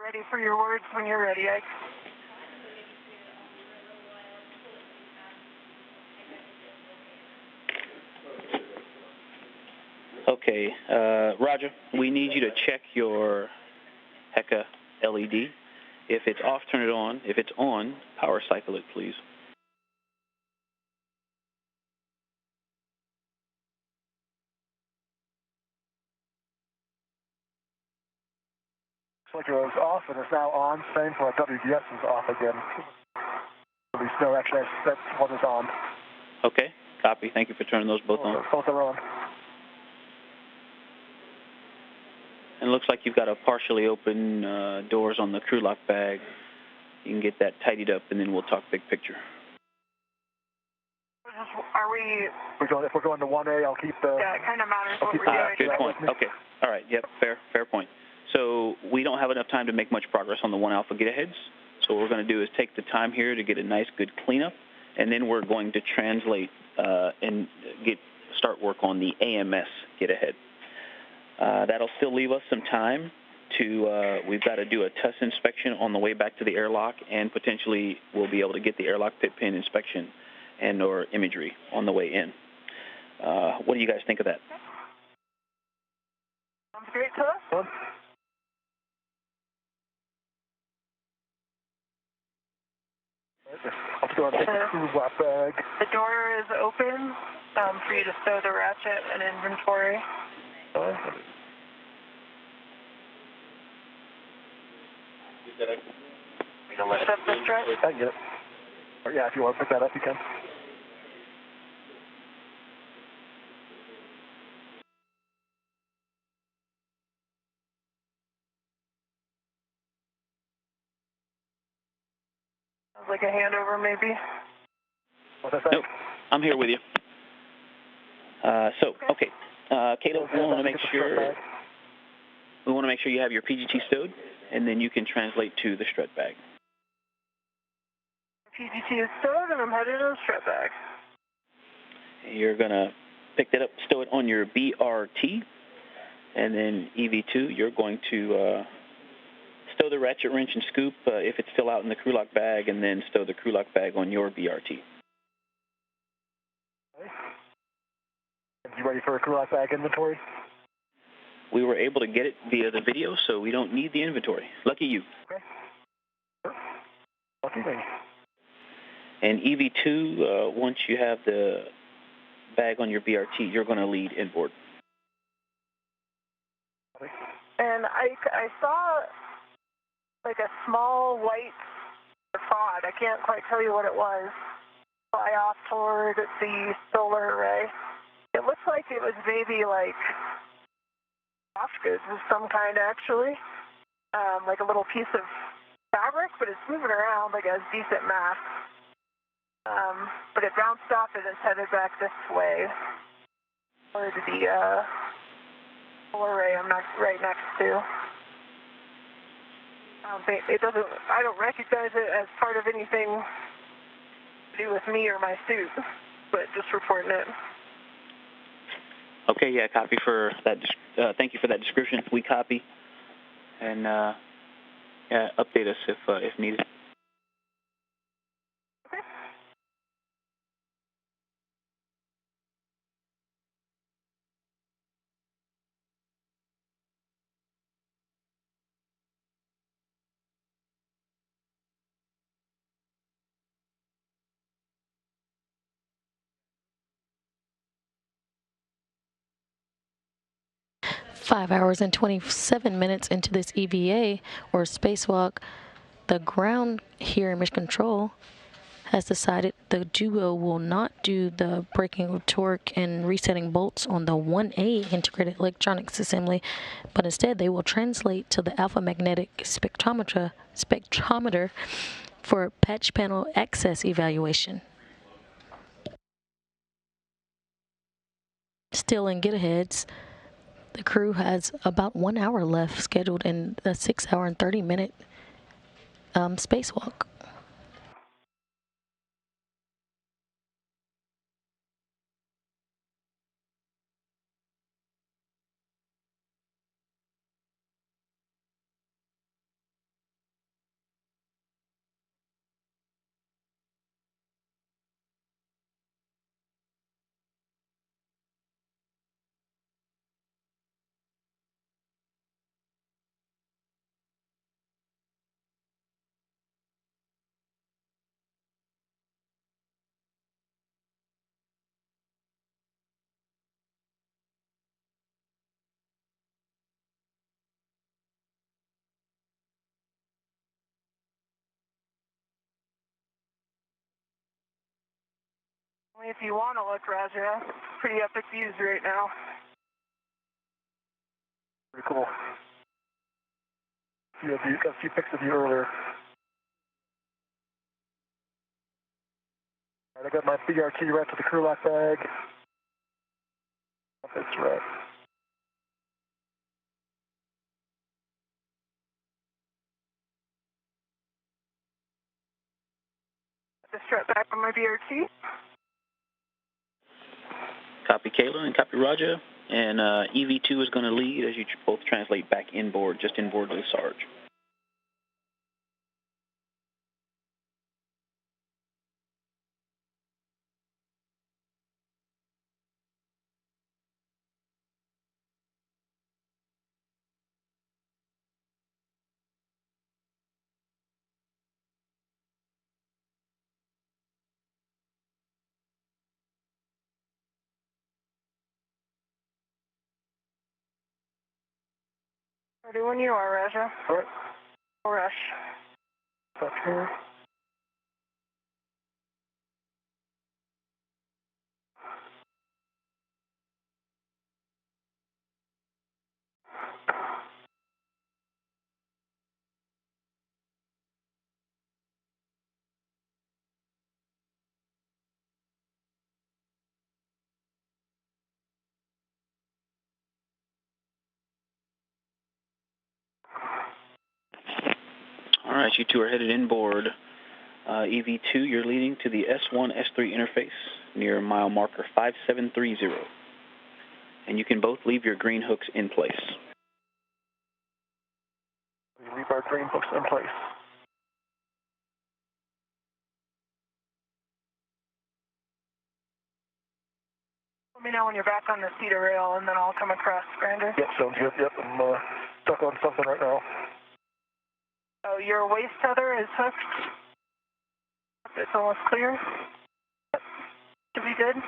Ready for your words when you're ready, Ike. Okay, Roger, we need you to check your HECA LED. If it's off, turn it on. If it's on, power cycle it, please. Looks like it was off and it's now on. Same for WDS is off again. At least no, actually, that's what is on. Okay, copy. Thank you for turning those both on. Both are on. And it looks like you've got a partially open doors on the crew lock bag. You can get that tidied up, and then we'll talk big picture. Are we... If we're going to 1A, I'll keep the... Yeah, it kind of matters what we're doing. Good point. Okay. All right. Yep. Fair point. So we don't have enough time to make much progress on the 1 Alpha get-aheads. So what we're going to do is take the time here to get a nice, good cleanup, and then we're going to translate and start work on the AMS get-ahead. That'll still leave us some time to, we've got to do a test inspection on the way back to the airlock, and potentially we'll be able to get the airlock pit pin inspection and or imagery on the way in. What do you guys think of that? Sounds great to us. I'll go and take the crew lock bag. The door is open for you to stow the ratchet and inventory. You can lift up the strut? I get it. Or yeah, if you want to pick that up, you can. Sounds like a handover, maybe. What's that say? Nope. I'm here with you. Okay. Kayla, we want to make sure you have your PGT stowed, and then you can translate to the strut bag. PGT is stowed, and I'm headed to the strut bag. You're going to pick that up, stow it on your BRT, and then EV2, you're going to stow the ratchet wrench and scoop if it's still out in the crew lock bag, and then stow the crew lock bag on your BRT. You ready for a crew lock bag inventory? We were able to get it via the video, so we don't need the inventory. Lucky you. Okay. Sure. Lucky me. And EV2, once you have the bag on your BRT, you're going to lead inboard. And I saw like a small white pod. I can't quite tell you what it was. Fly off toward the solar array. It looks like it was maybe like soft goods of some kind, actually. Like a little piece of fabric, but it's moving around like a decent mass. But it bounced off and it's headed back this way. Toward the solar array I'm not right next to. I don't recognize it as part of anything to do with me or my suit, but just reporting it. Okay, yeah, copy for that. Thank you for that description. We copy, and update us if needed. Okay. 5 hours and 27 minutes into this EVA, or spacewalk, the ground here in Mission Control has decided the duo will not do the breaking of torque and resetting bolts on the 1A integrated electronics assembly, but instead they will translate to the alpha magnetic spectrometer for patch panel access evaluation. Still in get-aheads, the crew has about 1 hour left scheduled in the 6 hour and 30-minute spacewalk. If you want to look, Raja, pretty epic views right now. Pretty cool. You got a few pics of you earlier. All right, I got my BRT right to the crew lock bag. That's right. Just strap back on my BRT. Copy Kayla and copy Roger. And EV2 is going to lead as you both translate back inboard, just inboard to the Sarge. Ready when you are, Raja. All right. No rush. Up here. All right, you two are headed inboard. EV2, you're leading to the S1, S3 interface near mile marker 5730. And you can both leave your green hooks in place. We leave our green hooks in place. Let me know when you're back on the cedar rail, and then I'll come across, Brander. Yep, sounds good. Yep, I'm stuck on something right now. Oh, your waist tether is hooked. It's almost clear. Should be good.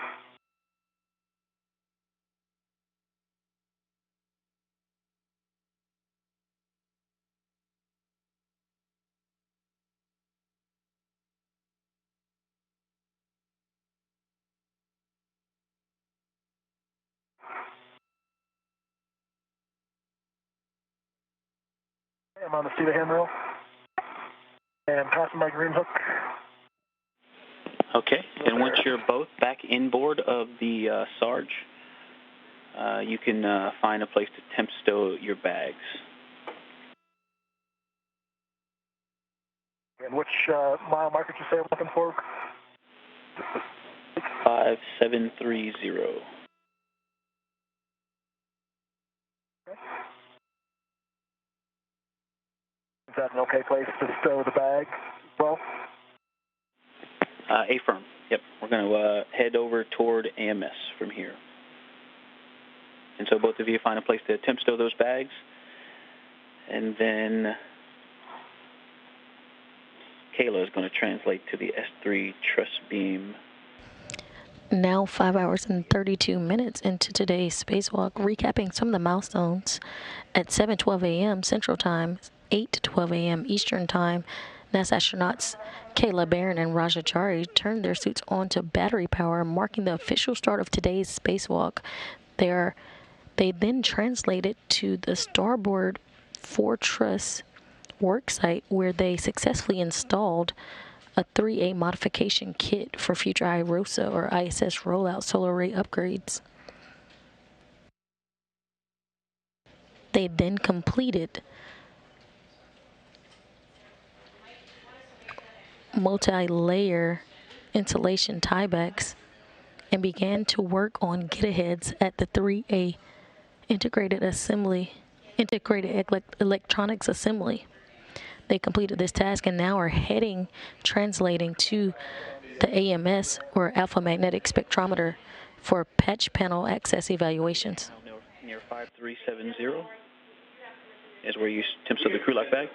I'm on the seat of handrail. And passing my green hook. Okay, and once you're both back inboard of the Sarge, you can find a place to temp stow your bags. And which mile marker did you say I'm looking for? 5730. Okay. Is that an okay place to stow the bag as well? A-firm. Yep, we're going to head over toward AMS from here. And so both of you find a place to temp stow those bags. And then Kayla is going to translate to the S3 truss beam. Now 5 hours and 32 minutes into today's spacewalk, recapping some of the milestones. At 7:12 a.m. Central Time, 8:12 a.m. Eastern Time, NASA astronauts Kayla, Barron, and Chari turned their suits on to battery power, marking the official start of today's spacewalk. They then translated to the starboard fortress worksite where they successfully installed a 3A modification kit for future IROSA or ISS rollout solar array upgrades. They then completed multi-layer insulation tiebacks and began to work on get-aheads at the 3A integrated electronics assembly. They completed this task and now are translating to the AMS or alpha magnetic spectrometer for patch panel access evaluations. Near 5370 is where you temp stow the crew lock bag.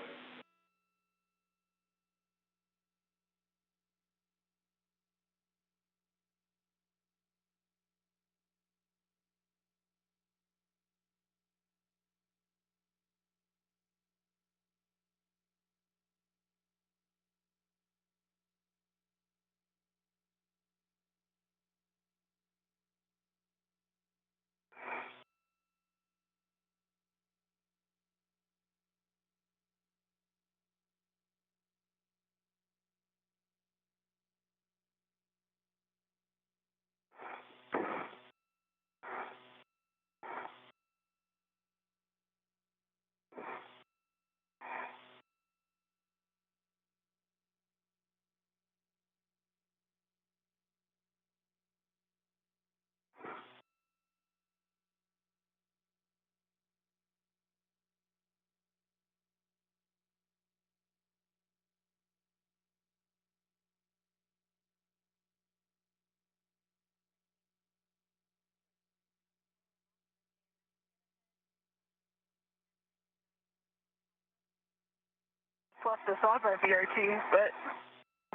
left this on my BRT, but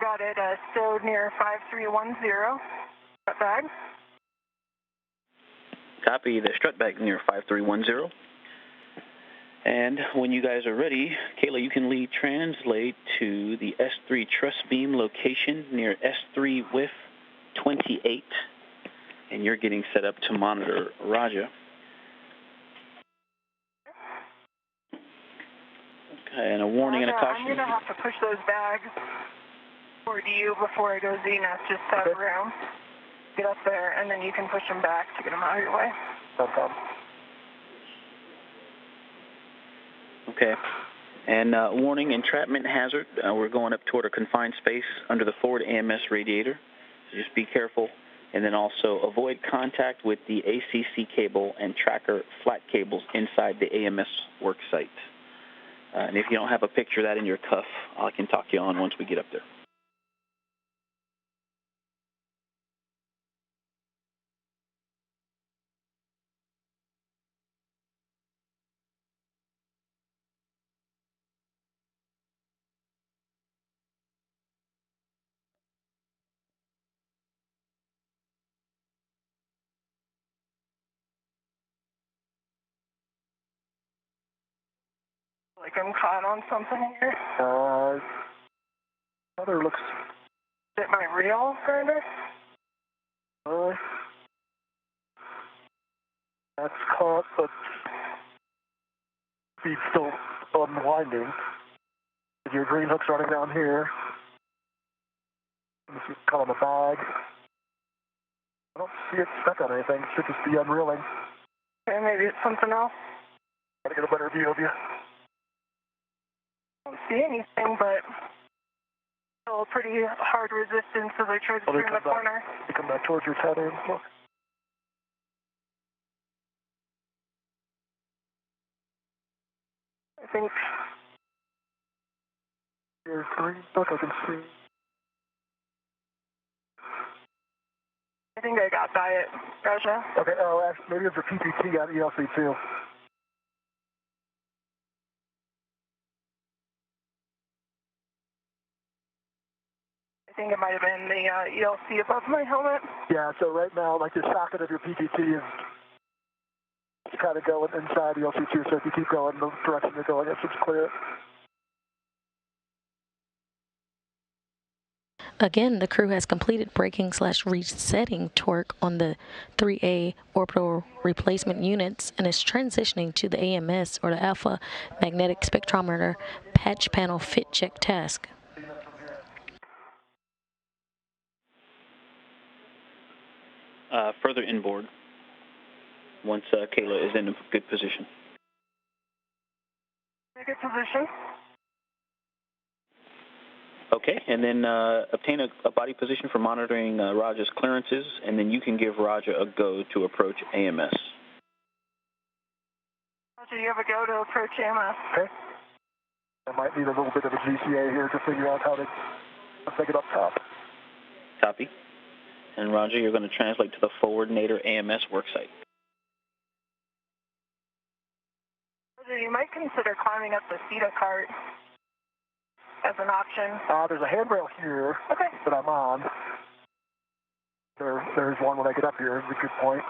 got it stowed near 5310. Strut bag. Copy the strut bag near 5310. And when you guys are ready, Kayla, you can lead translate to the S3 truss beam location near S3 with 28. And you're getting set up to monitor Raja. Okay, and a warning and a caution. I'm going to have to push those bags toward you before I go Zenith, just to have room. Get up there, and then you can push them back to get them out of your way. No problem. Okay. And warning, entrapment hazard. We're going up toward a confined space under the forward AMS radiator. So just be careful. And then also avoid contact with the ACC cable and tracker flat cables inside the AMS work site. And if you don't have a picture of that in your cuff, I can talk you on once we get up there. Like I'm caught on something here. Other looks. Is it my real grinder? That's caught, but feed's still unwinding. Your green hook's running down here. This is caught on the bag. I don't see it stuck on anything. It should just be unreeling. Okay, maybe it's something else. Try to get a better view of you. I don't see anything, but still pretty hard resistance as I try to turn the corner. You come back towards your head and look. I think your green hook I can see. I think I got by it, Raja. Okay, actually, maybe it's a PPT on ELC too. I think it might have been the ELC above my helmet. Yeah, so right now, like the socket of your PPT is kind of going inside ELC2, so if you keep going the direction you're going, it should clear it. Again, the crew has completed braking/resetting torque on the 3A orbital replacement units and is transitioning to the AMS, or the Alpha Magnetic Spectrometer patch panel fit check task. Further inboard once Kayla is in a good position. Good position. Okay, and then obtain a body position for monitoring Raja's clearances, and then you can give Raja a go to approach AMS. Raja, you have a go to approach AMS. Okay. I might need a little bit of a GCA here to figure out how to take it up top. Copy. And Raja, you're going to translate to the forward Nader AMS worksite. Raja, you might consider climbing up the CETA cart as an option. There's a handrail here that I'm on. There's one when I get up here. It's a good point.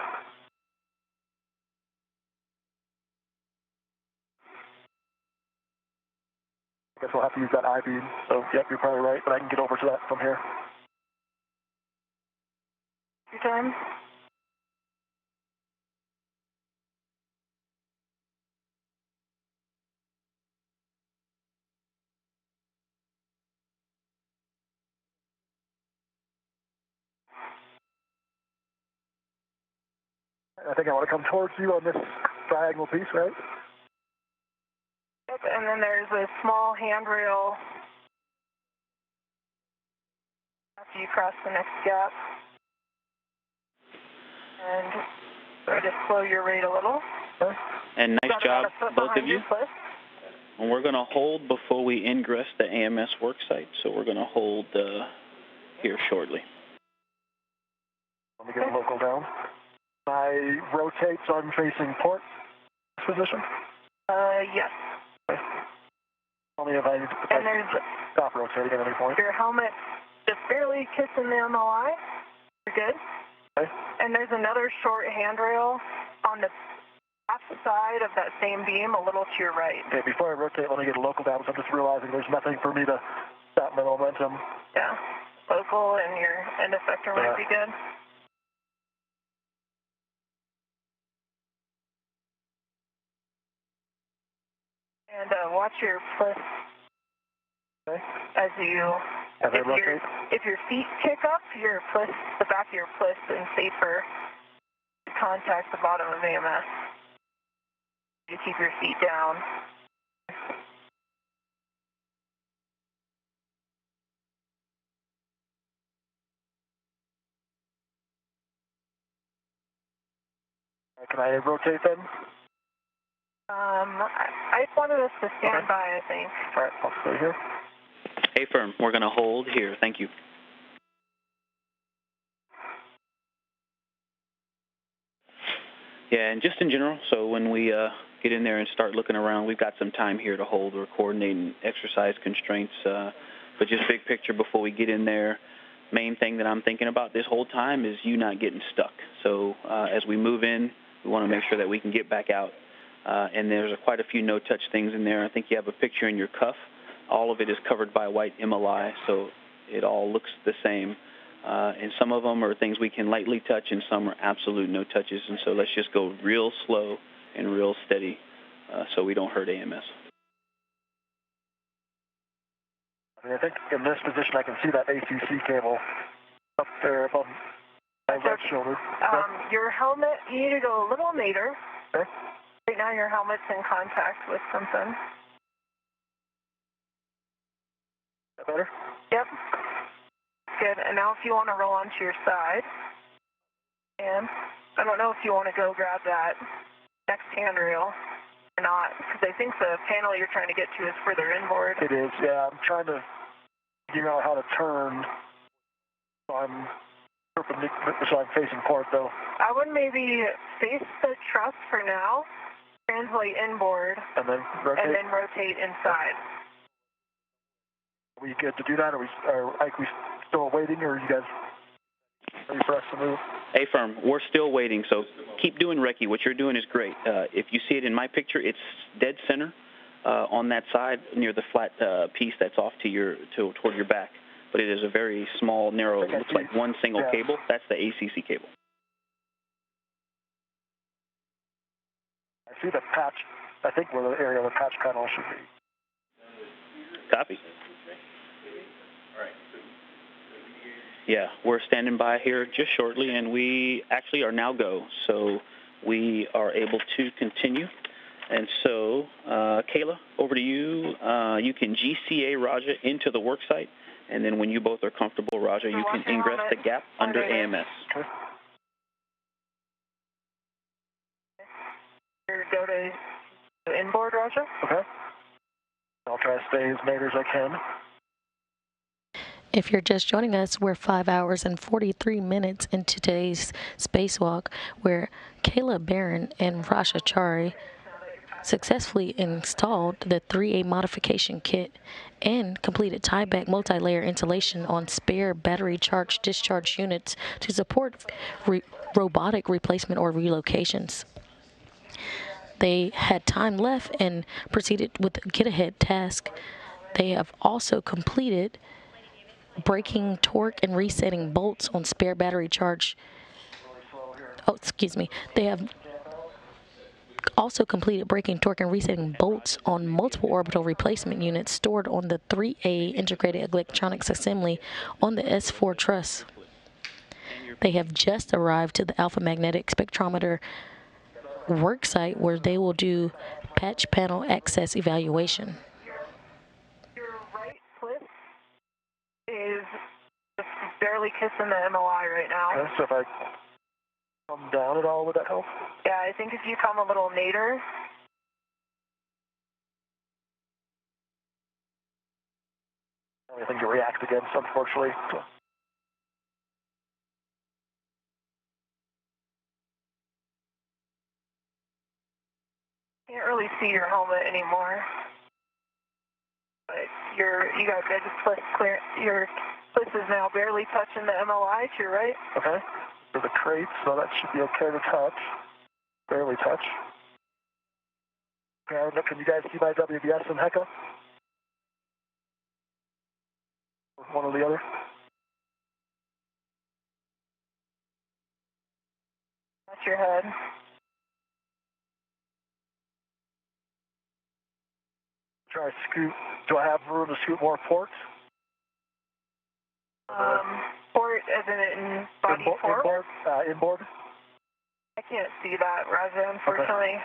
I guess we'll have to use that I-beam. So, yep, you're probably right, but I can get over to that from here. Your time. I think I want to come towards you on this diagonal piece, right? Yep, and then there's a small handrail after you cross the next gap. And try to slow your rate a little. Okay. And nice job, both of you. And we're going to hold before we ingress the AMS worksite, so we're going to hold here shortly. Let me get a local down. I rotate so I'm facing port position? Yes. Okay. Only if I stop rotating at any point. Your helmet just barely kissing the MLI. You're good. Okay. And there's another short handrail on the left side of that same beam, a little to your right. Okay, before I rotate, let me get a local down, because I'm just realizing there's nothing for me to stop my momentum. Yeah. Local and your end effector might be good. And watch your plus Okay. as you, As I rotate? if your feet kick up, your plus, the back of your plus is safer to contact the bottom of AMS. You keep your feet down. Can I rotate then? I wanted us to stand by, I think. All right, I'll stay here. Hey, firm, we're going to hold here. Thank you. Yeah, and just in general, so when we get in there and start looking around, we've got some time here to hold. We're coordinating exercise constraints, but just big picture before we get in there, main thing that I'm thinking about this whole time is you not getting stuck. So as we move in, we want to make sure that we can get back out. And there's quite a few no-touch things in there. I think you have a picture in your cuff. All of it is covered by white MLI, so it all looks the same. And some of them are things we can lightly touch, and some are absolute no touches. And so let's just go real slow and real steady so we don't hurt AMS. I think in this position I can see that ACC cable up there above my left shoulder. Your helmet, you need to go a little nadir. Okay. Right now your helmet's in contact with something. That better? Yep. Good. And now if you want to roll onto your side, and I don't know if you want to go grab that next handrail or not, because I think the panel you're trying to get to is further inboard. It is, yeah. I'm trying to figure out how to turn so I'm perpendicular, so I'm facing port, though. I would maybe face the truss for now, translate inboard, And then rotate inside. Are we good to do that? Are we still waiting, or are you guys ready for us to move? Hey, firm, we're still waiting, so keep doing recce. What you're doing is great. If you see it in my picture, it's dead center on that side near the flat piece that's off to toward your back. But it is a very small, narrow, looks like one single cable. That's the ACC cable. I see the patch. I think where the area of the patch panel should be. Copy. Yeah, we're standing by here just shortly, and we actually are now go. So we are able to continue. And so, Kayla, over to you. You can GCA Raja into the work site, and then when you both are comfortable, Raja, you can ingress the gap under AMS. Okay. Go to inboard, Raja. Okay. I'll try to stay as nadir as I can. If you're just joining us, we're 5 hours and 43 minutes into today's spacewalk, where Kayla, Barron, and Chari successfully installed the 3A modification kit and completed tieback multi-layer insulation on spare battery charge discharge units to support robotic replacement or relocations. They had time left and proceeded with the get-ahead task. They have also completed breaking torque and resetting bolts on spare battery charge. They have also completed breaking torque and resetting bolts on multiple orbital replacement units stored on the 3A integrated electronics assembly on the S4 truss. They have just arrived to the alpha magnetic spectrometer work site where they will do patch panel access evaluation. Your right foot is just barely kissing the MOI right now. Okay, so if I come down at all, would that help? Yeah, I think if you come a little nadir. Anything to react against, unfortunately. So. Can't really see your helmet anymore. you got good split clear. Your split is now barely touching the MLI to your right. Okay. For the crate, so that should be okay to touch. Barely touch. Okay, can you guys see my WBS and HECA? One or the other? That's your head. Try to scoot. Do I have room to scoot more ports? Port as in body forward? Inboard? I can't see that, Raja, unfortunately. Okay.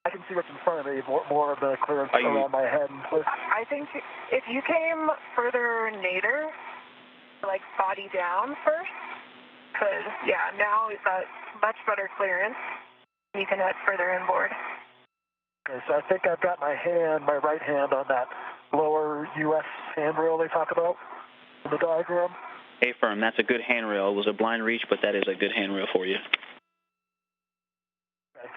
I can see what's in front of me, more of the clearance around my head and twist. I think if you came further nadir, like body down first, because, yeah, now we've got much better clearance. You can head further inboard. Okay, so I think I've got my right hand on that lower U.S. handrail they talk about in the diagram. Hey, firm, that's a good handrail. It was a blind reach, but that is a good handrail for you. Okay.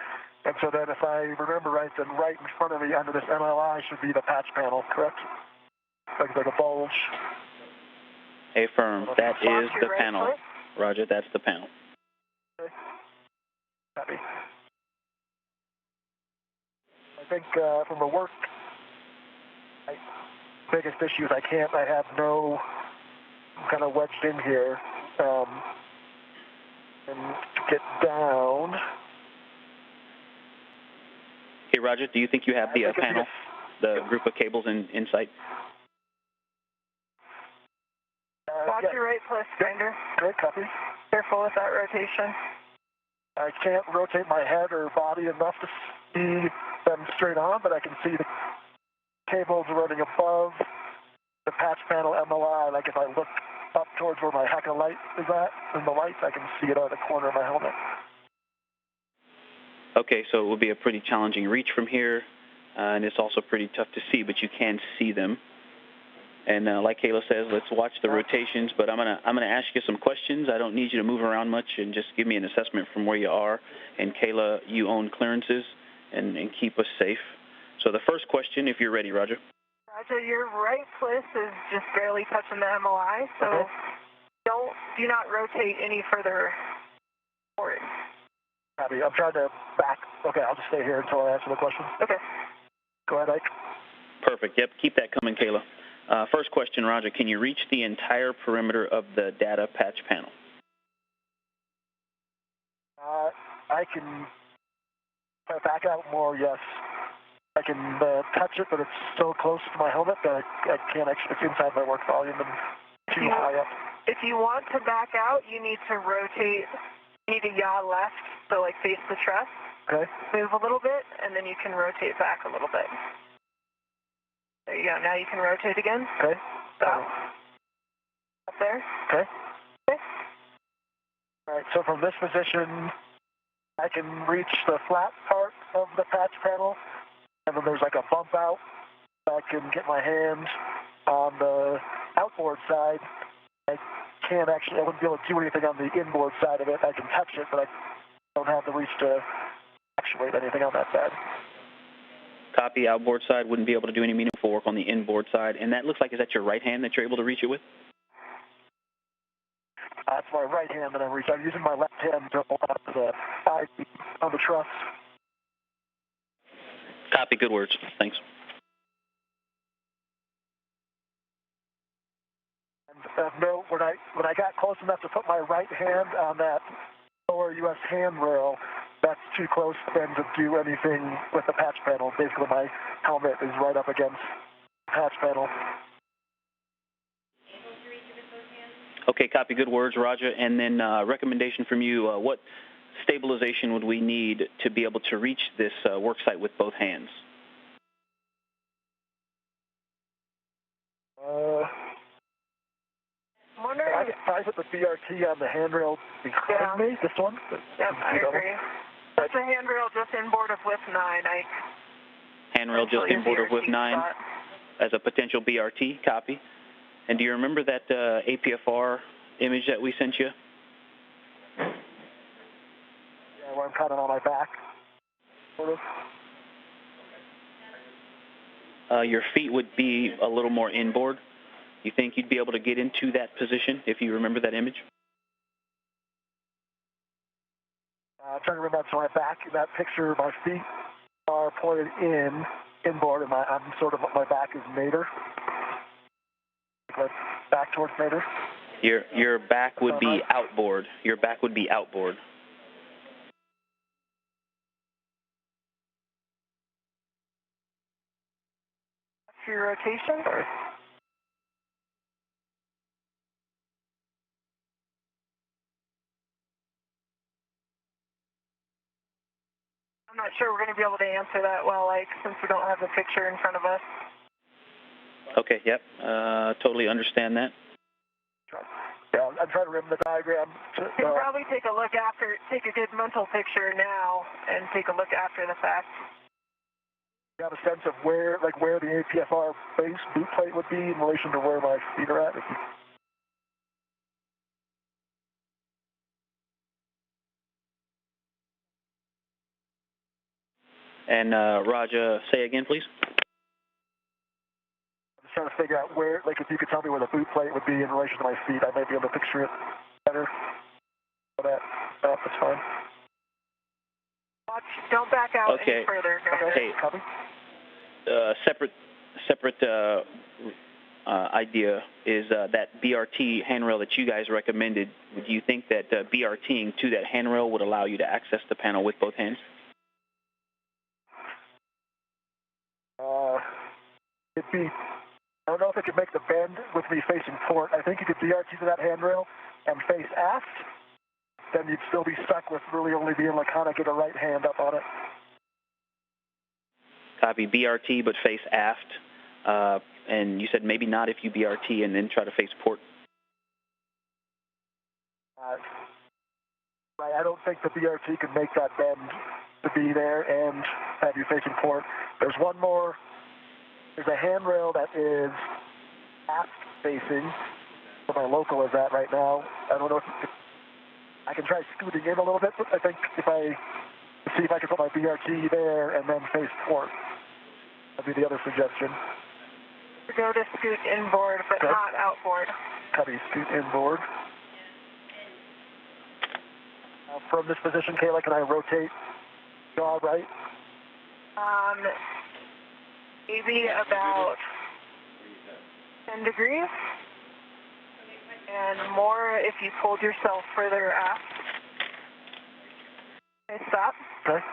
And so then if I remember right, then right in front of me under this MLI should be the patch panel, correct? Like a bulge. Hey, firm, that is the right panel. foot. Roger, that's the panel. Okay. Copy. I think from the work, biggest issue is I have no, I'm kind of wedged in here, and to get down. Hey, Roger, do you think you have the panel, the group of cables in sight? Watch your right plus finger. Good, copy. Careful with that rotation. I can't rotate my head or body enough to see them straight on, but I can see the cables running above the patch panel MLI. Like if I look up towards where my HECA light is at, in the lights, I can see it out of the corner of my helmet. Okay, so it will be a pretty challenging reach from here, and it's also pretty tough to see, but you can see them. And like Kayla says, let's watch the rotations, but I'm gonna ask you some questions. I don't need you to move around much, and just give me an assessment from where you are. And Kayla, you own clearances, and keep us safe. So the first question, if you're ready, Roger. Roger, your right twist is just barely touching the MLI, so do not rotate any further forward. Copy. I'm trying to back. Okay, I'll just stay here until I answer the question. Okay. Go ahead, Ike. Perfect. Yep, keep that coming, Kayla. First question, Roger. Can you reach the entire perimeter of the data patch panel? I can back out more, yes. I can touch it, but it's so close to my helmet that I can't actually, it's inside my work volume and too high up. If you want to back out, you need to rotate, you need to yaw left, so like face the truss. Okay. Move a little bit, and then you can rotate back a little bit. There you go. Now you can rotate again. Okay. Stop. Up there. Okay. Okay. All right, so from this position, I can reach the flat part of the patch panel, and then there's like a bump out. I can get my hand on the outboard side. I wouldn't be able to do anything on the inboard side of it. I can touch it, but I don't have the reach to actuate anything on that side. Copy. Outboard side, wouldn't be able to do any meaningful work on the inboard side. And that looks like, is that your right hand that you're able to reach it with? That's my right hand that I reach. I'm using my left hand to hold up the side on the truss. Copy. Good words. Thanks. And note, when I got close enough to put my right hand on that lower U.S. handrail, that's too close then to do anything with the patch panel. Basically, my helmet is right up against the patch panel. Okay, copy. Good words, Roger. And then recommendation from you, what stabilization would we need to be able to reach this work site with both hands? Wondering. I could probably put the BRT on the handrail behind me, this one. Yep, I agree. That's a handrail just inboard of width 9. Handrail just inboard of width 9 as a potential BRT, copy. And do you remember that APFR image that we sent you? Yeah, where I'm kind of on my back, sort of. Your feet would be a little more inboard. You think you'd be able to get into that position if you remember that image? I'm trying to remember. So my back in that picture, my feet are pointed inboard, and my back is nadir. Like back towards nadir. Your back would be outboard. Your back would be outboard. Your rotation? Sorry. I'm not sure we're going to be able to answer that well, since we don't have the picture in front of us. Okay, yep. Totally understand that. Yeah, I'm trying to remember the diagram. You can probably take a good mental picture now and take a look after the fact. You have a sense of where the APFR base boot plate would be in relation to where my feet are at? And Raja, say again, please. I'm just trying to figure out where, if you could tell me where the boot plate would be in relation to my feet, I might be able to picture it better. That's fine. Watch, don't back out any further. Okay. Copy. Separate idea is that BRT handrail that you guys recommended. Do you think that BRTing to that handrail would allow you to access the panel with both hands? I don't know if it could make the bend with me facing port. I think you could BRT to that handrail and face aft. Then you'd still be stuck with really only being able to kind of get a right hand up on it. Copy. BRT, but face aft. And you said maybe not if you BRT and then try to face port. I don't think the BRT could make that bend to be there and have you facing port. There's one more. There's a handrail that is aft facing, where my local is at right now. I don't know if I can try scooting in a little bit, but I think see if I can put my BRT there and then face port. That'd be the other suggestion. Go to scoot inboard, but not outboard. Copy, scoot inboard. From this position, Kayla, can I rotate jaw right? Maybe about 10 degrees. And more if you pulled yourself further aft. Okay, stop. Okay.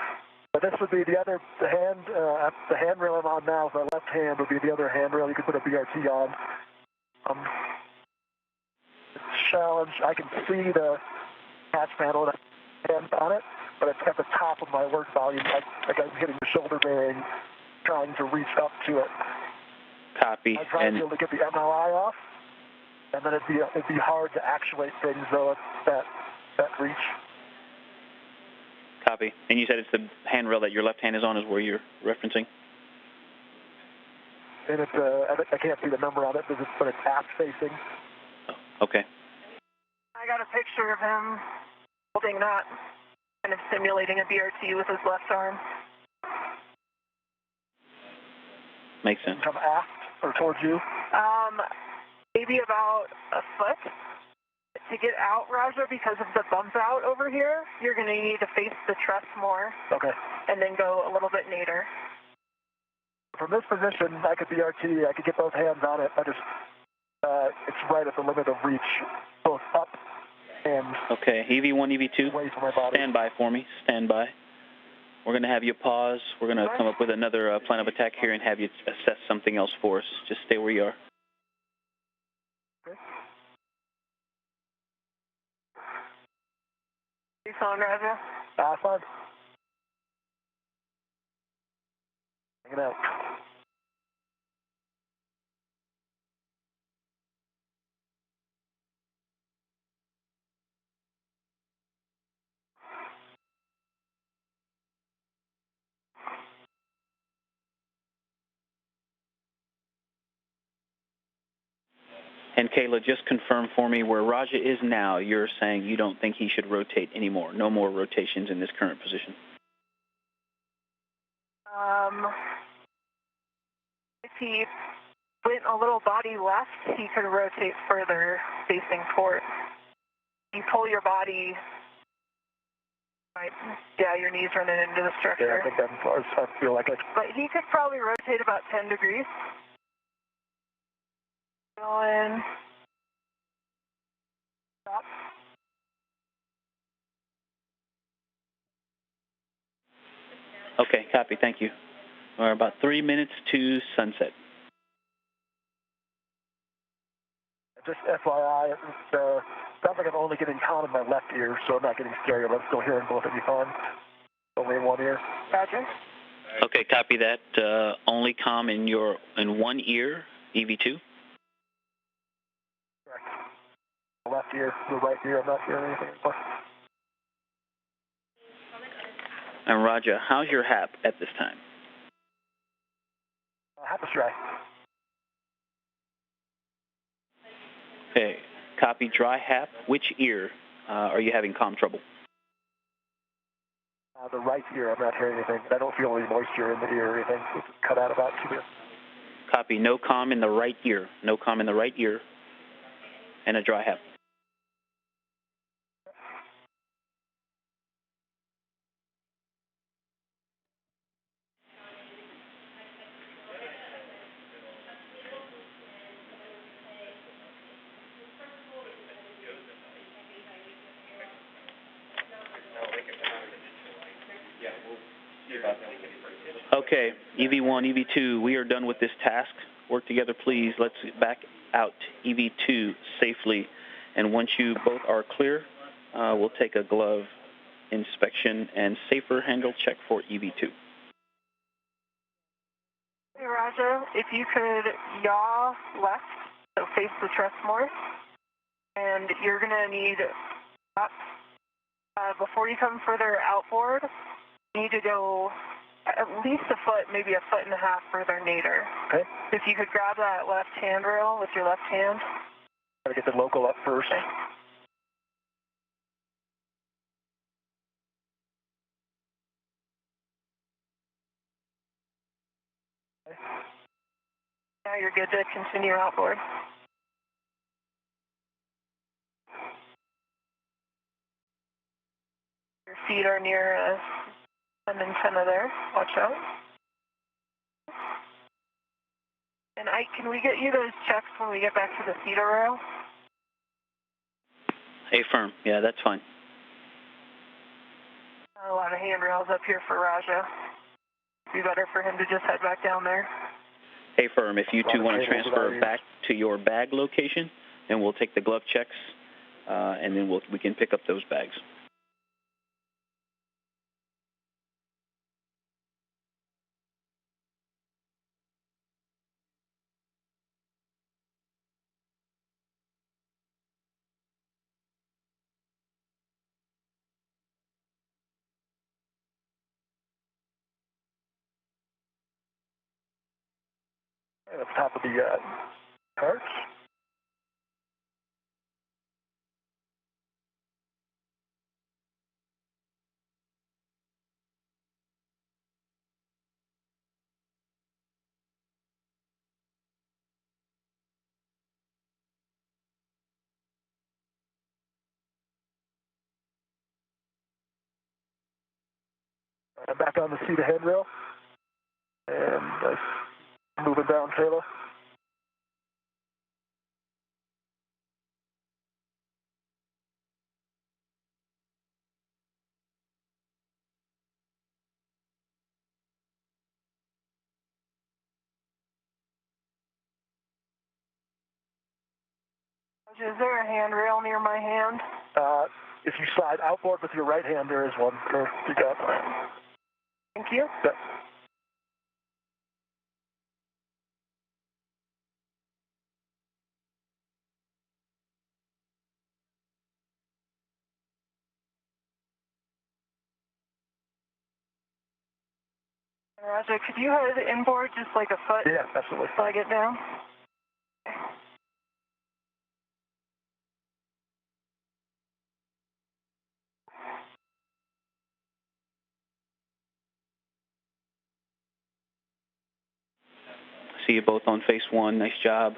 But this would be the handrail I'm on now, my left hand would be the other handrail you could put a BRT on. Challenge, I can see the hatch panel and I hand on it, but it's at the top of my work volume. I'm hitting the shoulder bearing, trying to reach up to it. Copy. I'm trying to be able to get the MLI off, and then it'd be hard to actuate things though at that reach. Copy. And you said it's the handrail that your left hand is on is where you're referencing? And it's I can't see the number on it, but it's aft facing. Oh, okay. I got a picture of him holding that, kind of simulating a BRT with his left arm. Makes sense. Come aft or towards you? Maybe about a foot. To get out, Raja, because of the bump out over here, you're going to need to face the truss more. Okay. And then go a little bit nadir. From this position, I could BRT. I could get both hands on it. It's right at the limit of reach, both up and okay. EV1, EV2, away from my body. Stand by for me. Stand by. We're going to have you pause. We're going to come up with another plan of attack here and have you assess something else for us. Just stay where you are. Okay. You phone, Raja? Fine. Hang it out. And Kayla, just confirm for me where Raja is now. You're saying you don't think he should rotate anymore. No more rotations in this current position. I he went a little body left, he could rotate further facing port. You pull your body, right, yeah, your knees running into the structure. Yeah, I think that's as far as I feel like it. But he could probably rotate about 10 degrees. Go in. Stop. Okay, copy. Thank you. We're about 3 minutes to sunset. Just FYI, sounds like I'm only getting count in my left ear, so I'm not getting stereo, but I'm still hearing both of you fine. Only in one ear. Roger. Okay, copy that. Only comm in one ear, EV2. Correct. The left ear, the right ear, I'm not hearing anything anymore. And Roger, how's your HAP at this time? Half a strike. Okay, copy dry HAP. Which ear are you having comm trouble? The right ear, I'm not hearing anything. I don't feel any moisture in the ear or anything. It's cut out about 2 minutes. Copy, no comm in the right ear. No comm in the right ear. And a dry HAP. Okay, EV1, EV2, we are done with this task. Work together, please. Let's back out EV2 safely. And once you both are clear, we'll take a glove inspection and safer handle check for EV2. Hey, Roger, if you could yaw left, so face the truss more. And you're going to need, before you come further outboard, you need to go at least a foot, maybe a foot and a half further nadir. Okay. If you could grab that left handrail with your left hand. Gotta get the local up first. Okay. Now you're good to continue outboard. Your feet are near an antenna there. Watch out. And Ike, can we get you those checks when we get back to the feeder rail? Hey, firm. Yeah, that's fine. Not a lot of handrails up here for Raja. Be better for him to just head back down there. Hey, firm, if you two want to transfer back to your bag location, then we'll take the glove checks, and then we can pick up those bags. At the top of the carts. I'm back on the seat of handrail. And moving down, Kayla. Is there a handrail near my hand? If you slide outboard with your right hand, there is one. You got it. Thank you. Yeah. Raja, could you head inboard just like a foot? Yeah, absolutely. Till I get down? See you both on phase 1. Nice job.